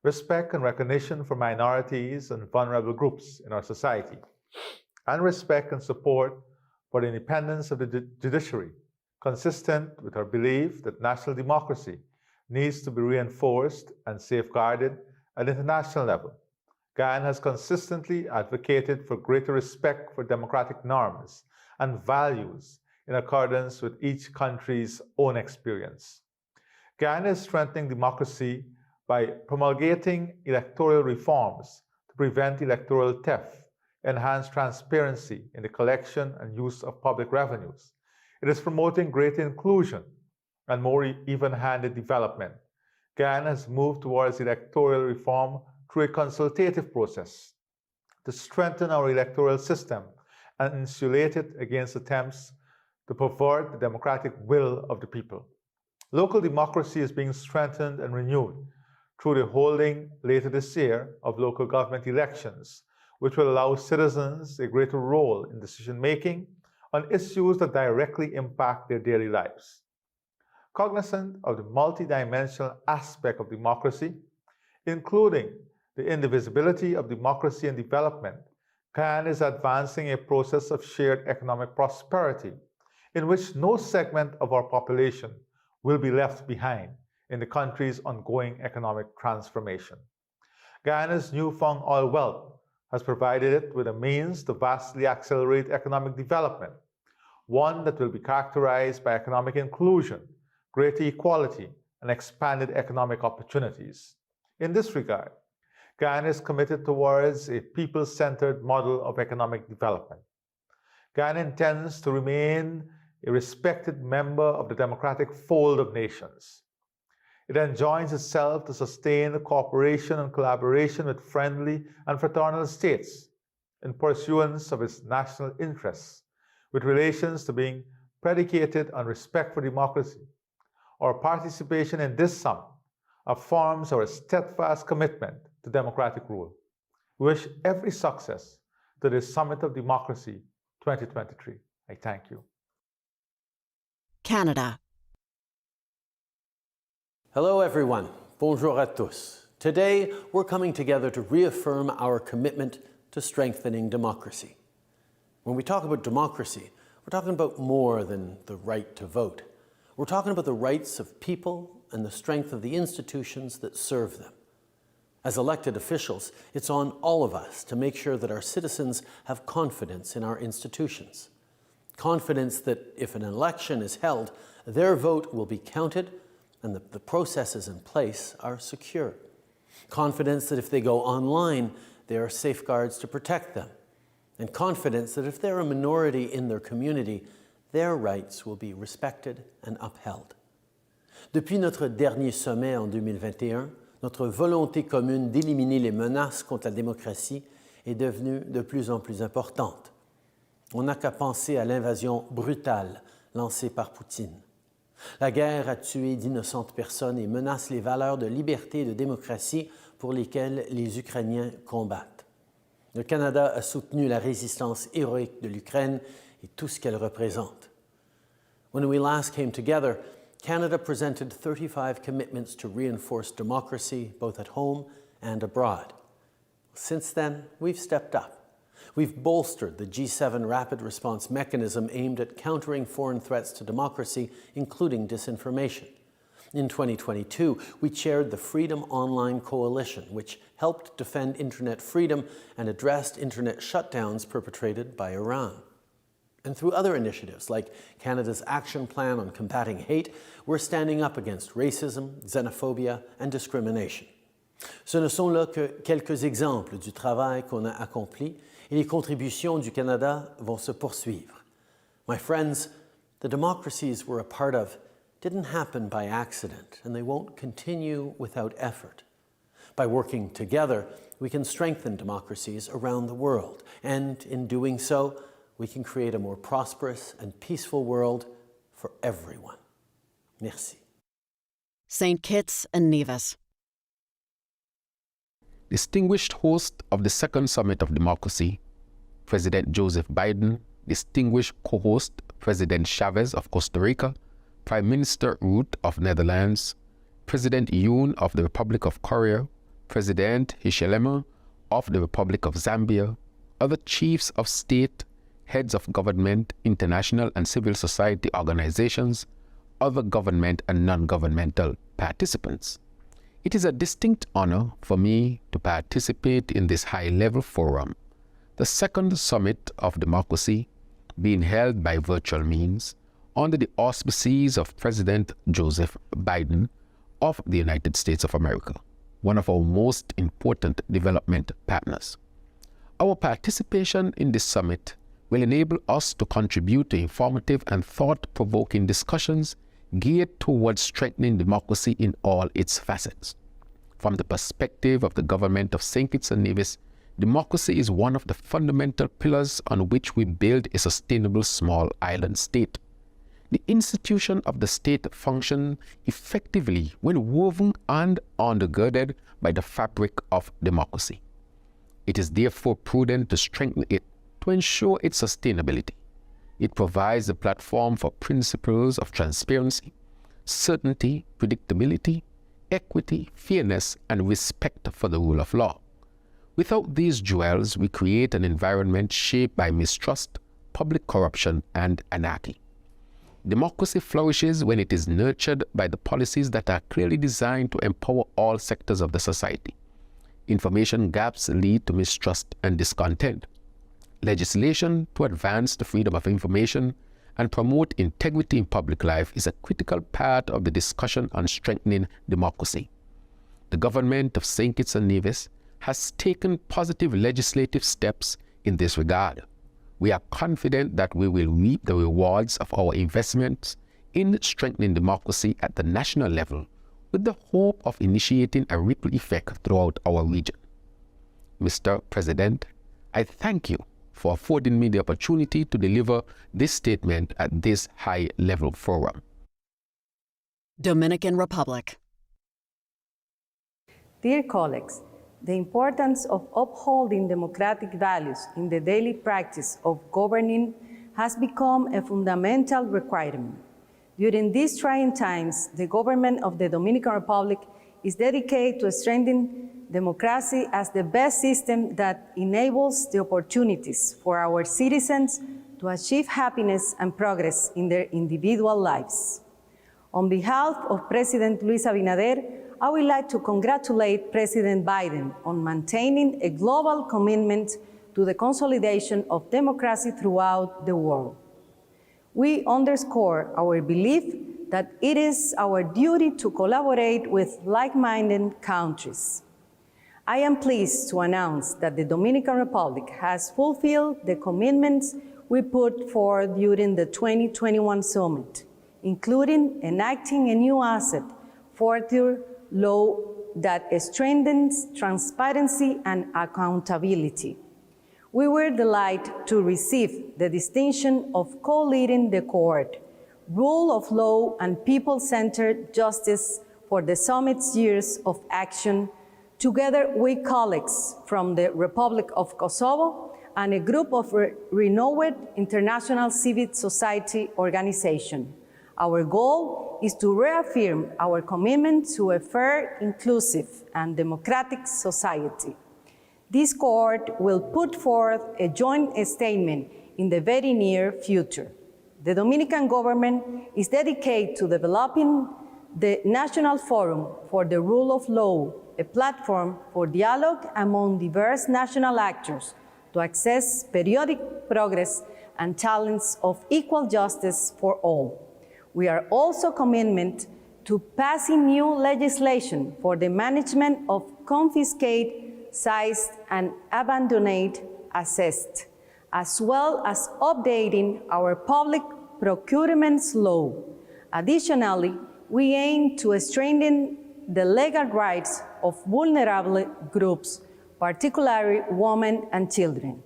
S20: respect and recognition for minorities and vulnerable groups in our society, and respect and support for the independence of the judiciary, consistent with our belief that national democracy needs to be reinforced and safeguarded at international level. Guyana has consistently advocated for greater respect for democratic norms and values in accordance with each country's own experience. Guyana is strengthening democracy by promulgating electoral reforms to prevent electoral theft, enhance transparency in the collection and use of public revenues. It is promoting greater inclusion and more even-handed development, Guyana has moved towards electoral reform through a consultative process to strengthen our electoral system and insulate it against attempts to pervert the democratic will of the people. Local democracy is being strengthened and renewed through the holding later this year of local government elections, which will allow citizens a greater role in decision-making on issues that directly impact their daily lives. Cognizant of the multidimensional aspect of democracy, including the indivisibility of democracy and development, Guyana is advancing a process of shared economic prosperity in which no segment of our population will be left behind in the country's ongoing economic transformation. Guyana's newfound oil wealth has provided it with a means to vastly accelerate economic development, one that will be characterized by economic inclusion, greater equality, and expanded economic opportunities. In this regard, Guyana is committed towards a people-centered model of economic development. Guyana intends to remain a respected member of the democratic fold of nations. It enjoins itself to sustain the cooperation and collaboration with friendly and fraternal states in pursuance of its national interests, with relations to being predicated on respect for democracy. Our participation in this summit affirms our steadfast commitment to democratic rule. We wish every success to this Summit of Democracy 2023. I thank you.
S1: Canada.
S2: Hello everyone, bonjour à tous. Today we're coming together to reaffirm our commitment to strengthening democracy. When we talk about democracy, we're talking about more than the right to vote. We're talking about the rights of people and the strength of the institutions that serve them. As elected officials, it's on all of us to make sure that our citizens have confidence in our institutions. Confidence that if an election is held, their vote will be counted and that the processes in place are secure. Confidence that if they go online, there are safeguards to protect them. And confidence that if they're a minority in their community, their rights will be respected and upheld. Depuis notre dernier sommet en 2021, notre volonté commune d'éliminer les menaces contre la démocratie est devenue de plus en plus importante. On n'a qu'à penser à l'invasion brutale lancée par Poutine. La guerre a tué d'innocentes personnes et menace les valeurs de liberté et de démocratie pour lesquelles les Ukrainiens combattent. Le Canada a soutenu la résistance héroïque de l'Ukraine et tout ce qu'elle représente. When we last came together, Canada presented 35 commitments to reinforce democracy both at home and abroad. Since then, we've stepped up. We've bolstered the G7 rapid response mechanism aimed at countering foreign threats to democracy, including disinformation. In 2022, we chaired the Freedom Online Coalition, which helped defend internet freedom and addressed internet shutdowns perpetrated by Iran. And through other initiatives like Canada's Action Plan on Combating Hate, we're standing up against racism, xenophobia, and discrimination. Ce ne sont là que quelques exemples du travail qu'on a accompli et les contributions du Canada vont se poursuivre. My friends, the democracies we're a part of didn't happen by accident, and they won't continue without effort. By working together, we can strengthen democracies around the world, and in doing so, we can create a more prosperous and peaceful world for everyone. Merci.
S1: St. Kitts and Nevis.
S21: Distinguished host of the Second Summit of Democracy, President Joseph Biden, distinguished co-host President Chavez of Costa Rica, Prime Minister Rutte of Netherlands, President Yoon of the Republic of Korea, President Hichilema of the Republic of Zambia, other chiefs of state, heads of government, international and civil society organizations, other government and non-governmental participants. It is a distinct honor for me to participate in this high-level forum, the Second Summit of Democracy, being held by virtual means under the auspices of President Joseph Biden of the United States of America, one of our most important development partners. Our participation in this summit will enable us to contribute to informative and thought-provoking discussions geared towards strengthening democracy in all its facets. From the perspective of the government of St. Kitts and Nevis, democracy is one of the fundamental pillars on which we build a sustainable small island state. The institution of the state functions effectively when woven and undergirded by the fabric of democracy. It is therefore prudent to strengthen it to ensure its sustainability. It provides a platform for principles of transparency, certainty, predictability, equity, fairness, and respect for the rule of law. Without these jewels, we create an environment shaped by mistrust, public corruption, and anarchy. Democracy flourishes when it is nurtured by the policies that are clearly designed to empower all sectors of the society. Information gaps lead to mistrust and discontent. Legislation to advance the freedom of information and promote integrity in public life is a critical part of the discussion on strengthening democracy. The government of St. Kitts and Nevis has taken positive legislative steps in this regard. We are confident that we will reap the rewards of our investments in strengthening democracy at the national level, with the hope of initiating a ripple effect throughout our region. Mr. President, I thank you for affording me the opportunity to deliver this statement at this high-level forum.
S1: Dominican Republic.
S3: Dear colleagues, the importance of upholding democratic values in the daily practice of governing has become a fundamental requirement. During these trying times, the government of the Dominican Republic is dedicated to strengthening democracy as the best system that enables the opportunities for our citizens to achieve happiness and progress in their individual lives. On behalf of President Luis Abinader, I would like to congratulate President Biden on maintaining a global commitment to the consolidation of democracy throughout the world. We underscore our belief that it is our duty to collaborate with like-minded countries. I am pleased to announce that the Dominican Republic has fulfilled the commitments we put forward during the 2021 summit, including enacting a new asset forfeiture law that strengthens transparency and accountability. We were delighted to receive the distinction of co-leading the court, rule of law and people-centered justice for the summit's years of action, together with colleagues from the Republic of Kosovo and a group of renowned international civil society organizations. Our goal is to reaffirm our commitment to a fair, inclusive, and democratic society. This court will put forth a joint statement in the very near future. The Dominican government is dedicated to developing the National Forum for the Rule of Law, a platform for dialogue among diverse national actors to access periodic progress and talents of equal justice for all. We are also committed to passing new legislation for the management of confiscated, seized, and abandoned assets, as well as updating our public procurement law. Additionally, we aim to strengthen the legal rights of vulnerable groups, particularly women and children.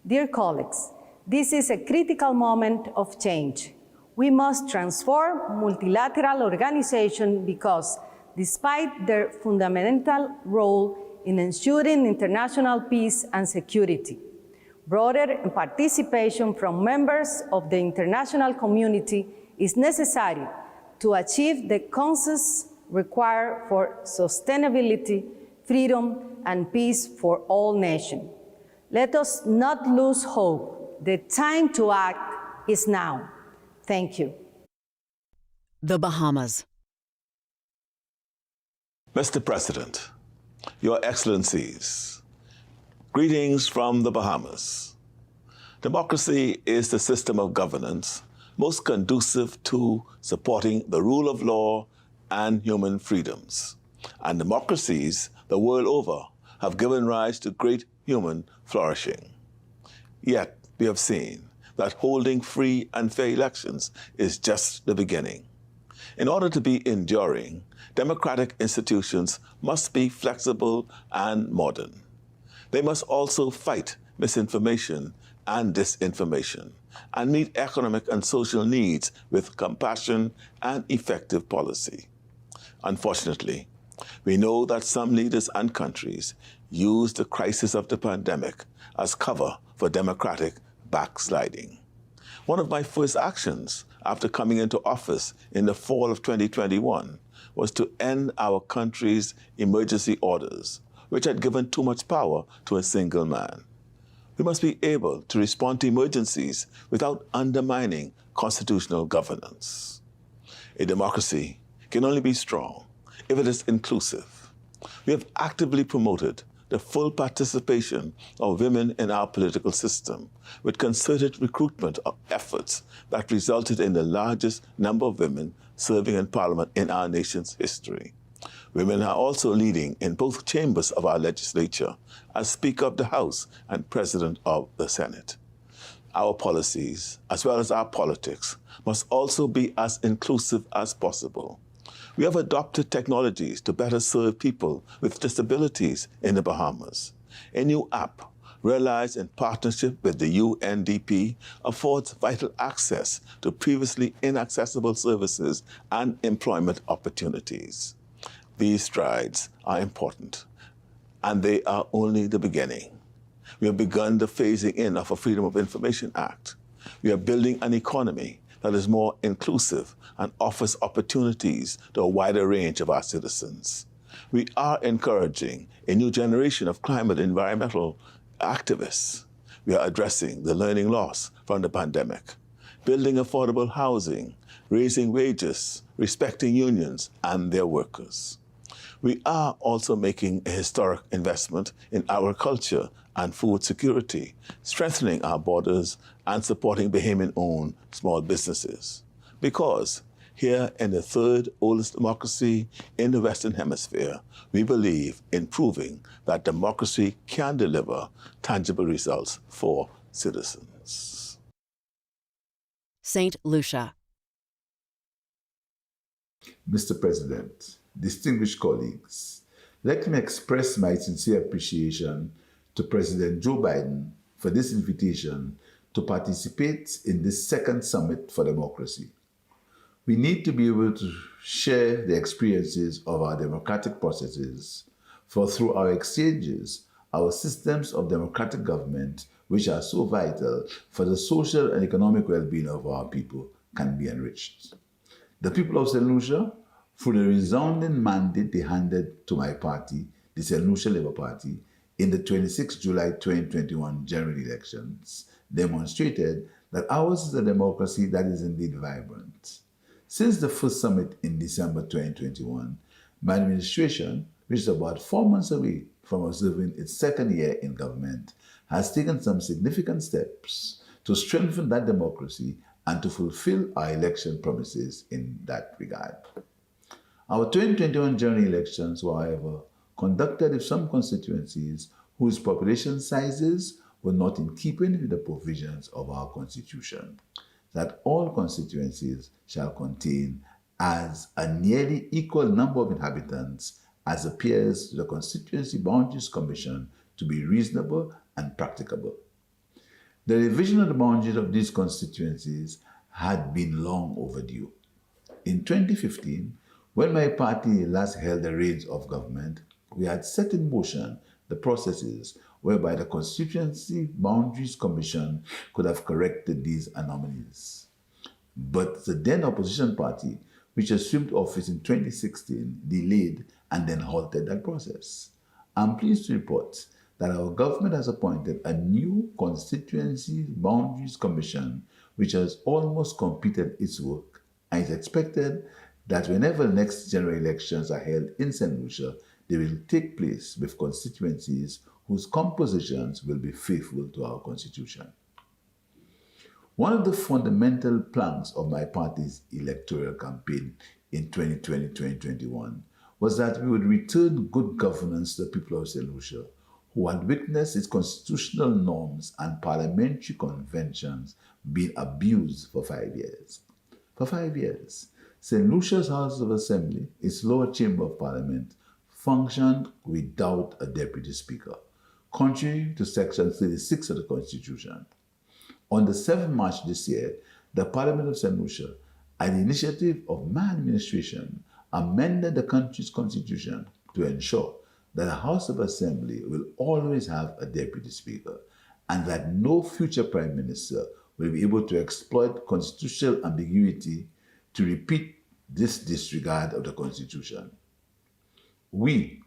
S3: Dear colleagues, this is a critical moment of change. We must transform multilateral organizations because, despite their fundamental role in ensuring international peace and security, broader participation from members of the international community is necessary to achieve the consensus required for sustainability, freedom, and peace for all nations. Let us not lose hope. The time to act is now. Thank you.
S1: The Bahamas.
S4: Mr. President, Your Excellencies, greetings from the Bahamas. Democracy is the system of governance most conducive to supporting the rule of law and human freedoms. And democracies the world over have given rise to great human flourishing. Yet we have seen that holding free and fair elections is just the beginning. In order to be enduring, democratic institutions must be flexible and modern. They must also fight misinformation and disinformation and meet economic and social needs with compassion and effective policy. Unfortunately, we know that some leaders and countries use the crisis of the pandemic as cover for democratic backsliding. One of my first actions after coming into office in the fall of 2021 was to end our country's emergency orders, which had given too much power to a single man. We must be able to respond to emergencies without undermining constitutional governance. A democracy can only be strong if it is inclusive. We have actively promoted the full participation of women in our political system with concerted recruitment of efforts that resulted in the largest number of women serving in parliament in our nation's history. Women are also leading in both chambers of our legislature as Speaker of the House and President of the Senate. Our policies, as well as our politics, must also be as inclusive as possible. We have adopted technologies to better serve people with disabilities in the Bahamas. A new app, realized in partnership with the UNDP, affords vital access to previously inaccessible services and employment opportunities. These strides are important, and they are only the beginning. We have begun the phasing in of a Freedom of Information Act. We are building an economy that is more inclusive and offers opportunities to a wider range of our citizens. We are encouraging a new generation of climate and environmental activists. We are addressing the learning loss from the pandemic, building affordable housing, raising wages, respecting unions and their workers. We are also making a historic investment in agriculture and food security, strengthening our borders and supporting Bahamian-owned small businesses. Because here in the third oldest democracy in the Western Hemisphere, we believe in proving that democracy can deliver tangible results for citizens.
S1: St. Lucia.
S5: Mr. President, distinguished colleagues, let me express my sincere appreciation to President Joe Biden for this invitation to participate in this second Summit for Democracy. We need to be able to share the experiences of our democratic processes, for through our exchanges, our systems of democratic government, which are so vital for the social and economic well-being of our people, can be enriched. The people of St. Lucia, through the resounding mandate they handed to my party, the St. Lucia Labour Party, in the 26 July 2021 general elections, demonstrated that ours is a democracy that is indeed vibrant. Since the first summit in December 2021, my administration, which is about 4 months away from observing its second year in government, has taken some significant steps to strengthen that democracy and to fulfill our election promises in that regard. Our 2021 general elections were, however, conducted in some constituencies whose population sizes were not in keeping with the provisions of our Constitution, that all constituencies shall contain as a nearly equal number of inhabitants as appears to the Constituency Boundaries Commission to be reasonable and practicable. The revision of the boundaries of these constituencies had been long overdue. In 2015, when my party last held the reins of government, we had set in motion the processes whereby the Constituency Boundaries Commission could have corrected these anomalies. But the then opposition party, which assumed office in 2016, delayed and then halted that process. I'm pleased to report that our government has appointed a new Constituency Boundaries Commission, which has almost completed its work, and is expected that whenever the next general elections are held in St. Lucia, they will take place with constituencies whose compositions will be faithful to our Constitution. One of the fundamental planks of my party's electoral campaign in 2020-2021 was that we would return good governance to the people of St. Lucia, who had witnessed its constitutional norms and parliamentary conventions being abused for 5 years. For 5 years, St. Lucia's House of Assembly, its lower chamber of parliament, functioned without a deputy speaker, contrary to Section 36 of the Constitution. On the 7th March this year, the Parliament of St. Lucia, at the initiative of my administration, amended the country's constitution to ensure that the House of Assembly will always have a deputy speaker and that no future prime minister will be able to exploit constitutional ambiguity to repeat this disregard of the Constitution. We,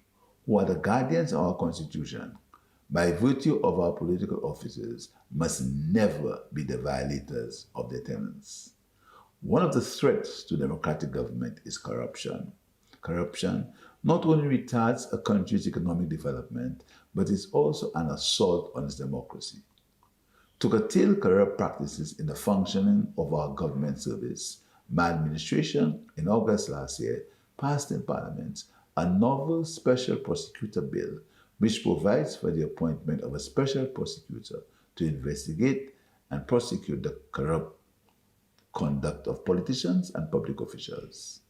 S5: who are the guardians of our Constitution, by virtue of our political offices, must never be the violators of their tenets. One of the threats to democratic government is corruption. Corruption not only retards a country's economic development, but is also an assault on its democracy. To curtail corrupt practices in the functioning of our government service, my administration, in August last year, passed in Parliament a novel special prosecutor bill which provides for the appointment of a special prosecutor to investigate and prosecute the corrupt conduct of politicians and public officials.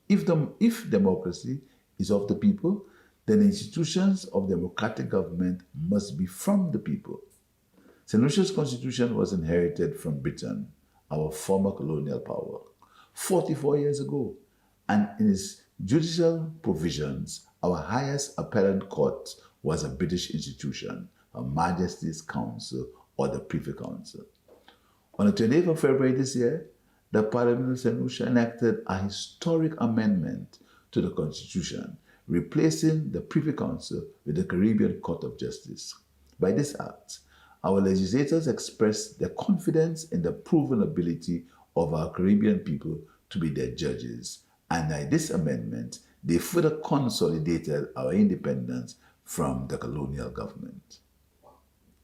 S5: If democracy is of the people, then the institutions of democratic government must be from the people. St. Lucia's constitution was inherited from Britain, our former colonial power, 44 years ago, and in its judicial provisions, our highest appellate court was a British institution, Her Majesty's Council or the Privy Council. On the 28th of February this year, the Parliament of St. Lucia enacted a historic amendment to the Constitution, replacing the Privy Council with the Caribbean Court of Justice. By this act, our legislators expressed their confidence in the proven ability of our Caribbean people to be their judges, and by this amendment, they further consolidated our independence from the colonial government.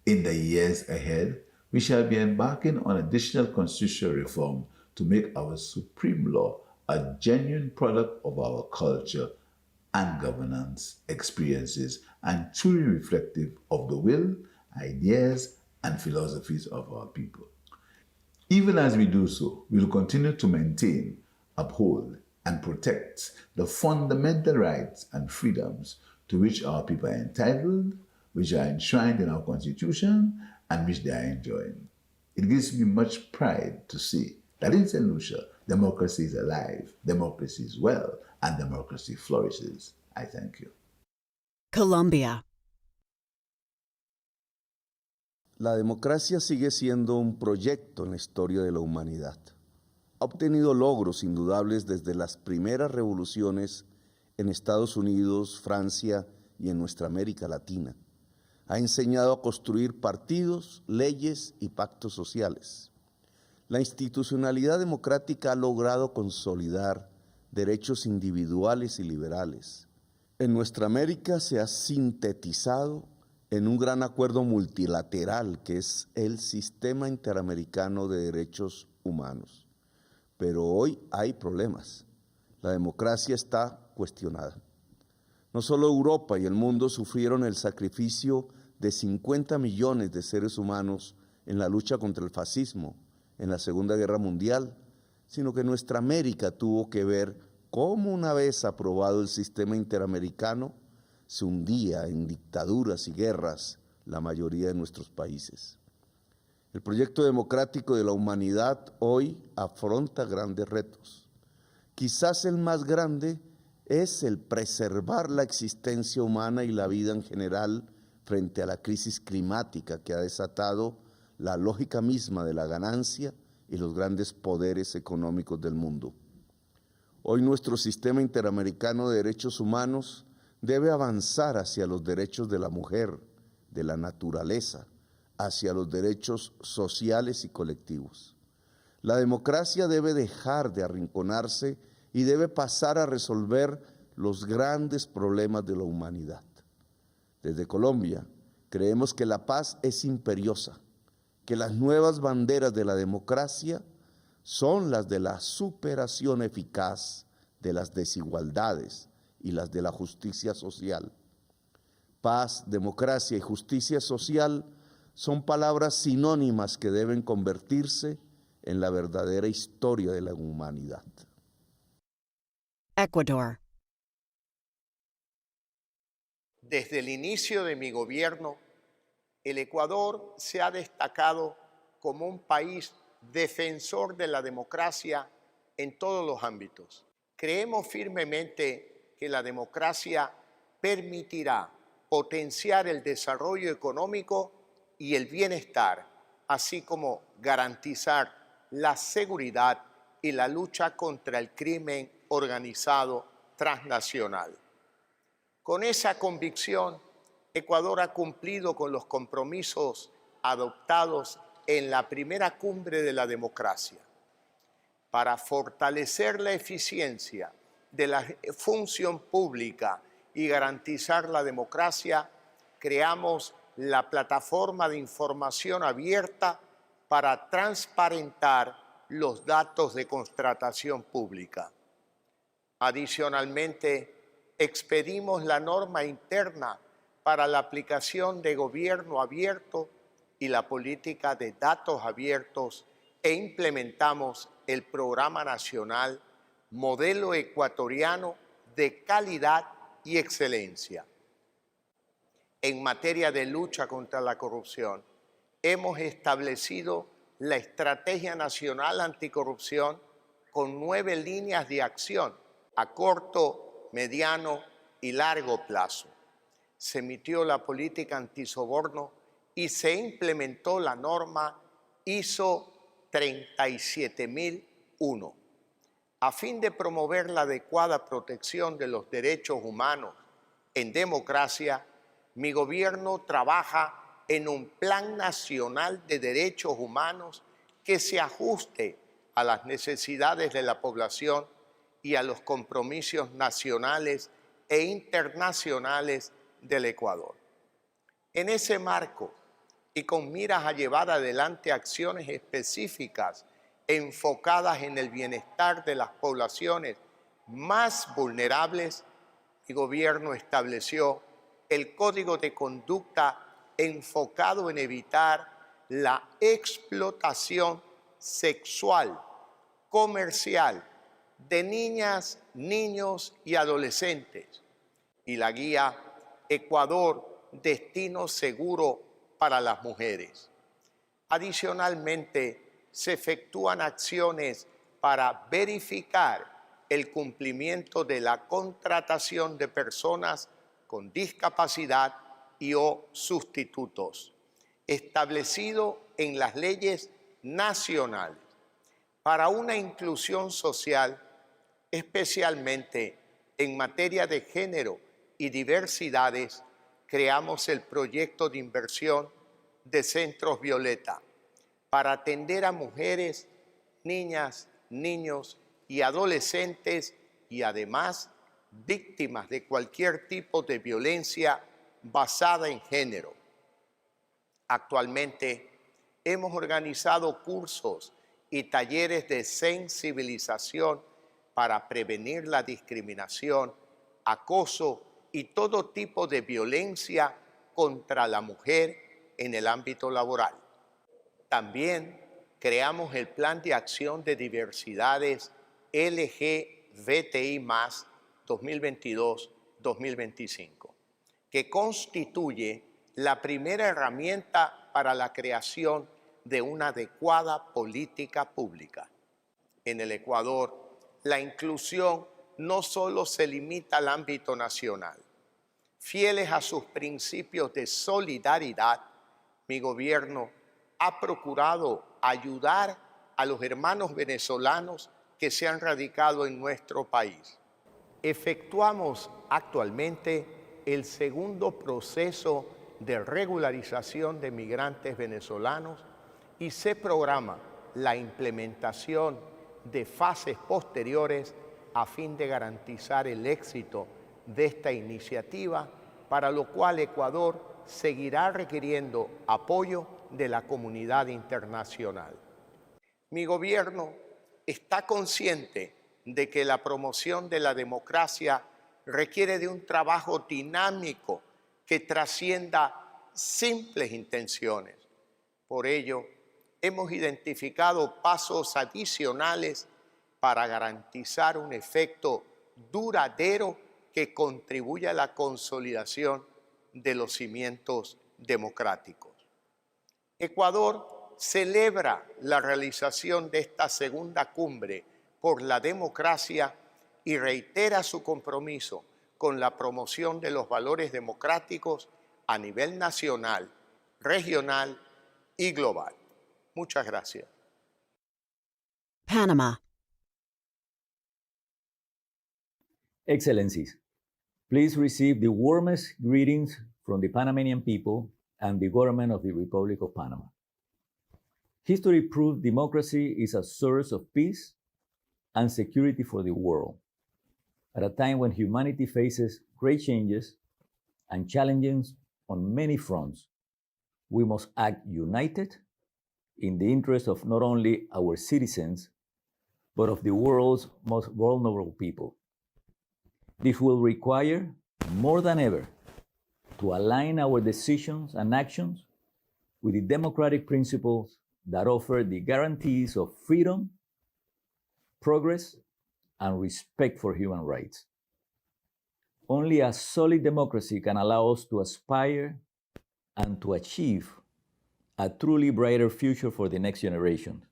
S5: In the years ahead, we shall be embarking on additional constitutional reform to make our supreme law a genuine product of our culture and governance experiences and truly reflective of the will, ideas, and philosophies of our people. Even as we do so, we will continue to maintain, uphold, and protect the fundamental rights and freedoms to which our people are entitled, which are enshrined in our Constitution, and which they are enjoying. It gives me much pride to see that in St. Lucia, democracy is alive, democracy is well, and democracy flourishes. I thank you.
S1: Colombia.
S6: La democracia sigue siendo un proyecto en la historia de la humanidad. Ha obtenido logros indudables desde las primeras revoluciones en Estados Unidos, Francia y en nuestra América Latina. Ha enseñado a construir partidos, leyes y pactos sociales. La institucionalidad democrática ha logrado consolidar derechos individuales y liberales. En nuestra América se ha sintetizado en un gran acuerdo multilateral que es el Sistema Interamericano de Derechos Humanos. Pero hoy hay problemas. La democracia está cuestionada. No solo Europa y el mundo sufrieron el sacrificio de 50 millones de seres humanos en la lucha contra el fascismo en la Segunda Guerra Mundial, sino que nuestra América tuvo que ver cómo una vez aprobado el sistema interamericano, se hundía en dictaduras y guerras la mayoría de nuestros países. El proyecto democrático de la humanidad hoy afronta grandes retos. Quizás el más grande es el preservar la existencia humana y la vida en general frente a la crisis climática que ha desatado la lógica misma de la ganancia y los grandes poderes económicos del mundo. Hoy nuestro sistema interamericano de derechos humanos debe avanzar hacia los derechos de la mujer, de la naturaleza, hacia los derechos sociales y colectivos. La democracia debe dejar de arrinconarse y debe pasar a resolver los grandes problemas de la humanidad. Desde Colombia, creemos que la paz es imperiosa, que las nuevas banderas de la democracia son las de la superación eficaz de las desigualdades y las de la justicia social. Paz, democracia y justicia social son palabras sinónimas que deben convertirse en la verdadera historia de la humanidad.
S1: Ecuador.
S7: Desde el inicio de mi gobierno, el Ecuador se ha destacado como un país defensor de la democracia en todos los ámbitos. Creemos firmemente que la democracia permitirá potenciar el desarrollo económico y el bienestar, así como garantizar la seguridad y la lucha contra el crimen organizado transnacional. Con esa convicción, Ecuador ha cumplido con los compromisos adoptados en la primera cumbre de la democracia. Para fortalecer la eficiencia de la función pública y garantizar la democracia, creamos la plataforma de información abierta para transparentar los datos de contratación pública. Adicionalmente, expedimos la norma interna para la aplicación de gobierno abierto y la política de datos abiertos e implementamos el Programa Nacional Modelo Ecuatoriano de Calidad y Excelencia. En materia de lucha contra la corrupción, hemos establecido la Estrategia Nacional Anticorrupción con 9 líneas de acción a corto, mediano y largo plazo. Se emitió la política antisoborno y se implementó la norma ISO 37001. A fin de promover la adecuada protección de los derechos humanos en democracia, mi gobierno trabaja en un Plan Nacional de Derechos Humanos que se ajuste a las necesidades de la población y a los compromisos nacionales e internacionales del Ecuador. En ese marco, y con miras a llevar adelante acciones específicas enfocadas en el bienestar de las poblaciones más vulnerables, mi gobierno estableció el Código de Conducta enfocado en evitar la explotación sexual, comercial de niñas, niños y adolescentes y la guía Ecuador, Destino Seguro para las Mujeres. Adicionalmente, se efectúan acciones para verificar el cumplimiento de la contratación de personas con discapacidad y o sustitutos, establecido en las leyes nacionales, para una inclusión social, especialmente en materia de género y diversidades. Creamos el proyecto de inversión de Centros Violeta para atender a mujeres, niñas, niños y adolescentes y además víctimas de cualquier tipo de violencia basada en género. Actualmente hemos organizado cursos y talleres de sensibilización para prevenir la discriminación, acoso y todo tipo de violencia contra la mujer en el ámbito laboral. También creamos el Plan de Acción de Diversidades LGBTI+, 2022-2025, que constituye la primera herramienta para la creación de una adecuada política pública. En el Ecuador, la inclusión no solo se limita al ámbito nacional. Fieles a sus principios de solidaridad, mi gobierno ha procurado ayudar a los hermanos venezolanos que se han radicado en nuestro país. Efectuamos actualmente el segundo proceso de regularización de migrantes venezolanos y se programa la implementación de fases posteriores a fin de garantizar el éxito de esta iniciativa, para lo cual Ecuador seguirá requiriendo apoyo de la comunidad internacional. Mi gobierno está consciente de que la promoción de la democracia requiere de un trabajo dinámico que trascienda simples intenciones. Por ello, hemos identificado pasos adicionales para garantizar un efecto duradero que contribuya a la consolidación de los cimientos democráticos. Ecuador celebra la realización de esta segunda cumbre por la democracia y reitera su compromiso con la promoción de los valores democráticos a nivel nacional, regional y global. Muchas gracias.
S1: Panama.
S8: Excellencies, please receive the warmest greetings from the Panamanian people and the government of the Republic of Panama. History proved democracy is a source of peace and security for the world. At a time when humanity faces great changes and challenges on many fronts, we must act united in the interest of not only our citizens, but of the world's most vulnerable people. This will require, more than ever, to align our decisions and actions with the democratic principles that offer the guarantees of freedom, progress, and respect for human rights. Only a solid democracy can allow us to aspire and to achieve a truly brighter future for the next generation.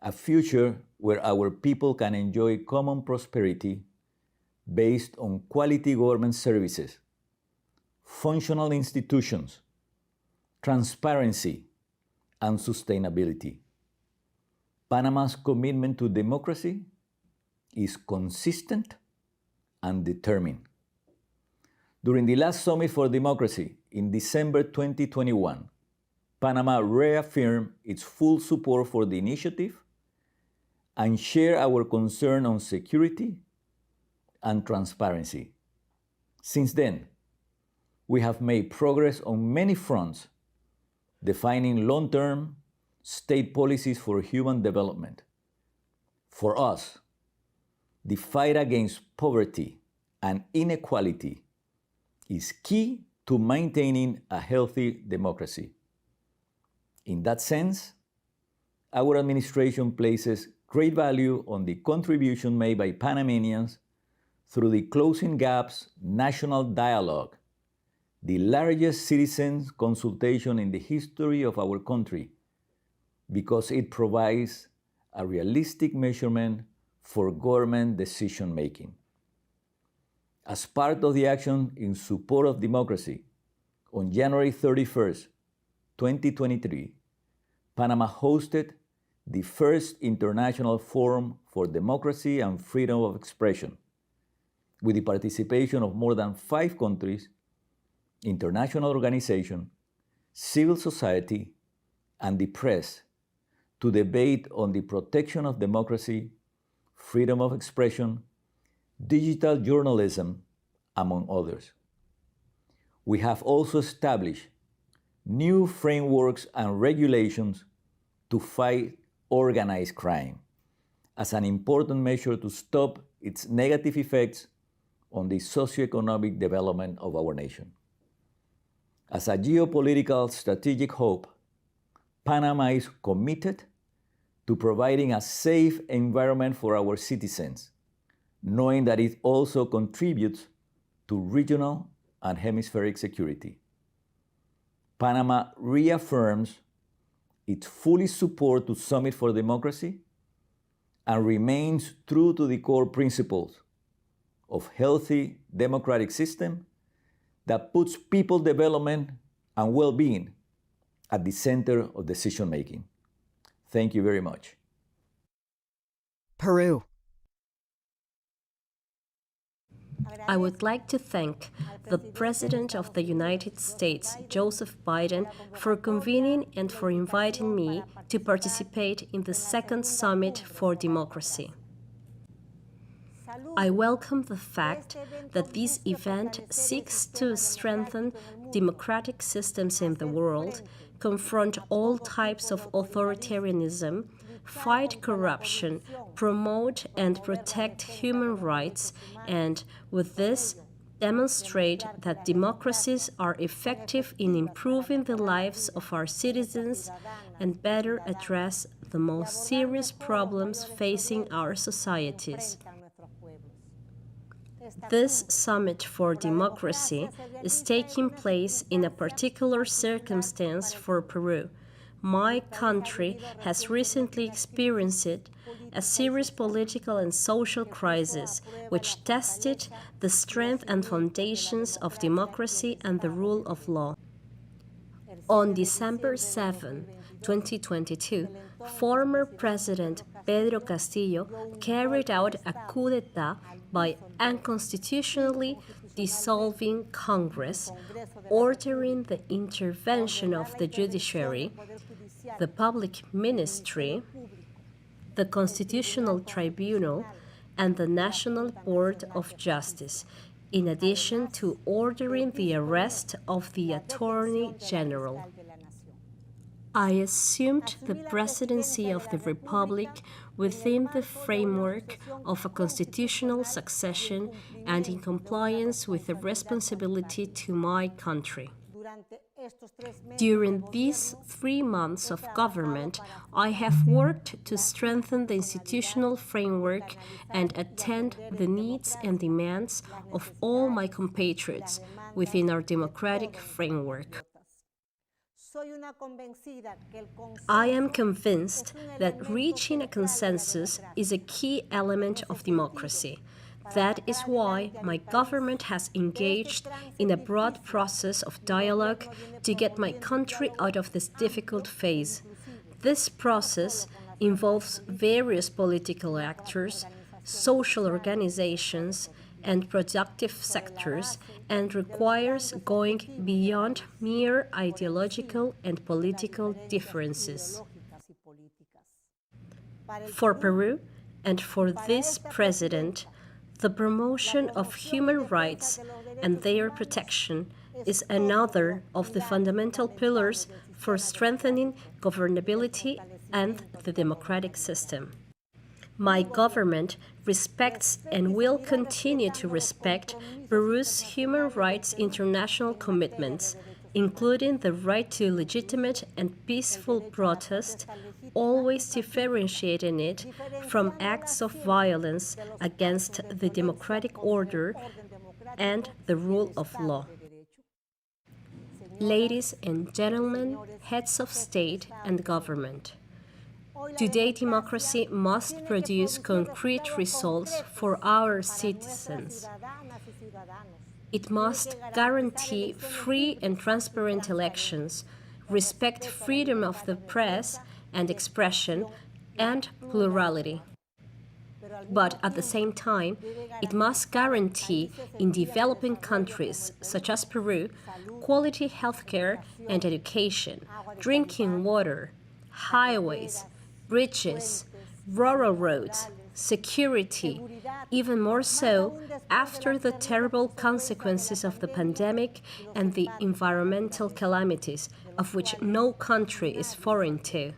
S8: A future where our people can enjoy common prosperity based on quality government services, functional institutions, transparency, and sustainability. Panama's commitment to democracy is consistent and determined. During the last Summit for Democracy in December 2021, Panama reaffirmed its full support for the initiative and shared our concern on security and transparency. Since then, we have made progress on many fronts, defining long-term state policies for human development. For us, the fight against poverty and inequality is key to maintaining a healthy democracy. In that sense, our administration places great value on the contribution made by Panamanians through the Closing Gaps National Dialogue, the largest citizens' consultation in the history of our country, because it provides a realistic measurement for government decision-making. As part of the action in support of democracy, on January 31st, 2023, Panama hosted the first International Forum for Democracy and Freedom of Expression, with the participation of more than 5 countries, international organizations, civil society, and the press to debate on the protection of democracy, freedom of expression, digital journalism, among others. We have also established new frameworks and regulations to fight organized crime as an important measure to stop its negative effects on the socioeconomic development of our nation. As a geopolitical strategic hub, Panama is committed to providing a safe environment for our citizens, knowing that it also contributes to regional and hemispheric security. Panama reaffirms its full support to Summit for Democracy and remains true to the core principles of healthy democratic system that puts people development and well-being at the center of decision-making. Thank you very much.
S1: Peru.
S9: I would like to thank the President of the United States, Joseph Biden, for convening and for inviting me to participate in the second Summit for Democracy. I welcome the fact that this event seeks to strengthen democratic systems in the world, confront all types of authoritarianism, fight corruption, promote and protect human rights, and with this, demonstrate that democracies are effective in improving the lives of our citizens and better address the most serious problems facing our societies. This Summit for Democracy is taking place in a particular circumstance for Peru. My country has recently experienced a serious political and social crisis which tested the strength and foundations of democracy and the rule of law. On December 7, 2022, former President Pedro Castillo carried out a coup d'etat by unconstitutionally dissolving Congress, ordering the intervention of the judiciary, the public ministry, the Constitutional Tribunal, and the National Board of Justice, in addition to ordering the arrest of the Attorney General. I assumed the presidency of the Republic within the framework of a constitutional succession and in compliance with the responsibility to my country. During these 3 months of government, I have worked to strengthen the institutional framework and attend the needs and demands of all my compatriots within our democratic framework. I am convinced that reaching a consensus is a key element of democracy. That is why my government has engaged in a broad process of dialogue to get my country out of this difficult phase. This process involves various political actors, social organizations, and productive sectors, and requires going beyond mere ideological and political differences. For Peru and for this president, the promotion of human rights and their protection is another of the fundamental pillars for strengthening governability and the democratic system. My government respects and will continue to respect Peru's human rights international commitments, including the right to legitimate and peaceful protest, always differentiating it from acts of violence against the democratic order and the rule of law. Ladies and gentlemen, heads of state and government, today democracy must produce concrete results for our citizens. It must guarantee free and transparent elections, respect freedom of the press and expression, and plurality. But at the same time, it must guarantee in developing countries such as Peru quality healthcare and education, drinking water, highways, bridges, rural roads, security, even more so after the terrible consequences of the pandemic and the environmental calamities of which no country is foreign to.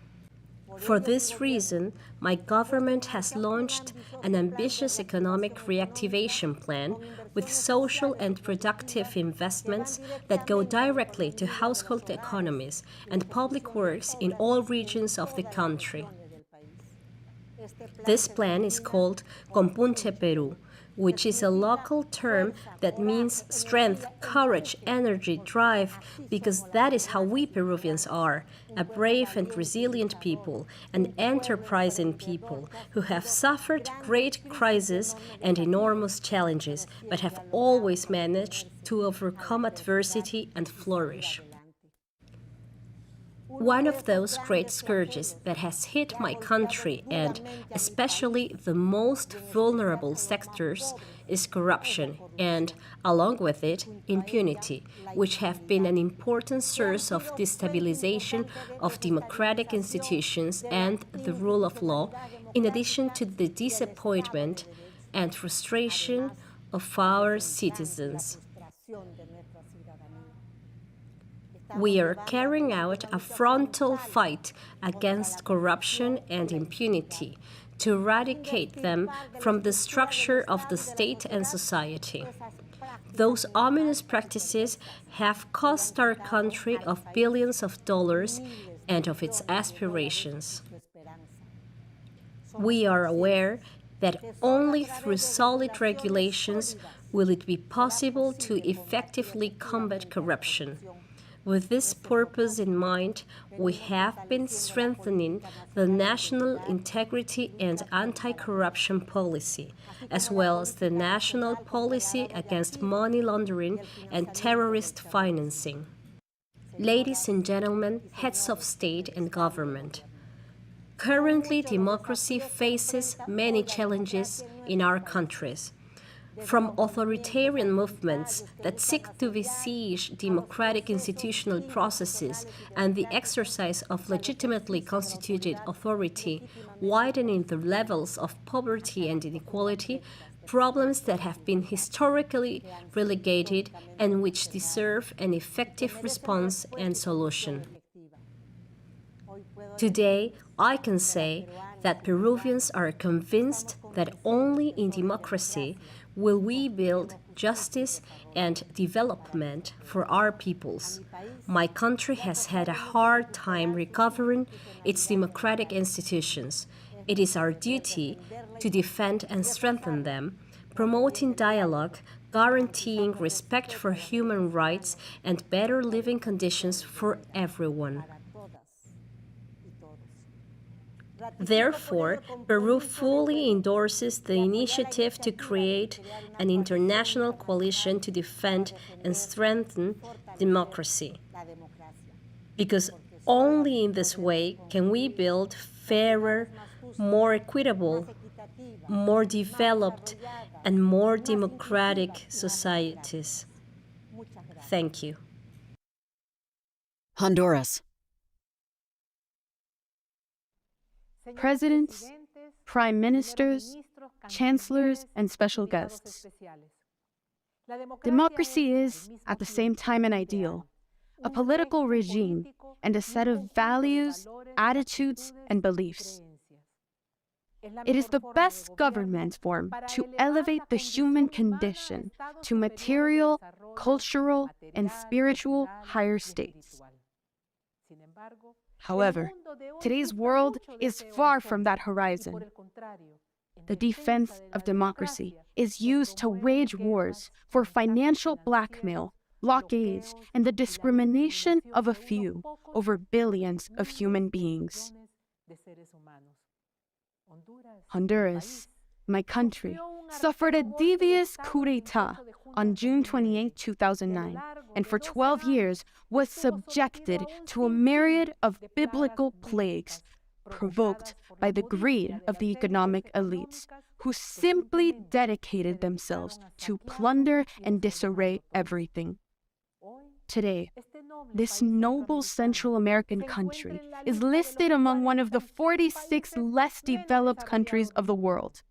S9: For this reason, my government has launched an ambitious economic reactivation plan with social and productive investments that go directly to household economies and public works in all regions of the country. This plan is called Compunche Peru, which is a local term that means strength, courage, energy, drive, because that is how we Peruvians are, a brave and resilient people, an enterprising people who have suffered great crises and enormous challenges, but have always managed to overcome adversity and flourish. One of those great scourges that has hit my country, and especially the most vulnerable sectors, is corruption and, along with it, impunity, which have been an important source of destabilization of democratic institutions and the rule of law, in addition to the disappointment and frustration of our citizens. We are carrying out a frontal fight against corruption and impunity to eradicate them from the structure of the state and society. Those ominous practices have cost our country of billions of dollars and of its aspirations. We are aware that only through solid regulations, will it be possible to effectively combat corruption. With this purpose in mind, we have been strengthening the national integrity and anti-corruption policy, as well as the national policy against money laundering and terrorist financing. Ladies and gentlemen, heads of state and government, currently democracy faces many challenges in our countries. From authoritarian movements that seek to besiege democratic institutional processes and the exercise of legitimately constituted authority, widening the levels of poverty and inequality, problems that have been historically relegated and which deserve an effective response and solution. Today, I can say that Peruvians are convinced that only in democracy will we build justice and development for our peoples. My country has had a hard time recovering its democratic institutions. It is our duty to defend and strengthen them, promoting dialogue, guaranteeing respect for human rights and better living conditions for everyone. Therefore, Peru fully endorses the initiative to create an international coalition to defend and strengthen democracy. Because only in this way can we build fairer, more equitable, more developed, and more democratic societies. Thank you.
S1: Honduras.
S10: Presidents, prime ministers, chancellors, and special guests. Democracy is, at the same time, an ideal, a political regime, and a set of values, attitudes, and beliefs. It is the best government form to elevate the human condition to material, cultural, and spiritual higher states. However, today's world is far from that horizon. The defense of democracy is used to wage wars for financial blackmail, blockades, and the discrimination of a few over billions of human beings. Honduras, my country, suffered a devious coup d'etat on June 28, 2009, and for 12 years was subjected to a myriad of biblical plagues provoked by the greed of the economic elites, who simply dedicated themselves to plunder and disarray everything. Today, this noble Central American country is listed among one of the 46 less developed countries of the world.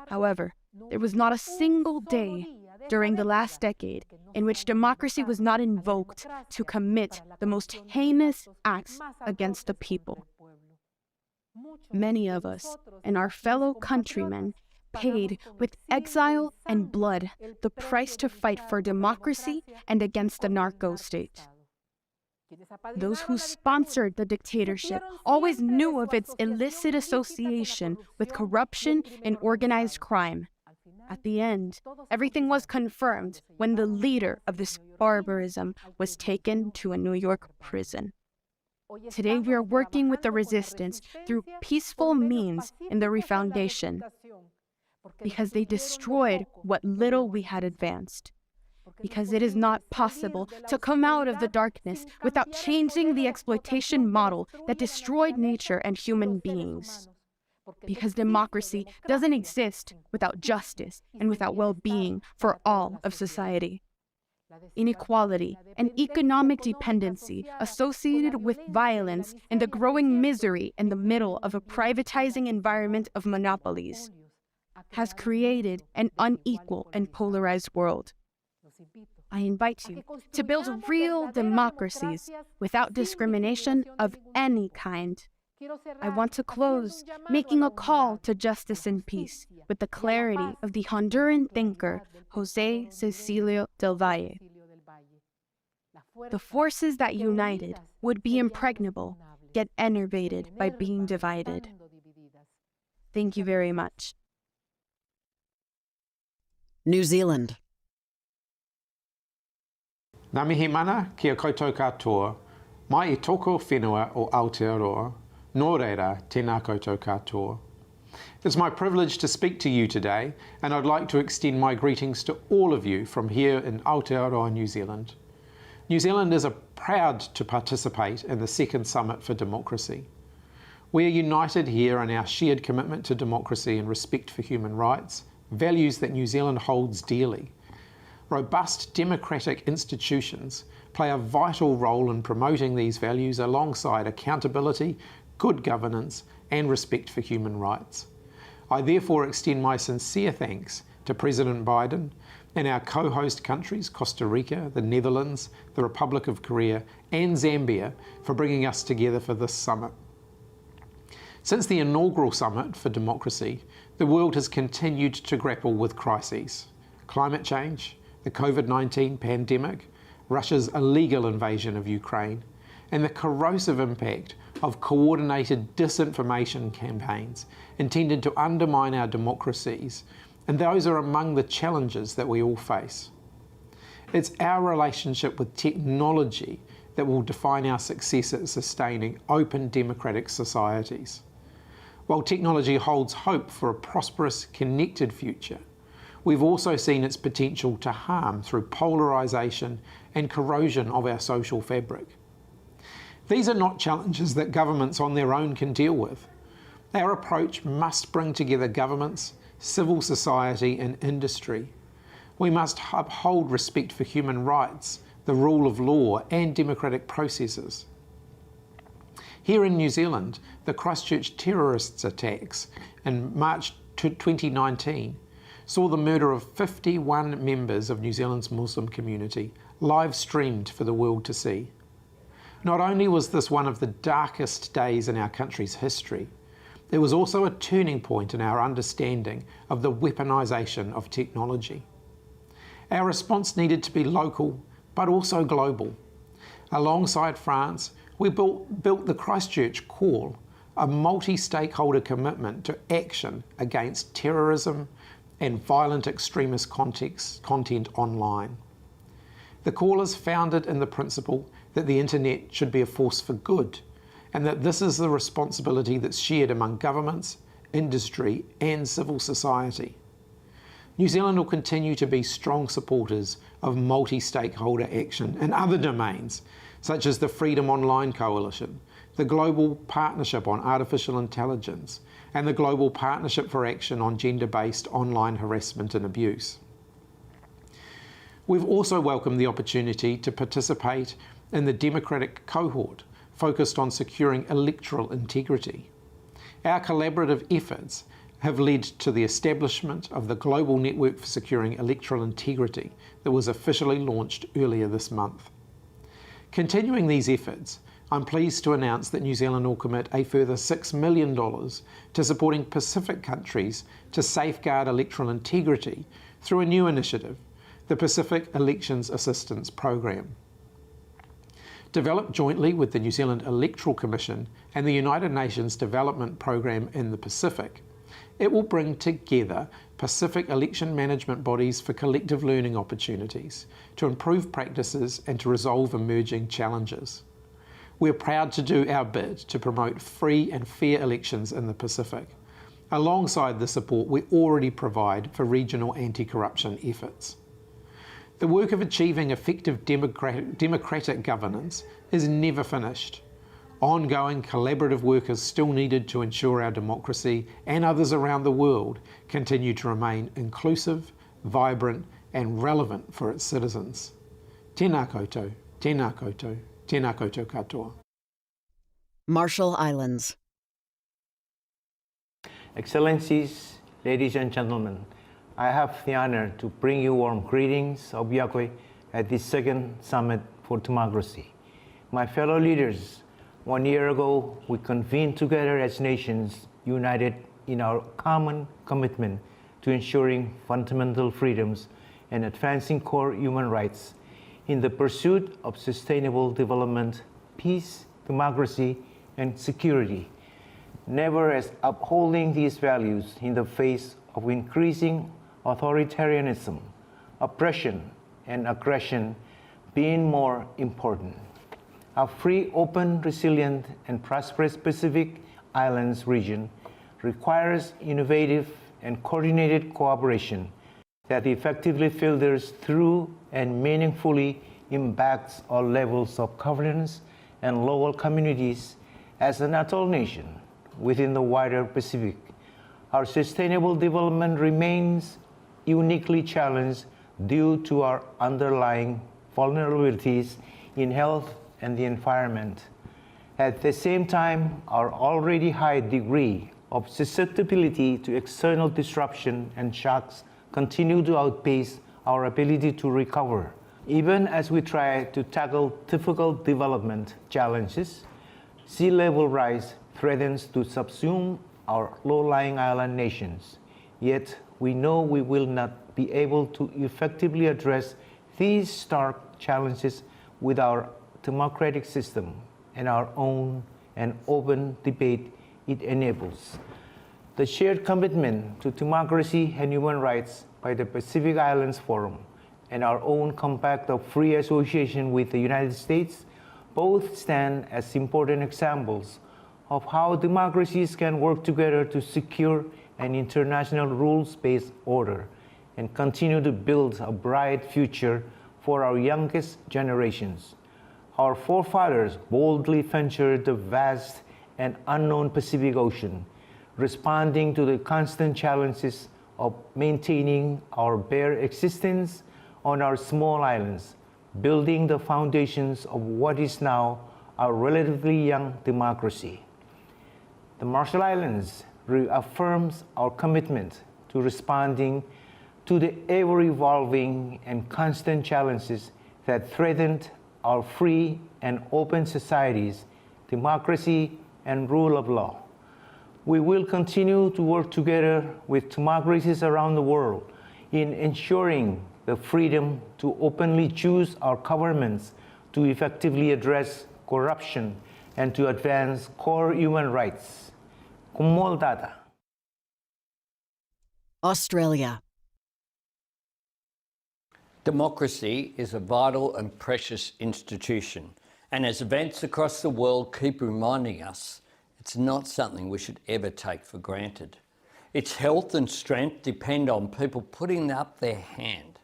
S10: However, there was not a single day during the last decade in which democracy was not invoked to commit the most heinous acts against the people. Many of us and our fellow countrymen paid with exile and blood the price to fight for democracy and against the narco state. Those who sponsored the dictatorship always knew of its illicit association with corruption and organized crime. At the end, everything was confirmed when the leader of this barbarism was taken to a New York prison. Today we are working with the resistance through peaceful means in the refoundation, because they destroyed what little we had advanced. Because it is not possible to come out of the darkness without changing the exploitation model that destroyed nature and human beings. Because democracy doesn't exist without justice and without well-being for all of society. Inequality and economic dependency associated with violence and the growing misery in the middle of a privatizing environment of monopolies has created an unequal and polarized world. I invite you to build real democracies without discrimination of any kind. I want to close making a call to justice and peace with the clarity of the Honduran thinker José Cecilio del Valle. The forces that united would be impregnable, yet enervated by being divided. Thank you very much.
S1: New Zealand.
S11: Ngā mihi mana kia koutou katoa, mai I toko whenua o Aotearoa, nō reira tēnā koutou katoa. It's my privilege to speak to you today, and I'd like to extend my greetings to all of you from here in Aotearoa, New Zealand. New Zealand is proud to participate in the Second Summit for Democracy. We are united here in our shared commitment to democracy and respect for human rights, values that New Zealand holds dearly. Robust democratic institutions play a vital role in promoting these values alongside accountability, good governance, and respect for human rights. I therefore extend my sincere thanks to President Biden and our co-host countries, Costa Rica, the Netherlands, the Republic of Korea, and Zambia, for bringing us together for this summit. Since the inaugural Summit for Democracy, the world has continued to grapple with crises: climate change, the COVID-19 pandemic, Russia's illegal invasion of Ukraine, and the corrosive impact of coordinated disinformation campaigns intended to undermine our democracies, and those are among the challenges that we all face. It's our relationship with technology that will define our success at sustaining open democratic societies. While technology holds hope for a prosperous, connected future, we've also seen its potential to harm through polarisation and corrosion of our social fabric. These are not challenges that governments on their own can deal with. Our approach must bring together governments, civil society and industry. We must uphold respect for human rights, the rule of law and democratic processes. Here in New Zealand, the Christchurch terrorist attacks in March 2019 saw the murder of 51 members of New Zealand's Muslim community, live streamed for the world to see. Not only was this one of the darkest days in our country's history, it was also a turning point in our understanding of the weaponisation of technology. Our response needed to be local, but also global. Alongside France, we built the Christchurch Call, a multi-stakeholder commitment to action against terrorism and violent extremist content online. The call is founded in the principle that the internet should be a force for good, and that this is the responsibility that's shared among governments, industry, and civil society. New Zealand will continue to be strong supporters of multi-stakeholder action in other domains, such as the Freedom Online Coalition, the Global Partnership on Artificial Intelligence, and the Global Partnership for Action on Gender-Based Online Harassment and Abuse. We've also welcomed the opportunity to participate in the democratic cohort focused on securing electoral integrity. Our collaborative efforts have led to the establishment of the Global Network for Securing Electoral Integrity that was officially launched earlier this month. Continuing these efforts, I'm pleased to announce that New Zealand will commit a further $6 million to supporting Pacific countries to safeguard electoral integrity through a new initiative, the Pacific Elections Assistance Program. Developed jointly with the New Zealand Electoral Commission and the United Nations Development Programme in the Pacific, it will bring together Pacific election management bodies for collective learning opportunities, to improve practices and to resolve emerging challenges. We're proud to do our bit to promote free and fair elections in the Pacific, alongside the support we already provide for regional anti-corruption efforts. The work of achieving effective democratic governance is never finished. Ongoing collaborative work is still needed to ensure our democracy and others around the world continue to remain inclusive, vibrant and relevant for its citizens. Tēnā koutou, tēnā koutou, tēnā koutou katoa.
S1: Marshall Islands.
S19: Excellencies, ladies and gentlemen, I have the honor to bring you warm greetings of Yakwe at the Second Summit for Democracy. My fellow leaders, 1 year ago, we convened together as nations united in our common commitment to ensuring fundamental freedoms and advancing core human rights in the pursuit of sustainable development, peace, democracy, and security, never as upholding these values in the face of increasing authoritarianism, oppression, and aggression being more important. A free, open, resilient, and prosperous Pacific Islands region requires innovative and coordinated cooperation that effectively filters through and meaningfully impacts all levels of governance and local communities as an atoll nation within the wider Pacific. Our sustainable development remains uniquely challenged due to our underlying vulnerabilities in health and the environment. At the same time, our already high degree of susceptibility to external disruption and shocks continue to outpace our ability to recover. Even as we try to tackle difficult development challenges, sea level rise threatens to subsume our low-lying island nations. Yet we know we will not be able to effectively address these stark challenges with our democratic system and our own and open debate it enables. The shared commitment to democracy and human rights by the Pacific Islands Forum and our own compact of free association with the United States both stand as important examples of how democracies can work together to secure an international rules-based order and continue to build a bright future for our youngest generations. Our forefathers boldly ventured the vast and unknown Pacific Ocean, responding to the constant challenges of maintaining our bare existence on our small islands, building the foundations of what is now a relatively young democracy. The Marshall Islands reaffirms our commitment to responding to the ever-evolving and constant challenges that threaten our free and open societies, democracy, and rule of law. We will continue to work together with democracies around the world in ensuring the freedom to openly choose our governments, to effectively address corruption, and to advance core human rights. Con molta.
S1: Australia.
S12: Democracy is a vital and precious institution, and as events across the world keep reminding us, it's not something we should ever take for granted. Its health and strength depend on people putting up their hand,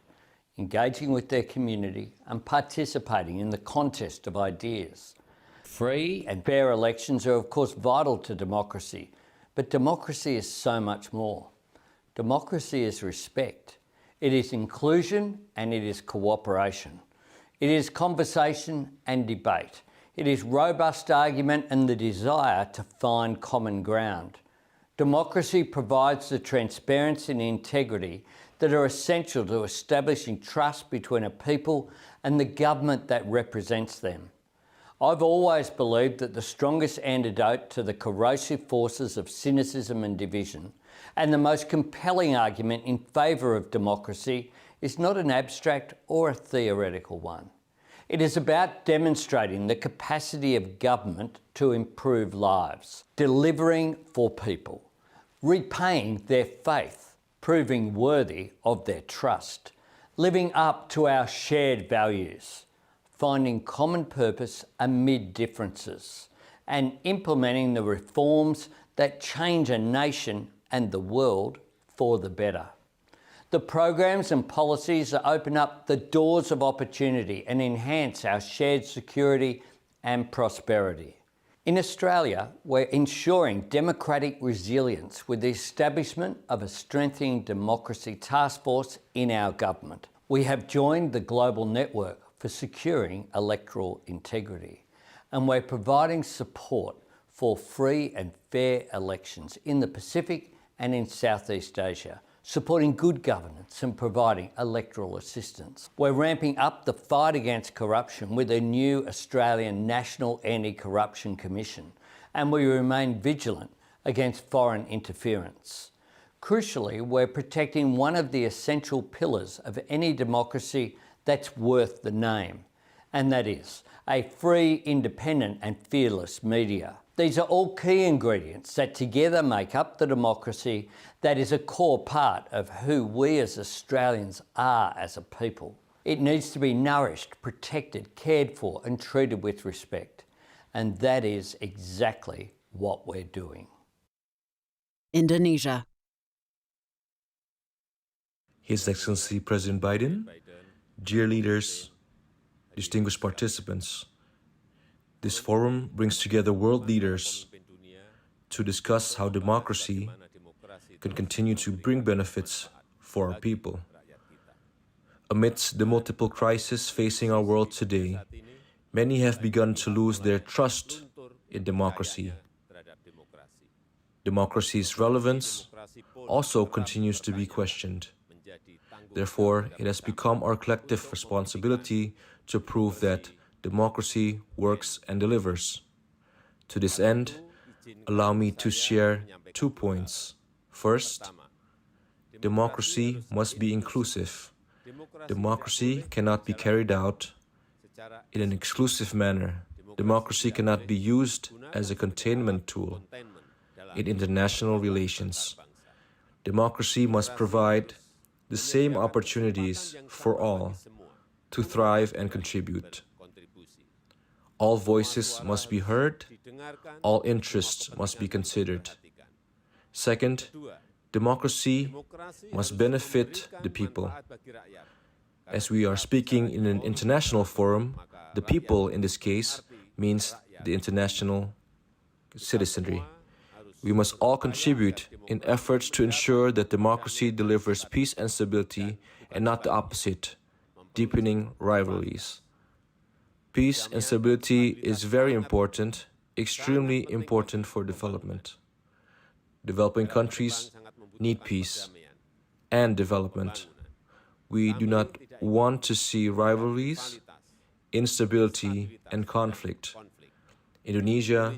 S12: engaging with their community, and participating in the contest of ideas. Free and fair elections are of course vital to democracy, but democracy is so much more. Democracy is respect. It is inclusion and it is cooperation. It is conversation and debate. It is robust argument and the desire to find common ground. Democracy provides the transparency and integrity that are essential to establishing trust between a people and the government that represents them. I've always believed that the strongest antidote to the corrosive forces of cynicism and division, and the most compelling argument in favour of democracy, is not an abstract or a theoretical one. It is about demonstrating the capacity of government to improve lives, delivering for people, repaying their faith, proving worthy of their trust, living up to our shared values, finding common purpose amid differences, and implementing the reforms that change a nation and the world for the better. The programs and policies that open up the doors of opportunity and enhance our shared security and prosperity. In Australia, we're ensuring democratic resilience with the establishment of a Strengthening Democracy Task Force in our government. We have joined the global network for securing electoral integrity, and we're providing support for free and fair elections in the Pacific and in Southeast Asia, supporting good governance and providing electoral assistance. We're ramping up the fight against corruption with a new Australian National Anti-Corruption Commission, and we remain vigilant against foreign interference. Crucially, we're protecting one of the essential pillars of any democracy that's worth the name, and that is a free, independent and fearless media. These are all key ingredients that together make up the democracy that is a core part of who we as Australians are as a people. It needs to be nourished, protected, cared for and treated with respect. And that is exactly what we're doing.
S1: Indonesia.
S13: His Excellency President Biden, dear leaders, distinguished participants, this forum brings together world leaders to discuss how democracy can continue to bring benefits for our people. Amidst the multiple crises facing our world today, many have begun to lose their trust in democracy. Democracy's relevance also continues to be questioned. Therefore, it has become our collective responsibility to prove that democracy works and delivers. To this end, allow me to share 2 points. First, democracy must be inclusive. Democracy cannot be carried out in an exclusive manner. Democracy cannot be used as a containment tool in international relations. Democracy must provide the same opportunities for all to thrive and contribute. All voices must be heard, all interests must be considered. Second, democracy must benefit the people. As we are speaking in an international forum, the people in this case means the international citizenry. We must all contribute in efforts to ensure that democracy delivers peace and stability and not the opposite, deepening rivalries. Peace and stability is very important, extremely important for development. Developing countries need peace and development. We do not want to see rivalries, instability, and conflict. Indonesia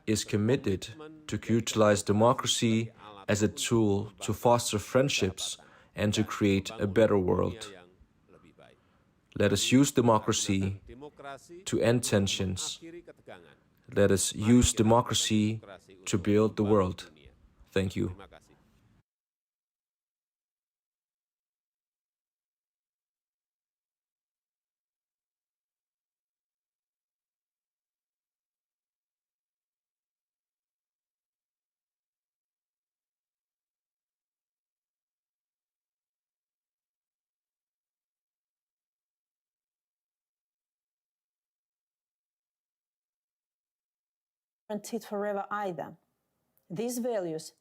S13: is committed to utilize democracy as a tool to foster friendships and to create a better world. Let us use democracy to end tensions. Let us use democracy to build the world. Thank you.
S14: Guaranteed forever either. These values